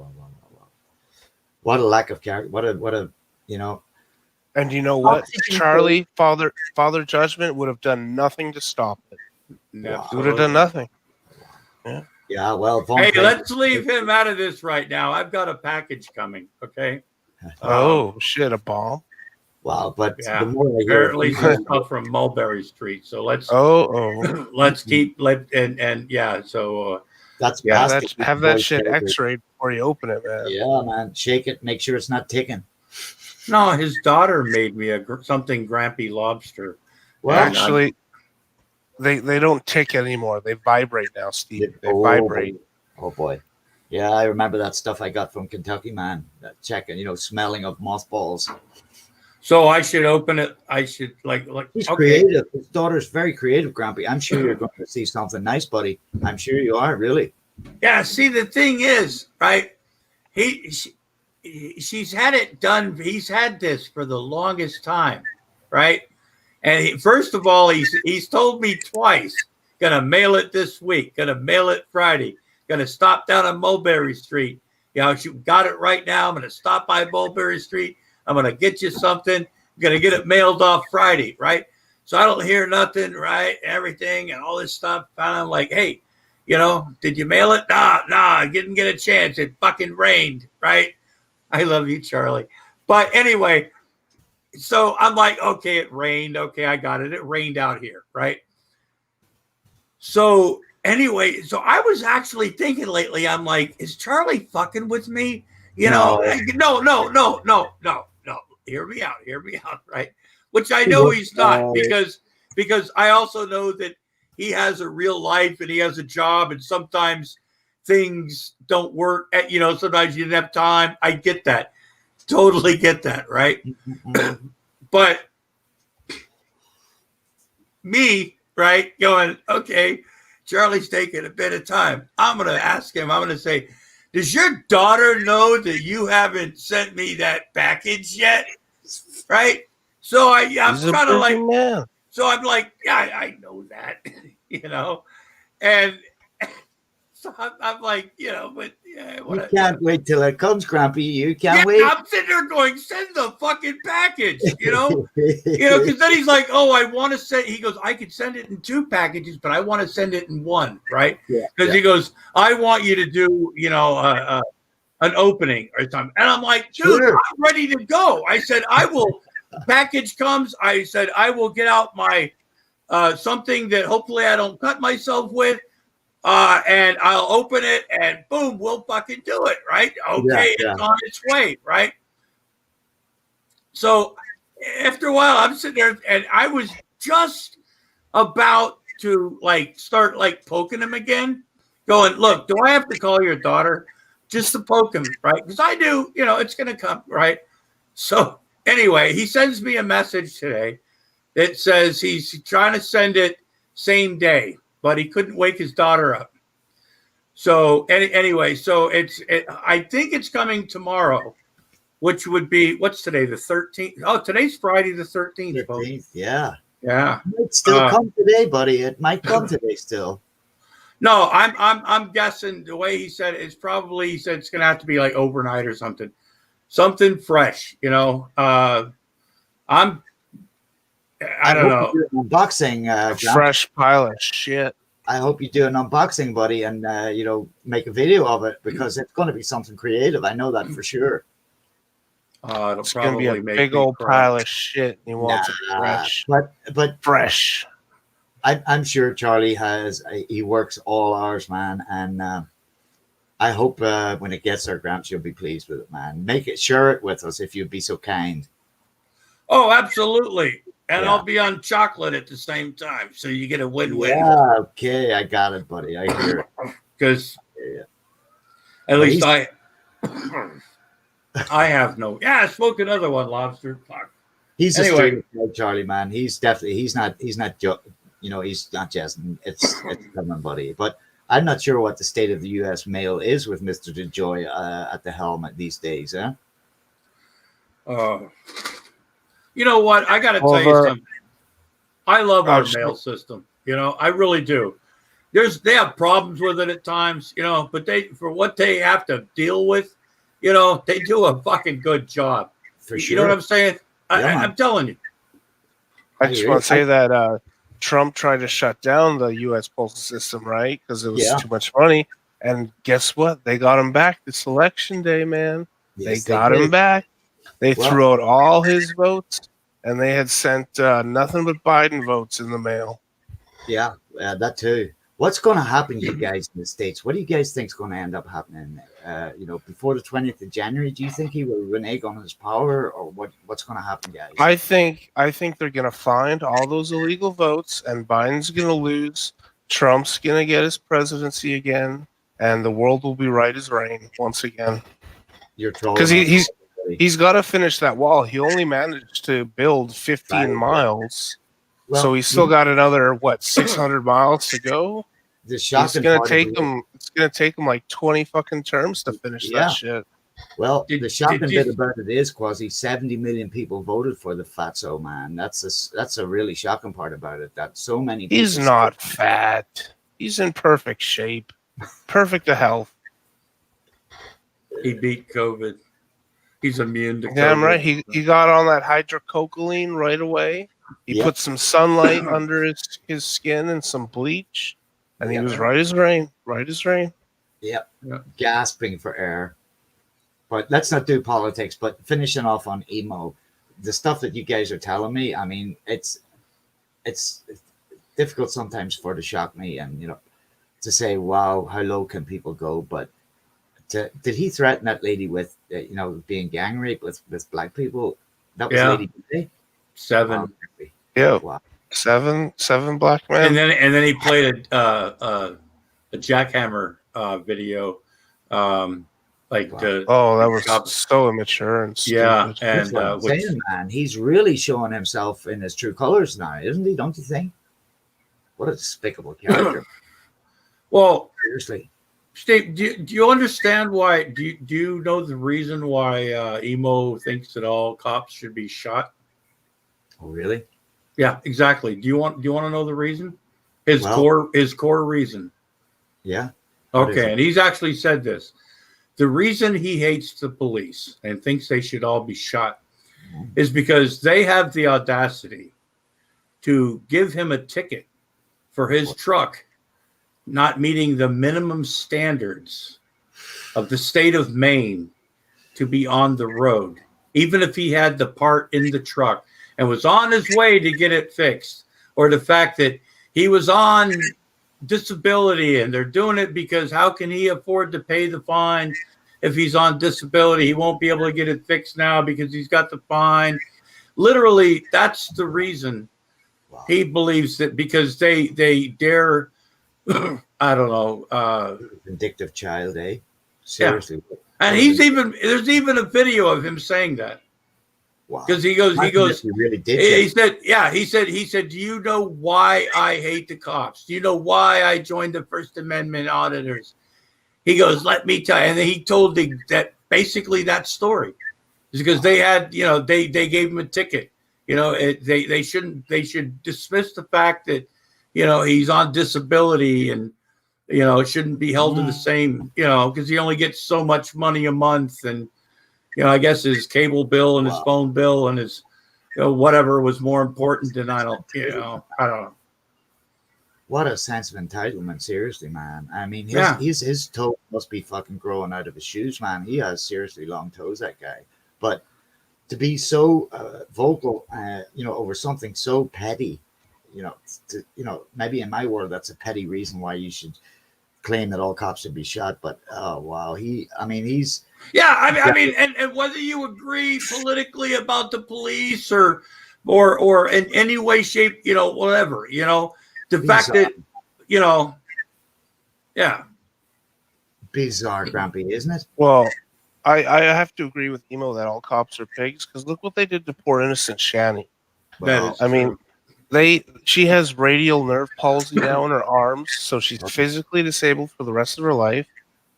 What a lack of character. What a And you know what? Oxygen Charlie, Father Judgment would have done nothing to stop it. He would have done nothing. Yeah, well, Hey, let's leave him out of this right now. I've got a package coming. Okay. Oh shit, a bomb. Wow, but Yeah. the more I hear, Apparently, some stuff from Mulberry Street. So let's let's keep So that's yeah, plastic. have that shit X-rayed before you open it, man. Yeah, man, shake it, make sure it's not ticking. no, his daughter made me something Grampy Lobster. Well, Actually, they don't tick anymore. They vibrate now, Steve. They vibrate. Oh boy, yeah, I remember that stuff I got from Kentucky, man. That checking, smelling of mothballs. So I should open it. I should like. He's Okay. creative. His daughter's very creative, Grumpy. I'm sure you're going to see something nice, buddy. I'm sure you are, really. Yeah. See, the thing is, right? She's had it done. He's had this for the longest time, right? And first of all, he's told me twice. Gonna mail it this week. Gonna mail it Friday. Gonna stop down on Mulberry Street. She got it right now. I'm gonna stop by Mulberry Street. I'm gonna get you something. I'm gonna get it mailed off Friday, right? So I don't hear nothing, right? Everything and all this stuff. And I'm like, hey, did you mail it? Nah, I didn't get a chance. It fucking rained, right? I love you, Charlie. But anyway, so I'm like, okay, it rained. Okay, I got it. It rained out here, right? So anyway, so I was actually thinking lately, I'm like, is Charlie fucking with me? No. Hear me out, right? Which I know he's not, because because I also know that he has a real life and he has a job, and sometimes things don't work. Sometimes you didn't have time. I get that. Totally get that, right? But me, right, going, okay, Charlie's taking a bit of time. I'm going to ask him, I'm going to say, does your daughter know that you haven't sent me that package yet? Right? So I'm kind of like, man. so I'm like, yeah, I know that, and so I'm like, but yeah, You can't wait till it comes, Grumpy. You can't yeah, wait. I'm sitting there going, send the fucking package, because then he's like, oh, I want to send. He goes, I could send it in 2 packages, but I want to send it in 1, right? Because he goes, I want you to do, an opening or something, and I'm like, dude, Sure. I'm ready to go. I said, I will. Package comes. I said, I will get out my something that hopefully I don't cut myself with. And I'll open it and boom, we'll fucking do it, right? Okay, it's on its way, right? So after a while, I'm sitting there and I was just about to start poking him again, going, look, do I have to call your daughter just to poke him, right? Because I do, it's going to come, right? So anyway, he sends me a message today that says he's trying to send it same day, but he couldn't wake his daughter up. So anyway, so I think it's coming tomorrow, which would be, what's today, the 13th? Oh, today's Friday the 13th. 13th, yeah. Yeah. It might still come today, buddy. It might come today still. No, I'm guessing the way he said it is probably, he said it's going to have to be like overnight or something fresh, I don't know. Unboxing, Fresh pile of shit. I hope you do an unboxing, buddy, and make a video of it because it's going to be something creative. I know that for sure. It'll It's going to probably be a make big me old cry. pile of shit. He wants it fresh. But Fresh. I'm sure Charlie he works all hours, man, and I hope when it gets there, Gramps, you'll be pleased with it, man. Share it with us if you'd be so kind. Oh, absolutely. And Yeah. I'll be on chocolate at the same time. So you get a win-win. Yeah, okay, I got it, buddy. I hear it. Because Yeah. at least I have no. Yeah, smoke another one, lobster. Fuck. He's Anyway. a straight guy, Charlie, man. He's not he's not he's not jesting. It's coming, buddy. But I'm not sure what the state of the U.S. mail is with Mr. DeJoy at the helm these days, huh? You know what? I got to tell you something. I love our mail system. I really do. They have problems with it at times, but for what they have to deal with, they do a fucking good job. For sure. You know what I'm saying? Yeah, I'm telling you. I just want to say that Trump tried to shut down the U.S. postal system, right? Because it was too much money. And guess what? They got him back this election day, man. Yes, they got him did. back. They threw out all his votes, and they had sent nothing but Biden votes in the mail. Yeah, that too. What's going to happen to you guys in the States? What do you guys think is going to end up happening? Before the 20th of January, do you think he will renege on his power, or what's going to happen, guys? I think they're going to find all those illegal votes, and Biden's going to lose. Trump's going to get his presidency again, and the world will be right as rain once again. You're trolling. Because he's got to finish that wall. He only managed to build 15 miles. Well, So he's still got another 600 miles to go. The It's shocking gonna part take of it- him. It's gonna take him like 20 fucking terms to finish Yeah. that shit. Well, Did- the shocking did you- bit about it is, Quasi, 70 million people voted for the fatso man. That's a really shocking part about it. That so many. He's people- not fat. He's in perfect shape, perfect to health. He beat COVID. He's immune to COVID. Damn right. He got on that hydrococaine right away. He Yep. put some sunlight under his skin and some bleach, and he was right as rain. Right as rain. Yep. Yeah. Gasping for air. But let's not do politics. But finishing off on emo, the stuff that you guys are telling me, I mean, it's difficult sometimes to shock me, and to say, wow, how low can people go? But did he threaten that lady with being gang rape with black people? That was Yeah. Lady Day. 7. Wow. Yeah. Wow. Seven black men. and then he played a jackhammer video, like Wow. the Oh, that was Cops. so immature and stupid. Yeah, That's and what I'm which, saying, man. He's really showing himself in his true colors now, isn't he? Don't you think? What a despicable character. well, Seriously. Steve, do you understand why? Do you know the reason why Emo thinks that all cops should be shot? Oh, really? Yeah, exactly. Do you want to know the reason? His Well- core reason. Yeah. What is Okay, it? and he's actually said this. The reason he hates the police and thinks they should all be shot is because they have the audacity to give him a ticket for his truck not meeting the minimum standards of the state of Maine to be on the road, even if he had the part in the truck and was on his way to get it fixed, or the fact that he was on disability and they're doing it because how can he afford to pay the fine if he's on disability? He won't be able to get it fixed now because he's got the fine. Literally, that's the reason Wow. he believes that, because they dare I don't know, Vindictive child, eh? Seriously. and there's even a video of him saying that, Wow. because he goes Imagine if he really did. he said, do you know why I hate the cops? Do you know why I joined the First Amendment auditors? He goes, let me tell you. And then he told that basically that story is because they had, they gave him a ticket. They should dismiss the fact that, he's on disability and, it shouldn't be held to the same, because he only gets so much money a month. And, I guess his cable bill and his phone bill and his, whatever was more important than I don't know. What a sense of entitlement, seriously, man. I mean, Yeah. his toe must be fucking growing out of his shoes, man. He has seriously long toes, that guy. But to be so vocal, over something so petty, maybe in my world, that's a petty reason why you should claim that all cops should be shot. But oh wow, he's Yeah, I mean, and whether you agree politically about the police or in any way, shape, whatever, the fact that, yeah, bizarre, Grumpy, isn't it? Well, I have to agree with Emo that all cops are pigs, because look what they did to poor innocent Shani. Well, I mean, she has radial nerve palsy now in her arms, so she's physically disabled for the rest of her life.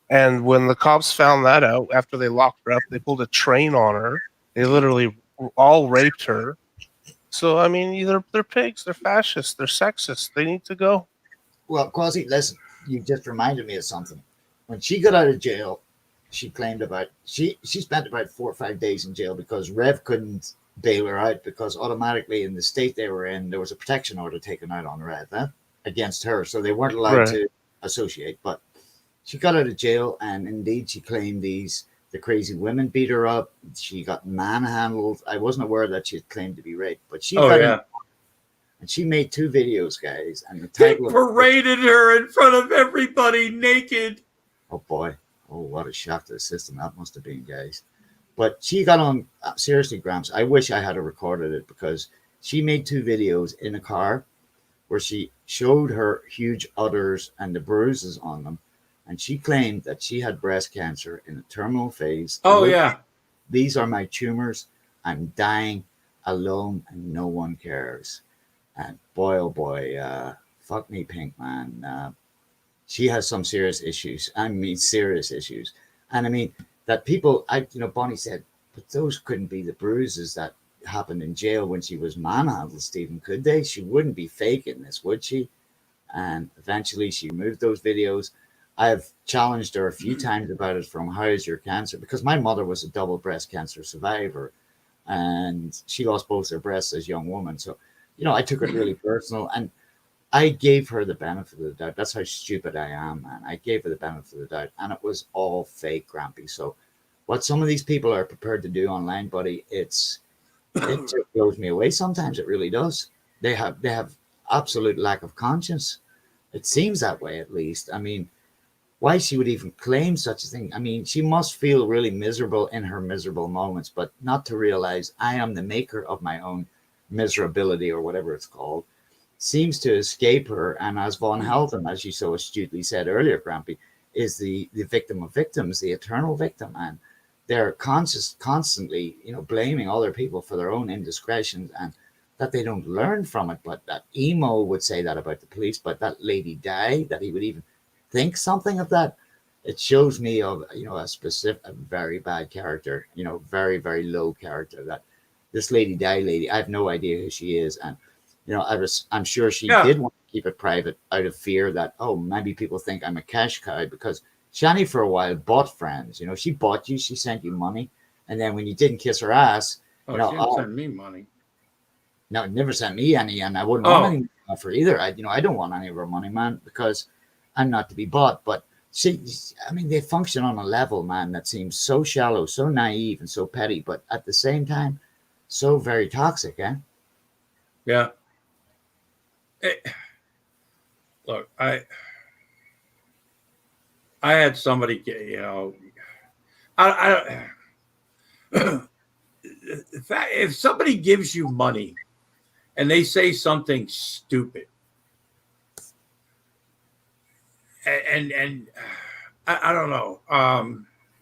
And when the cops found that out, after they locked her up, they pulled a train on her. They literally all raped her. So I mean, they're pigs, they're fascists, they're sexist. They need to go. Well, Quasi, listen, you just reminded me of something. When she got out of jail, she claimed she spent about 4 or 5 days in jail because Rev couldn't bail her out, because automatically in the state they were in, there was a protection order taken out on Rev against her, so they weren't allowed to associate. But she got out of jail, and indeed she claimed the crazy women beat her up. She got manhandled. I wasn't aware that she had claimed to be raped, but she and she made 2 videos, guys, and the they title paraded her in front of everybody naked. Oh boy. Oh, what a shock to the system that must have been, guys. But she got on, seriously, Gramps, I wish I had recorded it, because she made 2 videos in a car where she showed her huge udders and the bruises on them. And she claimed that she had breast cancer in a terminal phase. Oh, Look, yeah. these are my tumors. I'm dying alone and no one cares. And boy, oh boy, fuck me, Pink, man. She has some serious issues. I mean, serious issues. And I mean, that people, Bonnie said, but those couldn't be the bruises that happened in jail when she was manhandled, Stephen, could they? She wouldn't be faking this, would she? And eventually she removed those videos. I have challenged her a few times about it, from how is your cancer? Because my mother was a double breast cancer survivor, and she lost both her breasts as a young woman. So, I took it really personal, and I gave her the benefit of the doubt. That's how stupid I am, man. I gave her the benefit of the doubt, and it was all fake, Grampy. So what some of these people are prepared to do online, buddy, it just blows me away sometimes. It really does. They have absolute lack of conscience. It seems that way, at least. I mean, why she would even claim such a thing. I mean, she must feel really miserable in her miserable moments, but not to realize I am the maker of my own miserability, or whatever it's called. seems to escape her. And as Von Helden, as you so astutely said earlier, Grampy, is the victim of victims, the eternal victim. And they're constantly, blaming other people for their own indiscretions and that they don't learn from it. But that Emo would say that about the police, but that Lady Di, that he would even think something of that, it shows me of, a very bad character, very, very low character. That this Lady Di lady, I have no idea who she is. And, I'm sure she did want to keep it private out of fear that, maybe people think I'm a cash cow, because Shani for a while bought friends. She bought you, she sent you money. And then when you didn't kiss her ass, she didn't send me money. No, it never sent me any, and I wouldn't want any for either. I don't want any of her money, man, because I'm not to be bought. But they function on a level, man, that seems so shallow, so naive, and so petty, but at the same time, so very toxic, eh? Yeah. Look, I had somebody, I if somebody gives you money and they say something stupid, and I don't know.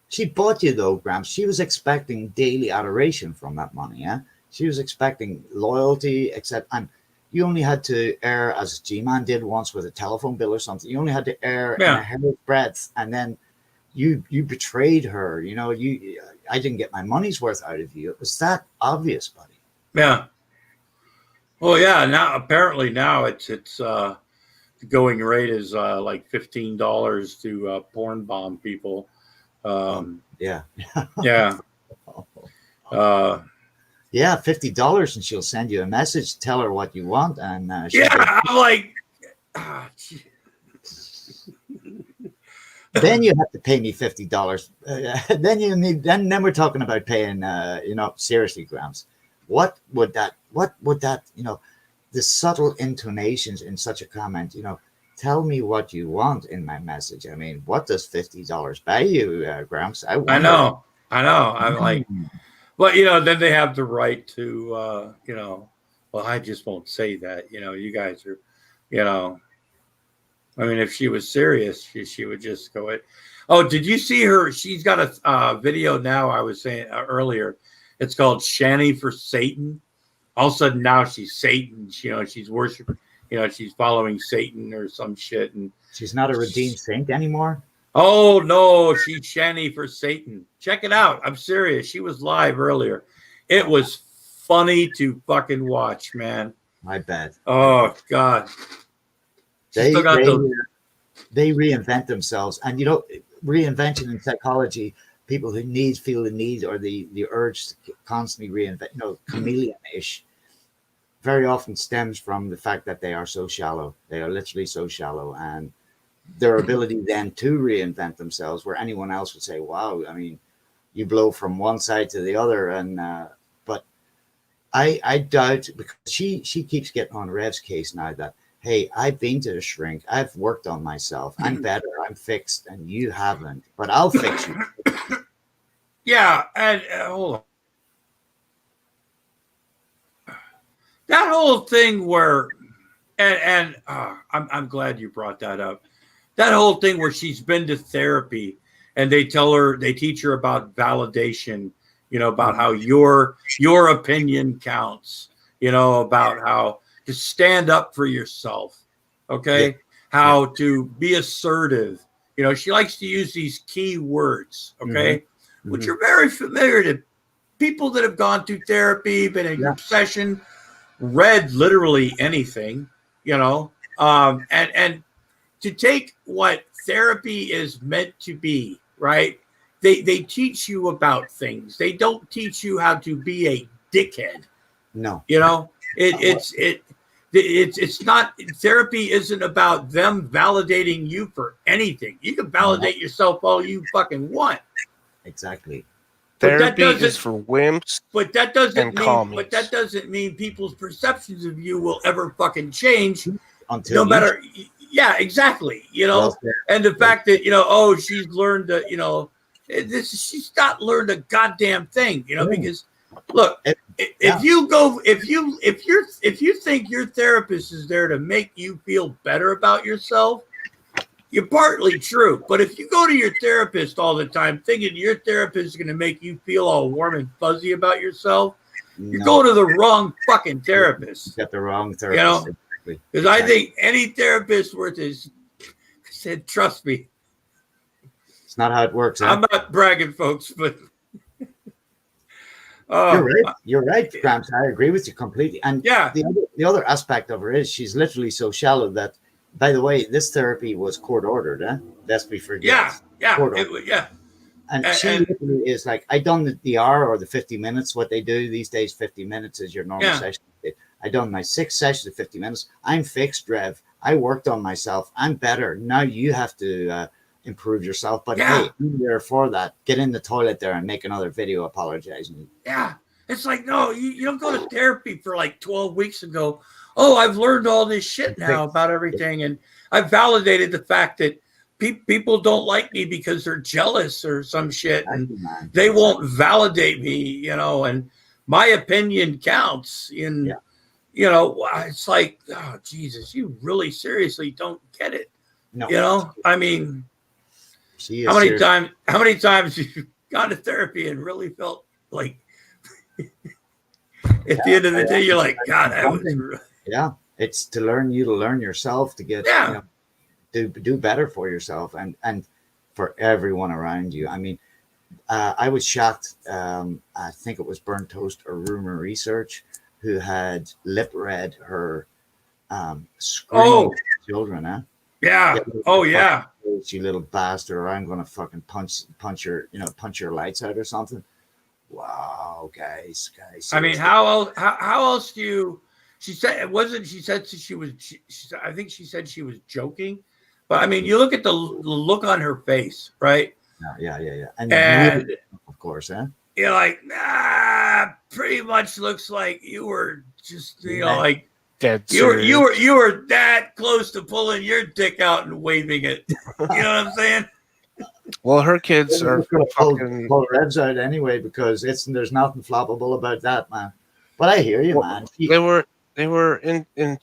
She bought you though, Gramps. She was expecting daily adoration from that money, yeah? She was expecting loyalty, and you only had to err, as G-Man did once with a telephone bill or something. You only had to err in a hair's breadth, and then you betrayed her. I didn't get my money's worth out of you. It was that obvious, buddy. Yeah. Well, yeah. Now apparently it's the going rate is like $15 to porn bomb people. Yeah. Yeah. Yeah, $50, and she'll send you a message. Tell her what you want, and I'm like, then you have to pay me $50. Then we're talking about paying. Seriously, Grams, what would that? The subtle intonations in such a comment. Tell me what you want in my message. I mean, what does $50 buy you, Grams? I know. I'm like. Well, then they have the right to, well, I just won't say that. You guys are, I mean, if she was serious, she would just go it. Oh, did you see her? She's got a video now. I was saying earlier, it's called Shani for Satan. All of a sudden now she's Satan. She's worshiping, she's following Satan or some shit. And she's not a redeemed saint anymore. Oh, no, she's Shani for Satan. Check it out. I'm serious. She was live earlier. It was funny to fucking watch, man. I bet. Oh, God. They reinvent themselves. And, reinvention in psychology, people who feel the need or the urge to constantly reinvent, chameleon-ish, very often stems from the fact that they are so shallow. They are literally so shallow. And their ability then to reinvent themselves, where anyone else would say, wow, I mean, you blow from one side to the other. And but I doubt, because she keeps getting on Rev's case now that, hey, I've been to the shrink, I've worked on myself, I'm better, I'm fixed, and you haven't, but I'll fix you. Yeah, and hold on. That whole thing where, I'm glad you brought that up. That whole thing where she's been to therapy and they teach her about validation, about how your opinion counts, about how to stand up for yourself. Okay. Yeah. How to be assertive. She likes to use these key words. Okay. Mm-hmm. Which are very familiar to people that have gone through therapy, been in group session, read literally anything, and to take what therapy is meant to be, right? They teach you about things. They don't teach you how to be a dickhead. No. It's not, therapy isn't about them validating you for anything. You can validate yourself all you fucking want. Exactly. Therapy is for wimps. But that doesn't mean people's perceptions of you will ever fucking change. Until no matter. Yeah, exactly. And the fact that, she's learned that, she's not learned a goddamn thing, because Look, It- if yeah. if you think your therapist is there to make you feel better about yourself, you're partly true. But if you go to your therapist all the time thinking your therapist is going to make you feel all warm and fuzzy about yourself, you're No, going to the wrong fucking therapist. you got the wrong therapist. know, Exactly. Because I think any therapist worth his said, trust me, It's not how it works. I'm not bragging, folks, but You're right. You're right, Gramps. I agree with you completely. And yeah, the other aspect of her is she's literally so shallow that, by the way, this therapy was court ordered. Lest we forget. Court ordered. yeah. And And- she and- literally is like, I done the hour or the 50 minutes. What they do these days, 50 minutes is your normal Yeah. session. I done my 6 sessions of 50 minutes. I'm fixed, Rev. I worked on myself. I'm better. Now you have to improve yourself. But Yeah. hey, I'm there for that. Get in the toilet there and make another video apologizing. Yeah. It's like, no, you don't go to therapy for like 12 weeks and go, oh, I've learned all this shit now about everything. And I've validated the fact that people don't like me because they're jealous or some shit. And Man. they won't validate me, and my opinion counts in, it's like, oh, Jesus, you really seriously don't get it. No. I mean, She is how many serious. times you've gone to therapy and really felt like at the end of the day, you're like, God, that was Yeah, it's to learn yourself, to get do better for yourself and for everyone around you. I mean, I was shocked. I think it was Burnt Toast or Rumor Research who had lip read her screaming at children. Yeah. Oh yeah. You little bastard! Or I'm gonna fucking punch your lights out or something. Wow, guys. I mean, seriously. how else do you? She said it wasn't. She said she was. I think she said she was joking, but I mean, you look at the look on her face, right? Yeah. And And of course, you're like, nah. Pretty much looks like you were just, like Dead you were serious. that close to pulling your dick out and waving it. You know what I'm saying? Well, her kids are pull fucking. Revs out anyway because there's nothing floppable about that, man. But I hear you, man. They were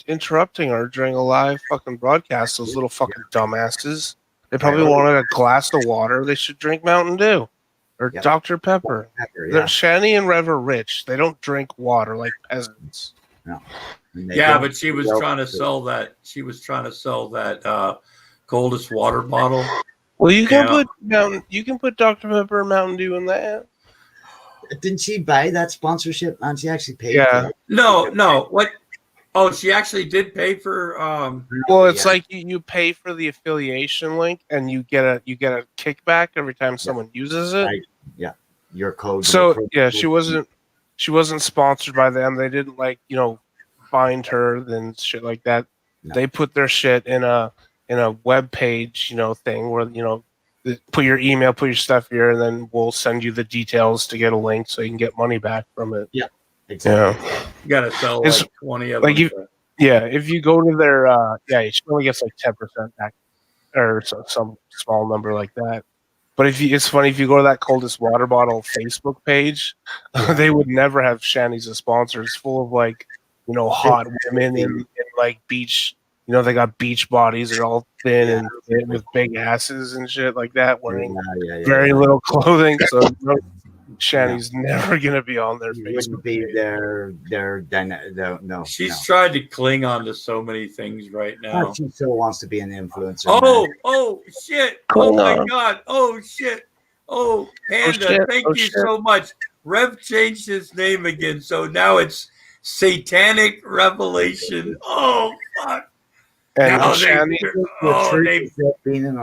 interrupting her during a live fucking broadcast. Those little fucking dumbasses. They probably wanted a glass of water. They should drink Mountain Dew or Yep. Dr. Pepper. Yeah. Shani and Rev are rich. They don't drink water like peasants. Yeah, but she was trying to sell that. She was trying to sell that coldest water bottle. Well, you can Yeah. put Dr. Pepper and Mountain Dew in that. Didn't she buy that sponsorship, man? She actually paid. Yeah. For it. No. What? Oh, she actually did pay for. Well, it's Yeah. like you pay for the affiliation link, and you get a kickback every time someone uses it. Right. Your code. So yeah, she wasn't sponsored by them. They didn't find her and shit like that. No. They put their shit in a web page, thing where put your email, put your stuff here, and then we'll send you the details to get a link so you can get money back from it. Exactly. Yeah. You got to sell It's- like 20 of like them. Yeah, if you go to their she only gets like 10% back, or some small number like that. But it's funny if you go to that coldest water bottle Facebook page, they would never have Shani's as sponsor. It's full of hot women in like beach. They got beach bodies. They're all thin and thin with big asses and shit like that, wearing Yeah. very little clothing. So Shani's never gonna be on their It Facebook wouldn't be page. no. She's tried to cling on to so many things right now. She still wants to be an influencer. Oh shit! Oh my god! Oh shit! Oh Panda! shit. Thank Oh, you shit. so much. Rev changed his name again, so now it's Satanic Revelation. Oh fuck! And Now Shani,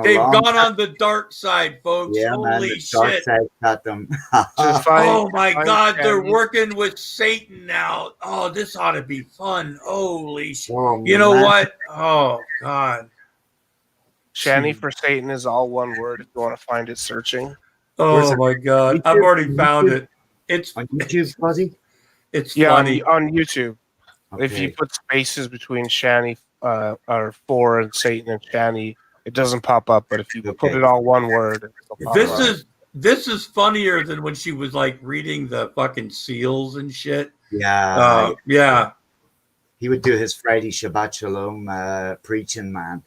they've gone on the dark side, folks. Yeah, man. Holy The dark shit! side got them. just find- Oh my find god, they're Shani. working with Satan now. Oh, this ought to be fun. Holy shit. Oh, You know man. what? Oh god. Shani for Satan is all one word. If you want to find it, searching. Where's Oh it? my god. YouTube? I've already found it. It's On YouTube, Fuzzy? it's Yeah, funny. on YouTube. If you Okay. put spaces between Shani or for and Satan and Shani, it doesn't pop up. But if you put Okay. it all one word, it'll pop This up. is this is funnier than when she was like reading the fucking seals and shit. Yeah. Yeah. He would do his Friday Shabbat Shalom preaching, man.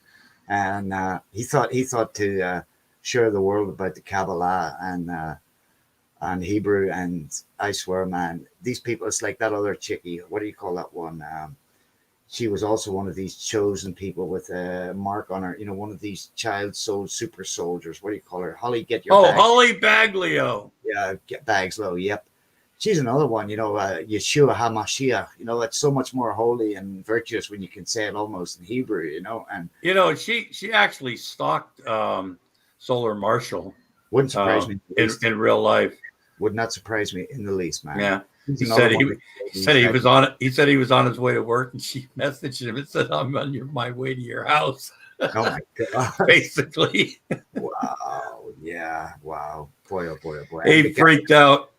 And he thought to share the world about the Kabbalah and Hebrew. And I swear, man, these people, it's like that other chickie. What do you call that one? She was also one of these chosen people with a mark on her. You know, one of these child soul super soldiers. What do you call her? Holly, get your bags. Holly Baglio. Yeah, get bags low. Yep. She's another one, you know, Yeshua HaMashiach. You know, it's so much more holy and virtuous when you can say it almost in Hebrew, you know. And You know, she actually stalked Solar Marshall wouldn't surprise me in the least. in real life. Would not surprise me in the least, man. Yeah. He's He another said one he said he was on it. He said he was on his way to work, and she messaged him and said, "I'm on my way to your house." Oh my God. Basically, Wow. Yeah. Wow. Boy, oh boy, oh boy. he freaked out.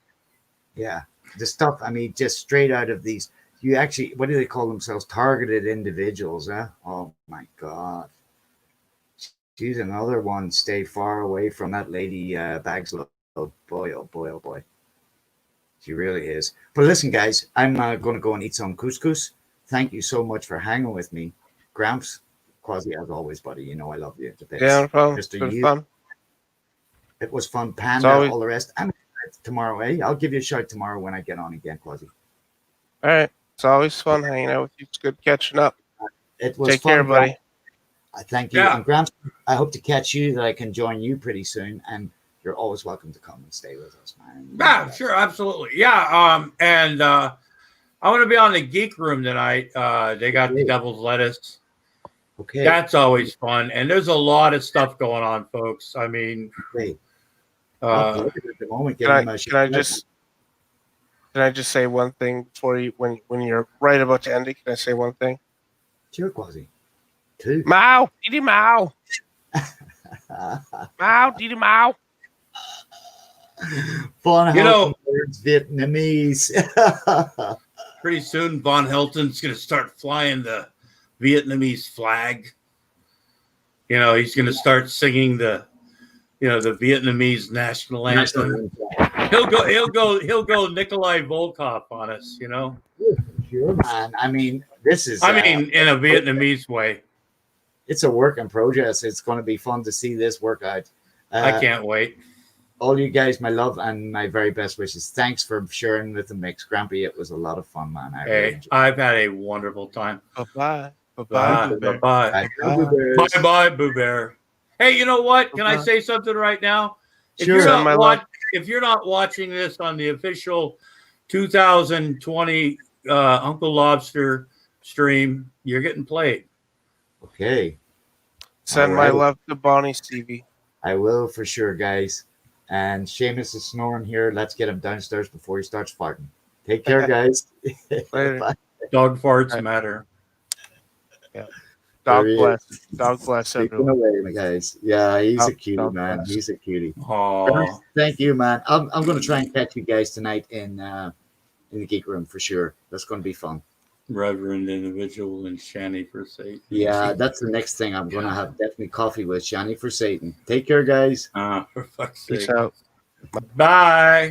Yeah. The stuff, I mean, just straight out of these, you actually, what do they call themselves? Targeted individuals, huh? Oh my God. She's another one. Stay far away from that lady, Bagslow. Oh boy, oh boy, oh boy. She really is. But listen, guys, I'm going to go and eat some couscous. Thank you so much for hanging with me. Gramps, Quasi, as always, buddy. You know I love you. The best. Yeah, no problem. Mr. It's been You. fun. It was fun. Panda, always- all the rest. I'm tomorrow, eh? I'll give you a shout tomorrow when I get on again, Quasi. All right. It's always fun hanging out with you. It's good catching up. It was Take fun, care, buddy. Gramps. I thank you. Yeah. And Gramps, I hope to catch you, that I can join you pretty soon. And you're always welcome to come and stay with us, man. Yeah, sure, absolutely. Yeah, and I want to be on the Geek Room tonight. They got the Devil's Lettuce. Okay. That's always fun, and there's a lot of stuff going on, folks. I mean, Great. uh, At the moment, Can I just say one thing before you when you're right about to end it? Can I say one thing? Sure, Quasi. Two. Mao, Didi Mao, Mao, Didi Mao. Von You know- words Vietnamese. pretty soon Von Helton's going to start flying the Vietnamese flag. You know, he's going to start singing the Vietnamese national anthem. He'll go Nikolai Volkov on us. You know, Sure, man. I mean, this is. I mean, in a Vietnamese way. it's a work in progress. It's going to be fun to see this work out. I can't wait. All you guys, my love and my very best wishes. Thanks for sharing with the mix, Grampy. It was a lot of fun, man. I really Hey, enjoyed I've had a wonderful time. Bye-bye. Bye Bye-bye. it. bye bye bye Boo Bear. Hey, you know what? Can I say something right now? If Sure. Send my love. if you're not watching this on the official 2020 Uncle Lobster stream, you're getting played. Okay. Send All my right. love to Bonnie Stevie. I will for sure, guys. And Seamus is snoring here. Let's get him downstairs before he starts farting. Take care, guys. Later. Bye. Dog farts Right. matter. Dog There he bless. Dog bless Take him everyone. away, my guys. Yeah, he's a Dog- cutie, dog man. bless. He's a cutie. Oh, Thank you, man. I'm going to try and catch you guys tonight in the Geek Room for sure. That's going to be fun. Reverend individual and Shanny for Satan. Yeah, that's the next thing. I'm going to have definitely coffee with Shani for Satan. Take care, guys. For fuck's sake. Peace out. Bye.